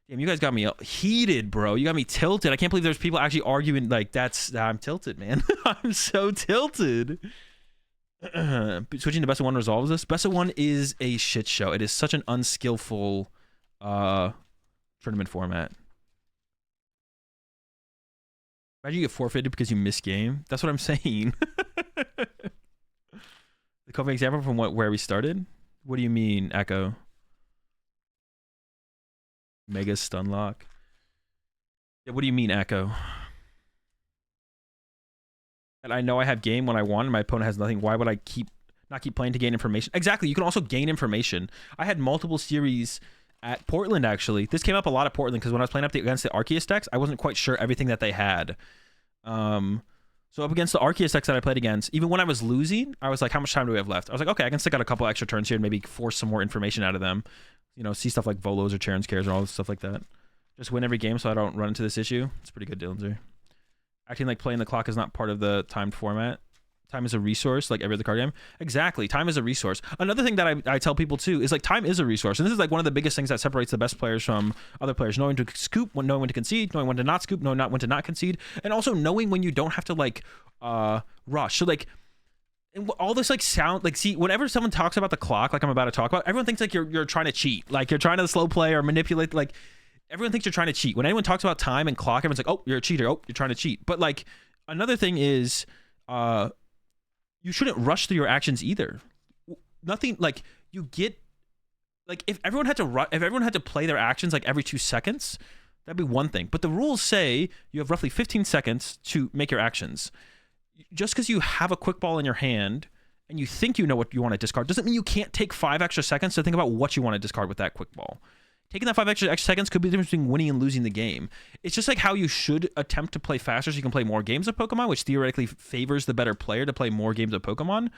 Damn, you guys got me heated, bro. You got me tilted. I can't believe there's people actually arguing like I'm tilted, man. I'm so tilted. Switching to best of 1 resolves this. Best of 1 is a shit show. It is such an unskillful tournament format. Imagine you get forfeited because you miss game. That's what I'm saying. The cover example from where we started? What do you mean, Echo? Mega stun lock. Yeah, what do you mean, Echo? And I know I have game when I won and my opponent has nothing. Why would I not keep playing to gain information? Exactly. You can also gain information. I had multiple series at Portland, actually. This came up a lot at Portland because when I was playing against the Arceus decks, I wasn't quite sure everything that they had. So up against the Arceus decks that I played against, even when I was losing, I was like, how much time do we have left? I was like, okay, I can stick out a couple extra turns here and maybe force some more information out of them. You know, see stuff like Volos or Charon's Cares or all this stuff like that. Just win every game so I don't run into this issue. It's pretty good, Dillinger. Acting like playing the clock is not part of the timed format. Time is a resource, like every other card game. Exactly, time is a resource. Another thing that I tell people too is like time is a resource. And this is like one of the biggest things that separates the best players from other players. Knowing to scoop, knowing when to concede, knowing when to not scoop, knowing when to not concede. And also knowing when you don't have to like rush. So like, and all this like sound like, see, whenever someone talks about the clock, like I'm about to talk about, everyone thinks like you're trying to cheat, like you're trying to slow play or manipulate. Like everyone thinks you're trying to cheat. When anyone talks about time and clock, everyone's like, oh, you're a cheater. Oh, you're trying to cheat. But like another thing is, you shouldn't rush through your actions either. Nothing like you get like if everyone had to play their actions like every 2 seconds, that'd be one thing. But the rules say you have roughly 15 seconds to make your actions. Just because you have a quick ball in your hand and you think you know what you want to discard doesn't mean you can't take 5 extra seconds to think about what you want to discard with that quick ball. Taking that 5 extra seconds could be the difference between winning and losing the game. It's just like how you should attempt to play faster so you can play more games of Pokemon, which theoretically favors the better player to play more games of Pokemon.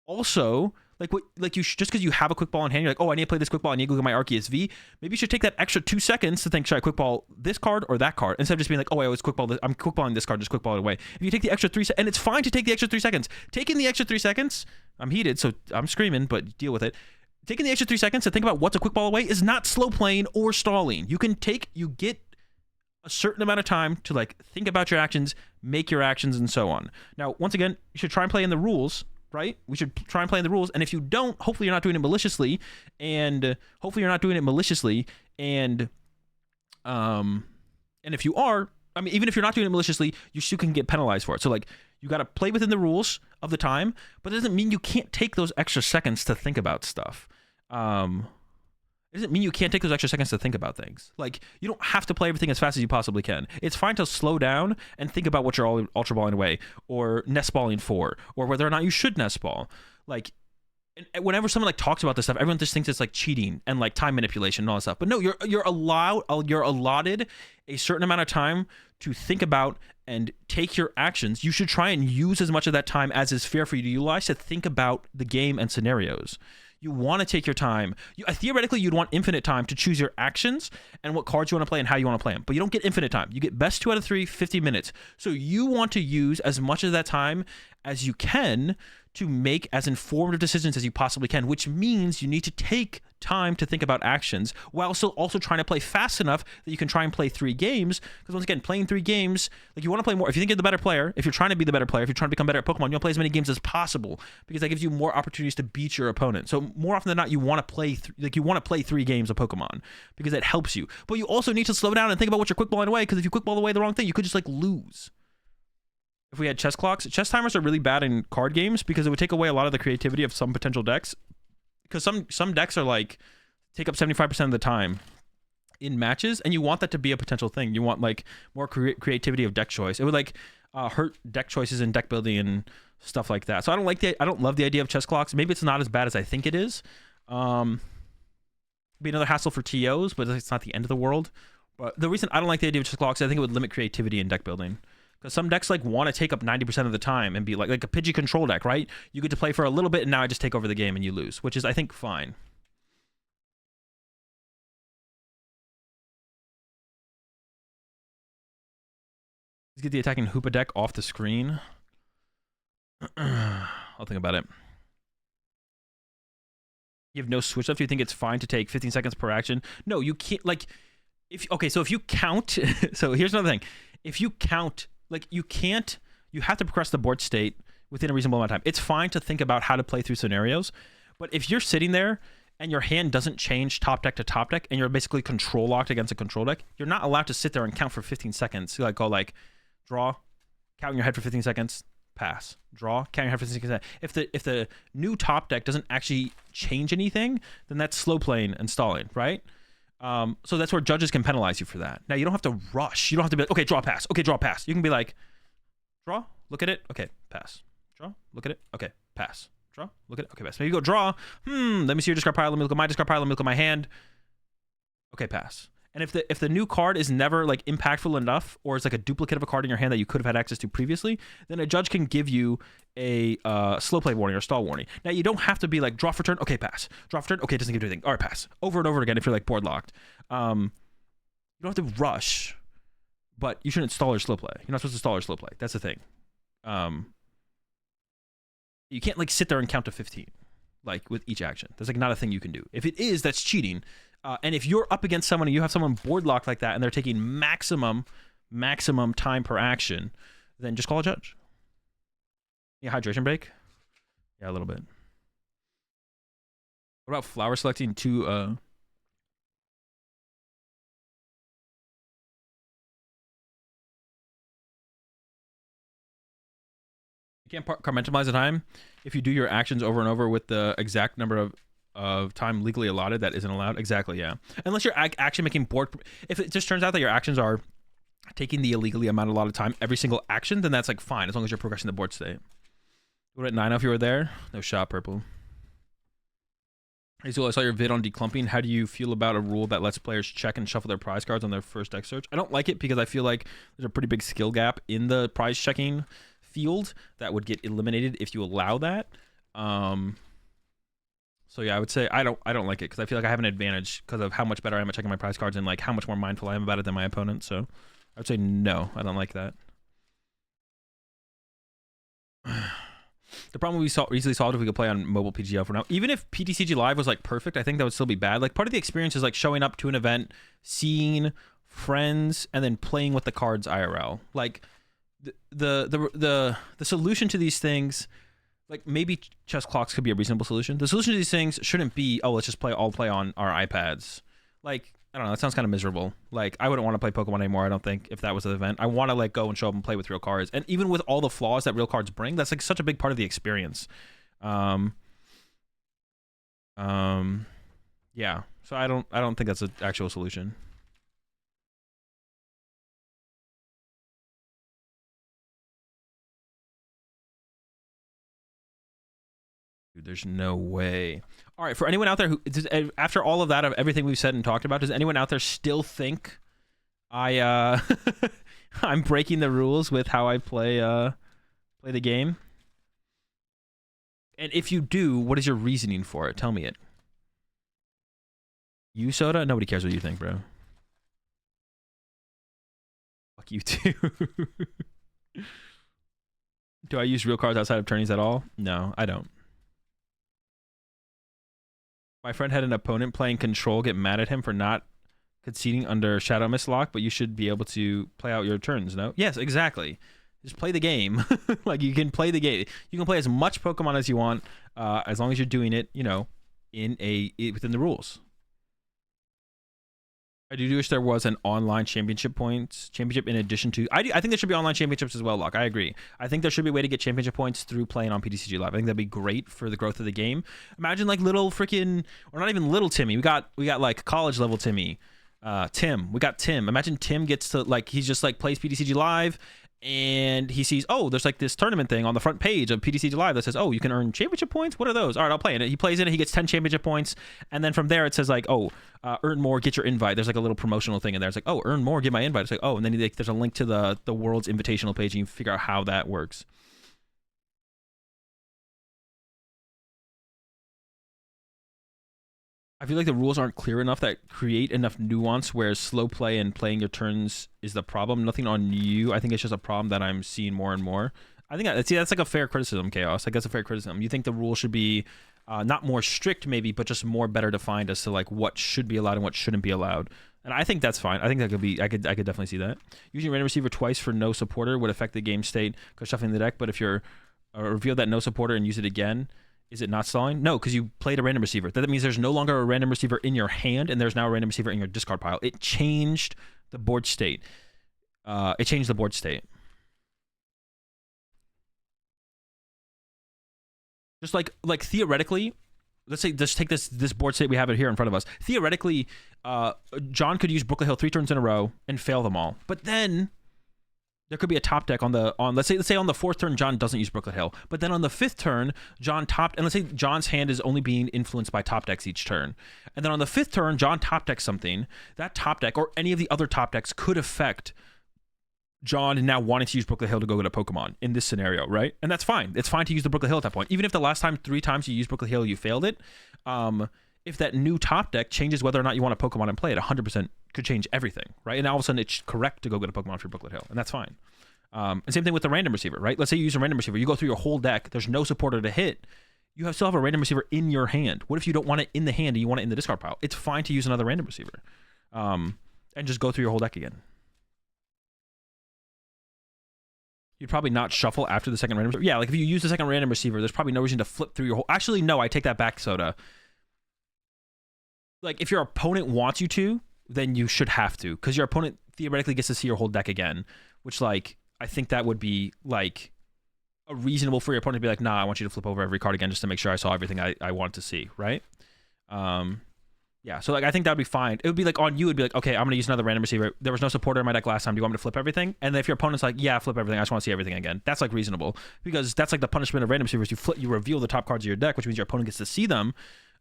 Also, just because you have a quick ball in hand, you're like, oh, I need to play this quick ball, I need to go get my Arceus V. Maybe you should take that extra 2 seconds to think, should I quick ball this card or that card? Instead of just being like, oh, I always quick ball this, I'm quick balling this card, just quick ball it away. If you take the extra 3 seconds, and it's fine to take the extra 3 seconds. Taking the extra 3 seconds, I'm heated, so I'm screaming, but deal with it. Taking the extra 3 seconds to think about what's a quick ball away is not slow playing or stalling. You get a certain amount of time to like think about your actions, make your actions, and so on. Now, once again, you should try and play in the rules, right? We should try and play in the rules. And if you don't, hopefully you're not doing it maliciously. And if you are, I mean, even if you're not doing it maliciously, you still can get penalized for it. So like, you got to play within the rules of the time, but it doesn't mean you can't take those extra seconds to think about stuff. It doesn't mean you can't take those extra seconds to think about things. Like, you don't have to play everything as fast as you possibly can. It's fine to slow down and think about what you're ultra balling away, or nest balling for, or whether or not you should nest ball. Like, whenever someone like talks about this stuff, everyone just thinks it's like cheating and like time manipulation and all that stuff. But no, you're allotted a certain amount of time to think about and take your actions. You should try and use as much of that time as is fair for you to utilize to think about the game and scenarios. You want to take your time. Theoretically, you'd want infinite time to choose your actions and what cards you want to play and how you want to play them. But you don't get infinite time. You get best 2 out of 3, 50 minutes. So you want to use as much of that time as you can to make as informative decisions as you possibly can, which means you need to take time to think about actions while still also trying to play fast enough that you can try and play 3 games. Because once again, playing 3 games, like, you want to play more. If you think you're the better player, if you're trying to be the better player, if you're trying to become better at Pokemon, you want to play as many games as possible, because that gives you more opportunities to beat your opponent. So more often than not, you want to play you want to play 3 games of Pokemon because it helps you. But you also need to slow down and think about what you're quick balling away, because if you quick ball away the wrong thing, you could just like lose. If we had chess clocks, chess timers are really bad in card games because it would take away a lot of the creativity of some potential decks. Because some decks are like take up 75% of the time in matches, and you want that to be a potential thing. You want like more creativity of deck choice. It would like hurt deck choices and deck building and stuff like that. So I don't love the idea of chess clocks. Maybe it's not as bad as I think it is. Be another hassle for TOs, but it's not the end of the world. But the reason I don't like the idea of chess clocks, I think it would limit creativity in deck building. Because some decks like want to take up 90% of the time and be like a Pidgey control deck, right? You get to play for a little bit and now I just take over the game and you lose, which is, I think, fine. Let's get the attacking Hoopa deck off the screen. I'll think about it. You have no switch left. Do you think it's fine to take 15 seconds per action? No, you can't. Like, so if you count, so here's another thing. If you count, like, you have to progress the board state within a reasonable amount of time. It's fine to think about how to play through scenarios, but if you're sitting there and your hand doesn't change top deck to top deck and you're basically control locked against a control deck, you're not allowed to sit there and count for 15 seconds. Like, go like, draw, count in your head for 15 seconds, pass, draw, count in your head for 15 seconds. If the new top deck doesn't actually change anything, then that's slow playing and stalling, right? So that's where judges can penalize you for that. Now, you don't have to rush. You don't have to be like, okay, draw, pass. Okay, draw, pass. You can be like, draw, look at it. Okay, pass. Draw, look at it. Okay, pass. Draw, look at it. Okay, pass. Maybe you go draw. Let me see your discard pile. Let me look at my discard pile. Let me look at my hand. Okay, pass. And if the new card is never like impactful enough, or it's like a duplicate of a card in your hand that you could have had access to previously, then a judge can give you a slow play warning or stall warning. Now, you don't have to be like, draw for turn, okay, pass. Draw for turn, okay, it doesn't give you anything. All right, pass. Over and over again if you're like board locked. You don't have to rush, but you shouldn't stall or slow play. You're not supposed to stall or slow play. That's the thing. You can't like sit there and count to 15 like with each action. That's like not a thing you can do. If it is, that's cheating. And if you're up against someone and you have someone board locked like that and they're taking maximum time per action, then just call a judge. Yeah, hydration break? Yeah, a little bit. What about flower selecting two you can't compartmentalize the time. If you do your actions over and over with the exact number of time legally allotted, that isn't allowed. Exactly, yeah. Unless you're actually making board... If it just turns out that your actions are taking the illegally amount of a lot of time every single action, then that's like fine, as long as you're progressing the board state. What at 9 if you were there? No shot, Purple. Hey, Azul, I saw your vid on declumping. How do you feel about a rule that lets players check and shuffle their prize cards on their first deck search? I don't like it because I feel like there's a pretty big skill gap in the prize checking field that would get eliminated if you allow that. So yeah, I would say I don't like it because I feel like I have an advantage because of how much better I am at checking my prize cards and like how much more mindful I am about it than my opponent. So I would say no, I don't like that. The problem we easily solved if we could play on mobile PGL for now. Even if PTCG Live was like perfect, I think that would still be bad. Like part of the experience is like showing up to an event, seeing friends, and then playing with the cards IRL. Like the solution to these things, like maybe chess clocks could be a reasonable solution. The solution to these things shouldn't be, oh, let's just all play on our iPads. Like, I don't know, that sounds kind of miserable. Like, I wouldn't want to play Pokemon anymore, I don't think, if that was the event. I want to like go and show up and play with real cards. And even with all the flaws that real cards bring, that's like such a big part of the experience. Yeah. So I don't think that's an actual solution. Dude, there's no way. All right, for anyone out there who, after all of that, of everything we've said and talked about, does anyone out there still think I I'm breaking the rules with how I play the game? And if you do, what is your reasoning for it? Tell me it. You soda? Nobody cares what you think, bro. Fuck you too. Do I use real cards outside of tourneys at all? No, I don't. My friend had an opponent playing control get mad at him for not conceding under Shadow Mist lock, but you should be able to play out your turns, no? Yes, exactly. Just play the game. Like, you can play the game. You can play as much Pokemon as you want, as long as you're doing it, you know, within the rules. I do wish there was an online championship in addition to. I think there should be online championships as well, Locke. I agree. I think there should be a way to get championship points through playing on PTCG Live. I think that'd be great for the growth of the game. Imagine like little freaking, or not even little Timmy. We got like college level Timmy, Tim. We got Tim. Imagine Tim gets to like, he's just like plays PTCG Live, and he sees, oh, there's like this tournament thing on the front page of PTCG Live that says, oh, you can earn championship points. What are those? All right, I'll play in it. He plays in it. He gets 10 championship points. And then from there, it says like, oh, earn more, get your invite. There's like a little promotional thing in there. It's like, oh, earn more, get my invite. It's like, oh, and then there's a link to the world's invitational page, and you figure out how that works. I feel like the rules aren't clear enough that create enough nuance where slow play and playing your turns is the problem. Nothing on you. I think it's just a problem that I'm seeing more and more. I think that's like a fair criticism, Chaos. Like, that's a fair criticism. You think the rule should be not more strict maybe, but just more better defined as to like what should be allowed and what shouldn't be allowed. And I think that's fine. I think that could be, I could definitely see that. Using random receiver twice for no supporter would affect the game state because shuffling the deck, but if you're reveal that no supporter and use it again, is it not stalling? No, because you played a random receiver. That means there's no longer a random receiver in your hand, and there's now a random receiver in your discard pile. It changed the board state. It changed the board state. Just like theoretically, let's say, just take this board state we have it here in front of us. Theoretically, John could use Brooklet Hill 3 turns in a row and fail them all. But then there could be a top deck on let's say on the 4th turn John doesn't use Brooklet Hill, but then on the 5th turn John topped, and let's say John's hand is only being influenced by top decks each turn, and then on the 5th turn John top decks something. That top deck or any of the other top decks could affect John now wanting to use Brooklet Hill to go get a Pokemon in this scenario, right? And that's fine. It's fine to use the Brooklet Hill at that point, even if the last time 3 times you used Brooklet Hill you failed it. If that new top deck changes whether or not you want a Pokemon and play it, 100% could change everything, right? And all of a sudden it's correct to go get a Pokemon for Brooklet Hill, and that's fine. And same thing with the random receiver, right? Let's say you use a random receiver. You go through your whole deck. There's no supporter to hit. You still have a random receiver in your hand. What if you don't want it in the hand and you want it in the discard pile? It's fine to use another random receiver, and just go through your whole deck again. You'd probably not shuffle after the second random receiver. Yeah, like if you use the second random receiver, there's probably no reason to flip through your whole... Actually, no, I take that back, Soda. Like, if your opponent wants you to, then you should have to, because your opponent theoretically gets to see your whole deck again, which, like, I think that would be, like, a reasonable for your opponent to be like, nah, I want you to flip over every card again just to make sure I saw everything I want to see, right? Yeah, so, like, I think that would be fine. It would be, like, on you, it would be like, okay, I'm going to use another random receiver. There was no supporter in my deck last time. Do you want me to flip everything? And then if your opponent's like, yeah, flip everything. I just want to see everything again. That's, like, reasonable. Because that's, like, the punishment of random receivers. You reveal the top cards of your deck, which means your opponent gets to see them.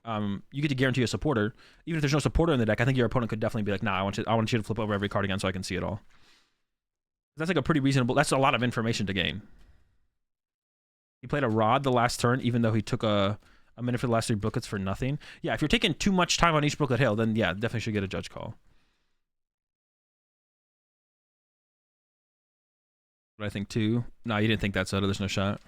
You get to guarantee a supporter. Even if there's no supporter in the deck, I think your opponent could definitely be like, nah, I want you to flip over every card again so I can see it all. That's like a pretty reasonable... That's a lot of information to gain. He played a Rod the last turn, even though he took a minute for the last 3 booklets for nothing. Yeah, if you're taking too much time on each Brooklet Hill, then yeah, definitely should get a judge call. But I think 2... Nah, you didn't think that, Soda. There's no shot.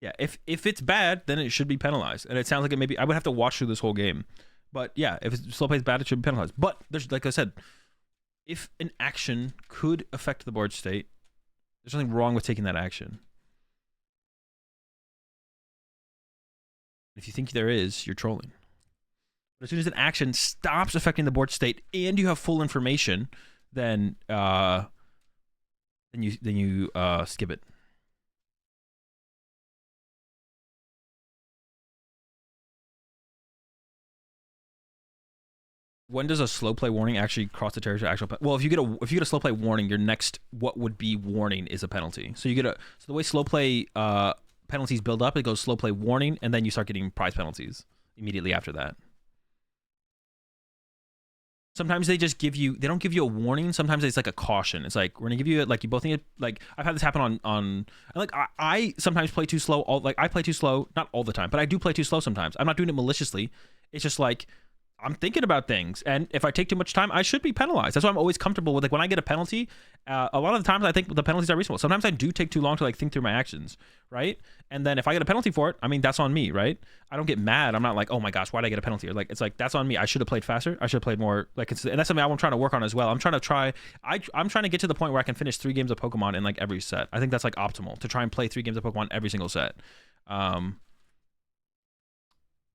Yeah, if it's bad, then it should be penalized. And it sounds like it maybe... I would have to watch through this whole game. But yeah, if slow play is bad, it should be penalized. But there's, like I said, if an action could affect the board state, there's nothing wrong with taking that action. If you think there is, you're trolling. But as soon as an action stops affecting the board state and you have full information, then you skip it. when does a slow play warning actually cross the territory to actual? Well, if you get a slow play warning, your next what would be warning is a penalty. So you get so the way slow play penalties build up, it goes slow play warning, and then you start getting prize penalties immediately after that. Sometimes they just give you, they don't give you a warning. Sometimes it's like a caution. It's like, we're gonna give you like, you both need to, like, I've had this happen on like I sometimes play too slow. I play too slow, not all the time, but I do play too slow sometimes. I'm not doing it maliciously. It's just like, I'm thinking about things, and if I take too much time, I should be penalized. That's why I'm always comfortable with, like, when I get a penalty, a lot of the times I think the penalties are reasonable. Sometimes I do take too long to like think through my actions, right? And then if I get a penalty for it, I mean, that's on me, right? I don't get mad. I'm not like, oh my gosh, why did I get a penalty? Or like, it's like, that's on me. I should have played faster. I should have played more. Like, and that's something I'm trying to work on as well. I'm trying to get to the point where I can finish 3 games of Pokemon in like every set. I think that's like optimal, to try and play 3 games of Pokemon every single set.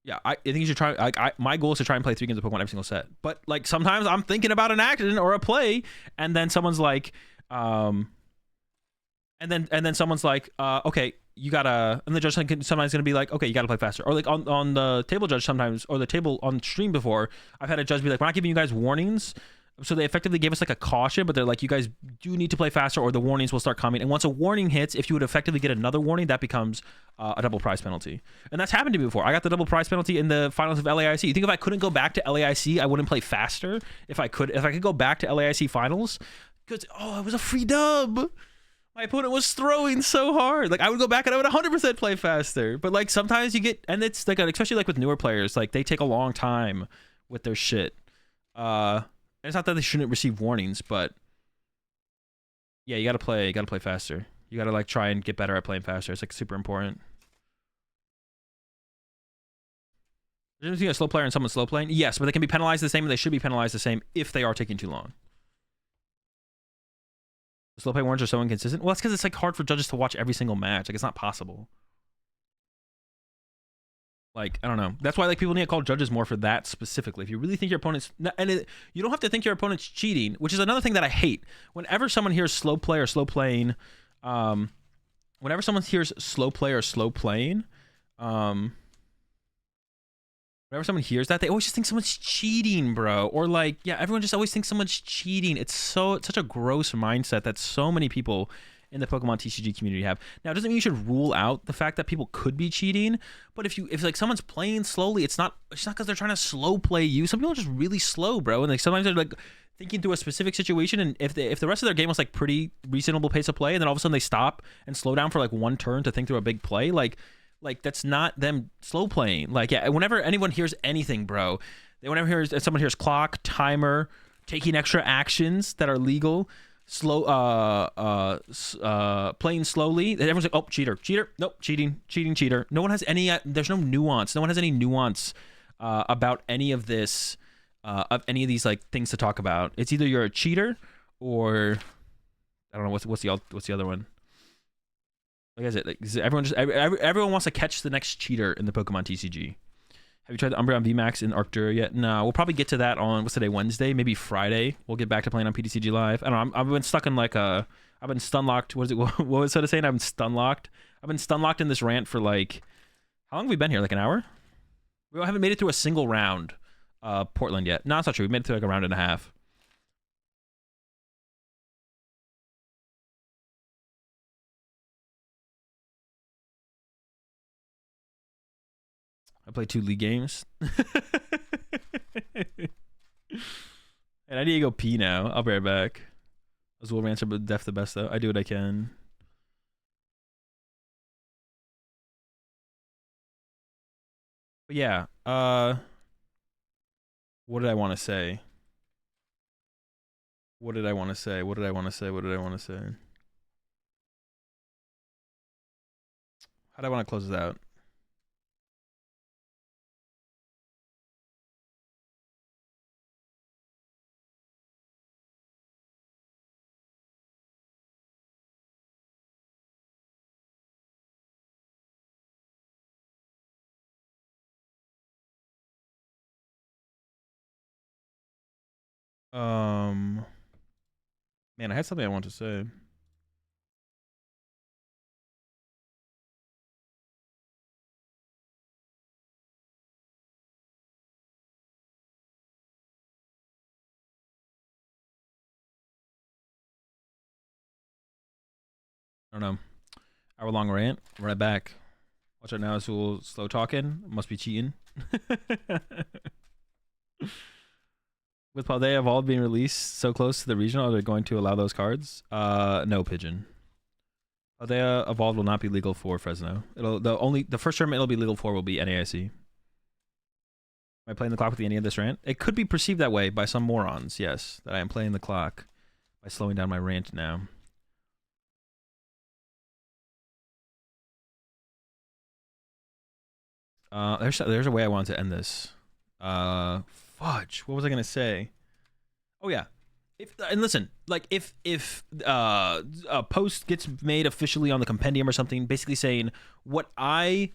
Yeah, I think you should try. Like, my goal is to try and play 3 games of Pokemon every single set. But like, sometimes I'm thinking about an action or a play, and then someone's like, and then someone's like, okay, you gotta. And the judge sometimes gonna be like, okay, you gotta play faster. Or like on the table judge sometimes, or the table on stream before, I've had a judge be like, we're not giving you guys warnings. So they effectively gave us like a caution, but they're like, you guys do need to play faster, or the warnings will start coming. And once a warning hits, if you would effectively get another warning, that becomes a double prize penalty. And that's happened to me before. I got the double prize penalty in the finals of LAIC. You think if I couldn't go back to LAIC, I wouldn't play faster? If I could go back to LAIC finals, because it was a free dub. My opponent was throwing so hard. Like, I would go back and I would 100% play faster. But like, sometimes you get, and it's like, especially like with newer players, like they take a long time with their shit. It's not that they shouldn't receive warnings, but yeah, you gotta play faster. You gotta like try and get better at playing faster. It's like super important. There's a slow player and someone slow playing. Yes, but they can be penalized the same, and they should be penalized the same if they are taking too long. The slow play warnings are so inconsistent. Well, that's because it's like hard for judges to watch every single match. Like, it's not possible. Like, I don't know. That's why like people need to call judges more for that specifically. If you really think your opponent's, you don't have to think your opponent's cheating, which is another thing that I hate. Whenever someone hears slow play or slow playing, whenever someone hears slow play or slow playing, whenever someone hears that, they always just think someone's cheating, bro. Or like, yeah, everyone just always thinks someone's cheating. It's such a gross mindset that so many people in the Pokemon TCG community have. Now, it doesn't mean you should rule out the fact that people could be cheating, but if like someone's playing slowly, it's not because they're trying to slow play you. Some people are just really slow, bro, and like sometimes they're like thinking through a specific situation, and if the rest of their game was like pretty reasonable pace of play, and then all of a sudden they stop and slow down for like one turn to think through a big play, like that's not them slow playing. Like, yeah, whenever anyone hears anything, bro, someone hears clock, timer, taking extra actions that are legal, slow playing slowly, everyone's like, oh, cheater, nope, cheating, cheater. No one has any there's no nuance. No one has any nuance about any of this, of any of these like things to talk about. It's either you're a cheater or I don't know what's the other one. Like I said, like, everyone wants to catch the next cheater in the Pokemon TCG. Have you tried the Umbreon VMAX in Arctura yet? No, we'll probably get to that on, what's today, Wednesday? Maybe Friday. We'll get back to playing on PTCG Live. I don't know, I've been stuck in like I've been stun locked. What is it? What was it saying? I've been stun locked. I've been stun locked in this rant for like, how long have we been here? Like an hour? We haven't made it through a single round, Portland yet. No, it's not true. We made it through like a round and a half. I played 2 league games. And I need to go pee now. I'll be right back. Azul answer, but def the best though. I do what I can. But yeah, what did I want to say? What did I want to say? What did I want to say? What did I want to say? How do I want to close this out? Man, I had something I want to say. I don't know. Hour-long rant. Run it back. Watch out now, Azul slow talking. Must be cheating. With Paldea Evolved being released so close to the regional, are they going to allow those cards? No, Pigeon. Paldea Evolved will not be legal for Fresno. The first tournament it'll be legal for will be NAIC. Am I playing the clock with the any of this rant? It could be perceived that way by some morons, yes, that I am playing the clock by slowing down my rant now. There's a way I wanted to end this. Fudge. What was I gonna say? Oh yeah. And listen, like if a post gets made officially on the compendium or something, basically saying what I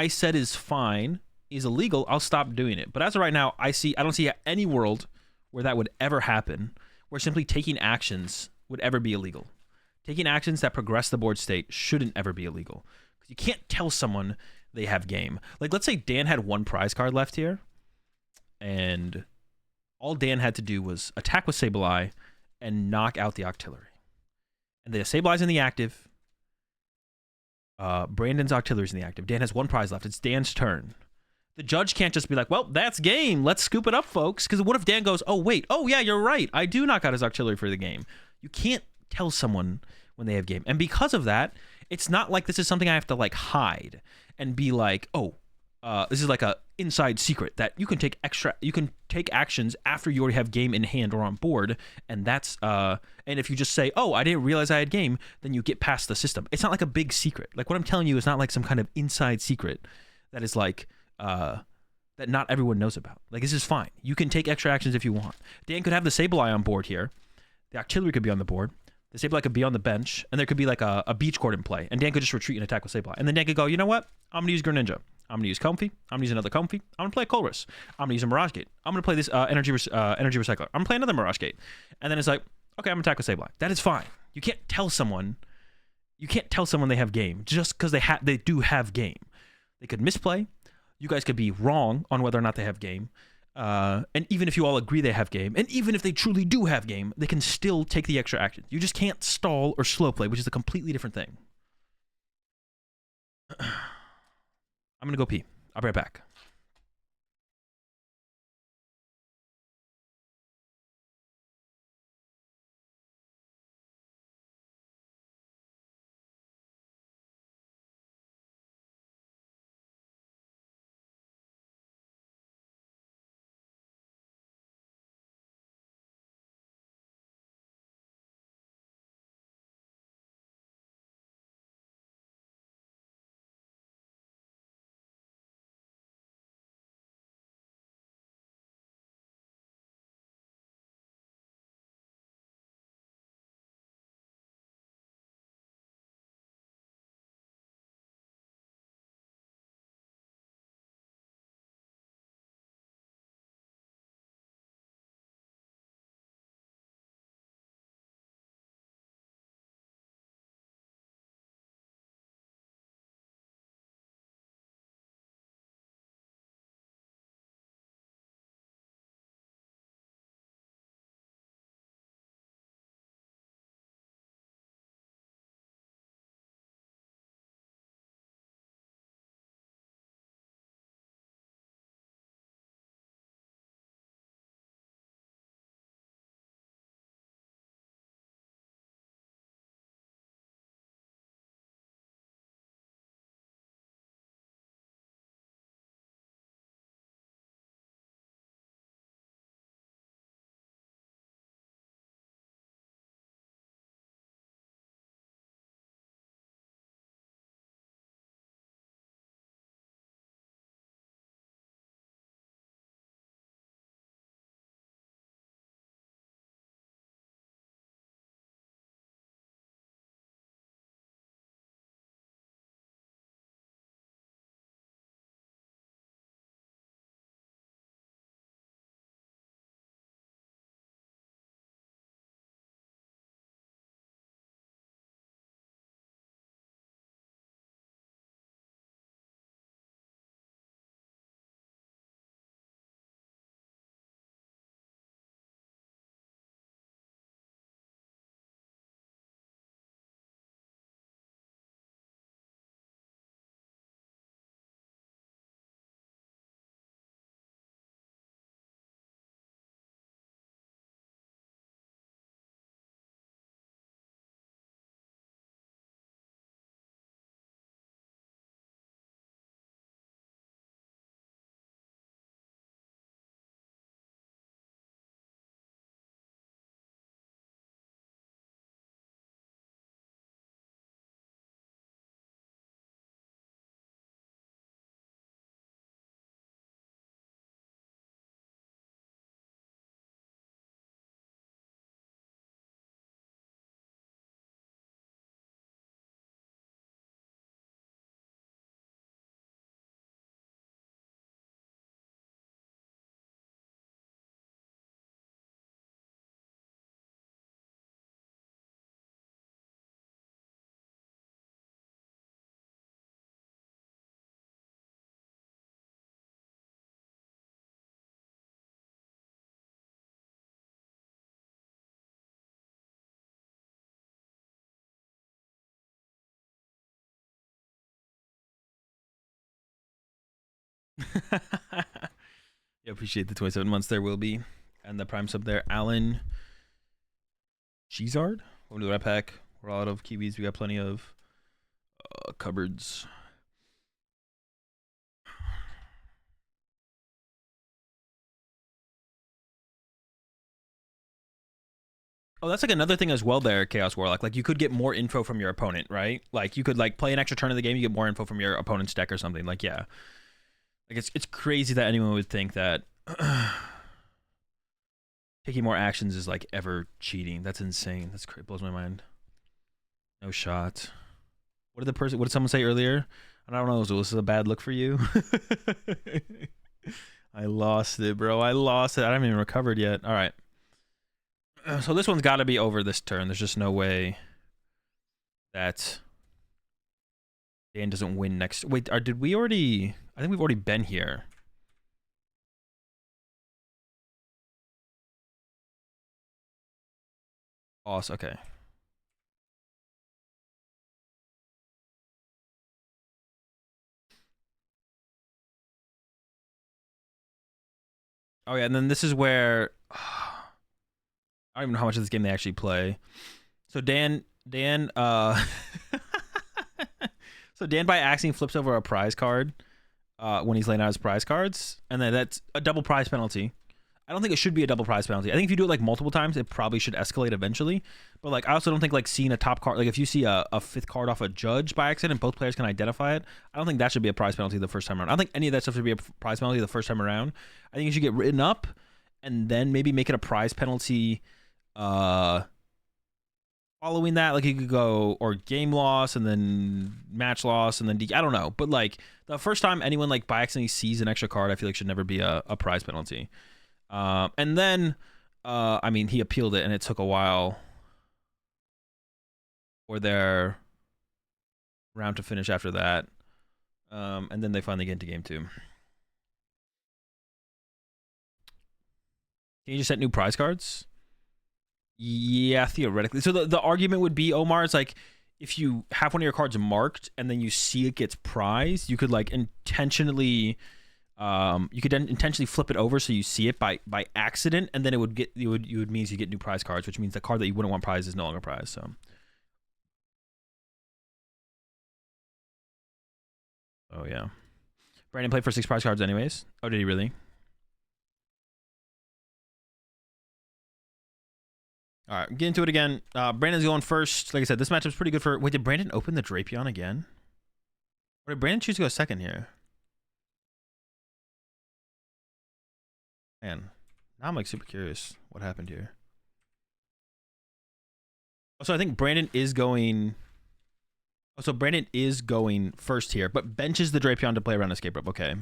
said is fine is illegal, I'll stop doing it. But as of right now, I don't see any world where that would ever happen, where simply taking actions would ever be illegal. Taking actions that progress the board state shouldn't ever be illegal. You can't tell someone they have game. Like, let's say Dan had one prize card left here, and all Dan had to do was attack with Sableye and knock out the Octillery. And the Sableye's in the active. Brandon's Octillery's in the active. Dan has one prize left. It's Dan's turn. The judge can't just be like, well, that's game. Let's scoop it up, folks. Because what if Dan goes, oh, wait. Oh, yeah, you're right. I do knock out his Octillery for the game. You can't tell someone when they have game. And because of that, it's not like this is something I have to like hide and be like, oh, this is like a inside secret that you can take actions after you already have game in hand or on board, and that's and if you just say, oh, I didn't realize I had game, then you get past the system. It's not like a big secret. Like what I'm telling you is not like some kind of inside secret that is like that not everyone knows about. Like this is fine. You can take extra actions if you want. Dan could have the Sableye on board here. The Octillery could be on the board. The Sableye could be on the bench, and there could be like a beach court in play, and Dan could just retreat and attack with Sableye. And then Dan could go, you know what? I'm going to use Greninja. I'm going to use Comfy. I'm going to use another Comfy. I'm going to play Colress. I'm going to use a Mirage Gate. I'm going to play this Energy Recycler. I'm going to play another Mirage Gate. And then it's like, okay, I'm going to attack with Sableye. That is fine. You can't tell someone they have game just because they do have game. They could misplay. You guys could be wrong on whether or not they have game. And even if you all agree they have game, and even if they truly do have game, they can still take the extra action. You just can't stall or slow play, which is a completely different thing. I'm going to go pee. I'll be right back. Yeah, appreciate the 27 months. There will be. And the prime sub there. Alan Cheezard. Welcome to the red pack. We're all out of Kiwis. We got plenty of cupboards. Oh, that's like another thing as well there, Chaos Warlock. Like, you could get more info from your opponent, right? Like, you could, like, play an extra turn of the game, you get more info from your opponent's deck or something. Like, yeah. Like, it's crazy that anyone would think that taking more actions is, like, ever cheating. That's insane. That's crazy. Blows my mind. No shot. What did someone say earlier? I don't know, Azul. This is a bad look for you. I lost it, bro. I lost it. I haven't even recovered yet. All right. So this one's got to be over this turn. There's just no way that Dan doesn't win next. Wait, did we already? I think we've already been here. Awesome. Okay. Oh yeah, and then this is where I don't even know how much of this game they actually play. So Dan so Dan by accident flips over a prize card when he's laying out his prize cards, and then that's a double prize penalty. I don't think it should be a double prize penalty. I think if you do it like multiple times, it probably should escalate eventually. But like, I also don't think like seeing a top card, like if you see a fifth card off a judge by accident, both players can identify it. I don't think that should be a prize penalty the first time around. I don't think any of that stuff should be a prize penalty the first time around. I think you should get written up, and then maybe make it a prize penalty. Following that, like you could go or game loss and then match loss and then I don't know, but like the first time anyone like by accident sees an extra card, I feel like should never be a prize penalty. And then I mean, he appealed it and it took a while for their round to finish after that. And then they finally get into game 2. Can you just set new prize cards? Yeah, theoretically. So the argument would be, Omar, it's like if you have one of your cards marked and then you see it gets prized, you could like intentionally flip it over so you see it by accident, and then it would means you get new prize cards, which means the card that you wouldn't want prized is no longer prized. So oh yeah. Brandon played for 6 prize cards anyways. Oh, did he really? All right, get into it again. Brandon's going first. Like I said, this matchup's pretty good for... Wait, did Brandon open the Drapion again? Or did Brandon choose to go second here? Man, now I'm like super curious what happened here. So I think Brandon is going... Oh, so Brandon is going first here, but benches the Drapion to play around escape rope. Okay.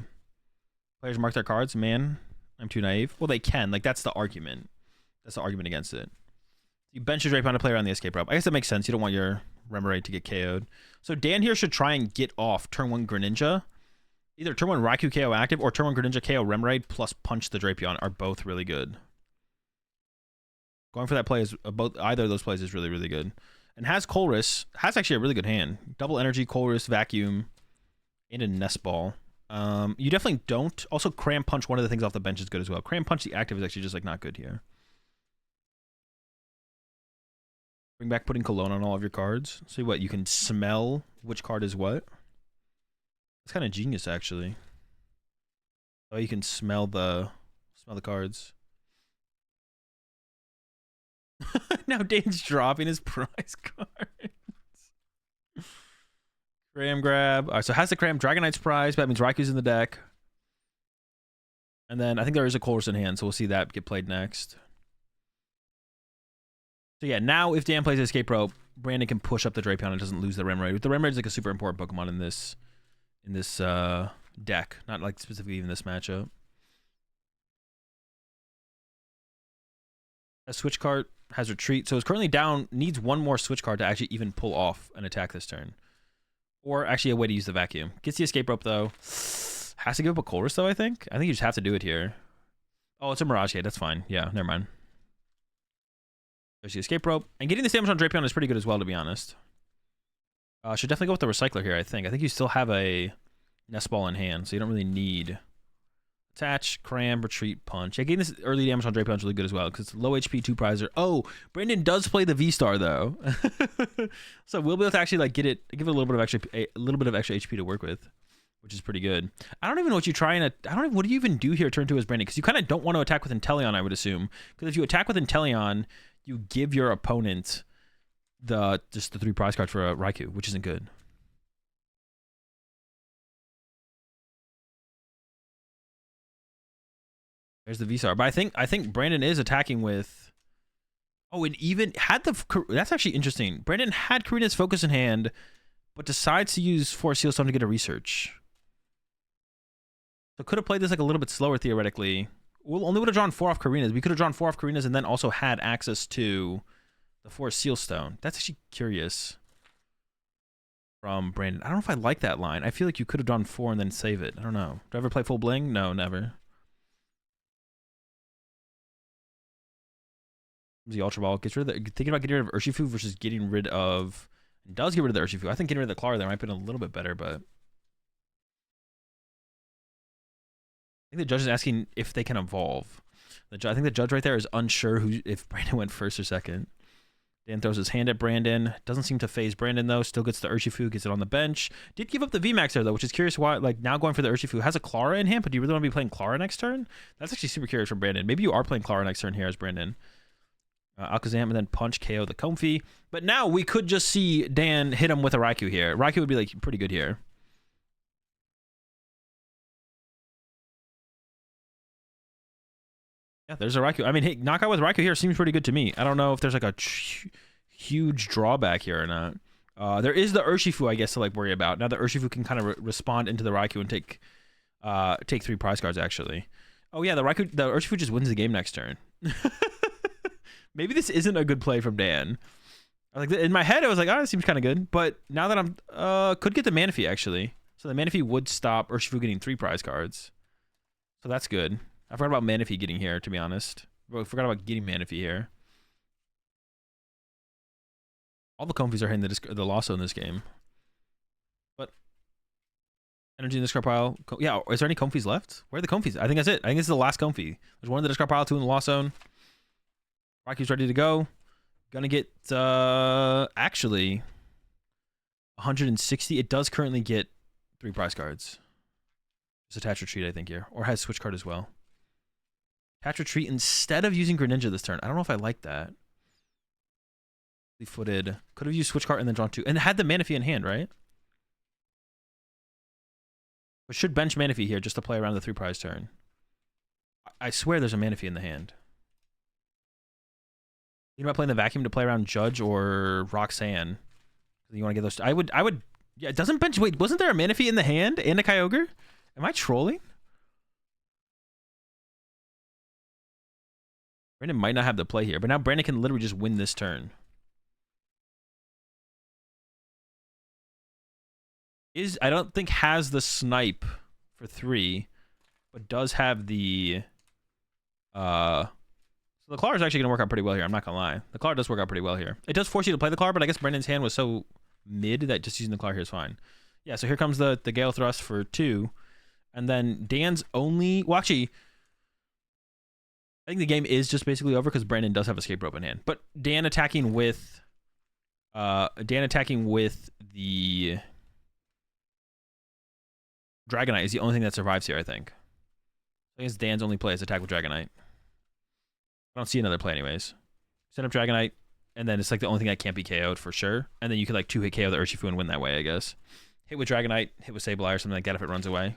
Players mark their cards. Man, I'm too naive. Well, they can. Like, that's the argument. That's the argument against it. You bench your Drapion to play around the escape rope. I guess that makes sense. You don't want your Remoraid to get KO'd. So Dan here should try and get off turn 1 Greninja. Either turn 1 Raikou KO active or turn 1 Greninja KO Remoraid plus punch the Drapion are both really good. Going for that play is either of those plays is really, really good. And has Colress. Has actually a really good hand. Double energy, Colress, Vacuum, and a Nest Ball. You definitely don't. Also, Cram Punch, one of the things off the bench, is good as well. Cram Punch, the active, is actually just like not good here. Bring back putting cologne on all of your cards. See what you can smell which card is what. It's kind of genius, actually. Oh, you can smell the cards. Now Dane's dropping his prize cards. Cram grab. All right, so has the Cram Dragonite's prize. That means Raikou's in the deck. And then I think there is a Colress in hand, so we'll see that get played next. So yeah, now if Dan plays Escape Rope, Brandon can push up the Drapion and doesn't lose the Remoraid. The Remoraid is like a super important Pokemon in this deck, not like specifically even this matchup. A switch card has retreat, so it's currently down. Needs one more switch card to actually even pull off an attack this turn, or actually a way to use the Vacuum. Gets the Escape Rope though. Has to give up a Colress though. I think you just have to do it here. Oh, it's a Mirage Gate. That's fine. Yeah, never mind. There's the Escape Rope. And getting the damage on Drapion is pretty good as well, to be honest. Should definitely go with the Recycler here, I think. I think you still have a Nest Ball in hand, so you don't really need Attach, cram, retreat, punch. Yeah, getting this early damage on Drapion is really good as well because it's low HP 2-prizer. Oh, Brandon does play the V-Star though, so we'll be able to actually like give it a little bit of extra HP to work with, which is pretty good. I don't even know what you're trying to. I don't even. What do you even do here? Turn 2 as Brandon because you kind of don't want to attack with Inteleon, I would assume, because if you attack with Inteleon, you give your opponent just the 3 prize cards for a Raikou, which isn't good. There's the V-Star. But I think Brandon is attacking with... Oh, it even had the... That's actually interesting. Brandon had Karina's Focus in hand, but decides to use Forest Seal Stone to get a Research. So could have played this like a little bit slower, theoretically. We only would have drawn 4 off Karina's. We could have drawn 4 off Karina's and then also had access to the Forest Seal Stone. That's actually curious from Brandon. I don't know if I like that line. I feel like you could have drawn 4 and then save it. I don't know. Do I ever play full bling? No, never. The Ultra Ball gets rid of thinking about getting rid of Urshifu versus getting rid of... Does get rid of the Urshifu. I think getting rid of the Clara there might have been a little bit better, but... I think the judge is asking if they can evolve. I think the judge right there is unsure if Brandon went first or second. Dan throws his hand at Brandon. Doesn't seem to phase Brandon, though. Still gets the Urshifu, gets it on the bench. Did give up the VMAX there, though, which is curious why, like, now going for the Urshifu. Has a Clara in hand, but do you really want to be playing Clara next turn? That's actually super curious from Brandon. Maybe you are playing Clara next turn here as Brandon. Alakazam and then punch KO the Comfey. But now we could just see Dan hit him with a Raikou here. Raikou would be like pretty good here. Yeah, there's a Raikou. I mean, hey, knockout with Raikou here seems pretty good to me. I don't know if there's like a huge drawback here or not. There is the Urshifu, I guess, to like worry about. Now the Urshifu can kind of respond into the Raikou and take 3 prize cards actually. Oh yeah, the Urshifu just wins the game next turn. Maybe this isn't a good play from Dan. Like in my head, I was like, oh, it seems kind of good. But now that I'm could get the Manaphy actually. So the Manaphy would stop Urshifu getting 3 prize cards. So that's good. I forgot about Manaphy getting here, to be honest. I forgot about getting Manaphy here. All the Comfeys are hitting the Lasso in this game. But energy in the discard pile. Yeah, is there any Comfeys left? Where are the Comfeys? I think that's it. I think this is the last Comfey. There's 1 in the discard pile, 2 in the Lasso. Raikou's ready to go. Gonna get, actually, 160. It does currently get 3 prize cards. Just attach retreat, I think, here. Or has switch card as well. Attach retreat instead of using Greninja this turn. I don't know if I like that. Footed. Could have used switch card and then drawn 2. And had the Manaphy in hand, right? But should bench Manaphy here just to play around the 3 prize turn. I swear there's a Manaphy in the hand. Thinking about playing the Vacuum to play around Judge or Roxanne. You want to get those... I would... Yeah, it doesn't bench... Wait, wasn't there a Manaphy in the hand and a Kyogre? Am I trolling? Brandon might not have the play here, but now Brandon can literally just win this turn. I don't think has the snipe for 3, but does have the... So the Clara is actually going to work out pretty well here. I'm not going to lie. The Clara does work out pretty well here. It does force you to play the Clara, but I guess Brandon's hand was so mid that just using the Clara here is fine. Yeah, so here comes the Gale Thrust for 2. And then Dan's only... Well, actually, I think the game is just basically over because Brandon does have Escape Rope in hand. But Dan attacking with... the... Dragonite is the only thing that survives here, I think. I think it's Dan's only play is attack with Dragonite. I don't see another play anyways. Set up Dragonite, and then it's like the only thing that can't be KO'd for sure. And then you could like 2-hit KO the Urshifu and win that way, I guess. Hit with Dragonite, hit with Sableye or something like that if it runs away.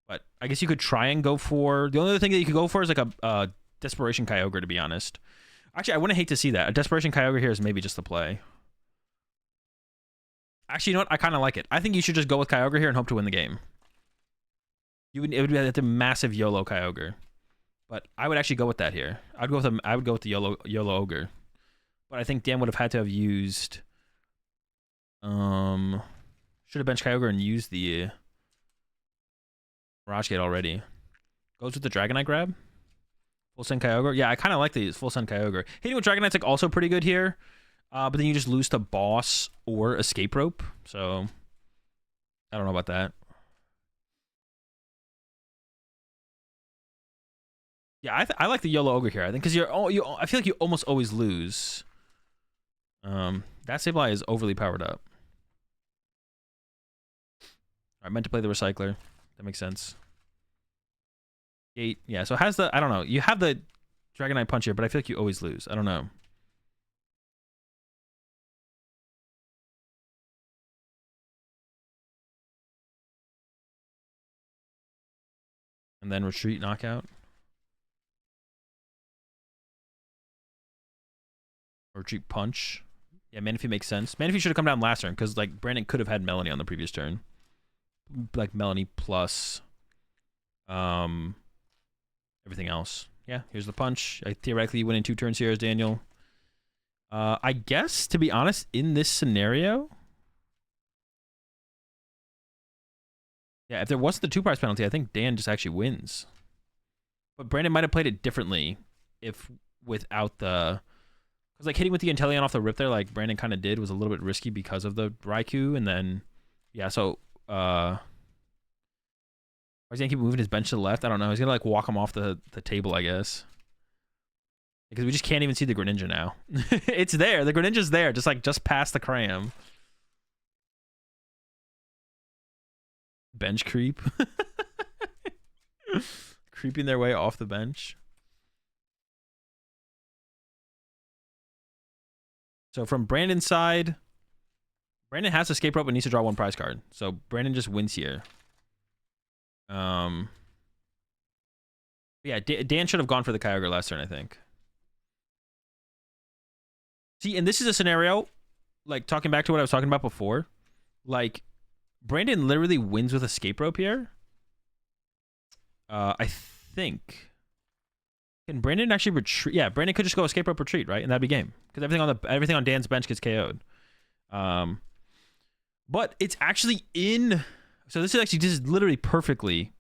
But I guess you could try and go for... The only other thing that you could go for is like a Desperation Kyogre, to be honest. Actually, I wouldn't hate to see that. A Desperation Kyogre here is maybe just the play. Actually, you know what? I kind of like it. I think you should just go with Kyogre here and hope to win the game. It would be like a massive YOLO Kyogre. But I would actually go with that here. I would go with the YOLO Ogre. But I think Dan would have had to have used... should have benched Kyogre and used the Mirage Gate already. Goes with the Dragonite grab. Full Send Kyogre. Yeah, I kind of like the Full Send Kyogre. Hitting with Dragonite's like also pretty good here. But then you just lose to Boss or Escape Rope. So, I don't know about that. Yeah, I like the YOLO Ogre here. I think because I feel like you almost always lose. That Sableye is overly powered up. I meant to play the Recycler. That makes sense. Gate, yeah. So it has the, I don't know. You have the Dragonite Punch here, but I feel like you always lose. I don't know. And then retreat, knockout. Or retreat, punch. Yeah, Manaphy makes sense. Manaphy should have come down last turn because like Brandon could have had Melanie on the previous turn. Like Melanie plus everything else. Yeah, here's the punch. I theoretically win in 2 turns here as Daniel. I guess, to be honest, in this scenario, yeah, if there wasn't the 2 prize penalty, I think Dan just actually wins. But Brandon might have played it differently if without the... Because like hitting with the Inteleon off the rip there, like Brandon kind of did, was a little bit risky because of the Raikou. And then, yeah, so... why is he gonna keep moving his bench to the left? I don't know. He's gonna like walk him off the table, I guess. Because we just can't even see the Greninja now. It's there. The Greninja's there, just past the cram. Bench creep. Creeping their way off the bench. So from Brandon's side, Brandon has escape rope and needs to draw 1 prize card. So Brandon just wins here. Yeah, Dan should have gone for the Kyogre last turn, I think. See, and this is a scenario, like, talking back to what I was talking about before. Like, Brandon literally wins with escape rope here. I think. Can Brandon actually retreat? Yeah, Brandon could just go escape rope retreat, right? And that'd be game. Because everything on Dan's bench gets KO'd. But it's actually in... So this is literally perfectly...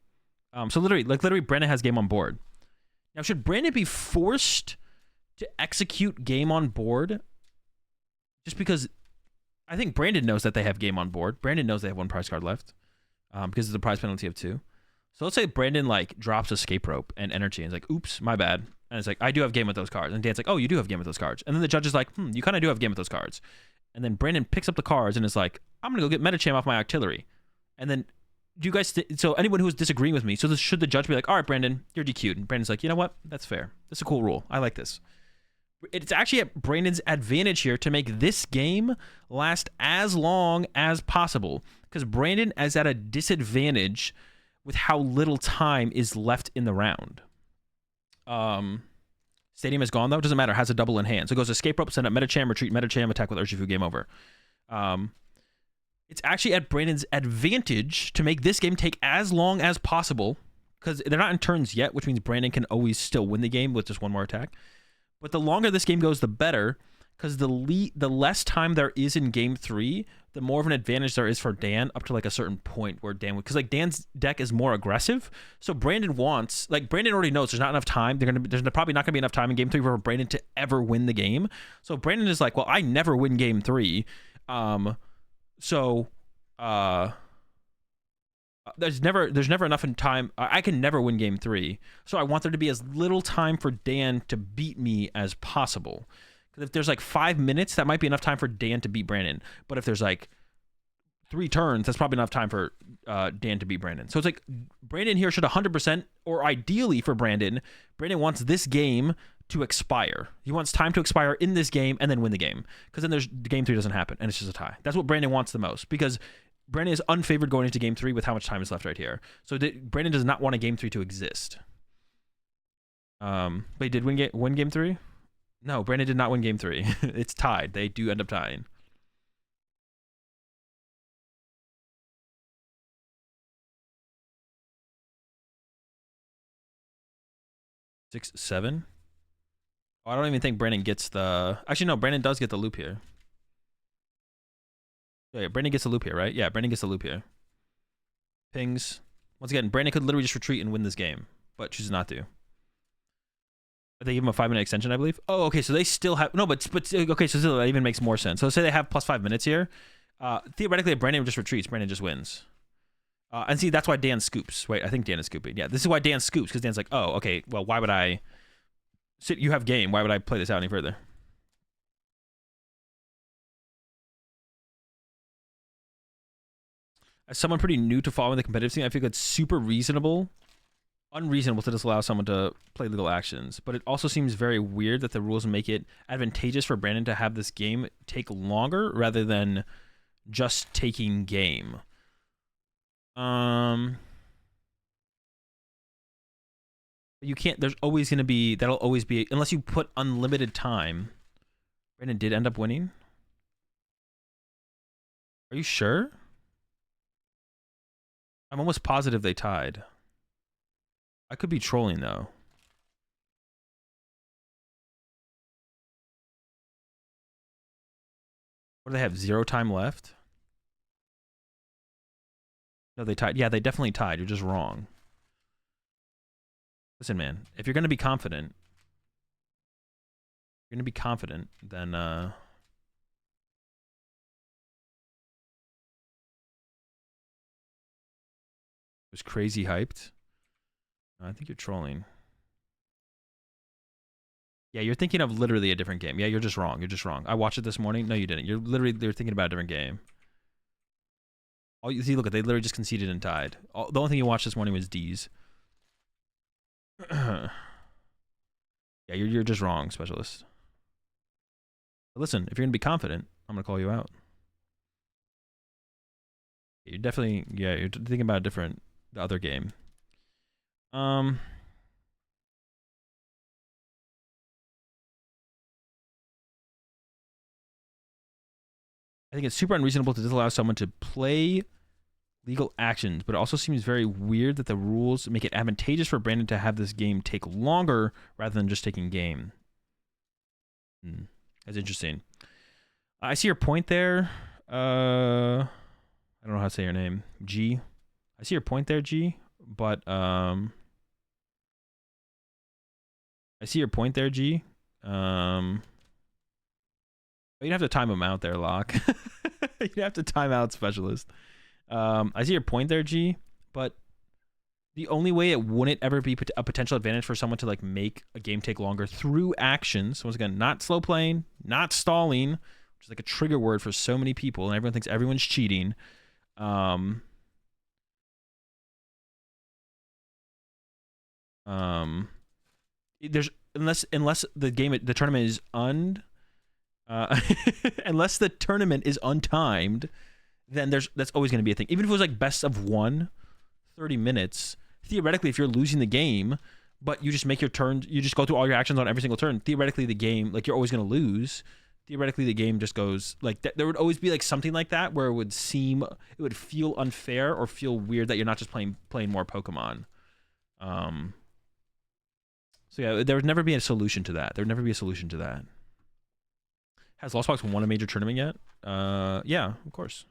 so literally, Brandon has game on board. Now, should Brandon be forced to execute game on board? Just because I think Brandon knows that they have game on board. Brandon knows they have 1 prize card left because of the prize penalty of 2. So let's say Brandon like drops escape rope and energy and is like, oops, my bad. And it's like, I do have game with those cards. And Dan's like, oh, you do have game with those cards. And then the judge is like, you kind of do have game with those cards. And then Brandon picks up the cards and is like, I'm going to go get Metacham off my artillery. And then do you guys, so anyone who is disagreeing with me, so should the judge be like, all right, Brandon, you're DQ'd. And Brandon's like, you know what? That's fair. That's a cool rule. I like this. It's actually at Brandon's advantage here to make this game last as long as possible. Because Brandon is at a disadvantage with how little time is left in the round. Stadium is gone, though. Doesn't matter. Has a double in hand. So it goes escape rope, send up Metacham, retreat Metacham, attack with Urshifu, game over. It's actually at Brandon's advantage to make this game take as long as possible. Because they're not in turns yet, which means Brandon can always still win the game with just 1 more attack. But the longer this game goes, the better. Because the less time there is in game 3, the more of an advantage there is for Dan up to like a certain point where Dan would, because like Dan's deck is more aggressive. So Brandon wants, like Brandon already knows there's not enough time. There's probably not gonna be enough time in game 3 for Brandon to ever win the game. So Brandon is like, well, I never win game 3. There's never enough in time. I can never win game 3. So I want there to be as little time for Dan to beat me as possible. Because if there's like 5 minutes, that might be enough time for Dan to beat Brandon. But if there's like 3 turns, that's probably enough time for Dan to beat Brandon. So it's like Brandon here should 100%, or ideally for Brandon wants this game to expire. He wants time to expire in this game and then win the game. Because then game 3 doesn't happen and it's just a tie. That's what Brandon wants the most. Because Brandon is unfavored going into game 3 with how much time is left right here. So Brandon does not want a game 3 to exist. But he did win game 3? No, Brandon did not win game 3. It's tied. They do end up tying. Six, 7. Oh, I don't even think Brandon gets the... Actually, no, Brandon does get the loop here. Yeah, Brandon gets the loop here, right? Yeah, Brandon gets the loop here. Pings. Once again, Brandon could literally just retreat and win this game, but chooses not to. They give him a 5-minute extension, I believe. Oh, okay, so they still have... No, but okay, so still, that even makes more sense. So say they have plus 5 minutes here. Theoretically, if Brandon just retreats, Brandon just wins. And see, that's why Dan scoops. Wait, I think Dan is scooping. Yeah, this is why Dan scoops, because Dan's like, oh, okay, well, why would I... You have game. Why would I play this out any further? As someone pretty new to following the competitive scene, I feel it's super unreasonable to disallow someone to play legal actions. But it also seems very weird that the rules make it advantageous for Brandon to have this game take longer rather than just taking game. You can't, there's always going to be, that'll always be, unless you put unlimited time. Brandon did end up winning? Are you sure? I'm almost positive they tied. I could be trolling, though. What do they have, 0 time left? No, they tied. Yeah, they definitely tied. You're just wrong. Listen, man, if you're going to be confident, then it was crazy hyped. I think you're trolling. Yeah, you're thinking of literally a different game. Yeah, you're just wrong. You're just wrong. I watched it this morning. No, you didn't. You're thinking about a different game. All you see, look at, they literally just conceded and tied. The only thing you watched this morning was D's. Yeah, you're just wrong, specialist. But listen, if you're gonna be confident, I'm gonna call you out. You're definitely, yeah, you're thinking about the other game. I think it's super unreasonable to disallow someone to play legal actions, but it also seems very weird that the rules make it advantageous for Brandon to have this game take longer rather than just taking game. That's interesting. I see your point there. I don't know how to say your name. G. I see your point there, G. But I see your point there, G. You'd have to time him out there, Locke. You'd have to time out specialist. I see your point there, G. But the only way it wouldn't ever be a potential advantage for someone to like make a game take longer through actions. Once again, not slow playing, not stalling, which is like a trigger word for so many people, and everyone thinks everyone's cheating. There's unless the tournament is unless the tournament is untimed, then that's always going to be a thing. Even if it was like best of 1, 30 minutes, theoretically, if you're losing the game, but you just make your turn, you just go through all your actions on every single turn, theoretically the game, like you're always going to lose. Theoretically, the game just goes like that. There would always be like something like that where it would feel unfair or feel weird that you're not just playing more Pokemon. So yeah, there would never be a solution to that. There would never be a solution to that. Has Lost Box won a major tournament yet? Yeah, of course.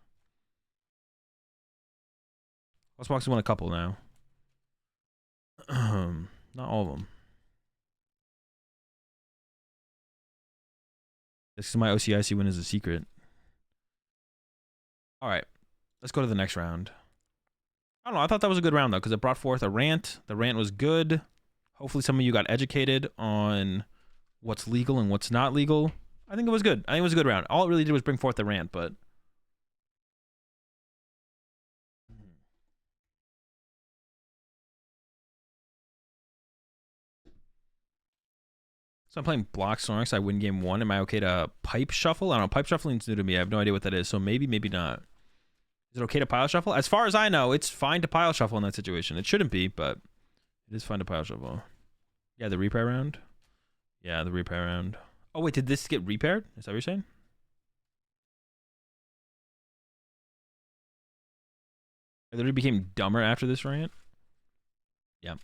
Lost Box has won a couple now. Not all of them. This is my OCIC win is a secret. All right, let's go to the next round. I don't know. I thought that was a good round though because it brought forth a rant. The rant was good. Hopefully, some of you got educated on what's legal and what's not legal. I think it was good. I think it was a good round. All it really did was bring forth the rant, but. So I'm playing Block Snorlax. I win game 1. Am I okay to pipe shuffle? I don't know. Pipe shuffling is new to me. I have no idea what that is. So maybe, maybe not. Is it okay to pile shuffle? As far as I know, it's fine to pile shuffle in that situation. It shouldn't be, but it is fine to pile shuffle. Yeah, the repair round. Yeah, the repair round. Oh, wait. Did this get repaired? Is that what you're saying? I literally became dumber after this rant. Yeah.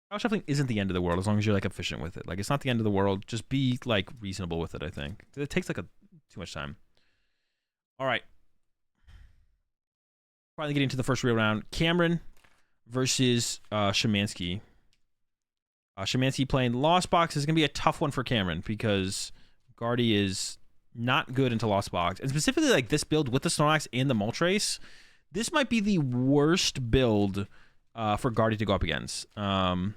Pile shuffling isn't the end of the world as long as you're like efficient with it. Like it's not the end of the world. Just be like reasonable with it. I think it takes like too much time. All right. Finally getting to the first real round. Cameron versus Shemansky. Shemansky playing Lost Box is gonna be a tough one for Cameron because Guardy is not good into Lost Box. And specifically like this build with the Snorlax and the Moltres, this might be the worst build for Guardy to go up against. This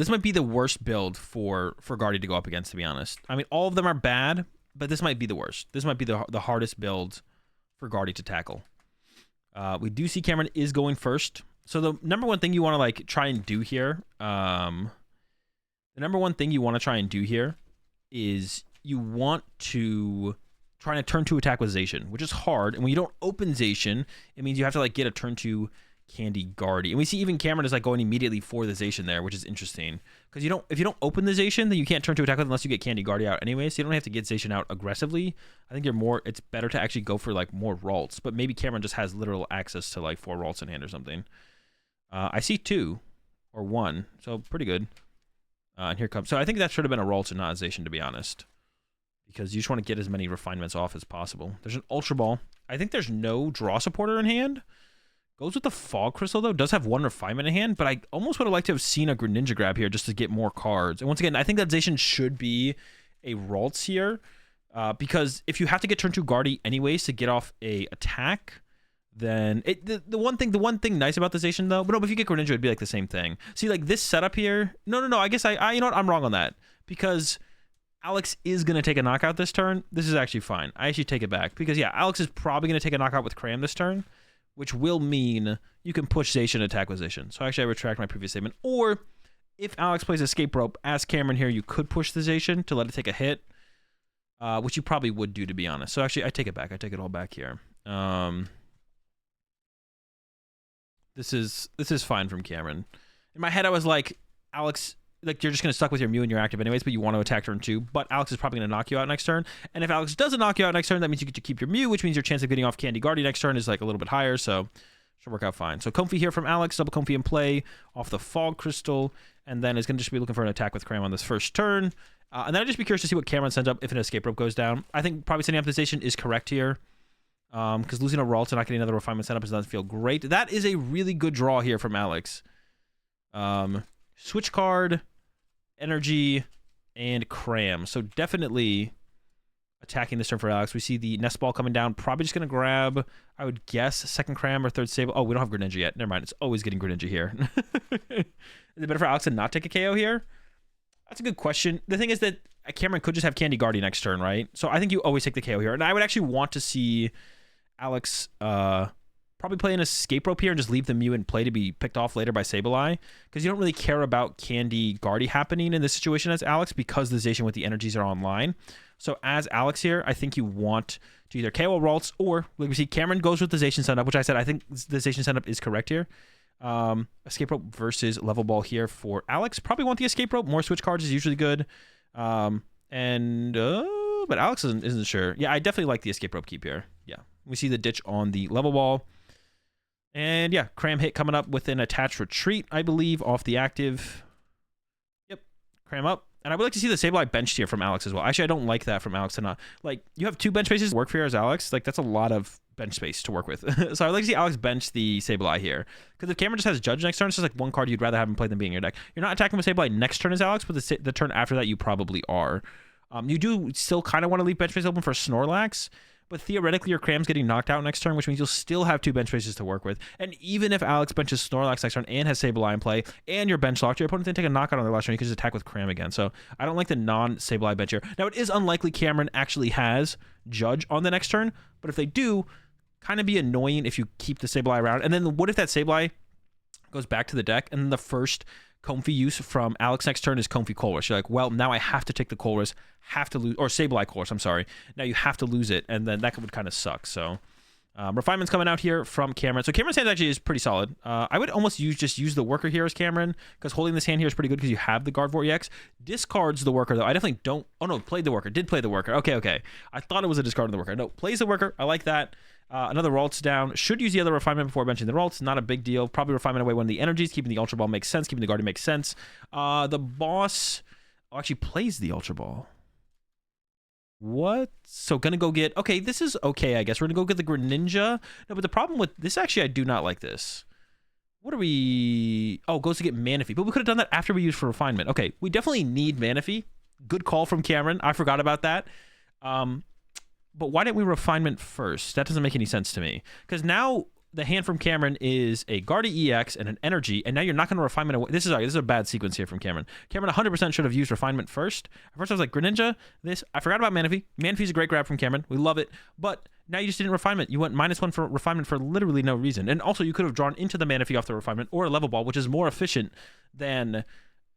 might be the worst build for Guardy to go up against, to be honest. I mean, all of them are bad, but this might be the worst. This might be the hardest build for Guardy to tackle. We do see Cameron is going first. So the number one thing you want to like try and do here, is you want to try to turn 2 attack with Zacian, which is hard. And when you don't open Zacian, it means you have to like get a turn 2 Candy Guardy. And we see even Cameron is like going immediately for the Zacian there, which is interesting. Because if you don't open the Zacian, then you can't turn 2 attack with unless you get Candy Guardy out anyway. So you don't have to get Zacian out aggressively. I think it's better to actually go for like more Ralts. But maybe Cameron just has literal access to like 4 Ralts in hand or something. I see 2 or 1, so pretty good. And here comes. So I think that should have been a Ralt and not a Zacian, to be honest, because you just want to get as many refinements off as possible. There's an Ultra Ball. I think there's no draw supporter in hand. Goes with the Fog Crystal, though. Does have 1 refinement in hand, but I almost would have liked to have seen a Greninja grab here just to get more cards. And once again, I think that Zacian should be a Ralts here, because if you have to get turn 2 Guardy anyways to get off a attack, then the one thing nice about the Zacian, though, but no, but if you get Greninja, it'd be like the same thing. See, like this setup here. No. I guess I you know what? I'm wrong on that, because Alex is going to take a knockout this turn. This is actually fine. I actually take it back, because yeah, Alex is probably going to take a knockout with Cram this turn, which will mean you can push Zacian attack with Zacian. So actually I retract my previous statement. Or if Alex plays Escape Rope as Cameron here, you could push the Zacian to let it take a hit, which you probably would do, to be honest. So actually I take it back. I take it all back here. This is fine from Cameron. In my head I was like, Alex, like you're just going to stuck with your Mew and your active anyways, but you want to attack turn 2. But Alex is probably going to knock you out next turn. And if Alex doesn't knock you out next turn, that means you get to keep your Mew, which means your chance of getting off Candy Guardy next turn is like a little bit higher. So should work out fine. So Comfy here from Alex, double Comfy in play off the Fog Crystal. And then is going to just be looking for an attack with Cram on this first turn. And then I'd just be curious to see what Cameron sends up if an Escape Rope goes down. I think probably sending up the Zacian is correct here. Because losing a Ralt and not getting another refinement setup doesn't feel great. That is a really good draw here from Alex. Switch card, Energy, and Cram. So definitely attacking this turn for Alex. We see the Nest Ball coming down. Probably just going to grab, I would guess, second Cram or third Sable. Oh, we don't have Greninja yet. Never mind. It's always getting Greninja here. Is it better for Alex to not take a KO here? That's a good question. The thing is that Cameron could just have Candy Guardy next turn, right? So I think you always take the KO here. And I would actually want to see Alex probably play an Escape Rope here and just leave the Mew in play to be picked off later by Sableye, because you don't really care about Candy Guardy happening in this situation as Alex, because the Zacian with the energies are online. So as Alex here, I think you want to either KO Ralts, or like we see Cameron goes with the Zacian setup, which I said I think the Zacian setup is correct here. Escape Rope versus Level Ball here for Alex. Probably want the Escape Rope. More switch cards is usually good. But Alex isn't sure. Yeah, I definitely like the Escape Rope keep here. Yeah. We see the ditch on the Level Ball. And yeah, Cram hit coming up with an attached retreat, I believe, off the active. Yep. Cram up. And I would like to see the Sableye benched here from Alex as well. Actually, I don't like that from Alex to not. Like, you have 2 bench spaces to work for here as Alex. Like, that's a lot of bench space to work with. So I would like to see Alex bench the Sableye here. Because if Cameron just has Judge next turn, it's just like one card you'd rather have him play than being in your deck. You're not attacking with Sableye next turn as Alex, but the turn after that you probably are. You do still kind of want to leave bench space open for Snorlax, but theoretically your Cram's getting knocked out next turn, which means you'll still have 2 bench spaces to work with. And even if Alex benches Snorlax next turn and has Sableye in play, and you're bench locked, your opponent can take a knockout on their last turn, you can just attack with Cram again. So I don't like the non-Sableye bench here. Now, it is unlikely Cameron actually has Judge on the next turn, but if they do, kind of be annoying if you keep the Sableye around. And then what if that Sableye goes back to the deck, and then the first Comfy use from Alex next turn is Comfy Colress. You're like, well, now I have to take the Colress, have to lose, or Sableye Colress, I'm sorry. Now you have to lose it, and then that would kind of suck. So refinement's coming out here from Cameron. So Cameron's hand actually is pretty solid. I would almost just use the Worker here as Cameron, because holding this hand here is pretty good because you have the Gardevoir EX. Discards the Worker, though. I definitely don't. Oh, no, played the Worker. Did play the Worker. Okay. I thought it was a discard of the Worker. No, plays the Worker. I like that. Another Ralts down. Should use the other refinement before benching the Ralts. Not a big deal. Probably refinement away one of the energies. Keeping the Ultra Ball makes sense. Keeping the Guardian makes sense. The boss actually plays the Ultra Ball. What? So gonna go get... Okay, this is okay, I guess. We're gonna go get the Greninja. No, but the problem with this, actually, I do not like this. What are we... Oh, goes to get Manaphy. But we could have done that after we used for refinement. Okay, we definitely need Manaphy. Good call from Cameron. I forgot about that. But why didn't we refinement first? That doesn't make any sense to me. Because now the hand from Cameron is a Guardy EX and an Energy, and now you're not going to refinement away. This is a bad sequence here from Cameron. Cameron 100% should have used refinement first. At first I was like, Greninja, this. I forgot about Manaphy. Manaphy's a great grab from Cameron. We love it. But now you just didn't refinement. You went -1 for refinement for literally no reason. And also you could have drawn into the Manaphy off the refinement or a level ball, which is more efficient than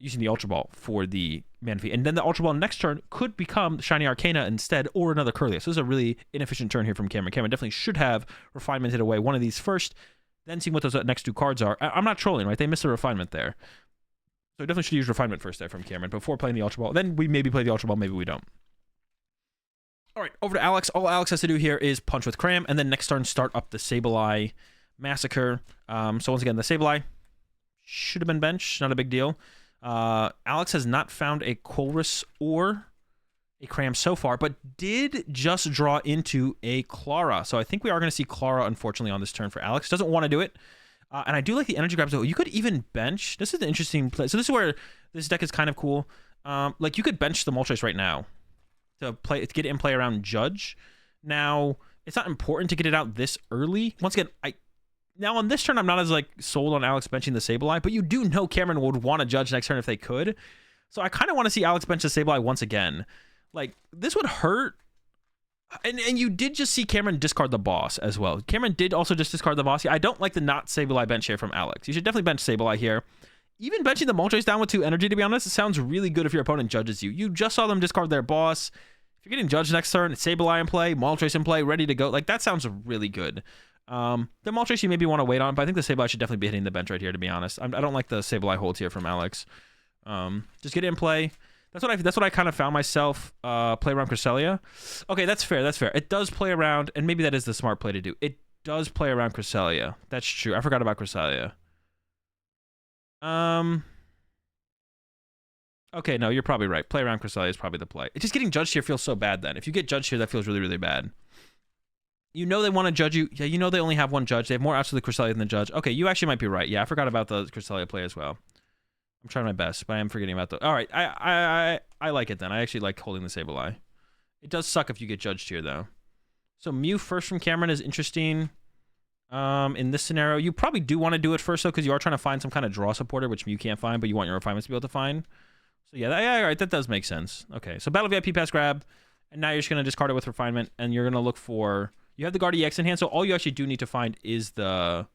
using the Ultra Ball for the Manaphy. And then the Ultra Ball next turn could become Shiny Arcana instead, or another Curlia. So this is a really inefficient turn here from Cameron. Cameron definitely should have refinemented away one of these first, then seeing what those next 2 cards are. I'm not trolling, right? They missed a refinement there. So definitely should use refinement first there from Cameron before playing the Ultra Ball. Then we maybe play the Ultra Ball, maybe we don't. All right, over to Alex. All Alex has to do here is punch with Cram, and then next turn start up the Sableye Massacre. So once again, the Sableye should have been benched. Not a big deal. Alex has not found a Colress or a Cram so far, but did just draw into a Clara. So I think we are going to see Clara, unfortunately, on this turn for Alex. Doesn't want to do it. And I do like the energy grabs. So you could even bench. This is an interesting play. So this is where this deck is kind of cool. Like you could bench the Moltres right now to get it in play around Judge. Now, it's not important to get it out this early. Once again, now on this turn, I'm not as like sold on Alex benching the Sableye, but you do know Cameron would want to Judge next turn if they could. So I kind of want to see Alex bench the Sableye once again. Like, this would hurt. And you did just see Cameron discard the boss as well. Cameron did also just discard the boss. I don't like the not Sableye bench here from Alex. You should definitely bench Sableye here. Even benching the Moltres down with 2 energy, to be honest, it sounds really good if your opponent judges you. You just saw them discard their boss. If you're getting judged next turn, Sableye in play, Moltres in play, ready to go. Like, that sounds really good. The Moltres you maybe want to wait on, but I think the Sableye should definitely be hitting the bench right here, to be honest. I don't like the Sableye holds here from Alex. Just get it in play. That's what I kind of found myself. Play around Cresselia. Okay, that's fair. That's fair. It does play around, and maybe that is the smart play to do. It does play around Cresselia. That's true. I forgot about Cresselia. Okay, no, you're probably right. Play around Cresselia is probably the play. It's just getting judged here feels so bad then. If you get judged here, that feels really, really bad. You know they want to judge you. Yeah, you know they only have one judge. They have more outs to the Cresselia than the judge. Okay, you actually might be right. Yeah, I forgot about the Cresselia play as well. I'm trying my best, but I am forgetting about the... All right, I like it then. I actually like holding the Sableye. It does suck if you get judged here, though. So Mew first from Cameron is interesting. In this scenario, you probably do want to do it first, though, because you are trying to find some kind of draw supporter, which Mew can't find, but you want your refinements to be able to find. So yeah, all right, that does make sense. Okay, so Battle VIP Pass grab, and now you're just going to discard it with refinement, and you're going to look for... You have the Guardy EX in hand, so all you actually do need to find is the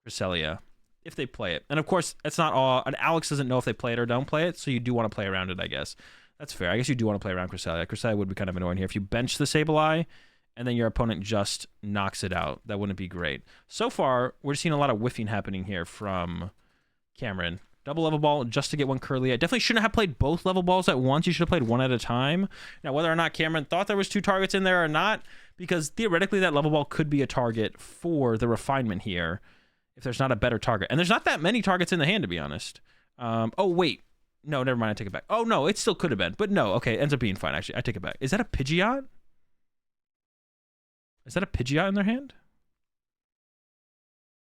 Cresselia, if they play it. And of course, it's not all... And Alex doesn't know if they play it or don't play it, so you do want to play around it, I guess. That's fair. I guess you do want to play around Cresselia. Cresselia would be kind of annoying here. If you bench the Sableye, and then your opponent just knocks it out, that wouldn't be great. So far, we're seeing a lot of whiffing happening here from Cameron. Double level ball just to get one Curly. I definitely shouldn't have played both level balls at once. You should have played one at a time. Now, whether or not Cameron thought there was 2 targets in there or not, because theoretically that level ball could be a target for the refinement here if there's not a better target. And there's not that many targets in the hand, to be honest. Oh, wait. No, never mind. I take it back. Oh, no, it still could have been. But no, okay, it ends up being fine, actually. I take it back. Is that a Pidgeot? Is that a Pidgeot in their hand?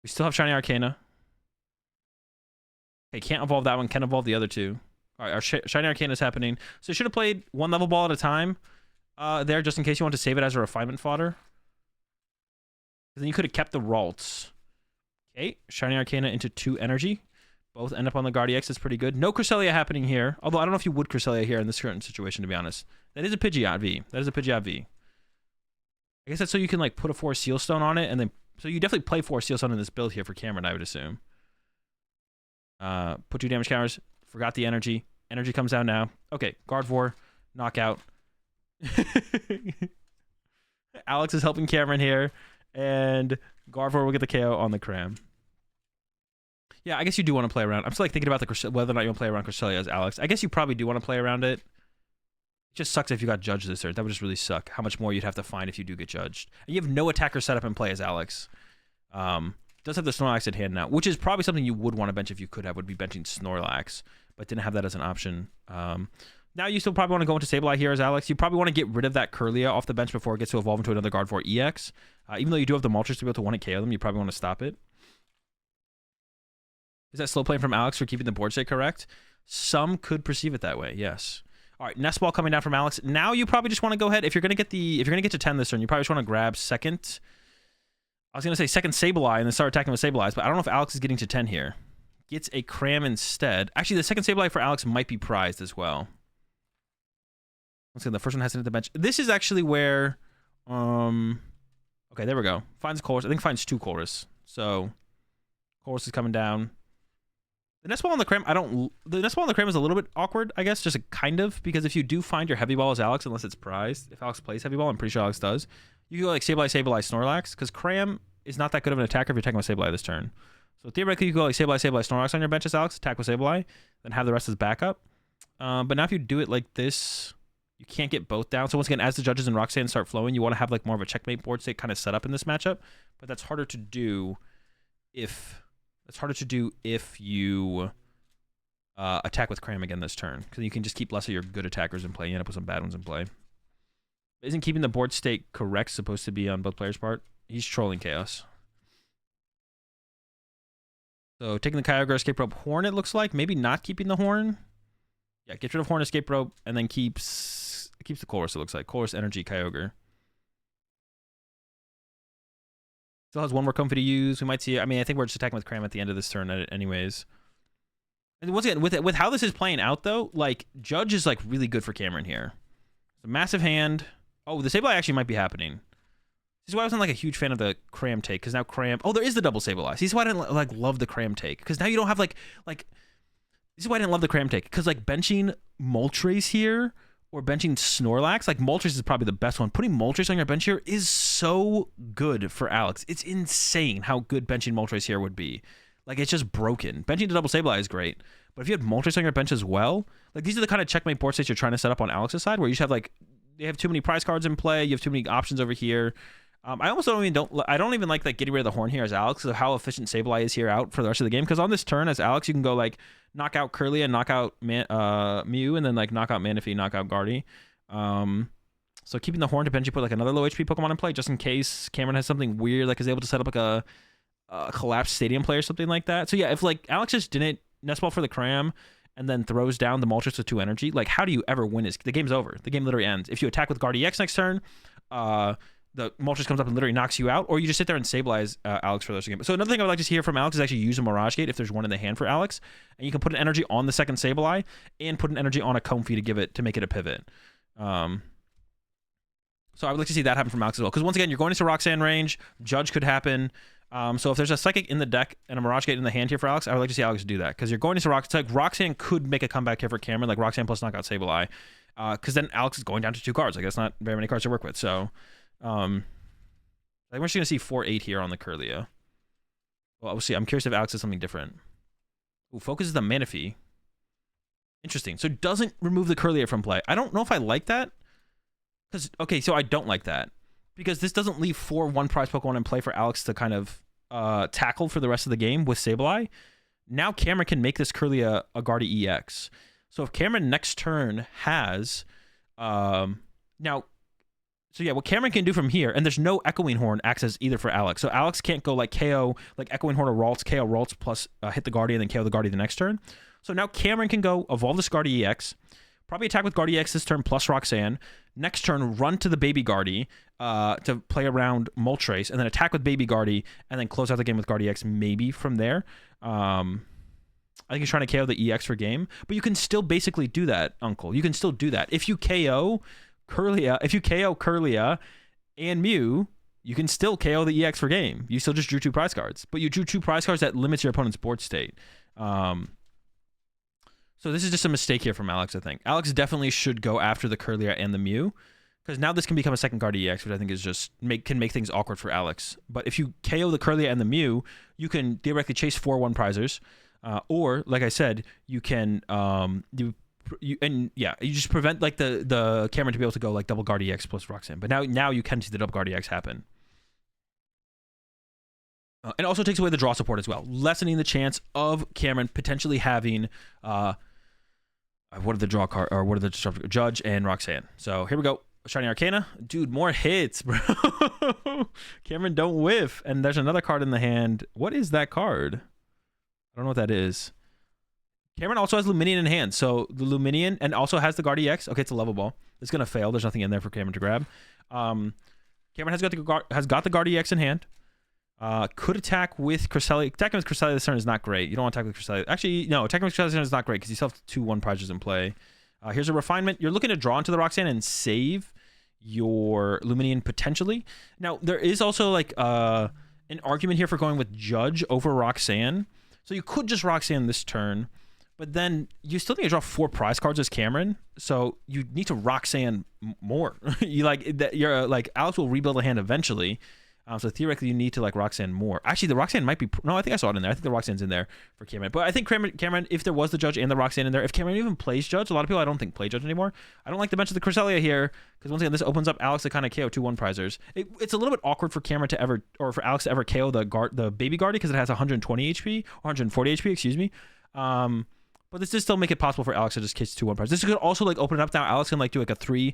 We still have Shiny Arcana. Okay, can't evolve that one. Can evolve the other 2. All right, our Shiny Arcana is happening. So you should have played one level ball at a time there, just in case you want to save it as a refinement fodder. Then you could have kept the Ralts. Okay, Shiny Arcana into 2 energy. Both end up on the Guardy X. That's pretty good. No Cresselia happening here. Although I don't know if you would Cresselia here in this current situation, to be honest. That is a Pidgeot V. That is a Pidgeot V. I guess that's so you can like put a 4 Seal Stone on it, and then... So you definitely play 4 Seal Stone in this build here for Cameron, I would assume. Put 2 damage counters. Forgot the energy. Energy comes out now. Okay, Gardevoir, knockout. Alex is helping Cameron here, and Gardevoir will get the KO on the Cram. Yeah, I guess you do want to play around. I'm still like thinking about whether or not you want to play around Cresselia as Alex. I guess you probably do want to play around it. It just sucks if you got judged this turn. That would just really suck. How much more you'd have to find if you do get judged. And you have no attacker setup in play as Alex. Does have the Snorlax at hand now, which is probably something you would want to bench if you could have, would be benching Snorlax, but didn't have that as an option. Now you still probably want to go into Sableye here as Alex. You probably want to get rid of that Curlia off the bench before it gets to evolve into another Gardevoir EX. Even though you do have the Moltres to be able to one-hit KO them, you probably want to stop it. Is that slow playing from Alex for keeping the board state correct? Some could perceive it that way, yes. All right, Nest Ball coming down from Alex. Now you probably just want to go ahead. If you're gonna get to 10 this turn, you probably just want to grab second. I was gonna say second Sableye and then start attacking with Sableyes, but I don't know if Alex is getting to 10 here. Gets a Cram instead. Actually, the second Sableye for Alex might be prized as well. Let's see, the first one has to hit the bench. This is actually where, okay, there we go. Finds Chorus. I think finds 2 Chorus. So Chorus is coming down. The Nest Ball on the Cram, the Nest Ball on the Cram is a little bit awkward, I guess, just a kind of, because if you do find your Heavy Ball as Alex, unless it's prized, if Alex plays Heavy Ball, I'm pretty sure Alex does, you can go like Sableye, Snorlax, because Cram is not that good of an attacker if you're attacking with Sableye this turn. So theoretically, you go like Sableye, Snorlax on your bench as Alex, attack with Sableye, then have the rest as backup. But now if you do it like this, you can't get both down. So once again, as the Judges and Roxanne start flowing, you want to have like more of a checkmate board state kind of set up in this matchup, but that's harder to do if you attack with Cram again this turn, because you can just keep less of your good attackers in play. You end up with some bad ones in play. Isn't keeping the board state correct supposed to be on both players' part? He's trolling Chaos. So taking the Kyogre Escape Rope Horn, it looks like. Maybe not keeping the Horn. Yeah, get rid of Horn, Escape Rope, and then keeps the Chorus, it looks like. Chorus, Energy, Kyogre. Still has one more Comfy to use. We might see, I mean, I think we're just attacking with Cram at the end of this turn anyways. And once again, with how this is playing out, though, like, Judge is, like, really good for Cameron here. It's a massive hand. Oh, the Sableye actually might be happening. This is why I wasn't, like, a huge fan of the Cram take, because now Cram... Oh, there is the double Sableye. This is why I didn't, like, love the Cram take, because now you don't have, like... This is why I didn't love the Cram take, because, like, benching Moltres here, or benching Snorlax, like, Moltres is probably the best one. Putting Moltres on your bench here is so good for Alex. It's insane how good benching Moltres here would be. Like, it's just broken. Benching the double Sableye is great, but if you had Moltres on your bench as well, like, these are the kind of checkmate board states you're trying to set up on Alex's side, where you just have, like, they have too many prize cards in play, you have too many options over here. I almost don't even like getting rid of the Horn here as Alex, because of how efficient Sableye is here out for the rest of the game. Because on this turn as Alex, you can go like knock out Kirlia, knock out Mew, and then like knock out Manaphy, knock out Guardy. So keeping the Horn to bench, you put like another low HP Pokemon in play just in case Cameron has something weird, like is able to set up like a collapsed stadium play or something like that. So yeah, if like Alex just didn't Nest Ball for the Cram and then throws down the Moltres with 2 energy, like how do you ever win this? The game's over. The game literally ends. If you attack with Guardy X next turn, the Moltres comes up and literally knocks you out, or you just sit there and Sableye Alex for the rest of the game. So another thing I would like to hear from Alex is actually use a Mirage Gate if there's one in the hand for Alex, and you can put an energy on the second Sableye and put an energy on a Comfy to make it a pivot. So I would like to see that happen from Alex as well, because once again, you're going into Roxanne range. Judge could happen. So if there's a Psychic in the deck and a Mirage Gate in the hand here for Alex, I would like to see Alex do that, because you're going into Roxanne could make a comeback here for Cameron, like Roxanne plus knockout Sableye, because then Alex is going down to 2 cards. Like that's not very many cards to work with. So I think we're just gonna see 4-8 here on the Kirlia. Well, we'll see. I'm curious if Alex has something different. Ooh, focuses the Manaphy. Interesting. So doesn't remove the Kirlia from play. I don't know if I like that. Because okay, so I don't like that, because this doesn't leave 4 1-prize Pokemon in play for Alex to kind of tackle for the rest of the game with Sableye. Now Cameron can make this Kirlia a Guardy EX. So if Cameron next turn has So yeah, what Cameron can do from here, and there's no Echoing Horn access either for Alex. So Alex can't go like KO, like Echoing Horn or Ralts, KO Ralts plus hit the Guardian and then KO the Guardian the next turn. So now Cameron can go evolve this Guardy EX, probably attack with Guardy EX this turn plus Roxanne. Next turn, run to the Baby Guardy to play around Moltres, and then attack with Baby Guardy, and then close out the game with Guardy EX maybe from there. I think he's trying to KO the EX for game, but you can still basically do that, Uncle. You can still do that. If you KO Kirlia and Mew, you can still KO the EX for game. You still just drew 2 prize cards, but you drew 2 prize cards that limits your opponent's board state. So this is just a mistake here from Alex, I think. Alex definitely should go after the Kirlia and the Mew, because now this can become a second Guardy EX, which I think is just can make things awkward for Alex. But if you KO the Kirlia and the Mew, you can directly chase 4 1-prizers, or like I said, you can you just prevent like the Cameron to be able to go like double Guardy X plus Roxanne. But now you can see the double Guardy X happen. And also takes away the draw support as well, lessening the chance of Cameron potentially having what are the draw card, or what are the disruptor, Judge and Roxanne. So here we go. Shiny Arcana. Dude, more hits, bro. Cameron, don't whiff. And there's another card in the hand. What is that card? I don't know what that is. Cameron also has Luminion in hand, so the Luminion and also has the Guard EX. Okay, it's a level ball. It's gonna fail. There's nothing in there for Cameron to grab. Cameron has got the Guard EX in hand. Could attack with Cresselia. Attacking with Cresselia this turn is not great. You don't want to attack with Cresselia. Actually, no, attacking with Cresselia this turn is not great because you still have 2/1 prizes in play. Here's a refinement. You're looking to draw into the Roxanne and save your Luminion potentially. Now, there is also like an argument here for going with Judge over Roxanne. So you could just Roxanne this turn, but then you still need to draw 4 prize cards as Cameron. So you need to Roxanne more. You're like Alex will rebuild a hand eventually. So theoretically, you need to like Roxanne more. Actually, the Roxanne might be... No, I think I saw it in there. I think the Roxanne's in there for Cameron. But I think Cameron, if there was the Judge and the Roxanne in there, if Cameron even plays Judge, a lot of people I don't think play Judge anymore. I don't like the bench of the Cresselia here, because once again, this opens up Alex to kind of KO 2/1 prizers. It's a little bit awkward for Cameron to ever... Or for Alex to ever KO the Baby Guardy, because it has 120 HP, or 140 HP, excuse me. But this does still make it possible for Alex to just catch 2/1 prize. This could also like open it up now. Alex can like do like a 3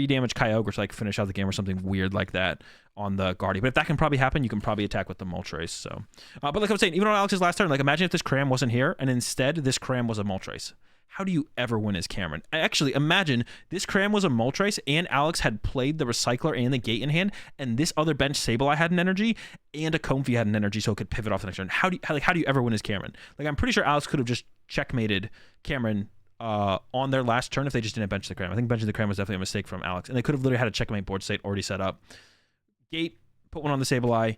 damage Kyogre to like finish out the game or something weird like that on the Guardy. But if that can probably happen, you can probably attack with the Moltres. So, but like I was saying, even on Alex's last turn, like imagine if this Cram wasn't here and instead this Cram was a Moltres. How do you ever win as Cameron? Actually, imagine this Cram was a Moltres and Alex had played the Recycler and the Gate in hand, and this other bench Sableye had an energy and a Comfey had an energy, so it could pivot off the next turn. How do you ever win as Cameron? Like I'm pretty sure Alex could have just checkmated Cameron on their last turn if they just didn't bench the Cram. I think benching the Cram was definitely a mistake from Alex, and they could have literally had a checkmate board state already set up. Gate, put one on the Sableye,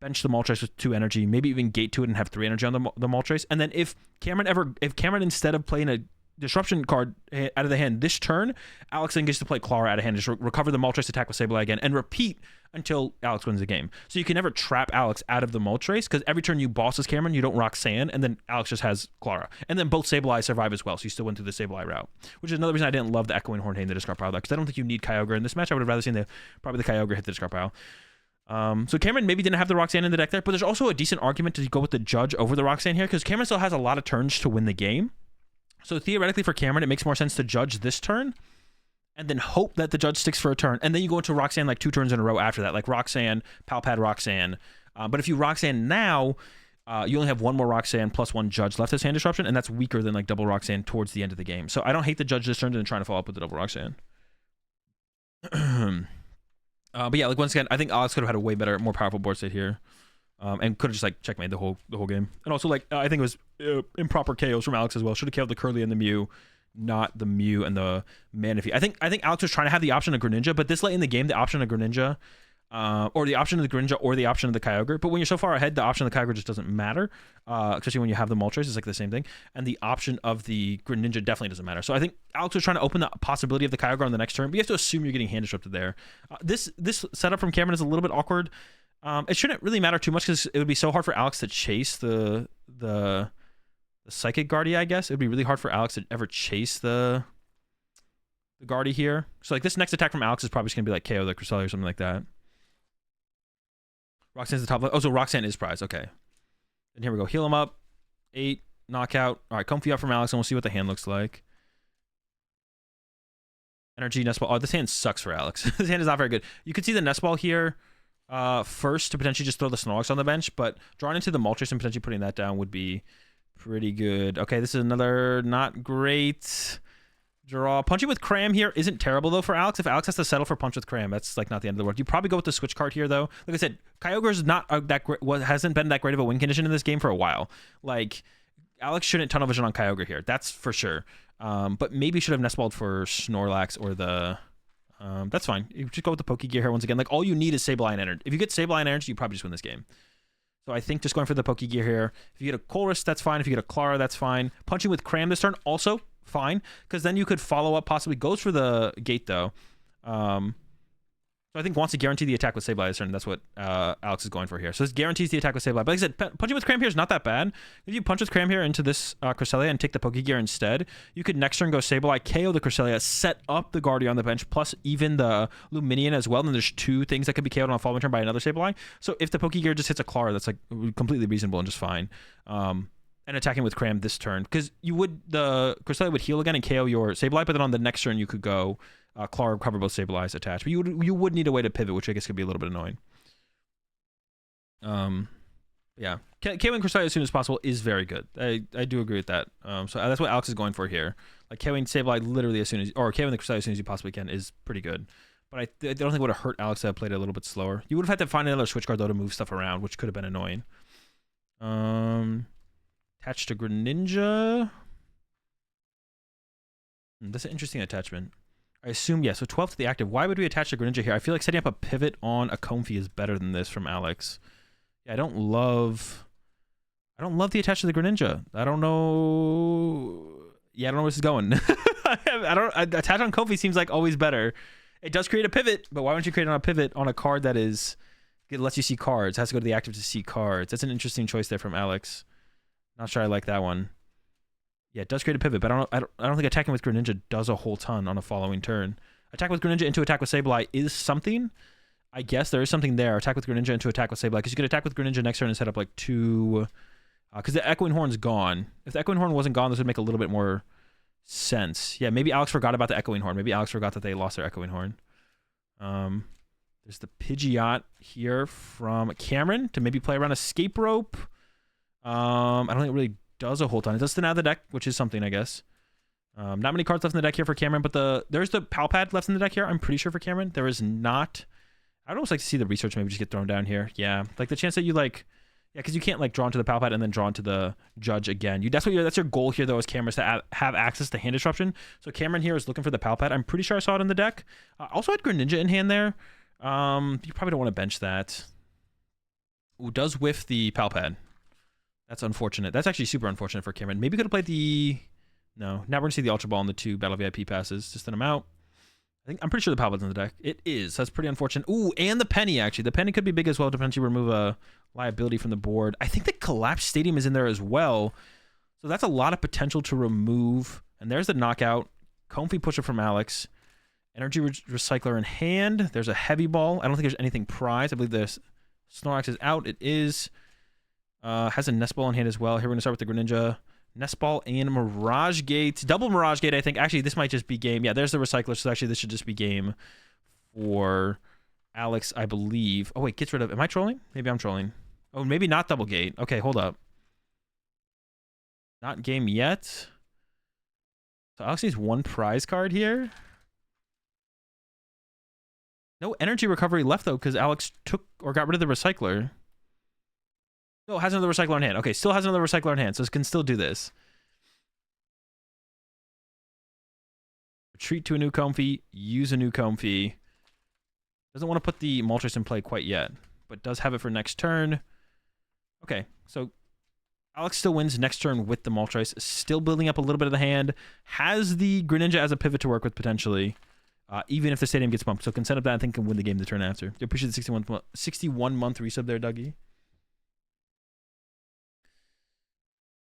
bench the Moltres with 2 energy, maybe even Gate to it and have 3 energy on the Moltres. And then if Cameron instead of playing a Disruption card out of the hand this turn, Alex then gets to play Clara out of hand, just recover the Moltres, attack with Sableye again, and repeat until Alex wins the game. So you can never trap Alex out of the Moltres, because every turn you boss as Cameron, you don't Roxanne, and then Alex just has Clara. And then both Sableye survive as well, so you still went through the Sableye route. Which is another reason I didn't love the Echoing Horned in the discard pile, because I don't think you need Kyogre in this match. I would have rather seen probably the Kyogre hit the discard pile. So Cameron maybe didn't have the Roxanne in the deck there, but there's also a decent argument to go with the Judge over the Roxanne here, because Cameron still has a lot of turns to win the game. So theoretically for Cameron, it makes more sense to Judge this turn and then hope that the Judge sticks for a turn. And then you go into Roxanne like 2 turns in a row after that, like Roxanne, Palpad, Roxanne. But if you Roxanne now, you only have 1 more Roxanne plus 1 Judge left as hand disruption, and that's weaker than like double Roxanne towards the end of the game. So I don't hate the Judge this turn and trying to follow up with the double Roxanne. But yeah, like once again, I think Alex could have had a way better, more powerful board state here. And could have just like checkmate the whole game. And also like I think it was improper KOs from Alex as well. Should have KO'd the Curly and the Mew, not the Mew and the Manaphy. I think Alex was trying to have the option of Greninja, but this late in the game, the option of Greninja, or the option of the Greninja or the option of the Kyogre. But when you're so far ahead, the option of the Kyogre just doesn't matter. Especially when you have the Moltres, it's like the same thing. And the option of the Greninja definitely doesn't matter. So I think Alex was trying to open the possibility of the Kyogre on the next turn, but you have to assume you're getting hand disrupted there. This setup from Cameron is a little bit awkward. It shouldn't really matter too much because it would be so hard for Alex to chase the Psychic Guardy, I guess. It would be really hard for Alex to ever chase the Guardy here. So like this next attack from Alex is probably just going to be like KO the Cresselia or something like that. Roxanne's the top left. Oh, so Roxanne is prize. Okay. And here we go. Heal him up. 8. Knockout. All right, Comfey up from Alex, and we'll see what the hand looks like. Energy, Nest Ball. Oh, this hand sucks for Alex. This hand is not very good. You could see the Nest Ball here first to potentially just throw the Snorlax on the bench, but drawing into the Moltres and potentially putting that down would be pretty good. Okay, this is another not great draw. Punching with Cram here isn't terrible, though, for Alex. If Alex has to settle for Punch with Cram, that's like not the end of the world. You probably go with the Switch card here, though. Like I said, Kyogre's not that great, hasn't been that great of a win condition in this game for a while. Like, Alex shouldn't tunnel vision on Kyogre here. That's for sure. But maybe should have Nestballed for Snorlax or the... that's fine. You just go with the Pokegear here once again. Like, all you need is Sableye and Energy. If you get Sableye and Energy, you probably just win this game. So I think just going for the Pokegear here. If you get a Colress, that's fine. If you get a Clara, that's fine. Punching with Cram this turn, also fine. Because then you could follow up, possibly goes for the Gate, though. So I think wants to guarantee the attack with Sableye this turn. That's what Alex is going for here. So this guarantees the attack with Sableye. But like I said, punching with Cram here is not that bad. If you punch with Cram here into this Cresselia and take the Pokegear instead, you could next turn go Sableye, KO the Cresselia, set up the Guardian on the bench, plus even the Luminion as well. And then there's 2 things that could be KO'd on a following turn by another Sableye. So if the Pokegear just hits a Clara, that's like completely reasonable and just fine. And attacking with Cram this turn, because the Cresselia would heal again and KO your Sableye, but then on the next turn you could go Clara, cover both Sableyes attached. But you would need a way to pivot, which I guess could be a little bit annoying. But Yeah, K-Wing Crusader as soon as possible is very good. I do agree with that. So that's what Alex is going for here. Like K-Wing Sableye literally as soon as, or K-Wing the Crusader as soon as you possibly can is pretty good. But I don't think it would have hurt Alex to have played it a little bit slower. You would have had to find another switch card though to move stuff around, which could have been annoying. Attached to Greninja. That's an interesting attachment. I assume, yeah, so 12 to the active. Why would we attach to Greninja here? I feel like setting up a pivot on a Comfey is better than this from Alex. Yeah, I don't love the attach to the Greninja. I don't know. Yeah, I don't know where this is going. Attach on Comfey seems like always better. It does create a pivot, but why don't you create on a pivot on a card that is, it lets you see cards. It has to go to the active to see cards. That's an interesting choice there from Alex. Not sure I like that one. Yeah, it does create a pivot, but I don't think attacking with Greninja does a whole ton on a following turn. Attack with Greninja into attack with Sableye is something. I guess there is something there. Attack with Greninja into attack with Sableye, because you can attack with Greninja next turn and set up like 2. Because the Echoing Horn's gone. If the Echoing Horn wasn't gone, this would make a little bit more sense. Yeah, maybe Alex forgot about the Echoing Horn. Maybe Alex forgot that they lost their Echoing Horn. There's the Pidgeot here from Cameron to maybe play around Escape Rope. I don't think it really does a whole ton. It does thin out of the deck, which is something, I guess. Not many cards left in the deck here for Cameron, but there's the Palpad left in the deck here. I'm pretty sure for Cameron. There is not. I'd almost like to see the research maybe just get thrown down here. Yeah, like the chance that you like, yeah, because you can't like draw into the Palpad and then draw into the Judge again. That's your goal here though, as Cameron, is to have access to hand disruption. So Cameron here is looking for the Palpad. I'm pretty sure I saw it in the deck. Also had Greninja in hand there. You probably don't want to bench that. Ooh, does whiff the Palpad. That's unfortunate. That's actually super unfortunate for Cameron. Maybe could have played the... No. Now we're going to see the Ultra Ball and the 2 Battle VIP passes. Just thin them out. I'm pretty sure the Palpad's in the deck. It is. That's pretty unfortunate. Ooh, and the Penny, actually. The Penny could be big as well, depending if you remove a liability from the board. I think the Collapsed Stadium is in there as well. So that's a lot of potential to remove. And there's the knockout. Comfey Pusher from Alex. Energy Recycler in hand. There's a Heavy Ball. I don't think there's anything prized. I believe the Snorlax is out. It is. Has a Nest Ball in hand as well. Here we're going to start with the Greninja. Nest Ball and Mirage Gate. Double Mirage Gate, I think. Actually, this might just be game. Yeah, there's the Recycler. So actually, this should just be game for Alex, I believe. Oh, wait, gets rid of... Am I trolling? Maybe I'm trolling. Oh, maybe not Double Gate. Okay, hold up. Not game yet. So Alex needs 1 prize card here. No energy recovery left, though, because Alex took or got rid of the Recycler. No, has another Recycler in hand. Okay, still has another Recycler in hand, so it can still do this. Retreat to a new Comfey. Use a new Comfey. Doesn't want to put the Moltres in play quite yet, but does have it for next turn. Okay, so Alex still wins next turn with the Moltres. Still building up a little bit of the hand. Has the Greninja as a pivot to work with, potentially. Even if the Stadium gets bumped. So can set up that, I think, can win the game the turn after. I appreciate the 61-month resub there, Dougie.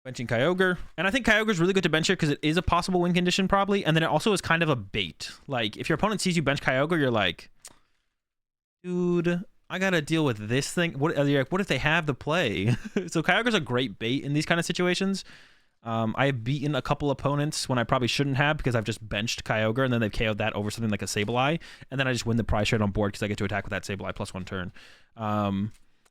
Benching Kyogre. And I think Kyogre's really good to bench here because it is a possible win condition probably. And then it also is kind of a bait. Like, if your opponent sees you bench Kyogre, you're like, dude, I got to deal with this thing. What if they have the play? So Kyogre's a great bait in these kind of situations. I have beaten a couple opponents when I probably shouldn't have because I've just benched Kyogre and then they've KO'd that over something like a Sableye. And then I just win the prize trade on board because I get to attack with that Sableye plus 1 turn.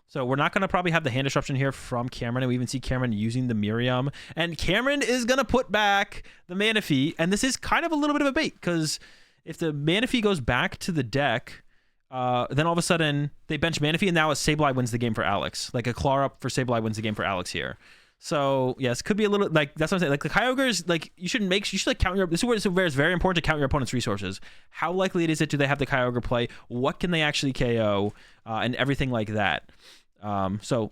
So we're not going to probably have the hand disruption here from Cameron. And we even see Cameron using the Miriam. And Cameron is going to put back the Manaphy. And this is kind of a little bit of a bait because if the Manaphy goes back to the deck, then all of a sudden they bench Manaphy and now a Sableye wins the game for Alex. Like a Clara for Sableye wins the game for Alex here. So yes, could be a little like that's what I'm saying. Like the Kyogre is like you should like count your. This is where it's very important to count your opponent's resources. How likely is it do they have the Kyogre play? What can they actually KO? And everything like that. So,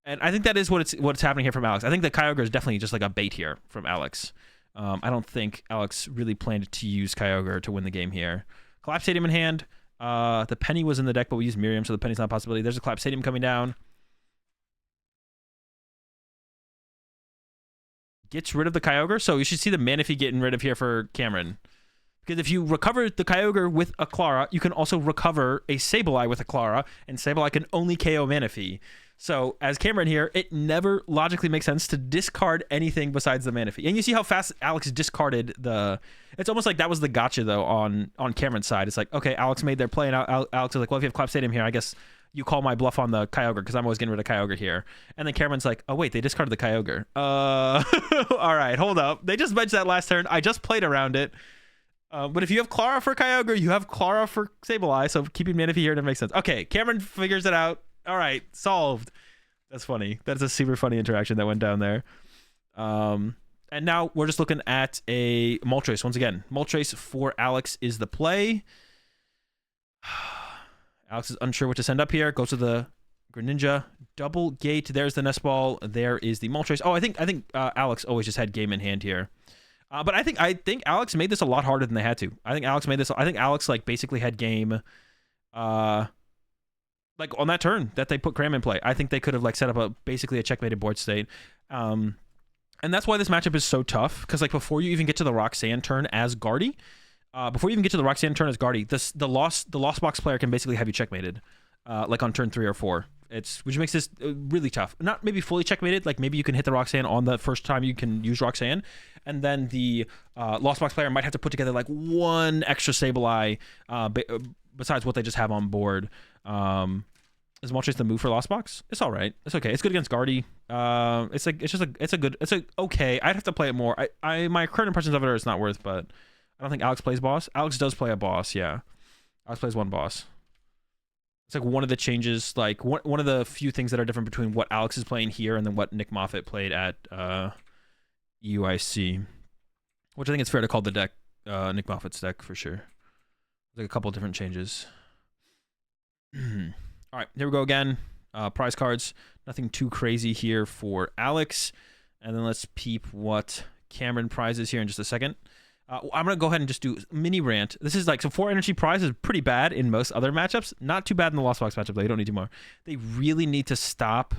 and I think that is what's happening here from Alex. I think the Kyogre is definitely just like a bait here from Alex. I don't think Alex really planned to use Kyogre to win the game here. Collapse Stadium in hand. The Penny was in the deck, but we used Miriam, so the Penny's not a possibility. There's a Collapse Stadium coming down. Gets rid of the Kyogre, so you should see the Manaphy getting rid of here for Cameron. Because if you recover the Kyogre with a Clara, you can also recover a Sableye with a Clara, and Sableye can only KO Manaphy. So, as Cameron here, it never logically makes sense to discard anything besides the Manaphy. And you see how fast Alex discarded the... It's almost like that was the gotcha, though, on Cameron's side. It's like, okay, Alex made their play, and Alex is like, well, if you have Collapse Stadium here, I guess you call my bluff on the Kyogre because I'm always getting rid of Kyogre here. And then Cameron's like, oh, wait, they discarded the Kyogre. All right, hold up. They just mentioned that last turn. I just played around it. But if you have Clara for Kyogre, you have Clara for Sableye. So keeping Manaphy here doesn't make sense. Okay, Cameron figures it out. All right, solved. That's funny. That's a super funny interaction that went down there. And now we're just looking at a Moltres. Once again, Moltres for Alex is the play. Alex is unsure what to send up here. Goes to the Greninja. Double gate. There's the Nest Ball. There is the Moltres. Oh, I think Alex always just had game in hand here. But I think Alex made this a lot harder than they had to. I think Alex like basically had game like on that turn that they put Cram in play. I think they could have like set up basically a checkmated board state. And that's why this matchup is so tough, because like before you even get to the Roxanne turn as Guardy, the Lost Box player can basically have you checkmated, like on turn 3 or 4. Which makes this really tough. Not maybe fully checkmated, like maybe you can hit the Roxanne on the first time you can use Roxanne, and then the Lost Box player might have to put together like one extra Sableye besides what they just have on board. Is Moltres the move for Lost Box? It's all right. It's okay. It's good against Guardy. It's okay. I'd have to play it more. My current impressions of it are it's not worth, but I don't think Alex plays boss. Alex does play a boss, yeah. Alex plays one boss. It's like one of the changes, like one of the few things that are different between what Alex is playing here and then what Nick Moffitt played at UIC, which I think it's fair to call the deck Nick Moffitt's deck for sure. Like a couple of different changes. All right, here we go again. Prize cards. Nothing too crazy here for Alex. And then let's peep what Cameron prizes here in just a second. I'm going to go ahead and just do mini rant. This is like, so 4 energy prize is pretty bad in most other matchups. Not too bad in the Lost Box matchup, though. You don't need to more. They really need to stop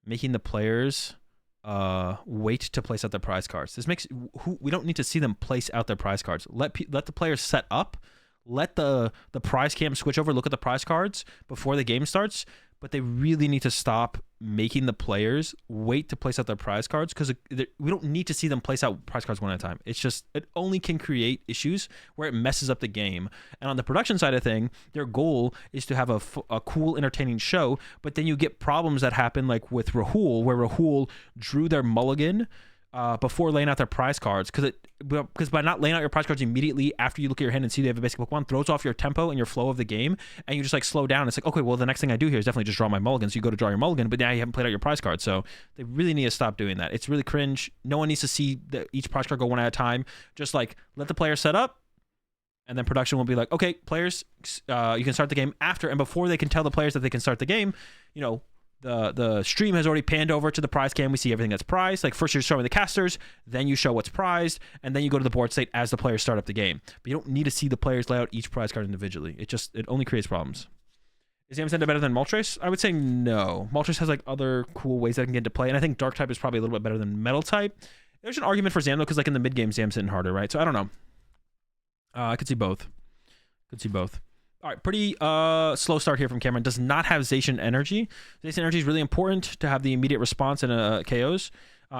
making the players wait to place out their prize cards. This makes, we don't need to see them place out their prize cards. Let the players set up. Let the prize cam switch over, look at the prize cards before the game starts, but they really need to stop making the players wait to place out their prize cards, because we don't need to see them place out prize cards one at a time. It's just, it only can create issues where it messes up the game. And on the production side of thing, their goal is to have a cool, entertaining show, but then you get problems that happen like with Rahul, where Rahul drew their mulligan before laying out their prize cards, because by not laying out your prize cards immediately after you look at your hand and see they have a basic Pokemon, throws off your tempo and your flow of the game, and you just like slow down. It's like, okay, well, the next thing I do here is definitely just draw my mulligan. So you go to draw your mulligan, but now you haven't played out your prize card. So they really need to stop doing that. It's really cringe. No one needs to see each prize card go one at a time. Just like let the player set up, and then production will be like, okay, players, you can start the game after, and before they can tell the players that they can start the game, you know, the stream has already panned over to the prize cam. We see everything that's prized. Like first you're showing the casters, then you show what's prized, and then you go to the board state as the players start up the game. But you don't need to see the players lay out each prize card individually. It only creates problems. Is Zamazenta better than Moltres? I would say no. Moltres has like other cool ways that it can get into play, and I think Dark type is probably a little bit better than Metal type. There's an argument for Zam though, because like in the mid game, Zam's hitting harder, right? So I don't know. I could see both. All right, pretty slow start here from Cameron. Does not have Zacian Energy. Zacian Energy is really important to have the immediate response in KOs.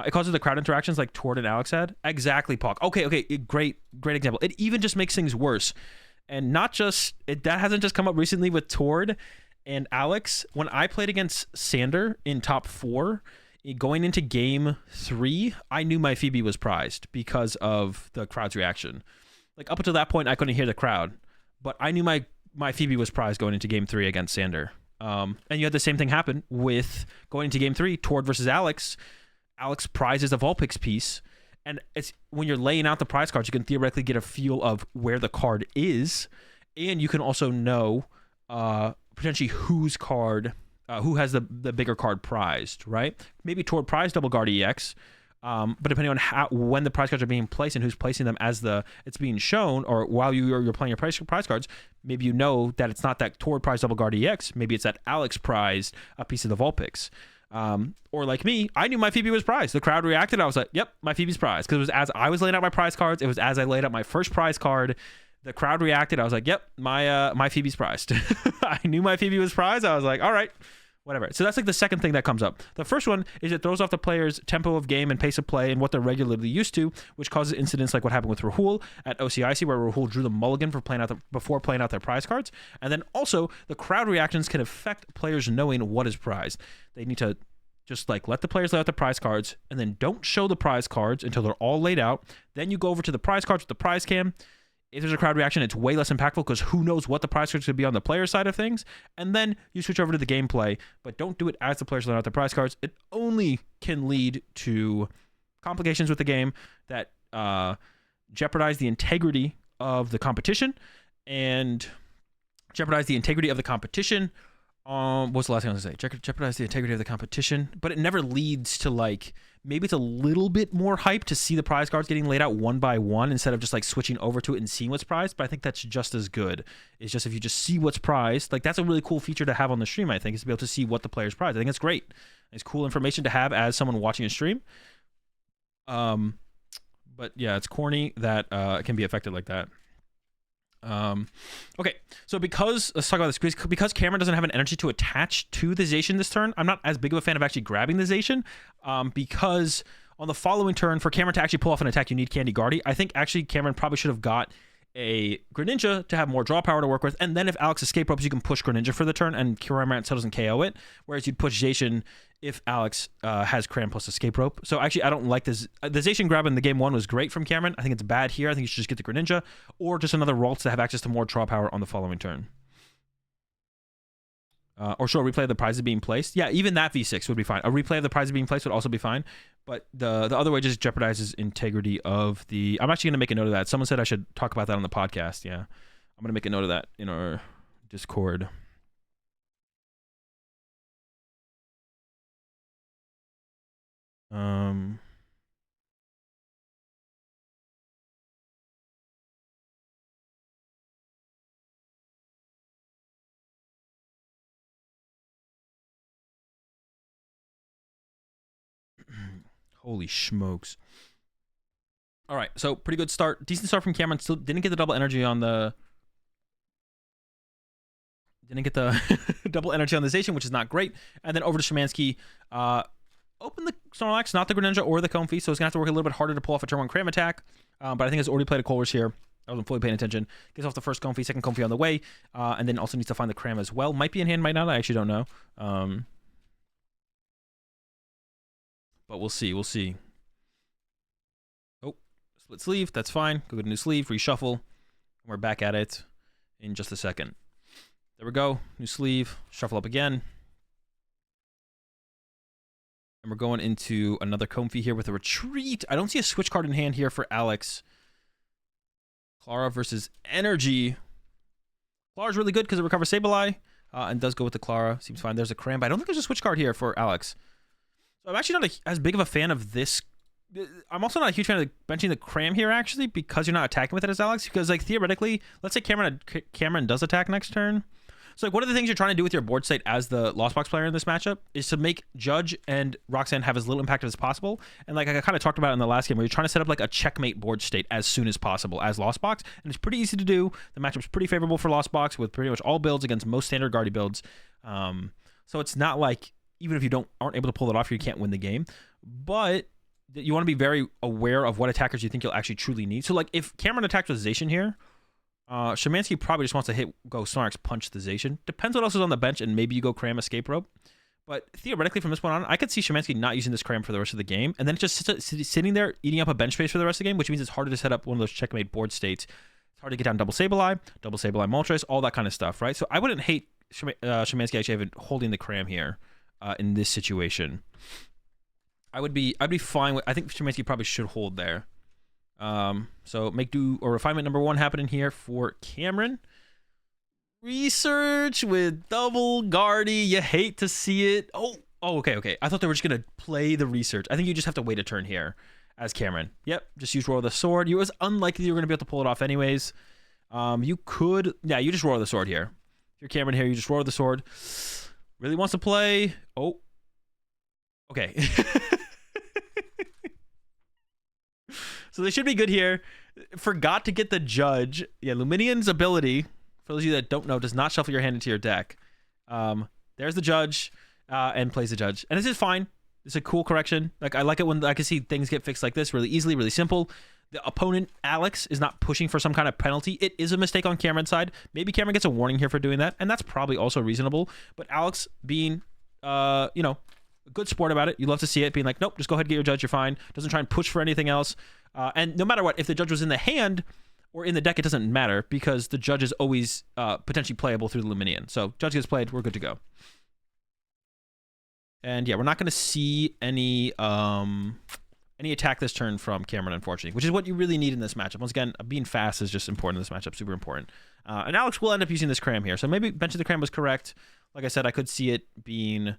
It causes the crowd interactions like Tord and Alex had. Exactly, Pauk. Okay, great example. It even just makes things worse. And not just, that hasn't just come up recently with Tord and Alex. When I played against Sander in top 4, going into game 3, I knew my Phoebe was prized because of the crowd's reaction. Like up until that point, I couldn't hear the crowd. But I knew my Phoebe was prized going into game 3 against Sander. And you had the same thing happen with going into game 3, Tord versus Alex. Alex prizes a Vulpix piece. And it's when you're laying out the prize cards, you can theoretically get a feel of where the card is. And you can also know potentially whose card, who has the bigger card prized, right? Maybe Tord prized Double Guard EX. But depending on when the prize cards are being placed and who's placing them as it's being shown, or while you're playing your prize cards, maybe you know that it's not that Tord prize Double Guard EX. Maybe it's that Alex prized a piece of the Vulpix. Or like me, I knew my Phoebe was prized. The crowd reacted. I was like, yep, my Phoebe's prized. Because it was as I was laying out my prize cards. It was as I laid out my first prize card. The crowd reacted. I was like, yep, my Phoebe's prized. I knew my Phoebe was prized. I was like, all right, whatever. So that's like the second thing that comes up. The first one is it throws off the player's tempo of game and pace of play and what they're regularly used to, which causes incidents like what happened with Rahul at OCIC, where Rahul drew the mulligan before playing out their prize cards. And then also the crowd reactions can affect players knowing what is prized. They need to just like let the players lay out the prize cards and then don't show the prize cards until they're all laid out. Then you go over to the prize cards with the prize cam. If there's a crowd reaction, it's way less impactful because who knows what the prize cards could be on the player side of things. And then you switch over to the gameplay, but don't do it as the players lay out the prize cards. It only can lead to complications with the game that jeopardize the integrity of the competition and jeopardize the integrity of the competition. What's the last thing I was gonna say? Jeopardize the integrity of the competition, but it never leads to like, maybe it's a little bit more hype to see the prize cards getting laid out one by one instead of just like switching over to it and seeing what's prized. But I think that's just as good. It's just if you just see what's prized, like that's a really cool feature to have on the stream, I think, is to be able to see what the player's prized. I think it's great. It's cool information to have as someone watching a stream. But yeah, it's corny that it can be affected like that. Okay, so let's talk about this. Because Cameron doesn't have an energy to attach to the Zacian this turn, I'm not as big of a fan of actually grabbing the Zacian, because on the following turn, for Cameron to actually pull off an attack, you need Candy Guardy. I think actually Cameron probably should have got a Greninja to have more draw power to work with, and then if Alex escape ropes, you can push Greninja for the turn, and Cameron still doesn't KO it, whereas you'd push Zacian if Alex has Cram plus escape rope. So actually, I don't like this. The Zacian grab in the game 1 was great from Cameron. I think it's bad here. I think you should just get the Greninja, or just another Ralts to have access to more draw power on the following turn. Or sure, replay of the prizes being placed. Yeah, even that V6 would be fine. A replay of the prizes being placed would also be fine. But the other way just jeopardizes integrity of the... I'm actually going to make a note of that. Someone said I should talk about that on the podcast. Yeah, I'm going to make a note of that in our Discord. Holy smokes. All right, so pretty good start. Decent start from Cameron. Still didn't get the double energy on the... Didn't get the double energy on the Zacian, which is not great. And then over to Szymanski. Open the Snorlax, not the Greninja or the Comfey, so it's going to have to work a little bit harder to pull off a turn 1 Cram attack. But I think it's already played a Colress here. I wasn't fully paying attention. Gets off the first Comfey, second Comfey on the way. And then also needs to find the Cram as well. Might be in hand, might not. I actually don't know. But we'll see. We'll see. Oh, split sleeve. That's fine. Go get a new sleeve. Reshuffle. We're back at it in just a second. There we go. New sleeve. Shuffle up again. And we're going into another Comfey here with a retreat. I don't see a switch card in hand here for Alex. Clara versus Energy. Clara's really good because it recovers Sableye. And does go with the Clara. Seems fine. There's a Cram, but I don't think there's a switch card here for Alex. So I'm actually not as big of a fan of this. I'm also not a huge fan of benching the Cram here, actually, because you're not attacking with it as Alex. Because, like, theoretically, let's say Cameron does attack next turn. So, like, one of the things you're trying to do with your board state as the Lost Box player in this matchup is to make Judge and Roxanne have as little impact as possible. And, like, I kind of talked about in the last game, where you're trying to set up, like, a checkmate board state as soon as possible as Lost Box. And it's pretty easy to do. The matchup's pretty favorable for Lost Box with pretty much all builds against most standard Guardy builds. So, it's not like, even if you aren't able to pull it off, you can't win the game. But you want to be very aware of what attackers you think you'll actually truly need. So, like, if Cameron attacks with Zacian here, Szymanski probably just wants to go Snorlax, punch the Zacian. Depends what else is on the bench, and maybe you go Cram, escape rope. But theoretically, from this point on, I could see Szymanski not using this Cram for the rest of the game, and then it's just sitting there eating up a bench space for the rest of the game, which means it's harder to set up one of those checkmate board states. It's hard to get down double Sableye Moltres, all that kind of stuff, right? So I wouldn't hate Szymanski actually holding the Cram here in this situation. I'd be fine with... I think Szymanski probably should hold there. So make do or refinement number 1 happening here for Cameron. Research with double Guardy. You hate to see it. Oh, okay. I thought they were just gonna play the research. I think you just have to wait a turn here as Cameron. Yep, just use Roar the Sword. It was unlikely you were gonna be able to pull it off anyways. You could, yeah, you just Roar the Sword here. If you're Cameron here, you just Roar the Sword. Really wants to play. Oh, okay. So they should be good here. Forgot to get the Judge. Yeah, Luminian's ability, for those of you that don't know, does not shuffle your hand into your deck. There's the Judge. and plays the judge. And this is fine. It's a cool correction. Like, I like it when I can see things get fixed like this really easily, really simple. The opponent, Alex, is not pushing for some kind of penalty. It is a mistake on Cameron's side. Maybe Cameron gets a warning here for doing that, and that's probably also reasonable. But Alex being, you know, a good sport about it. You love to see it, being like, nope, just go ahead and get your judge, you're fine. Doesn't try and push for anything else. And no matter what, if the judge was in the hand or in the deck, it doesn't matter because the judge is always potentially playable through the Luminion. So judge gets played, we're good to go. And yeah, we're not going to see any attack this turn from Cameron, unfortunately, which is what you really need in this matchup. Once again, being fast is just important in this matchup, super important. And Alex will end up using this Cram here. So maybe benching the Cram was correct. Like I said, I could see it being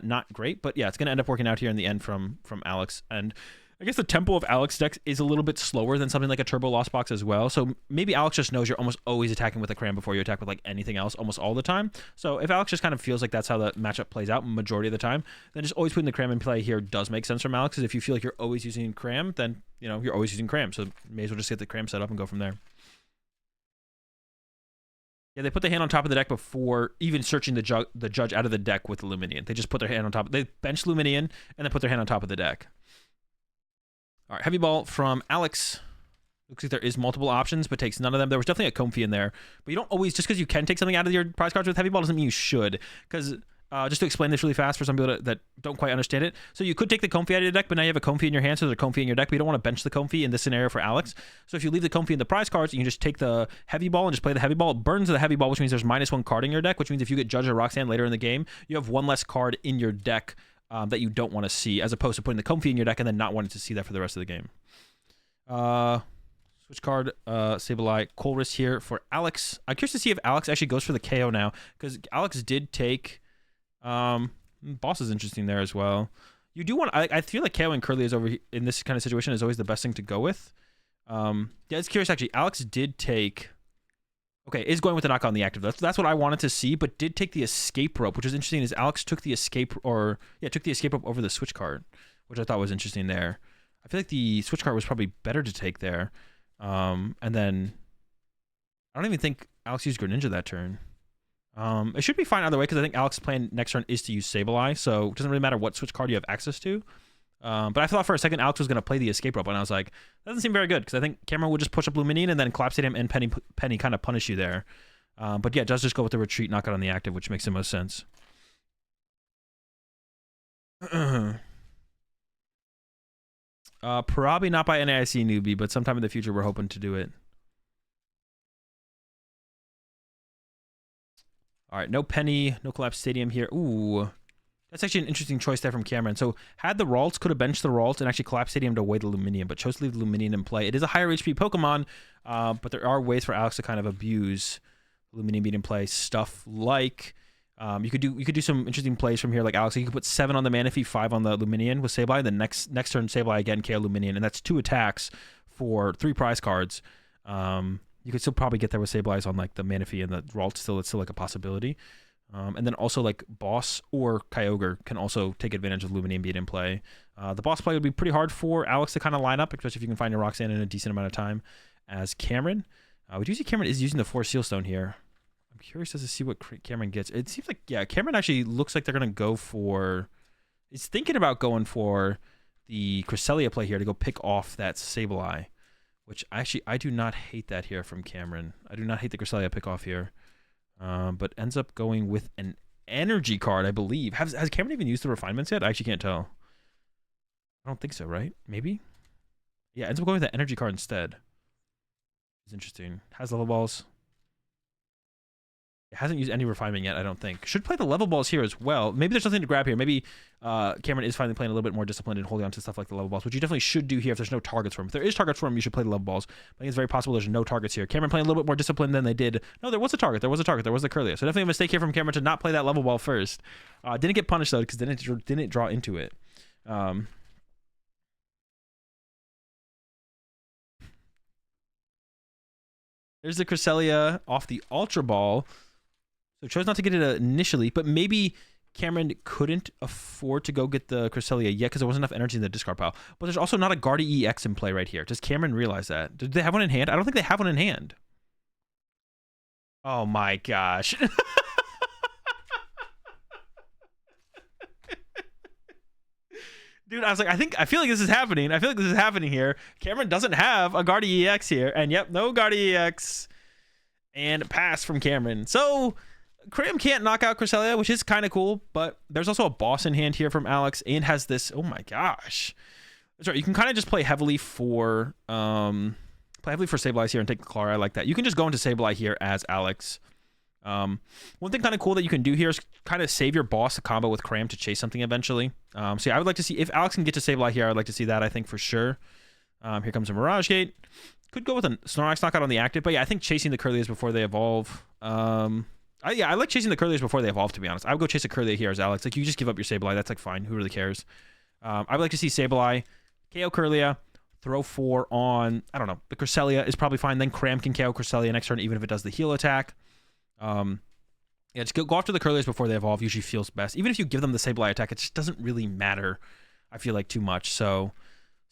not great, but yeah, it's going to end up working out here in the end from Alex. And I guess the tempo of Alex decks is a little bit slower than something like a Turbo Lost Box as well. So maybe Alex just knows you're almost always attacking with a Cram before you attack with like anything else almost all the time. So if Alex just kind of feels like that's how the matchup plays out majority of the time, then just always putting the Cram in play here does make sense from Alex. Because if you feel like you're always using Cram, then you know you're always using Cram. So may as well just get the Cram set up and go from there. Yeah, they put the hand on top of the deck before even searching the judge out of the deck with the Luminion. They just put their hand on top. They bench Luminion and then put their hand on top of the deck. All right, Heavy Ball from Alex. Looks like there is multiple options, but takes none of them. There was definitely a Comfy in there. But you don't always, just because you can take something out of your prize cards with Heavy Ball doesn't mean you should. Because, just to explain this really fast for some people that don't quite understand it. So you could take the Comfy out of your deck, but now you have a Comfy in your hand, so there's a Comfy in your deck, but you don't want to bench the Comfy in this scenario for Alex. So if you leave the Comfy in the prize cards, you can just take the Heavy Ball and just play the Heavy Ball. It burns the Heavy Ball, which means there's -1 card in your deck, which means if you get Judge or Roxanne later in the game, you have one less card in your deck that you don't want to see, as opposed to putting the Comfy in your deck and then not wanting to see that for the rest of the game. Switch card, Sableye, Colress here for Alex. I'm curious to see if Alex actually goes for the KO now, because Alex did take, Boss is interesting there as well. You do want, I feel like KO and Curly is over in this kind of situation is always the best thing to go with. Yeah, it's curious actually. Alex did take, okay, is going with the knockout on the active. That's what I wanted to see, but did take the escape rope, which is interesting. Is Alex took the escape, took the escape rope over the switch card, which I thought was interesting there. I feel like the switch card was probably better to take there. And then I don't even think Alex used Greninja that turn. It should be fine either way, because I think Alex's plan next turn is to use Sableye, so it doesn't really matter what switch card you have access to. But I thought for a second Alex was going to play the escape rope, and I was like, that doesn't seem very good, because I think Cameron would just push up Luminion and then Collapse Stadium and Penny kind of punish you there. But yeah, it does just go with the retreat, knockout on the active, which makes the most sense. Probably not by NAIC newbie, but sometime in the future we're hoping to do it. All right, no Penny, no Collapse Stadium here. Ooh, that's actually an interesting choice there from Cameron. So had the Ralts, could have benched the Ralts and actually Collapse Stadium to away the Luminion, but chose to leave the Luminion in play. It is a higher HP Pokemon, but there are ways for Alex to kind of abuse Luminion being in play. Stuff like you could do some interesting plays from here, like Alex. You could put 7 on the Manaphy, 5 on the Luminion with Sableye. Then next turn, Sableye again, KO Luminion, and that's 2 attacks for 3 prize cards. You could still probably get there with Sableye's on like the Manaphy and the Ralt. It's still like a possibility. And then also like Boss or Kyogre can also take advantage of Luminion being in play. The Boss play would be pretty hard for Alex to kind of line up, especially if you can find your Roxanne in a decent amount of time. As Cameron, we do see Cameron is using the 4 Sealstone here. I'm curious as to see what Cameron gets. It seems like, yeah, Cameron actually looks like they're going to go for... It's thinking about going for the Cresselia play here to go pick off that Sableye, which actually, I do not hate that here from Cameron. I do not hate the Cresselia pick off here, but ends up going with an energy card, I believe. Has Cameron even used the refinements yet? I actually can't tell. I don't think so, right? Maybe? Yeah, ends up going with the energy card instead. It's interesting. Has level balls. It hasn't used any refinement yet, I don't think. Should play the level balls here as well. Maybe there's something to grab here. Maybe Cameron is finally playing a little bit more disciplined and holding on to stuff like the level balls, which you definitely should do here if there's no targets for him. If there is targets for him, you should play the level balls. I think it's very possible there's no targets here. Cameron playing a little bit more disciplined than they did. No, there was a target. There was a target. There was the Curlia. So definitely a mistake here from Cameron to not play that level ball first. Didn't get punished, though, because didn't draw into it. There's the Cresselia off the Ultra Ball. So chose not to get it initially, but maybe Cameron couldn't afford to go get the Cresselia yet because there wasn't enough energy in the discard pile. But there's also not a Guardy EX in play right here. Does Cameron realize that? Did they have one in hand? I don't think they have one in hand. Oh my gosh. Dude, I was like, I feel like this is happening. I feel like this is happening here. Cameron doesn't have a Guardi EX here. And yep, no Guardi EX. And pass from Cameron. So Cram can't knock out Cresselia, which is kind of cool. But there's also a boss in hand here from Alex. And has this, oh my gosh. That's right, you can kind of just play heavily for Sableye here and take the Clara. I like that. You can just go into Sableye here as Alex. One thing kind of cool that you can do here is kind of save your boss a combo with Cram to chase something eventually. So yeah, I would like to see if Alex can get to Sableye here. I would like to see that, I think, for sure. Here comes a Mirage Gate. Could go with a Snorlax knockout on the active, but yeah, I think chasing the Curlias before they evolve. I like chasing the Curlias before they evolve, to be honest. I would go chase a Curlia here as Alex. Like, you just give up your Sableye. That's like fine. Who really cares? I would like to see Sableye KO Curlia, throw 4 on, I don't know, the Cresselia is probably fine. Then Cram can KO Cresselia next turn, even if it does the heal attack. Yeah, just go after the Curlias before they evolve. Usually feels best. Even if you give them the Sableye attack, it just doesn't really matter, I feel like, too much. So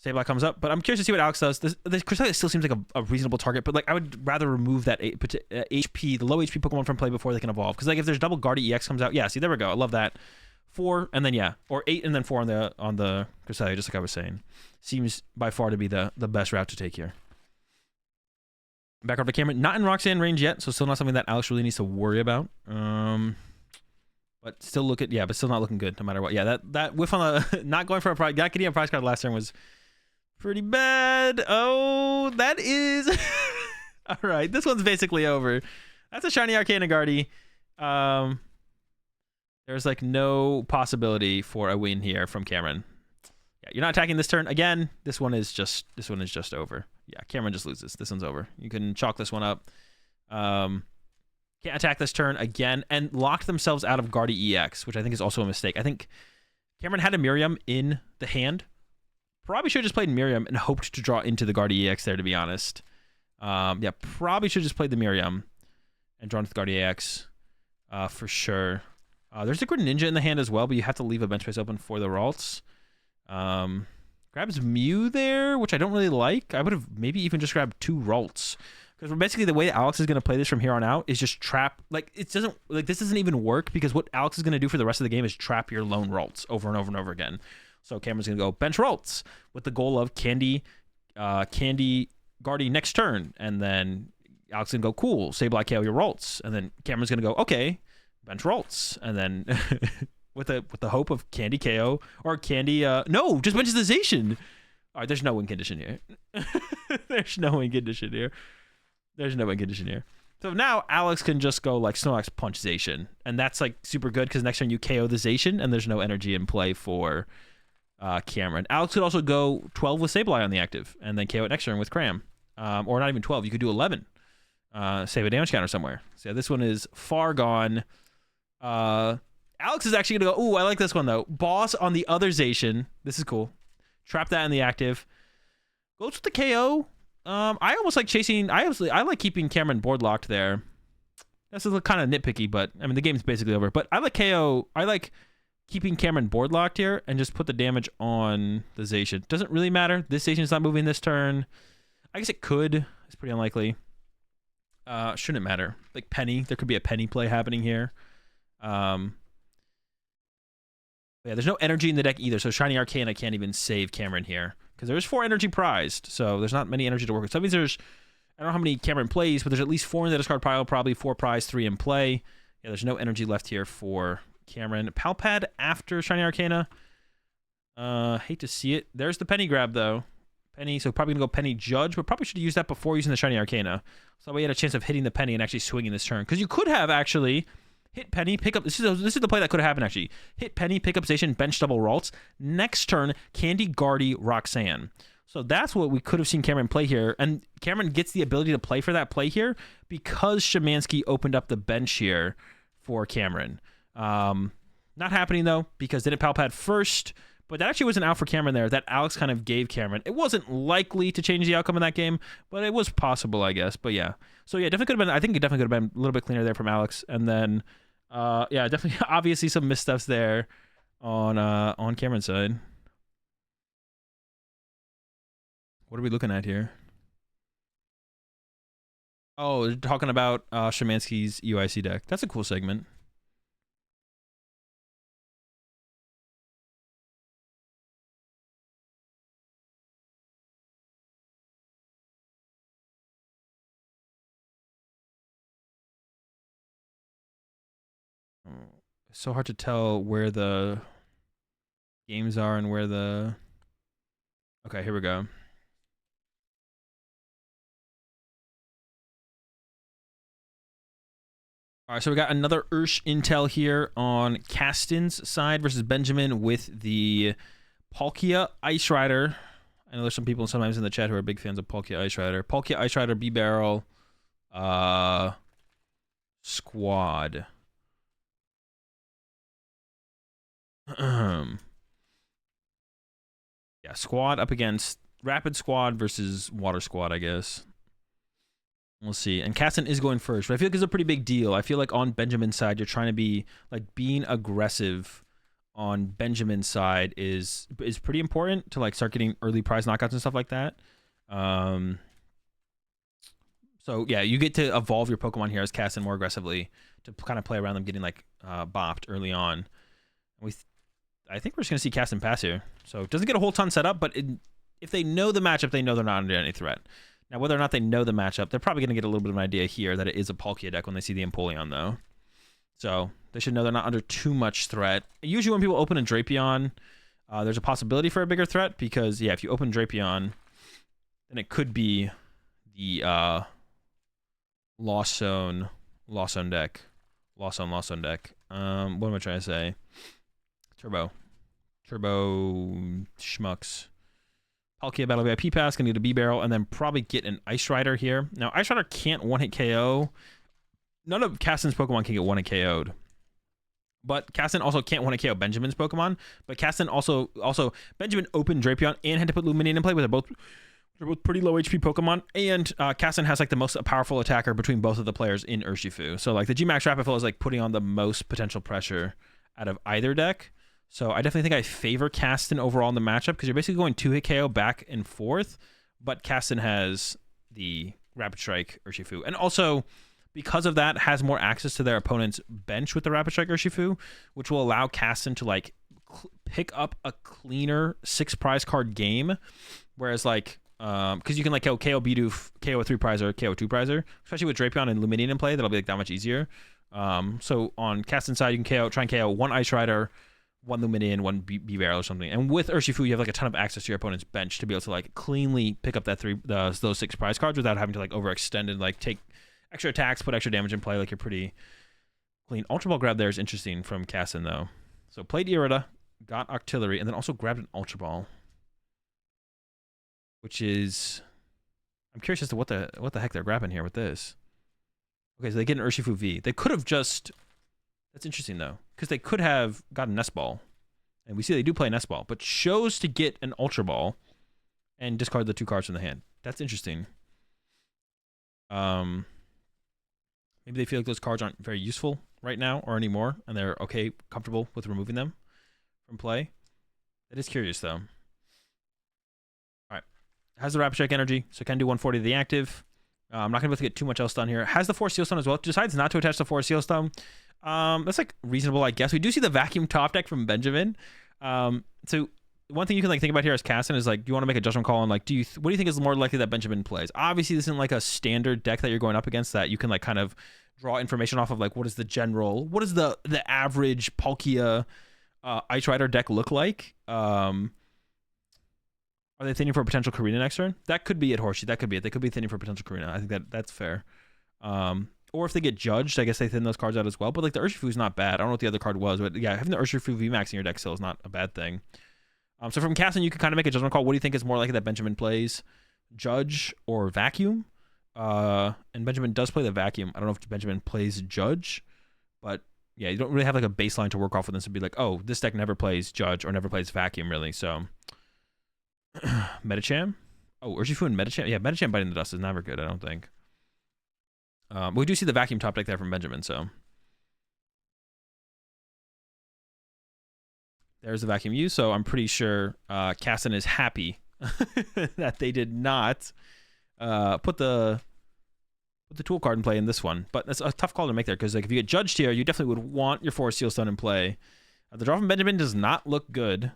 Sableye comes up, but I'm curious to see what Alex does. The Cresselia still seems like a reasonable target, but like I would rather remove that HP, the low HP Pokemon from play before they can evolve. Because like if there's double Guardi EX comes out, yeah, see, there we go. I love that. 4 and then yeah, or 8 and then 4 on the Cresselia, just like I was saying. Seems by far to be the best route to take here. Back over to Cameron. Not in Roxanne range yet, so still not something that Alex really needs to worry about. But still but still not looking good no matter what. Yeah, that whiff on the not going for a prize, not getting a prize card last turn was pretty bad. Oh, that is all right. This one's basically over. That's a shiny Arcana Guardi. There's like no possibility for a win here from Cameron. Yeah, you're not attacking this turn again. This one is just over. Yeah, Cameron just loses. This one's over. You can chalk this one up. Can't attack this turn again and locked themselves out of Guardi EX, which I think is also a mistake. I think Cameron had a Miriam in the hand. Probably should have just played Miriam and hoped to draw into the Guardi EX there, to be honest. Yeah, probably should have just played the Miriam and drawn to the Guardi EX for sure. There's a Greninja in the hand as well, but you have to leave a bench space open for the Ralts. Grabs Mew there, which I don't really like. I would have maybe even just grabbed 2 Ralts. Because basically the way Alex is going to play this from here on out is just trap. Like, this doesn't even work because what Alex is going to do for the rest of the game is trap your lone Ralts over and over and over again. So Cameron's going to go bench Ralts with the goal of Candy Guardi next turn. And then Alex is going to go, cool, Sableye KO your Ralts. And then Cameron's going to go, okay, bench Ralts. And then with the hope of Candy KO or Candy, no, just bench the Zacian. All right, there's no win condition here. There's no win condition here. So now Alex can just go like Snorlax punch Zacian. And that's like super good because next turn you KO the Zacian and there's no energy in play for Cameron. Alex could also go 12 with Sableye on the active and then KO it next turn with Cram. Or not even 12. You could do 11. Save a damage counter somewhere. So yeah, this one is far gone. Alex is actually going to go, ooh, I like this one though. Boss on the other Zacian. This is cool. Trap that in the active. Goes with the KO. I almost like chasing. I like keeping Cameron board locked there. This is kind of nitpicky, but I mean the game's basically over. But I like KO. I like keeping Cameron board locked here and just put the damage on the Zacian. Doesn't really matter. This Zacian's not moving this turn. I guess it could. It's pretty unlikely. Shouldn't matter. Like Penny, there could be a Penny play happening here. Yeah, there's no energy in the deck either, so Shiny Arcana can't even save Cameron here. Because there's 4 energy prized, so there's not many energy to work with. So that means there's, I don't know how many Cameron plays, but there's at least 4 in the discard pile, probably 4 prize, 3 in play. Yeah, there's no energy left here for Cameron. Palpad after Shiny Arcana. Hate to see it. There's the Penny grab, though. Penny, so probably going to go Penny Judge, but probably should have used that before using the Shiny Arcana. So that way you had a chance of hitting the Penny and actually swinging this turn. Because you could have, actually, hit Penny, pick up... This is the play that could have happened, actually. Hit Penny, pick up Zacian, bench double Ralts. Next turn, Candy, Guardi, Roxanne. So that's what we could have seen Cameron play here. And Cameron gets the ability to play for that play here because Szymanski opened up the bench here for Cameron. Not happening, though, because didn't Palpad first... But that actually wasn't out for Cameron there. That Alex kind of gave Cameron. It wasn't likely to change the outcome of that game, but it was possible, I guess. But yeah. So yeah, definitely could have been, I think it definitely could have been a little bit cleaner there from Alex. And then, yeah, definitely, obviously some missteps there on Cameron's side. What are we looking at here? Oh, talking about Szymanski's UIC deck. That's a cool segment. It's so hard to tell where the games are and where the... Okay, here we go. All right, so we got another Ursh intel here on Caston's side versus Benjamin with the Palkia Ice Rider. I know there's some people sometimes in the chat who are big fans of Palkia Ice Rider. Palkia Ice Rider, B-Barrel, Squad. Yeah, Squad up against Rapid Squad versus Water Squad, I guess. We'll see. And Caston is going first, but I feel like it's a pretty big deal. I feel like on Benjamin's side, you're trying to be like being aggressive on Benjamin's side is pretty important to like start getting early prize knockouts and stuff like that. So yeah, you get to evolve your Pokemon here as Caston more aggressively to kind of play around them getting like bopped early on. I think we're just gonna see Caston pass here. So it doesn't get a whole ton set up, but if they know the matchup, they know they're not under any threat. Now, whether or not they know the matchup, they're probably going to get a little bit of an idea here that it is a Palkia deck when they see the Empoleon, though. So they should know they're not under too much threat. Usually when people open a Drapion, there's a possibility for a bigger threat because, yeah, if you open Drapion, then it could be the Lost Zone deck. Lost Zone deck. What am I trying to say? Turbo Schmucks. Palkia Battle VIP Pass, gonna need a B-Barrel, and then probably get an Ice Rider here. Now, Ice Rider can't one-hit KO. None of Caston's Pokemon can get one-hit KO'd. But Caston also can't one-hit KO Benjamin's Pokemon. But Caston also Benjamin opened Drapion and had to put Lumineon in play, they're both pretty low HP Pokemon. And Caston has like the most powerful attacker between both of the players in Urshifu. So like the G-Max Rapidflow is like putting on the most potential pressure out of either deck. So I definitely think I favor Caston overall in the matchup because you're basically going 2-hit KO back and forth, but Caston has the Rapid Strike Urshifu. And also, because of that, has more access to their opponent's bench with the Rapid Strike Urshifu, which will allow Caston to like pick up a cleaner 6 prize card game. Whereas like, because you can like KO Bidoof, KO a 3-prizer, KO a 2-prizer, especially with Drapion and Lumineon in play, that'll be like that much easier. So on Caston's side, you can try and KO 1 Ice Rider, 1 Lumineon, 1 B-Barrel or something. And with Urshifu, you have like a ton of access to your opponent's bench to be able to like cleanly pick up that those 6 prize cards without having to like overextend and like take extra attacks, put extra damage in play. Like you're pretty clean. Ultra Ball grab there is interesting from Caston though. So played Irida, got Octillery, and then also grabbed an Ultra Ball, which is, I'm curious as to what the heck they're grabbing here with this. Okay, so they get an Urshifu V. They could have just. That's interesting, though, because they could have gotten Nest Ball. And we see they do play Nest Ball, but chose to get an Ultra Ball and discard the 2 cards from the hand. That's interesting. Maybe they feel like those cards aren't very useful right now or anymore, and they're comfortable with removing them from play. That is curious, though. All right. Has the Rapid Strike energy, so can do 140 to the active. I'm not going to be able to get too much else done here. Has the Force Seal Stone as well. Decides not to attach the Force Seal Stone. That's like reasonable, I guess. We do see the Vacuum Top deck from Benjamin. So one thing you can like think about here as Caston is like, do you want to make a judgment call on like, what do you think is more likely that Benjamin plays? Obviously, this isn't like a standard deck that you're going up against that you can like kind of draw information off of like what is the average Palkia Ice Rider deck look like? Are they thinning for a potential Karina next turn? That could be it, Horsey. That could be it. They could be thinning for potential Karina. I think that's fair. Or if they get judged, I guess they thin those cards out as well. But like the Urshifu is not bad. I don't know what the other card was, but yeah, having the Urshifu VMAX in your deck still is not a bad thing. So from Caston, you can kind of make a judgment call. What do you think is more likely that Benjamin plays? Judge or Vacuum? And Benjamin does play the Vacuum. I don't know if Benjamin plays Judge, but yeah, you don't really have like a baseline to work off with this to be like, oh, this deck never plays Judge or never plays Vacuum, really. So Medicham? Oh, Urshifu and Medicham? Yeah, Medicham biting the dust is never good, I don't think. But we do see the Vacuum Top deck there from Benjamin, so. There's the Vacuum U, so I'm pretty sure Caston is happy that they did not put the tool card in play in this one. But that's a tough call to make there, because like if you get judged here, you definitely would want your Force Seal Stone in play. The draw from Benjamin does not look good.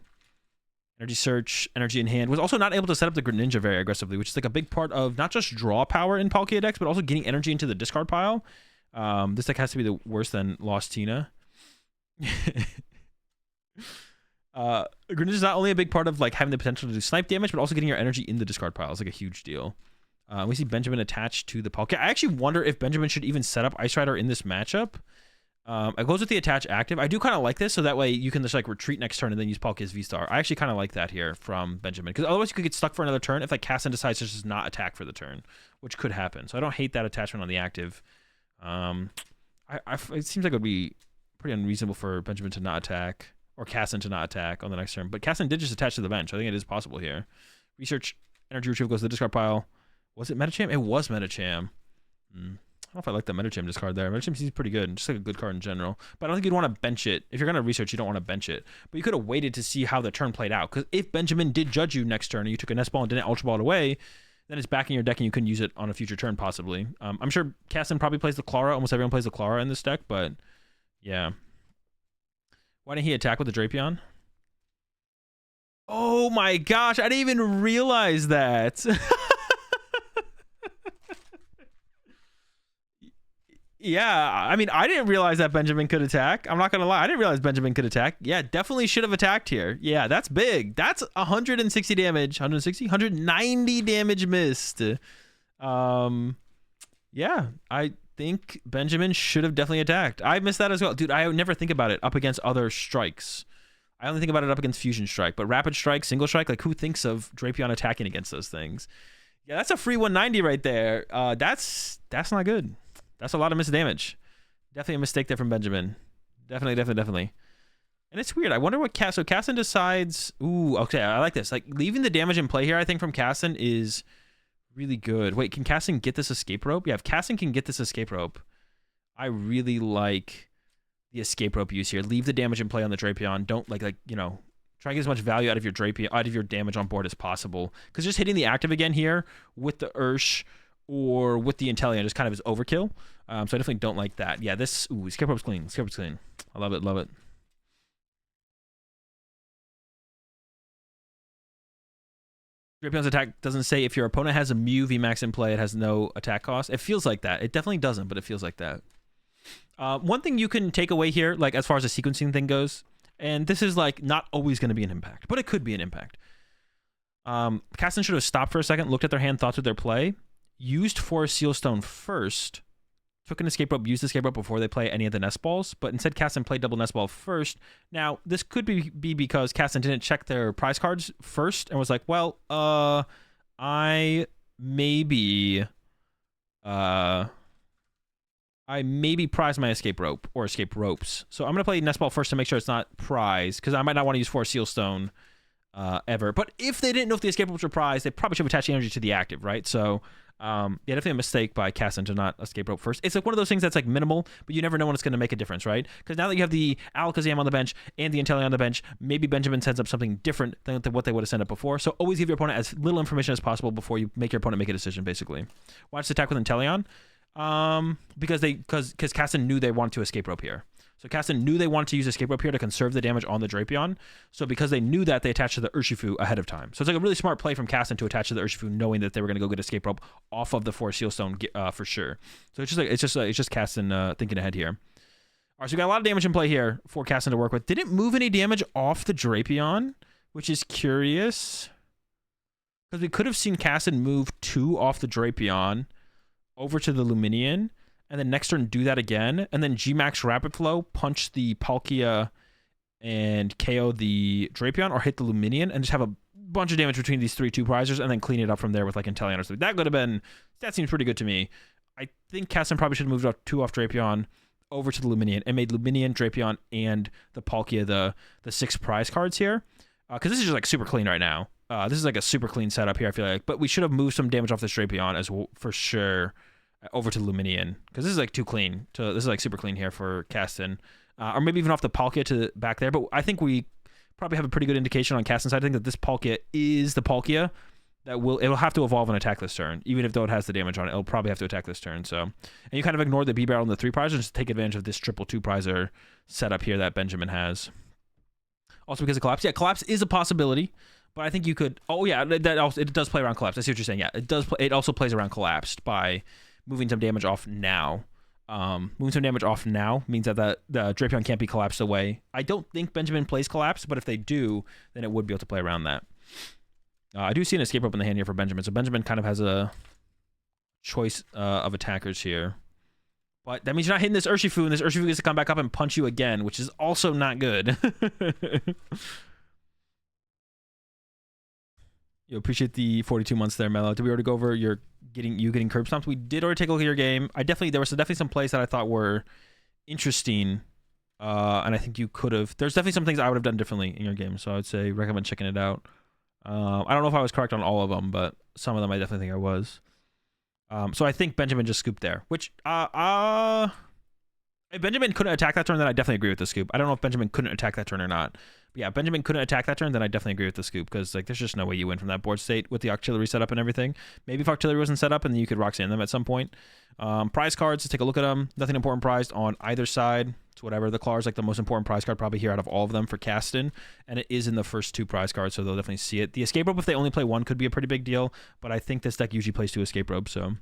Energy Search, Energy in hand. Was also not able to set up the Greninja very aggressively, which is like a big part of not just draw power in Palkia decks, but also getting energy into the discard pile. This deck has to be the worse than Lost Tina. Grenade is not only a big part of like having the potential to do snipe damage, but also getting your energy in the discard pile is like a huge deal. We see Benjamin attached to the Palkia. I actually wonder if Benjamin should even set up Ice Rider in this matchup. It goes with the attach active. I do kind of like this, so that way you can just like retreat next turn and then use Palkia's V-Star. I actually kind of like that here from Benjamin, because otherwise you could get stuck for another turn if like Casson decides to just not attack for the turn, which could happen. So I don't hate that attachment on the active. It seems like it would be pretty unreasonable for Benjamin to not attack, or Casson to not attack on the next turn. But Casson did just attach to the bench. I think it is possible here. Research, energy retrieval goes to the discard pile. Was it Metacham? It was Metacham. I don't know if I like the Metacham discard there. Metacham seems pretty good. Just like a good card in general. But I don't think you'd want to bench it. If you're going to research, you don't want to bench it. But you could have waited to see how the turn played out. Because if Benjamin did judge you next turn and you took a Nest Ball and didn't Ultra Ball it away, then it's back in your deck and you couldn't use it on a future turn possibly. I'm sure Casson probably plays the Clara. Almost everyone plays the Clara in this deck. But yeah. Why didn't he attack with the Drapion? Oh my gosh. I didn't even realize that. Yeah, I mean, I didn't realize that Benjamin could attack. I'm not going to lie. I didn't realize Benjamin could attack. Yeah, definitely should have attacked here. Yeah, that's big. That's 160 damage. 160? 190 damage missed. Yeah, I think Benjamin should have definitely attacked. I missed that as well. Dude, I never think about it up against other strikes. I only think about it up against Fusion Strike. But Rapid Strike, Single Strike, like who thinks of Drapion attacking against those things? Yeah, that's a free 190 right there. That's not good. That's a lot of missed damage. Definitely a mistake there from Benjamin. Definitely. And it's weird. I wonder what so Casson decides. Ooh, okay. I like this. Like leaving the damage in play here, I think from Casson is really good. Wait, can Casson get this escape rope? Yeah, if Casson can get this escape rope, I really like the escape rope use here. Leave the damage in play on the Drapion. Don't like you know, try and get as much value out of your Drapion, out of your damage on board as possible. Because just hitting the active again here with the Ursh or with the Inteleon just kind of is overkill. So I definitely don't like that. Yeah, this... Ooh, escape rope's clean. Escape rope's clean. I love it. Love it. Drapion's attack doesn't say if your opponent has a Mew VMAX in play, it has no attack cost. It feels like that. It definitely doesn't, but it feels like that. One thing you can take away here, like as far as the sequencing thing goes, and this is like not always going to be an impact, but it could be an impact. Casson should have stopped for a second, looked at their hand, thought through their play, used Forest Seal Stone first, took an escape rope, used the escape rope before they play any of the Nest Balls, but instead Casson played double Nest Ball first. Now, this could be because Casson didn't check their prize cards first and was like, well, I maybe prize my escape rope or escape ropes. So I'm going to play Nest Ball first to make sure it's not prize, because I might not want to use Forest Seal Stone ever. But if they didn't know if the escape ropes were prized, they probably should have attached the energy to the active, right? So yeah, definitely a mistake by Casson to not escape rope first. It's like one of those things that's like minimal, but you never know when it's going to make a difference, right? Because now that you have the Alakazam on the bench and the Inteleon on the bench, maybe Benjamin sends up something different than what they would have sent up before. So always give your opponent as little information as possible before you make your opponent make a decision, basically. Watch the attack with Inteleon. Because Casson knew they wanted to escape rope here. So Casson knew they wanted to use escape rope here to conserve the damage on the Drapion. So because they knew that, they attached to the Urshifu ahead of time. So it's like a really smart play from Casson to attach to the Urshifu, knowing that they were going to go get escape rope off of the Forest Seal Stone for sure. So it's just Casson thinking ahead here. All right, so we got a lot of damage in play here for Casson to work with. Didn't move any damage off the Drapion, which is curious, because we could have seen Casson move 2 off the Drapion over to the Luminion, and then next turn do that again, and then G-Max Rapid Flow, punch the Palkia and KO the Drapion, or hit the Luminion, and just have a bunch of damage between these 3 2-prizers, and then clean it up from there with like Inteleon or something. That seems pretty good to me. I think Casson probably should have moved up 2 off Drapion over to the Luminion, and made Luminion, Drapion, and the Palkia the 6 prize cards here. Because this is just like super clean right now. This is like a super clean setup here, I feel like. But we should have moved some damage off this Drapion as well, for sure, over to Luminion, because this is like too clean. This is like super clean here for Caston, or maybe even off the Palkia to back there. But I think we probably have a pretty good indication on Caston's side. I think that this Palkia is the Palkia that it'll have to evolve and attack this turn, even though it has the damage on it. It'll probably have to attack this turn. So, and you kind of ignore the B barrel and the 3 prizer and just take advantage of this triple 2-prizer setup here that Benjamin has. Also because of Collapse, yeah, Collapse is a possibility. But I think you could. Oh yeah, that also it does play around Collapse. I see what you're saying. Yeah, it does. It also plays around Collapsed by moving some damage off now. Moving some damage off now means that the Drapion can't be collapsed away. I don't think Benjamin plays collapse, but if they do, then it would be able to play around that. I do see an escape rope in the hand here for Benjamin, so Benjamin kind of has a choice of attackers here. But that means you're not hitting this Urshifu, and this Urshifu gets to come back up and punch you again, which is also not good. You appreciate the 42 months there, Mello. Did we already go over you getting curb stomped? We did already take a look at your game. There was definitely some plays that I thought were interesting, and I think you could have. There's definitely some things I would have done differently in your game, so I would say recommend checking it out. I don't know if I was correct on all of them, but some of them I definitely think I was. So I think Benjamin just scooped there, which if Benjamin couldn't attack that turn, then I definitely agree with the scoop. I don't know if Benjamin couldn't attack that turn or not. But yeah, Benjamin couldn't attack that turn, then I definitely agree with the scoop, because like there's just no way you win from that board state with the Octillery setup and everything. Maybe if Octillery wasn't set up, and then you could Roxanne them at some point. Prize cards, let's take a look at them. Nothing important prized on either side. It's whatever. The Claw is like the most important prize card probably here out of all of them for Caston, and it is in the first 2 prize cards, so they'll definitely see it. The Escape Rope, if they only play 1, could be a pretty big deal, but I think this deck usually plays 2 Escape Ropes, so...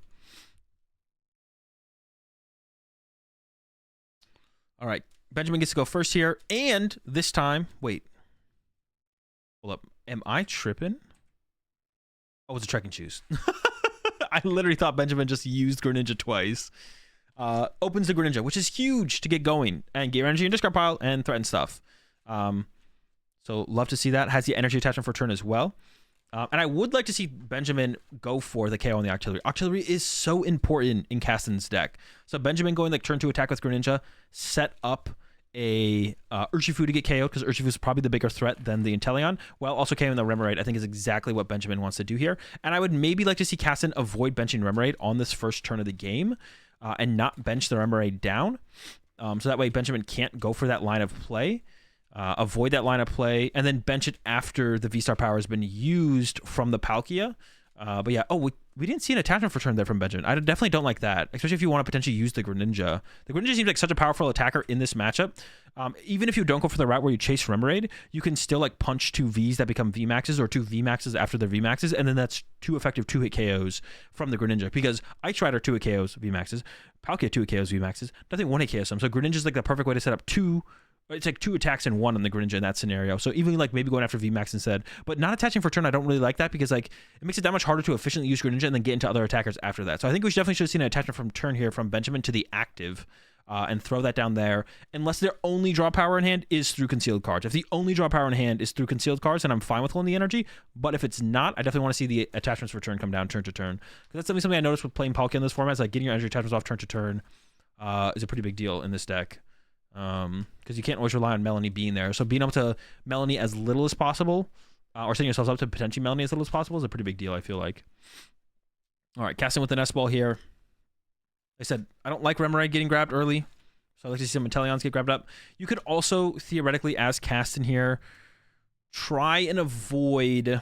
All right, Benjamin gets to go first here, and this time, wait. Hold up, am I tripping? Oh, it's a Trekking Shoes. I literally thought Benjamin just used Greninja twice. Opens the Greninja, which is huge to get going, and get energy in discard pile and threaten stuff. So love to see that. Has the energy attachment for turn as well. And I would like to see Benjamin go for the KO on the Octillery. Octillery is so important in Caston's deck. So Benjamin going like turn 2 attack with Greninja, set up a Urshifu to get KO'd, because Urshifu is probably the bigger threat than the Inteleon, while also KOing the Remoraid, I think is exactly what Benjamin wants to do here. And I would maybe like to see Caston avoid benching Remoraid on this first turn of the game, and not bench the Remoraid down. So that way Benjamin can't go for that line of play. Avoid that line of play, and then bench it after the V-Star power has been used from the Palkia. But yeah, we didn't see an attachment for turn there from Benjamin. I definitely don't like that, especially if you want to potentially use the Greninja. The Greninja seems like such a powerful attacker in this matchup. Even if you don't go for the route where you chase Remoraid, you can still like punch 2 Vs that become VMAXs, or 2 VMAXs after their VMAXs, and then that's 2 effective 2-hit KOs from the Greninja, because Ice Rider 2-hit KOs VMAXs, Palkia 2-hit KOs VMAXs, nothing 1-hit KOs them. So Greninja's like the perfect way to set up 2. It's like 2 attacks in 1 on the Greninja in that scenario. So even like maybe going after VMAX instead, but not attaching for turn, I don't really like that, because like it makes it that much harder to efficiently use Greninja and then get into other attackers after that. So I think we definitely should have seen an attachment from turn here from Benjamin to the active, and throw that down there, unless their only draw power in hand is through concealed cards. If the only draw power in hand is through concealed cards, then I'm fine with holding the energy. But if it's not, I definitely want to see the attachments for turn come down turn to turn, because that's something I noticed with playing Palkia in this format, is like getting your energy attachments off turn to turn is a pretty big deal in this deck. Because you can't always rely on Melanie being there. So being able to Melanie as little as possible, or setting yourselves up to potentially Melanie as little as possible, is a pretty big deal, I feel like. All right, casting with the Nest Ball here. Like I said, I don't like Remoraid getting grabbed early, so I like to see some Inteleons get grabbed up. You could also, theoretically, as Caston here, try and avoid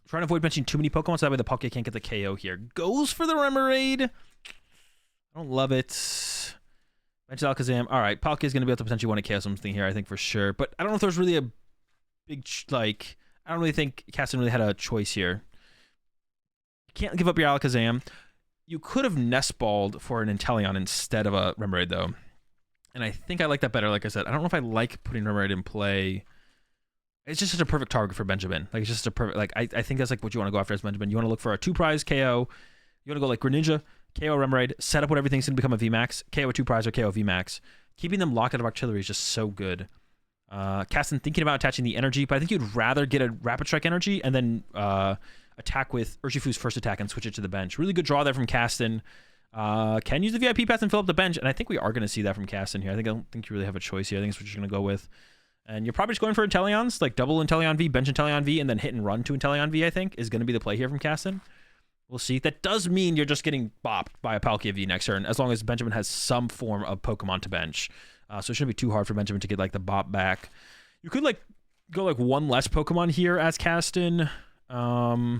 benching too many Pokemon, so that way the Palkia can't get the KO here. Goes for the Remoraid. I don't love it. Bench Alakazam. All right, Palkia is going to be able to potentially want to KO something here, I think, for sure. But I don't know if there's really a big, like, I don't really think Caston really had a choice here. You can't give up your Alakazam. You could have Nest Balled for an Inteleon instead of a Remoraid, though. And I think I like that better, like I said. I don't know if I like putting Remoraid in play. It's just such a perfect target for Benjamin. Like, it's just a perfect, like, I think that's like what you want to go after as Benjamin. You want to look for a 2-prize KO. You want to go like Greninja, KO Remoraid, set up what everything's going to become a VMAX, KO a 2-prize or KO VMAX. Keeping them locked out of Octillery is just so good. Caston thinking about attaching the energy, but I think you'd rather get a Rapid Strike energy and then attack with Urshifu's first attack and switch it to the bench. Really good draw there from Caston. Can use the VIP pass and fill up the bench, and I think we are going to see that from Caston here. I don't think you really have a choice here. I think it's what you're going to go with. And you're probably just going for Inteleons, like double Inteleon V, bench Inteleon V, and then hit and run to Inteleon V, I think, is going to be the play here from Caston. We'll see. That does mean you're just getting bopped by a Palkia V next turn, as long as Benjamin has some form of Pokemon to bench. So it shouldn't be too hard for Benjamin to get like the bop back. You could like go like one less Pokemon here as Caston. So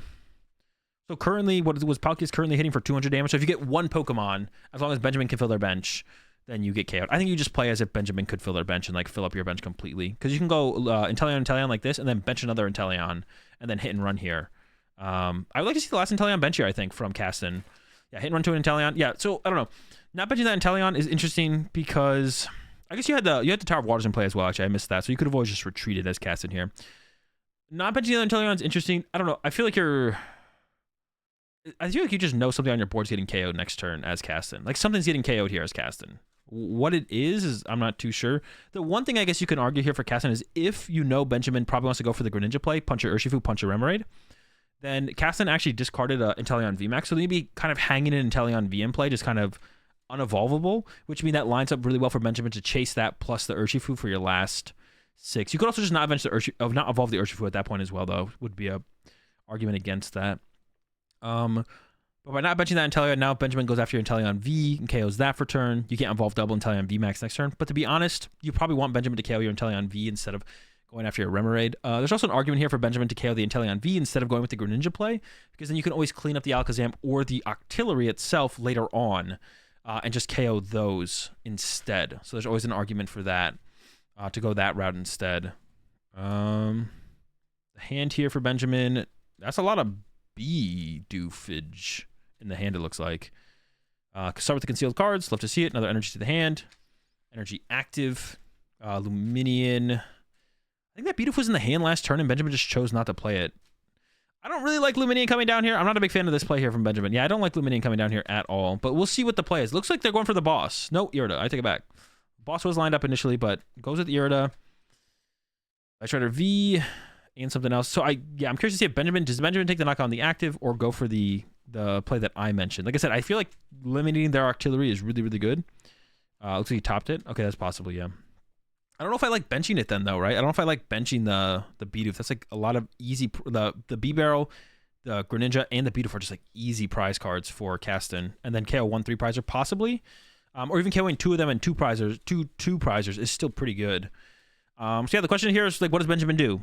currently, what was Palkia's currently hitting for 200 damage. So if you get one Pokemon, as long as Benjamin can fill their bench, then you get KO'd. I think you just play as if Benjamin could fill their bench and like fill up your bench completely. Because you can go Inteleon like this, and then bench another Inteleon, and then hit and run here. I would like to see the last Inteleon bench here, I think, from Caston. Yeah, hit and run to an Inteleon. Yeah, so I don't know. Not benching that Inteleon is interesting because I guess you had the Tower of Waters in play as well. Actually, I missed that. So you could have always just retreated as cast in here. Not benching the other Inteleon is interesting. I don't know. I feel like you just know something on your board's getting KO'd next turn as Caston. Like something's getting KO'd here as Caston. What it is I'm not too sure. The one thing I guess you can argue here for Caston is if you know Benjamin probably wants to go for the Greninja play, punch your Urshifu, punch your Remoraid, then Caston actually discarded a Inteleon VMAX. So they'd be kind of hanging an Inteleon V in play, just kind of unevolvable, which means that lines up really well for Benjamin to chase that plus the Urshifu for your last 6. You could also just not evolve the Urshifu at that point as well, though. Would be a argument against that. But by not benching that Inteleon, now Benjamin goes after your Inteleon V and KOs that for turn. You can't evolve double Inteleon VMAX next turn. But to be honest, you probably want Benjamin to KO your Inteleon V instead of going after your Remoraid. There's also an argument here for Benjamin to KO the Inteleon V instead of going with the Greninja play, because then you can always clean up the Alakazam or the Octillery itself later on and just KO those instead. So there's always an argument for that, to go that route instead. The hand here for Benjamin, that's a lot of B-doofage in the hand, it looks like. Start with the concealed cards. Love to see it. Another energy to the hand. Energy active. Luminion. I think that Bidoof was in the hand last turn and Benjamin just chose not to play it. I don't really like Luminion coming down here. I'm not a big fan of this play here from Benjamin. Yeah, I don't like Luminion coming down here at all, but we'll see what the play is. Looks like they're going for the boss. No, Irida. I take it back. Boss was lined up initially, but goes with Irida. Ice Rider V and something else. So I'm curious to see if does Benjamin take the knock on the active or go for the play that I mentioned. Like I said, I feel like limiting their artillery is really, really good. Looks like he topped it. Okay, that's possible, yeah. I don't know if I like benching it then, though, right? I don't know if I like benching the Bidoof. That's like a lot of easy... The B-Barrel, the Greninja, and the Bidoof are just like easy prize cards for Caston. And then KO 1 3-prizer, possibly. Or even KOing 2 of them and 2 prizers is still pretty good. So yeah, the question here is, like, what does Benjamin do?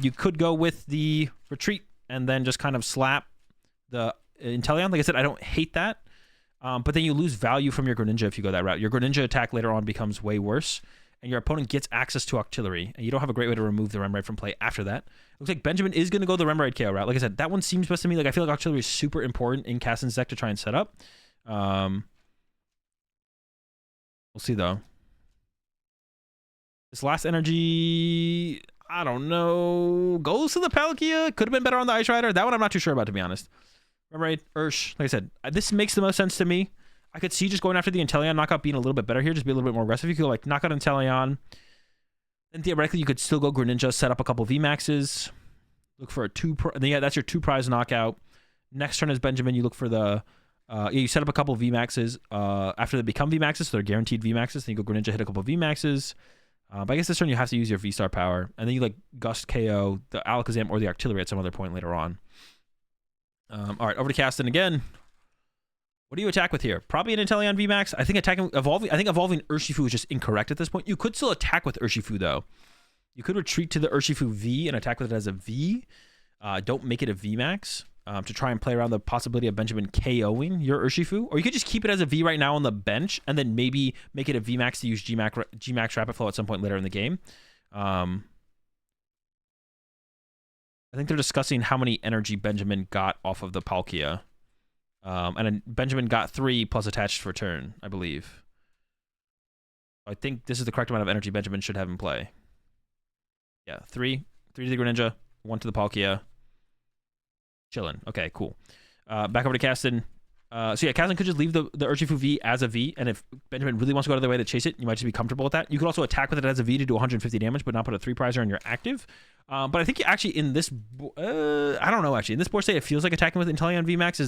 You could go with the retreat and then just kind of slap the Inteleon. Like I said, I don't hate that. But then you lose value from your Greninja if you go that route. Your Greninja attack later on becomes way worse, and your opponent gets access to Octillery, and you don't have a great way to remove the Remoraid from play after that. Looks like Benjamin is going to go the Remoraid KO route. Like I said, that one seems best to me. Like, I feel like Octillery is super important in Caston's deck to try and set up. We'll see, though. This last energy, I don't know. Goes to the Palkia. Could have been better on the Ice Rider. That one I'm not too sure about, to be honest. Remoraid, Ursh, like I said, this makes the most sense to me. I could see just going after the Inteleon knockout being a little bit better here, just be a little bit more aggressive. You could go, like, knock out Inteleon. Then theoretically, you could still go Greninja, set up a couple VMAXs. Look for a yeah, that's your 2-prize knockout. Next turn is Benjamin. You look for the... you set up a couple VMAXs after they become VMAXs, so they're guaranteed VMAXs. Then you go Greninja, hit a couple VMAXs. But I guess this turn you have to use your V-Star power. And then you, like, Gust KO the Alakazam or the Octillery at some other point later on. All right, over to Caston again. What do you attack with here? Probably an Inteleon VMAX. I think evolving Urshifu is just incorrect at this point. You could still attack with Urshifu, though. You could retreat to the Urshifu V and attack with it as a V. Don't make it a VMAX to try and play around the possibility of Benjamin KOing your Urshifu. Or you could just keep it as a V right now on the bench and then maybe make it a VMAX to use Gmax Rapid Flow at some point later in the game. I think they're discussing how many energy Benjamin got off of the Palkia. And then Benjamin got 3 plus attached for turn, I believe. I think this is the correct amount of energy Benjamin should have in play. Yeah, 3 to the Greninja, 1 to the Palkia. Chillin'. Okay, cool. Back over to Caston. So yeah, Caston could just leave the Urshifu V as a V, and if Benjamin really wants to go out of the way to chase it, you might just be comfortable with that. You could also attack with it as a V to do 150 damage, but not put a 3-prizer on your active. But I think actually in this... I don't know, actually. In this board state, it feels like attacking with Inteleon VMAX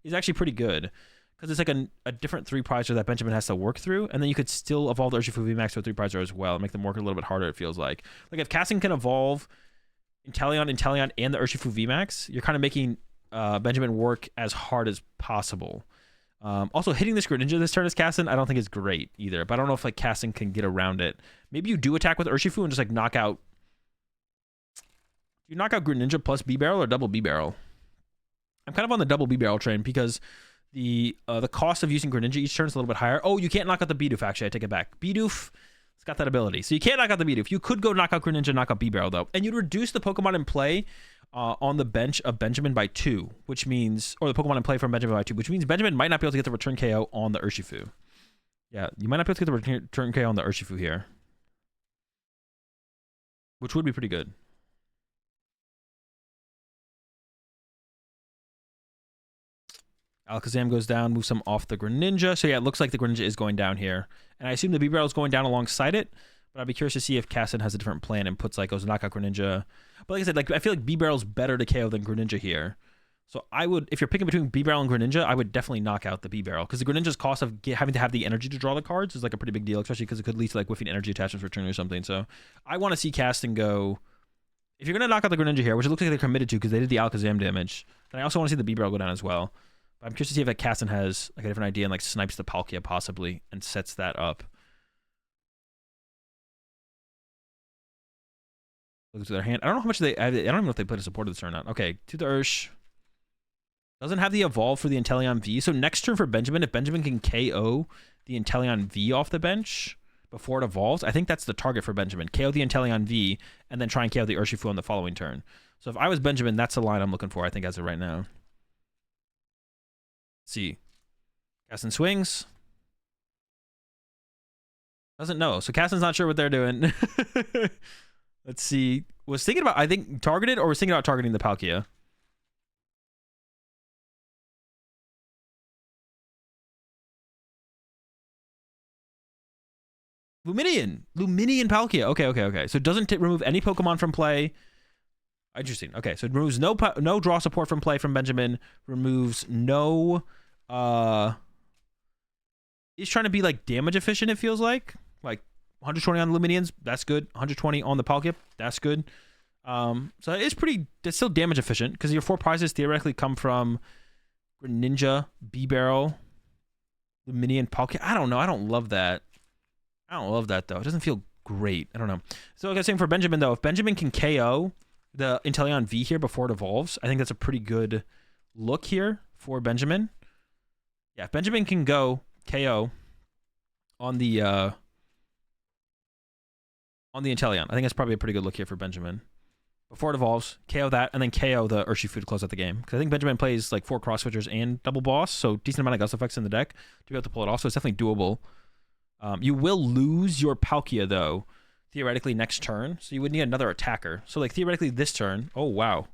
is actually pretty good, because it's like a different 3-prizer that Benjamin has to work through, and then you could still evolve the Urshifu VMAX to a 3-prizer as well and make them work a little bit harder, it feels like. Like, if Caston can evolve Inteleon, and the Urshifu VMAX, you're kind of making Benjamin work as hard as possible. Also, hitting this Greninja this turn as Caston, I don't think is great either, but I don't know if, like, Caston can get around it. Maybe you do attack with Urshifu and just, like, knock out... You knock out Greninja plus B-Barrel or double B-Barrel? I'm kind of on the double B-Barrel train because the cost of using Greninja each turn is a little bit higher. Oh, you can't knock out the Bidoof, actually. I take it back. Bidoof, it's got that ability. So you can't knock out the Bidoof. You could go knock out Greninja, knock out B-Barrel, though. And you'd reduce the Pokemon in play on the bench of Benjamin by 2, which means, or the Pokemon in play from Benjamin by 2, which means Benjamin might not be able to get the return KO on the Urshifu. Yeah, you might not be able to get the return KO on the Urshifu here, which would be pretty good. Alakazam goes down, moves some off the Greninja. So yeah, it looks like the Greninja is going down here. And I assume the Bibarel is going down alongside it. But I'd be curious to see if Casson has a different plan and puts like, goes knockout Greninja. But like I said, like I feel like Bibarel's better to KO than Greninja here. So I would, if you're picking between Bibarel and Greninja, I would definitely knock out the Bibarel. Because the Greninja's cost of having to have the energy to draw the cards is like a pretty big deal, especially because it could lead to like whiffing energy attachments for turn or something. So I want to see Caston go, if you're going to knock out the Greninja here, which it looks like they're committed to because they did the Alakazam damage, then I also want to see the Bibarel go down as well. But I'm curious to see if like Caston has like a different idea and like snipes the Palkia possibly and sets that up. Look to their hand. I don't know how much they. I don't even know if they played a support of this or not. Okay, to the Ursh. Doesn't have the evolve for the Inteleon V. So next turn for Benjamin, if Benjamin can KO the Inteleon V off the bench before it evolves, I think that's the target for Benjamin. KO the Inteleon V and then try and KO the Urshifu on the following turn. So if I was Benjamin, that's the line I'm looking for, I think, as of right now. Let's see. Caston swings. Doesn't know. So Caston's not sure what they're doing. Let's see. Was thinking about, I think, targeted or was thinking about targeting the Palkia. Luminion Palkia. Okay. So it doesn't remove any Pokemon from play. Interesting. Okay, so it removes no draw support from play from Benjamin. Removes no. He's trying to be like damage efficient. It feels like 120 on Luminions. That's good. 120 on the Palkia. That's good. So it's pretty. It's still damage efficient because your 4 prizes theoretically come from Greninja, Bibarel, Luminion, Palkia. I don't know. I don't love that. I don't love that though. It doesn't feel great. I don't know. So like I was saying for Benjamin though, if Benjamin can KO the Inteleon V here before it evolves, I think that's a pretty good look here for Benjamin. Yeah, if Benjamin can go KO on the Inteleon, I think that's probably a pretty good look here for Benjamin. Before it evolves, KO that, and then KO the Urshifu to close out the game. Because I think Benjamin plays like 4 cross switchers and double boss, so decent amount of gust effects in the deck to be able to pull it off. So it's definitely doable. You will lose your Palkia though, theoretically next turn, so you would need another attacker. So like theoretically this turn, oh wow.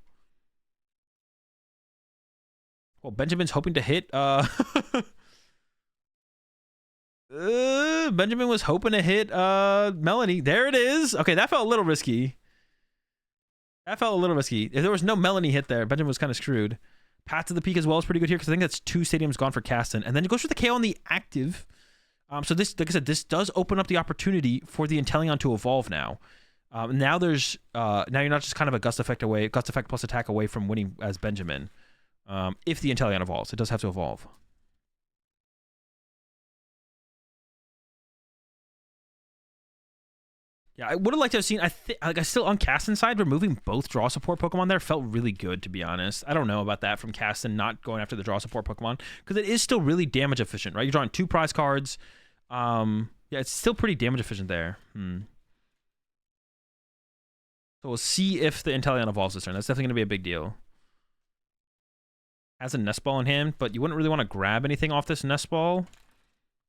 Well, Benjamin's hoping to hit Benjamin was hoping to hit Melanie. There it is. Okay, that felt a little risky. If there was no Melanie hit there, Benjamin was kind of screwed. Path to the Peak as well is pretty good here because I think that's 2 stadiums gone for Caston. And then it goes for the KO on the active. So this, like I said, this does open up the opportunity for the Inteleon to evolve now. Now there's now you're not just kind of a gust effect plus attack away from winning as Benjamin. If the Inteleon evolves, it does have to evolve. Yeah, I would have liked to have seen. I still on Caston's side, removing both draw support Pokemon there felt really good, to be honest. I don't know about that from Caston not going after the draw support Pokemon because it is still really damage efficient, right? You're drawing 2 prize cards. Yeah, it's still pretty damage efficient there. So we'll see if the Inteleon evolves this turn. That's definitely going to be a big deal. Has a Nest Ball in hand, but you wouldn't really want to grab anything off this Nest Ball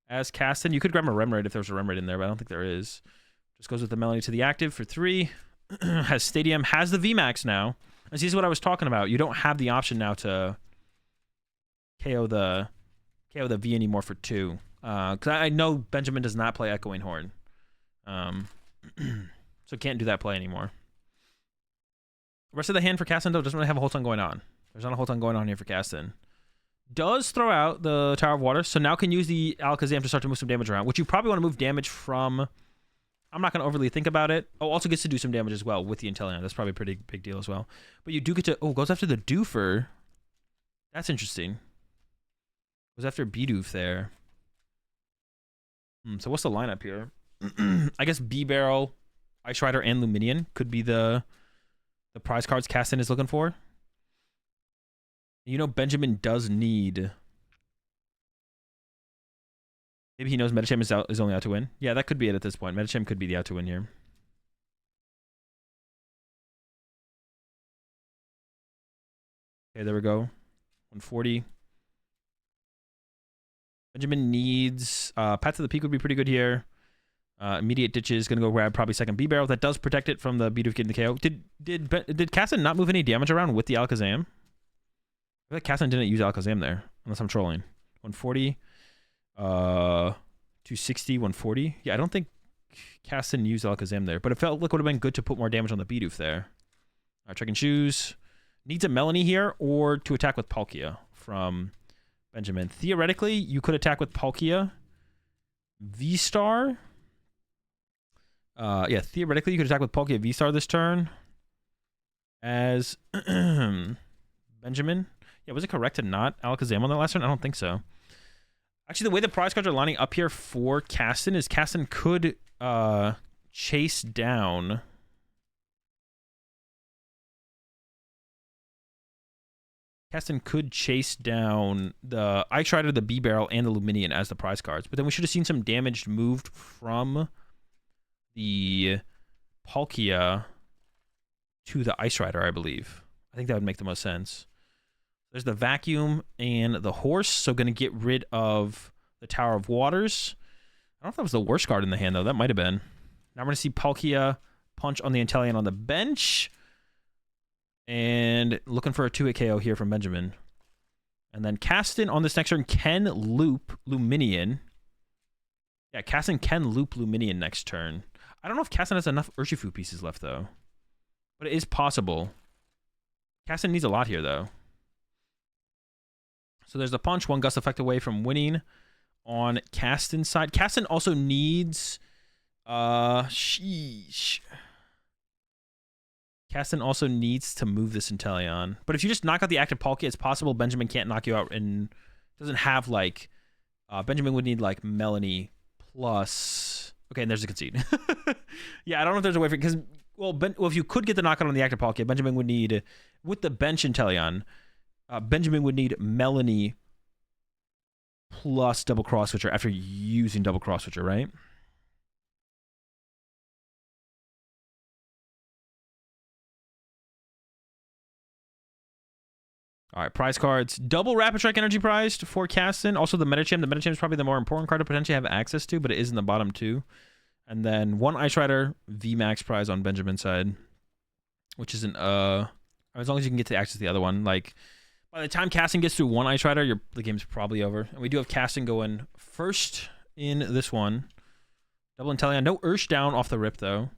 as Caston. You could grab a Remoraid if there's a Remoraid in there, but I don't think there is. Just goes with the Melanie to the active for 3. Has Stadium, has the VMAX now. And see, this is what I was talking about. You don't have the option now to KO the V anymore for 2. Because I know Benjamin does not play Echoing Horn. So can't do that play anymore. The rest of the hand for Caston, though, doesn't really have a whole ton going on. There's not a whole ton going on here for Caston. Does throw out the Tower of Water, so now can use the Alakazam to start to move some damage around, which you probably want to move damage from. I'm not going to overly think about it. Oh, also gets to do some damage as well with the Inteleon. That's probably a pretty big deal as well. But you do get to... Oh, goes after the Doofer. That's interesting. Goes after Bidoof there. So what's the lineup here? I guess Bibarel, Ice Rider, and Luminion could be the prize cards Caston is looking for. You know Benjamin does need... Maybe he knows Medicham is only out to win. Yeah, that could be it at this point. Medicham could be the out to win here. Okay, there we go. 140. Benjamin needs Path to the Peak would be pretty good here. Immediate Ditch is gonna go grab probably second B barrel. That does protect it from the Bidoof getting the KO. Did Kassan not move any damage around with the Alakazam? I feel like Kassan didn't use Alakazam there, unless I'm trolling. 140, 260, 140. Yeah, I don't think Kassan used Alakazam there, but it felt like it would have been good to put more damage on the Bidoof there. All right, check and choose. Needs a Melanie here or to attack with Palkia from Benjamin. Theoretically, you could attack with Palkia. V-Star. Yeah, theoretically, you could attack with Palkia V-Star this turn. As Benjamin. Yeah, was it correct to not Alakazam on that last turn? I don't think so. Actually, the way the prize cards are lining up here for Kassan is Kassan could chase down... Kassan could chase down the Ice Rider, the B-Barrel, and the Luminion as the prize cards. But then we should have seen some damage moved from the Palkia to the Ice Rider, I believe. I think that would make the most sense. There's the Vacuum and the Horse, so going to get rid of the Tower of Waters. I don't know if that was the worst card in the hand, though. That might have been. Now we're going to see Palkia punch on the Inteleon on the bench. And looking for a 2-hit KO here from Benjamin. And then Kassan on this next turn can loop Luminion. Yeah, Kassan can loop Luminion next turn. I don't know if Kassan has enough Urshifu pieces left, though. But it is possible. Kassan needs a lot here, though. So there's the punch. One gust effect away from winning on Kassan's side. Kassan also needs... Sheesh. Kassan also needs to move this Inteleon. But if you just knock out the active Palkia, it's possible Benjamin can't knock you out and doesn't have, like... Benjamin would need, like, Melanie plus... Okay, and there's a concede. Yeah, I don't know if there's a way for... Because, well, if you could get the knockout on the active Palkia, Benjamin would need... With the bench Inteleon, Benjamin would need Melanie plus double cross switcher after using double cross switcher, right? All right, prize cards. Double Rapid Strike Energy prized for Kassan. Also the Medicham. The Medicham is probably the more important card to potentially have access to, but it is in the bottom two. And then one Ice Rider VMAX prize on Benjamin's side, which isn't, as long as you can get to access the other one. Like, by the time Kassan gets through one Ice Rider, the game's probably over. And we do have Kassan going first in this one. Double Inteleon. No Ursh down off the rip, though.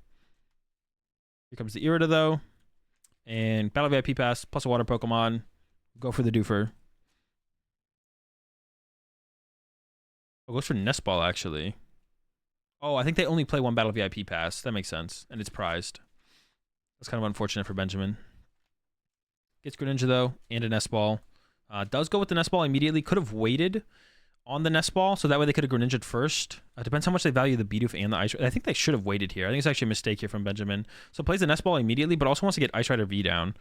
Here comes the Irida, though. And Battle VIP Pass, plus a water Pokemon. Go for the doofer. Oh, goes for Nest Ball, actually. Oh, I think they only play one Battle VIP Pass. That makes sense. And it's prized. That's kind of unfortunate for Benjamin. Gets Greninja, though, and a Nest Ball. Does go with the Nest Ball immediately. Could have waited on the Nest Ball, so that way they could have Greninja'd first. Depends how much they value the Bidoof and the Ice Rider. I think they should have waited here. I think it's actually a mistake here from Benjamin. So plays the Nest Ball immediately, but also wants to get Ice Rider V down.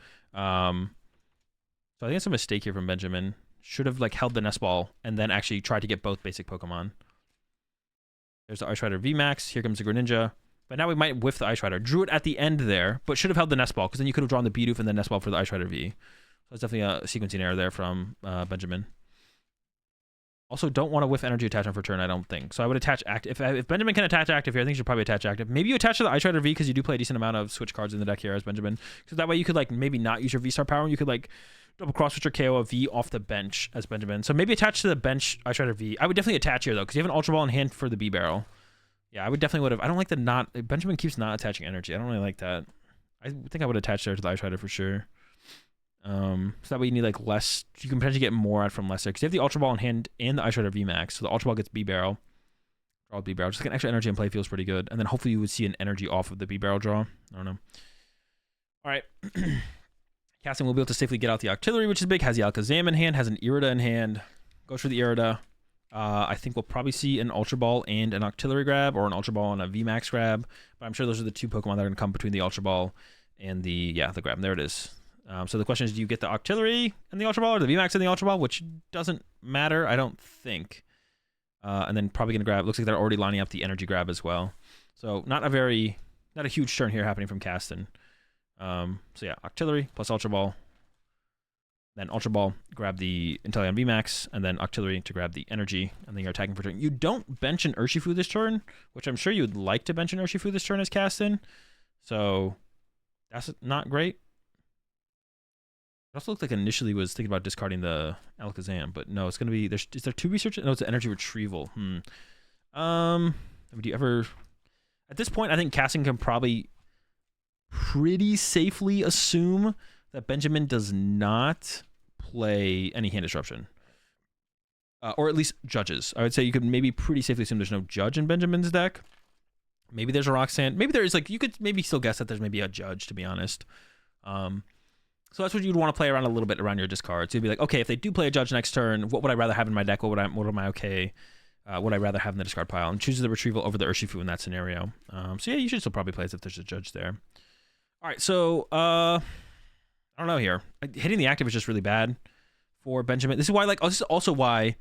So I think it's a mistake here from Benjamin. Should have like held the Nest Ball and then actually tried to get both basic Pokemon. There's the Ice Rider VMAX. Here comes the Greninja. But now we might whiff the Ice Rider. Drew it at the end there, but should have held the Nest Ball because then you could have drawn the Bidoof and the Nest Ball for the Ice Rider V. So that's definitely a sequencing error there from Benjamin. Also, don't want to whiff Energy Attachment for turn, I don't think. So I would attach active. If Benjamin can attach active here, I think you should probably attach active. Maybe you attach to the Ice Rider V because you do play a decent amount of switch cards in the deck here as Benjamin. So that way you could like maybe not use your V-Star power and you could like double cross switch or KO a V off the bench as Benjamin. So maybe attach to the bench Ice Rider V. I would definitely attach here though because you have an Ultra Ball in hand for the B Barrel. Yeah, I would definitely would have. I don't like the not. Benjamin keeps not attaching energy. I don't really like that. I think I would attach there to the Ice Rider for sure. So that way you need like less. You can potentially get more out from less there because you have the Ultra Ball in hand and the Ice Rider VMAX. So the Ultra Ball gets B Barrel. Draw B Barrel. Just like an extra energy in play feels pretty good. And then hopefully you would see an energy off of the B Barrel draw. I don't know. All right. Kassan will be able to safely get out the Octillery, which is big. Has the Alakazam in hand. Has an Irida in hand. Goes for the Irida. I think we'll probably see an Ultra Ball and an Octillery grab, or an Ultra Ball and a VMAX grab. But I'm sure those are the two Pokemon that are going to come between the Ultra Ball and the grab. And there it is. So the question is, do you get the Octillery and the Ultra Ball, or the VMAX and the Ultra Ball, which doesn't matter, I don't think. And then probably going to grab. Looks like they're already lining up the energy grab as well. So not a huge turn here happening from Kassan. So yeah, Octillery plus Ultra Ball. Then Ultra Ball, grab the Inteleon VMAX, and then Octillery to grab the energy, and then you're attacking for turn. You don't bench an Urshifu this turn, which I'm sure you would like to bench an Urshifu this turn as Caston. So that's not great. It also looked like initially was thinking about discarding the Alakazam, but no, it's going to be... Is there 2 research? No, it's an energy retrieval. Do you ever... At this point, I think Caston can probably pretty safely assume that Benjamin does not play any hand disruption. Or at least judges. I would say you could maybe pretty safely assume there's no judge in Benjamin's deck. Maybe there's a Roxanne. Maybe there's like, you could maybe still guess that there's maybe a judge, to be honest. So that's what you'd want to play around a little bit around your discard. So you'd be like, okay, if they do play a judge next turn, what would I rather have in my deck? What am I okay? What would I rather have in the discard pile? And choose the retrieval over the Urshifu in that scenario. So yeah, you should still probably play as if there's a judge there. All right, so I don't know here. Hitting the active is just really bad for Benjamin. This is why, like, this is also why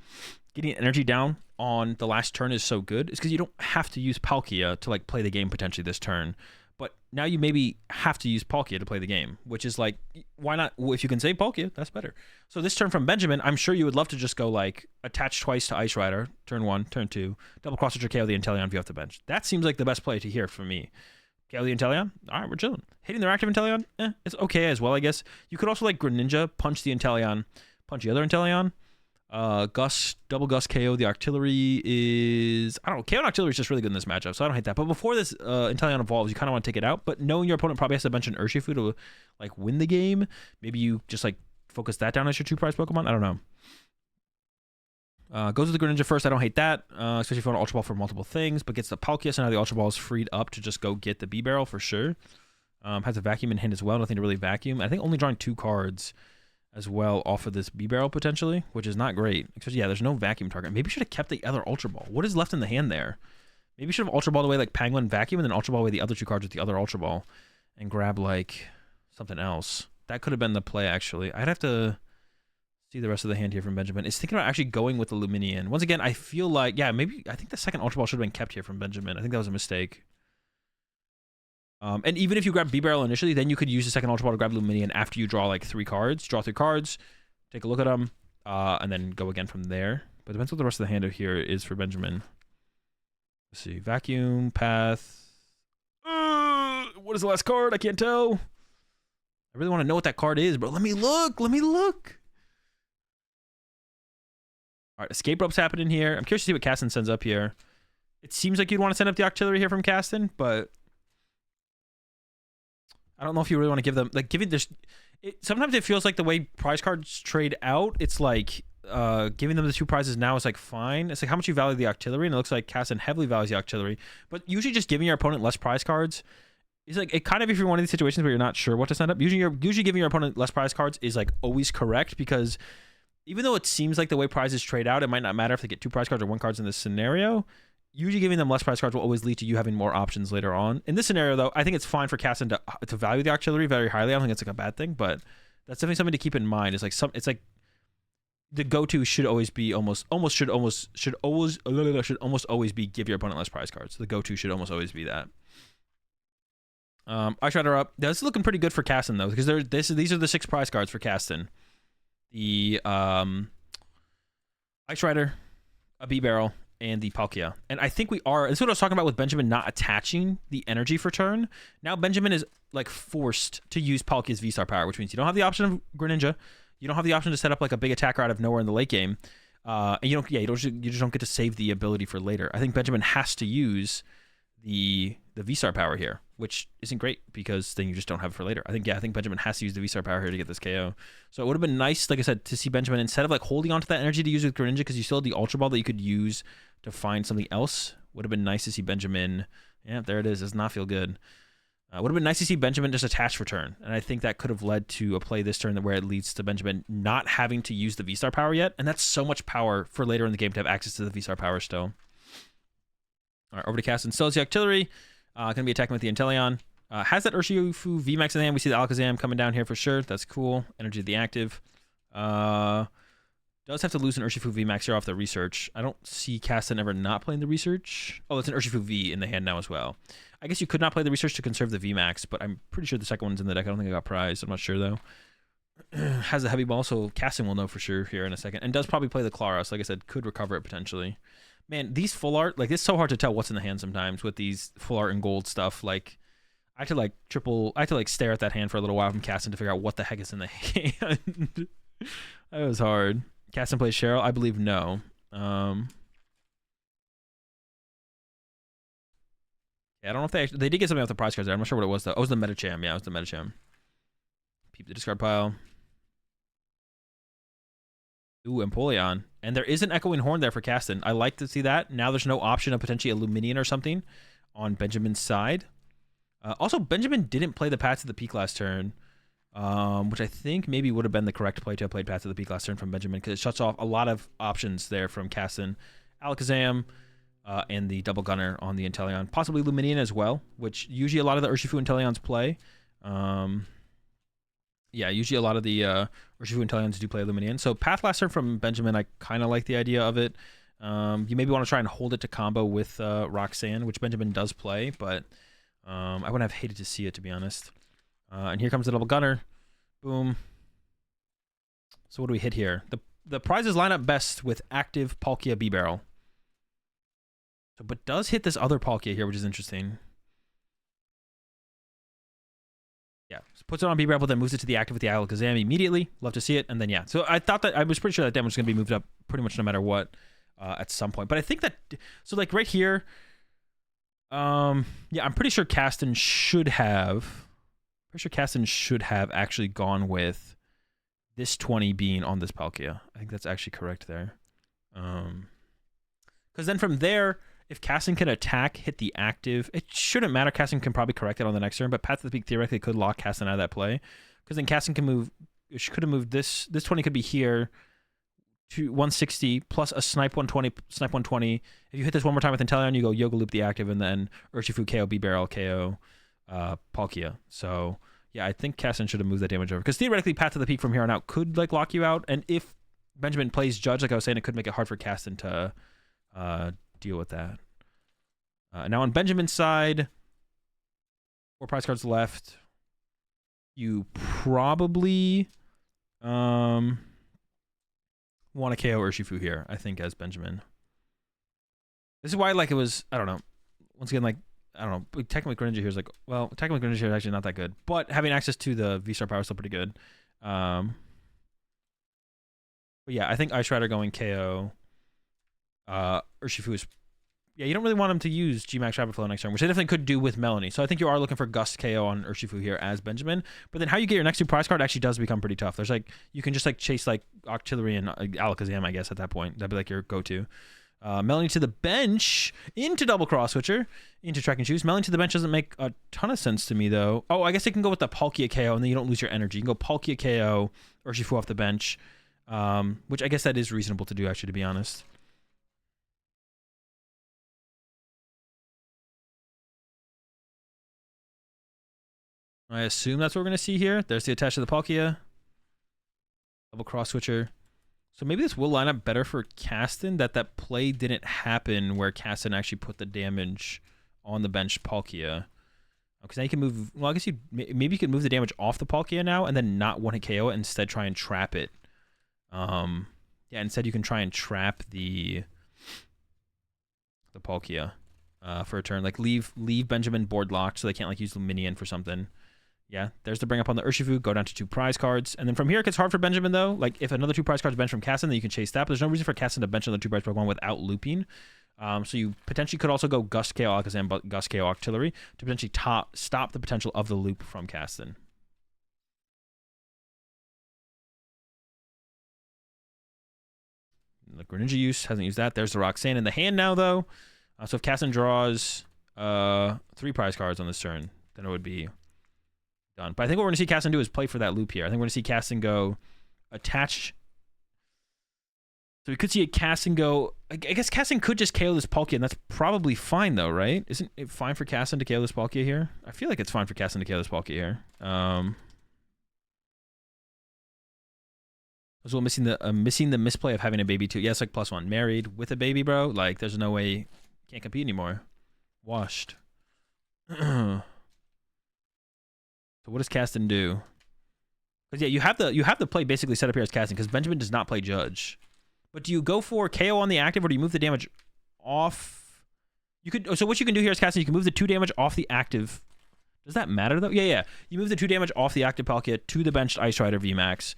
getting energy down on the last turn is so good. It's because you don't have to use Palkia to, like, play the game potentially this turn. But now you maybe have to use Palkia to play the game, which is like, why not? Well, if you can save Palkia, that's better. So this turn from Benjamin, I'm sure you would love to just go, like, attach twice to Ice Rider, turn 1, turn 2, double cross your KO the Inteleon if you have the bench. That seems like the best play to hear from me. KO the Inteleon? All right, we're chilling. Hitting their active Inteleon? It's okay as well, I guess. You could also, like, Greninja, punch the Inteleon, punch the other Inteleon. Double Gus KO the Octillery is... I don't know, KO and Octillery is just really good in this matchup, so I don't hate that. But before this Inteleon evolves, you kind of want to take it out. But knowing your opponent probably has to bench an Urshifu to, like, win the game, maybe you just, like, focus that down as your 2-prize Pokemon? I don't know. Goes with the Greninja first. I don't hate that, especially if you want an Ultra Ball for multiple things, but gets the Palkia, so now the Ultra Ball is freed up to just go get the B-Barrel for sure. Has a Vacuum in hand as well, nothing to really vacuum. I think only drawing 2 cards as well off of this B-Barrel potentially, which is not great. Especially, yeah, there's no vacuum target. Maybe should have kept the other Ultra Ball. What is left in the hand there? Maybe should have Ultra Ball away like Penguin Vacuum and then Ultra Ball away the other 2 cards with the other Ultra Ball and grab like something else. That could have been the play actually. I'd have to see the rest of the hand here from Benjamin. Is thinking about actually going with the Luminian. Once again, I feel like, yeah, maybe, I think the second Ultra Ball should have been kept here from Benjamin. I think that was a mistake. And even if you grab B-Barrel initially, then you could use the second Ultra Ball to grab Luminian after you draw like 3 cards. Draw 3 cards, take a look at them, and then go again from there. But it depends what the rest of the hand here is for Benjamin. Let's see. Vacuum, Path. What is the last card? I can't tell. I really want to know what that card is, bro. Let me look. Let me look. All right, Escape Rope's happening here. I'm curious to see what Caston sends up here. It seems like you'd want to send up the Octillery here from Caston, but I don't know if you really want to give them, like, giving this. Sometimes it feels like the way prize cards trade out, it's like giving them the 2 prizes now is like fine. It's like how much you value the Octillery, and it looks like Caston heavily values the Octillery. But usually just giving your opponent less prize cards is like, it kind of, if you're in one of these situations where you're not sure what to send up, usually giving your opponent less prize cards is like always correct, because even though it seems like the way prizes trade out, it might not matter if they get 2 prize cards or 1 cards in this scenario. Usually giving them less prize cards will always lead to you having more options later on. In this scenario, though, I think it's fine for Caston to value the Octillery very highly. I don't think it's like a bad thing, but that's definitely something to keep in mind. It's like the go-to should always be should almost always be give your opponent less prize cards. The go-to should almost always be that. Ice Rider up. That's looking pretty good for Caston though, because these are the 6 prize cards for Caston. The Ice Rider, a B-Barrel, and the Palkia. And I think this is what I was talking about with Benjamin not attaching the energy for turn. Now Benjamin is like forced to use Palkia's V-Star power, which means you don't have the option of Greninja. You don't have the option to set up like a big attacker out of nowhere in the late game. And you just don't get to save the ability for later. I think Benjamin has to use the V-Star power here, which isn't great because then you just don't have it for later. I think Benjamin has to use the V-Star power here to get this KO. So it would have been nice, like I said, to see Benjamin, instead of like holding onto that energy to use with Greninja, because you still had the Ultra Ball that you could use to find something else. Would have been nice to see Benjamin. Yeah, there it is. Does not feel good. Would have been nice to see Benjamin just attach for turn. And I think that could have led to a play this turn where it leads to Benjamin not having to use the V-Star power yet. And that's so much power for later in the game to have access to the V-Star power still. All right, over to Caston. Still has the Octillery. Going to be attacking with the Inteleon. Has that Urshifu VMAX in hand. We see the Alakazam coming down here for sure. That's cool. Energy of the active. Does have to lose an Urshifu VMAX here off the research. I don't see Caston ever not playing the research. Oh, it's an Urshifu V in the hand now as well. I guess you could not play the research to conserve the VMAX, but I'm pretty sure the second one's in the deck. I don't think I got prized. I'm not sure though. has a heavy ball, so Caston will know for sure here in a second, and does probably play the Clara. So like I said, could recover it potentially. Man, these full art, like, it's so hard to tell what's in the hand sometimes with these full art and gold stuff. Like, I had to like stare at that hand for a little while from Caston to figure out what the heck is in the hand. That was hard. Caston plays Cheryl? I believe no. Yeah, I don't know if they did get something off the prize cards there. I'm not sure what it was though. Oh, it was the Metacham. Yeah, it was the Metacham. Peep the discard pile. Ooh, Empoleon. And there is an Echoing Horn there for Caston. I like to see that. Now there's no option of potentially a Luminion or something on Benjamin's side. Also, Benjamin didn't play the Path to the Peak last turn, which I think maybe would have been the correct play to have played Path to the Peak last turn from Benjamin, because it shuts off a lot of options there from Caston. Alakazam, and the Double Gunner on the Inteleon. Possibly Luminion as well, which usually a lot of the Urshifu Inteleons play. Yeah, usually a lot of the Urshifu Inteleons do play Luminion. So Path last turn from Benjamin, I kind of like the idea of it. You maybe want to try and hold it to combo with Roxanne, which Benjamin does play, but I wouldn't have hated to see it, to be honest. And here comes the Double Gunner. Boom. So what do we hit here? The prizes line up best with active Palkia B-Barrel. So, but does hit this other Palkia here, which is interesting. Yeah, so puts it on B-Barrel, but then moves it to the active with the Alakazam immediately. Love to see it. And then, yeah. So I thought that, I was pretty sure that damage was going to be moved up pretty much no matter what at some point. But I think that, so like right here, yeah, I'm pretty sure Caston should have actually gone with this 20 being on this Palkia. I think that's actually correct there. Because then from there, if Caston can attack, hit the active, it shouldn't matter. Caston can probably correct it on the next turn, but Path to the Peak theoretically could lock Caston out of that play. Because then Caston can move, it could have moved this 20 could be here to 160 plus a snipe 120. If you hit this one more time with Inteleon, you go Yoga Loop the active, and then Urshifu KO, B-Barrel KO, Palkia. So yeah, I think Caston should have moved that damage over. Because theoretically, Path to the Peak from here on out could like lock you out. And if Benjamin plays Judge, like I was saying, it could make it hard for Caston to deal with that. Now on Benjamin's side, 4 prize cards left. You probably want to KO Urshifu here, I think, as Benjamin. This is why, like, it was, I don't know. Once again, like, I don't know. Technically, Greninja here is like, well, technically Greninja here is actually not that good. But having access to the V-Star power is still pretty good. But yeah, I think Ice Rider going KO. Urshifu is, yeah, you don't really want him to use G-Max Rapid Flow next turn, which they definitely could do with Melanie. So I think you are looking for Gust KO on Urshifu here as Benjamin. But then how you get your next 2 prize card actually does become pretty tough. There's like, you can just like chase like Octillery and Alakazam, I guess, at that point. That'd be like your go-to. Melanie to the bench, into Double Cross Switcher, into Track and Choose. Melanie to the bench doesn't make a ton of sense to me, though. Oh, I guess they can go with the Palkia KO, and then you don't lose your energy. You can go Palkia KO, Urshifu off the bench, which I guess that is reasonable to do, actually, to be honest. I assume that's what we're going to see here. There's the attach to the Palkia. Double Cross Switcher. So maybe this will line up better for Caston, that play didn't happen where Caston actually put the damage on the bench Palkia. Because now you can move, well, I guess maybe you could move the damage off the Palkia now and then not want to KO it, instead try and trap it. Yeah, instead you can try and trap the Palkia for a turn. Like leave Benjamin board locked so they can't like use the minion for something. Yeah, there's the bring up on the Urshifu, go down to 2 prize cards. And then from here, it gets hard for Benjamin, though. Like, if another 2 prize cards bench from Caston, then you can chase that. But there's no reason for Caston to bench another 2 prize Pokemon without looping. So you potentially could also go Gust KO Alakazam, but Gust KO Octillery to potentially stop the potential of the loop from Caston. The Greninja use, hasn't used that. There's the Roxanne in the hand now, though. So if Caston draws 3 prize cards on this turn, then it would be done. But I think what we're going to see Caston do is play for that loop here. I think we're going to see Caston go attach. So we could see a Caston go, I guess Caston could just KO this Palkia, and that's probably fine though, right? Isn't it fine for Caston to KO this Palkia here? I feel like it's fine for Caston to KO this Palkia here. As well, missing the misplay of having a baby too. Yes, like +1. Married with a baby, bro. Like, there's no way, can't compete anymore. Washed. So what does Caston do? Because yeah, you have the play basically set up here as casting because Benjamin does not play Judge. But do you go for KO on the active or do you move the damage off? You could. So what you can do here is casting. You can move the 2 damage off the active. Does that matter though? Yeah. You move the 2 damage off the active Palkia to the benched Ice Rider VMAX.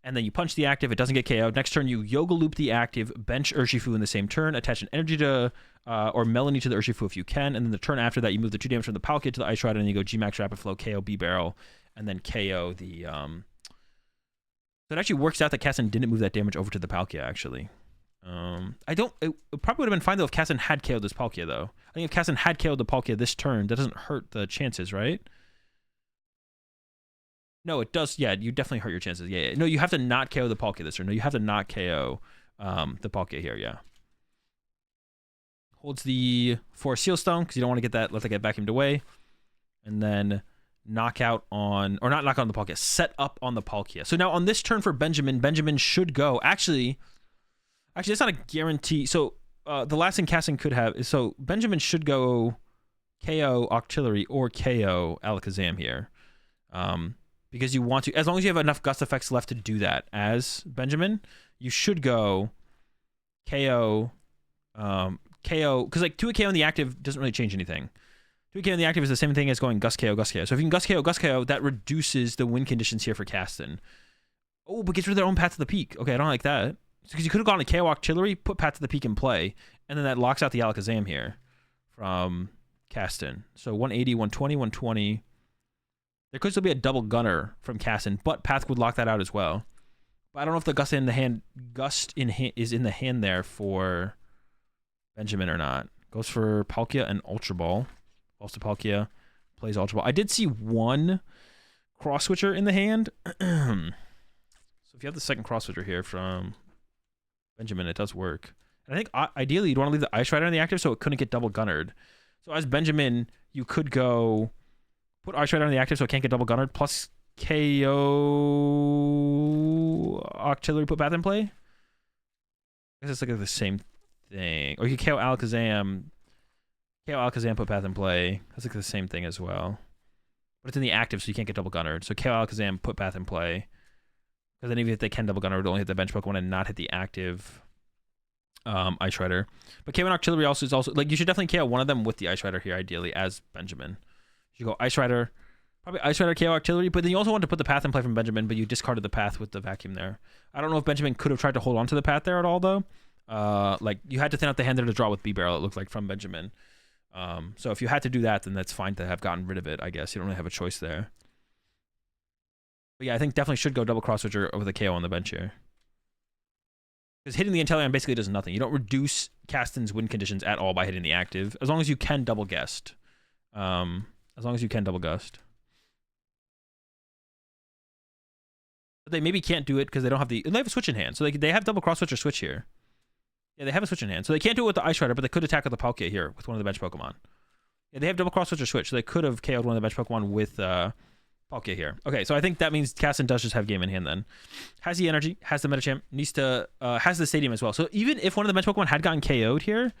And then you punch the active, it doesn't get KO'd. Next turn, you Yoga Loop the active, bench Urshifu in the same turn, attach an energy to, or Melanie to the Urshifu if you can, and then the turn after that, you move the 2 damage from the Palkia to the Ice Rider, and you go G-Max Rapid Flow, KO B-Barrel, and then KO the, So it actually works out that Kassan didn't move that damage over to the Palkia, actually. It probably would have been fine, though, if Kassan had KO'd this Palkia, though. I think if Kassan had KO'd the Palkia this turn, that doesn't hurt the chances, right? No, it does. Yeah, you definitely hurt your chances. Yeah. No, you have to not KO the Palkia this turn. No, you have to not KO the Palkia here. Yeah. Holds the Forest Seal Stone because you don't want to get that. Let that get vacuumed away, and then knockout on, or not knock out on the Palkia. Set up on the Palkia. So now on this turn for Benjamin, Benjamin should go. Actually, that's not a guarantee. So the last thing Kassan could have is so Benjamin should go KO Octillery or KO Alakazam here. Because you want to, as long as you have enough gust effects left to do that as Benjamin, you should go KO, because like 2 KO in the active doesn't really change anything. 2 KO in the active is the same thing as going Gust KO, Gust KO. So if you can Gust KO, that reduces the win conditions here for Kassan. Oh, but gets rid of their own Path to the Peak. Okay, I don't like that. Because you could have gone to KO Artillery, put Path to the Peak in play, and then that locks out the Alakazam here from Kassan. So 180, 120, 120. There could still be a double gunner from Kassan, but Path would lock that out as well. But I don't know if the Gust is in the hand there for Benjamin or not. Goes for Palkia and Ultra Ball. Falls to Palkia, plays Ultra Ball. I did see one cross switcher in the hand. So if you have the second cross switcher here from Benjamin, it does work. And I think ideally you'd want to leave the Ice Rider in the active so it couldn't get double gunnered. So as Benjamin, you could go put Ice Rider on the active so it can't get double gunnered, plus KO Octillery, put Path in play. I guess it's like the same thing. Or you could KO Alakazam, put Path in play. That's like the same thing as well. But it's in the active so you can't get double gunnered. So KO Alakazam, put Path in play. Because then even if they can double gunner, it would only hit the bench Pokemon and not hit the active Ice Rider. But KO and Artillery also is also, like, you should definitely KO one of them with the Ice Rider here, ideally, as Benjamin. You go Ice Rider, probably Ice Rider, KO Artillery, but then you also want to put the Path in play from Benjamin, but you discarded the Path with the vacuum there. I don't know if Benjamin could have tried to hold on to the Path there at all, though. Like, you had to thin out the hand there to draw with B-Barrel, it looked like, from Benjamin. So if you had to do that, then that's fine to have gotten rid of it, I guess. You don't really have a choice there. But yeah, I think definitely should go double cross switcher over the KO on the bench here. Because hitting the Inteleon basically does nothing. You don't reduce Kassan's win conditions at all by hitting the active, as long as you can double guest. As long as you can double gust. But they maybe can't do it because they don't have they have a switch in hand. So they have double cross switch or switch here. Yeah, they have a switch in hand. So they can't do it with the Ice Rider, but they could attack with the Palkia here with one of the bench Pokemon. Yeah, they have double cross switch or switch, so they could have KO'd one of the bench Pokemon with Palkia here. Okay, so I think that means Kassan does just have game in hand then. Has the energy, has the Metachamp, needs to, has the Stadium as well. So even if one of the bench Pokemon had gotten KO'd here,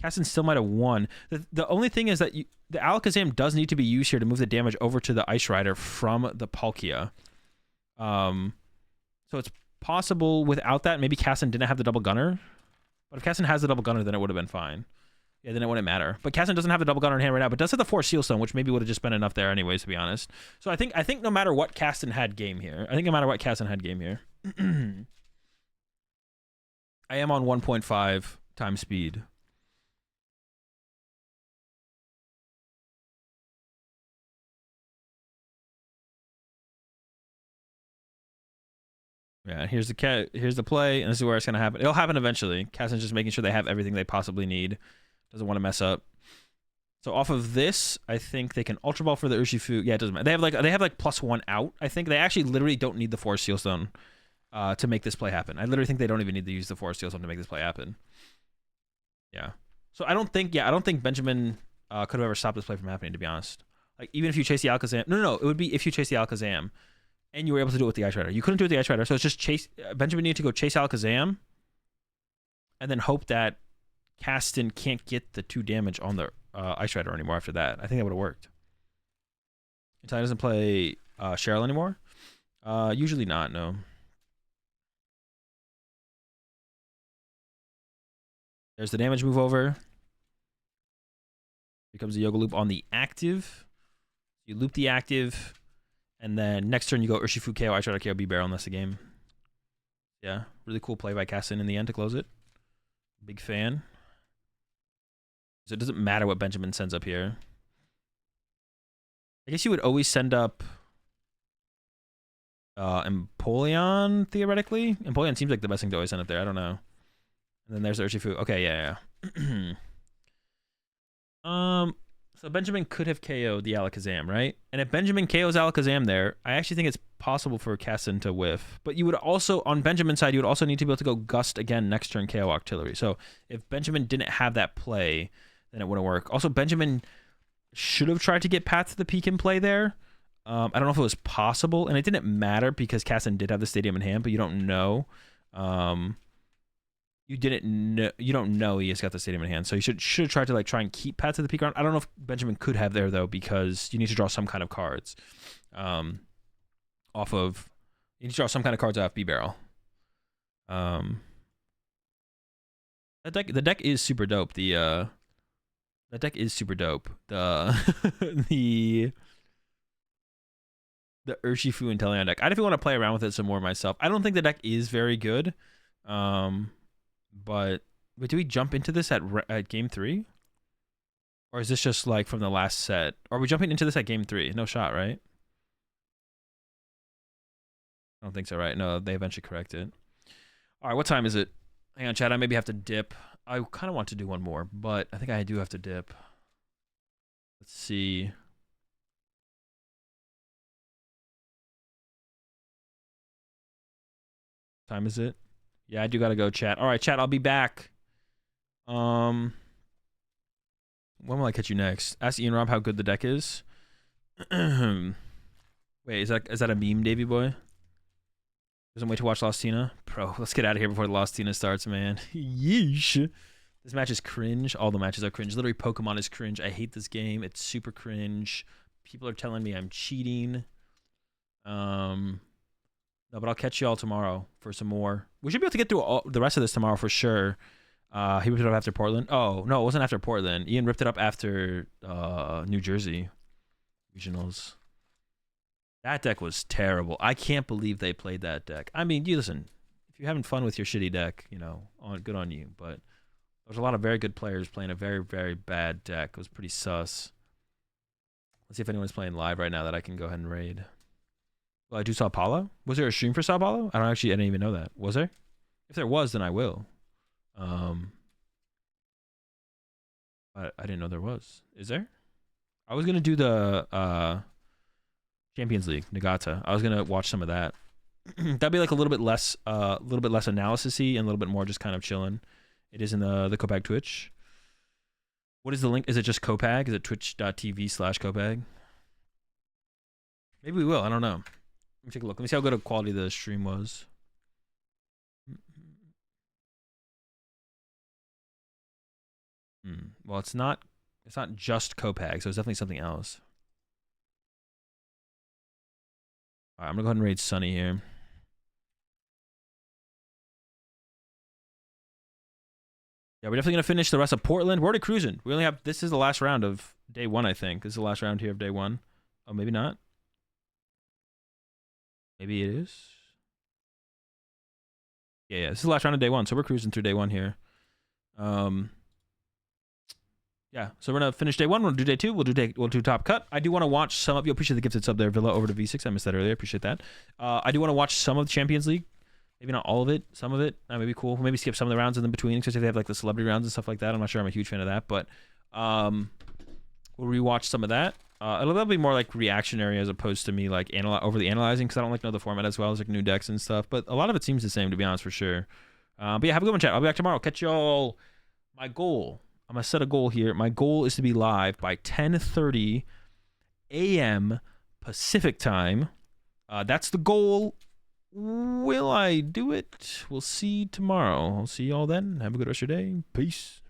Kassan still might have won. The only thing is that the Alakazam does need to be used here to move the damage over to the Ice Rider from the Palkia. So it's possible without that, maybe Kassan didn't have the double gunner. But if Kassan has the double gunner, then it would have been fine. Yeah, then it wouldn't matter. But Kassan doesn't have the double gunner in hand right now, but does have the Force Seal Stone, which maybe would have just been enough there anyways, to be honest. So I think no matter what, Kassan had game here. I am on 1.5 times speed. Yeah, here's the play, and this is where it's gonna happen. It'll happen eventually. Kassan's just making sure they have everything they possibly need. Doesn't want to mess up. So off of this, I think they can Ultra Ball for the Urshifu. Yeah, it doesn't matter. They have like +1 out. I think they actually literally don't need the Forest Seal Stone to make this play happen. I literally think they don't even need to use the Forest Seal Stone to make this play happen. Yeah. So I don't think Benjamin could have ever stopped this play from happening, to be honest. Like, even if you chase the Alakazam. No. It would be if you chase the Alakazam and you were able to do it with the Ice Rider. You couldn't do it with the Ice Rider, so it's just chase. Benjamin needed to go chase Alakazam and then hope that Kassan can't get the 2 damage on the Ice Rider anymore after that. I think that would have worked. Until he doesn't play Cheryl anymore. Usually not, no. There's the damage move over. Becomes a yoga loop on the active. You loop the active, and then next turn you go Urshifu KO, I try to KO B-Barrel, and that's the game. Yeah, really cool play by Cassin in the end to close it. Big fan. So it doesn't matter what Benjamin sends up here. I guess you would always send up Empoleon, theoretically. Empoleon seems like the best thing to always send up there. I don't know. And then there's Urshifu. Okay, yeah. So Benjamin could have KO'd the Alakazam, right? And if Benjamin KOs Alakazam there, I actually think it's possible for Cassin to whiff. But you would also, on Benjamin's side, you would also need to be able to go Gust again next turn KO Octillery. So if Benjamin didn't have that play, then it wouldn't work. Also, Benjamin should have tried to get Path to the Peak in play there. I don't know if it was possible, and it didn't matter because Cassin did have the stadium in hand, but you don't know. You don't know he has got the stadium in hand, so you should have tried to try and keep Path to the Peak around. I don't know if Benjamin could have there though, because you need to draw some kind of cards you need to draw some kind of cards off B-Barrel. The deck is super dope. The deck is super dope. The Urshifu and Teleon deck. I definitely want to play around with it some more myself. I don't think the deck is very good. But do we jump into this at game 3? Or is this just like from the last set? Or are we jumping into this at game 3? No shot, right? I don't think so, right? No, they eventually correct it. All right, what time is it? Hang on, chat. I maybe have to dip. I kind of want to do one more, but I think I do have to dip. Let's see. What time is it? Yeah, I do gotta go, chat. All right, chat, I'll be back. When will I catch you next? Ask Ian Rob how good the deck is. Wait, is that a meme, Davey boy? Doesn't wait to watch Lost Tina? Bro, let's get out of here before the Lost Tina starts, man. Yeesh. This match is cringe. All the matches are cringe. Literally, Pokemon is cringe. I hate this game. It's super cringe. People are telling me I'm cheating. No, but I'll catch you all tomorrow for some more. We should be able to get through the rest of this tomorrow for sure. He ripped it up after Portland. Oh, no, it wasn't after Portland. Ian ripped it up after New Jersey regionals. That deck was terrible. I can't believe they played that deck. I mean, you listen, if you're having fun with your shitty deck, good on you. But there's a lot of very good players playing a very, very bad deck. It was pretty sus. Let's see if anyone's playing live right now that I can go ahead and raid. Well, I do Sao Paulo. Was there a stream for Sao Paulo? I didn't even know that. Was there? If there was, then I will. But I didn't know there was. Is there? I was gonna do the Champions League Nagata. I was gonna watch some of that. That'd be like a little bit less analysis-y and a little bit more just kind of chilling. It is in the Copag Twitch. What is the link? Is it just Copag? Is it twitch.tv/Copag? Maybe we will. I don't know. Let me take a look. Let me see how good a quality the stream was. Well, it's not just Copag, so it's definitely something else. All right, I'm gonna go ahead and raid Sunny here. Yeah, we're definitely gonna finish the rest of Portland. We're already cruising. We only have this is the last round of day 1, I think. This is the last round here of day 1. Oh, maybe not. Maybe it is. Yeah, this is the last round of day 1, so we're cruising through day 1 here. Yeah, so we're gonna finish day 1. We'll do day 2. We'll do top cut. I do want to watch some of you. Appreciate the gifted sub there, Villa over to V6. I missed that earlier. Appreciate that. I do want to watch some of the Champions League. Maybe not all of it. Some of it. Maybe cool. Maybe skip some of the rounds in between, especially if they have like the celebrity rounds and stuff like that. I'm not sure. I'm a huge fan of that, but we'll rewatch some of that. It'll be more like reactionary as opposed to me like overly analyzing, because I don't like know the format as well as like new decks and stuff. But a lot of it seems the same, to be honest, for sure. But yeah, have a good one, chat. I'll be back tomorrow. Catch y'all. My goal. I'm gonna set a goal here. My goal is to be live by 10:30 a.m. Pacific time. That's the goal. Will I do it? We'll see tomorrow. I'll see y'all then. Have a good rest of your day. Peace.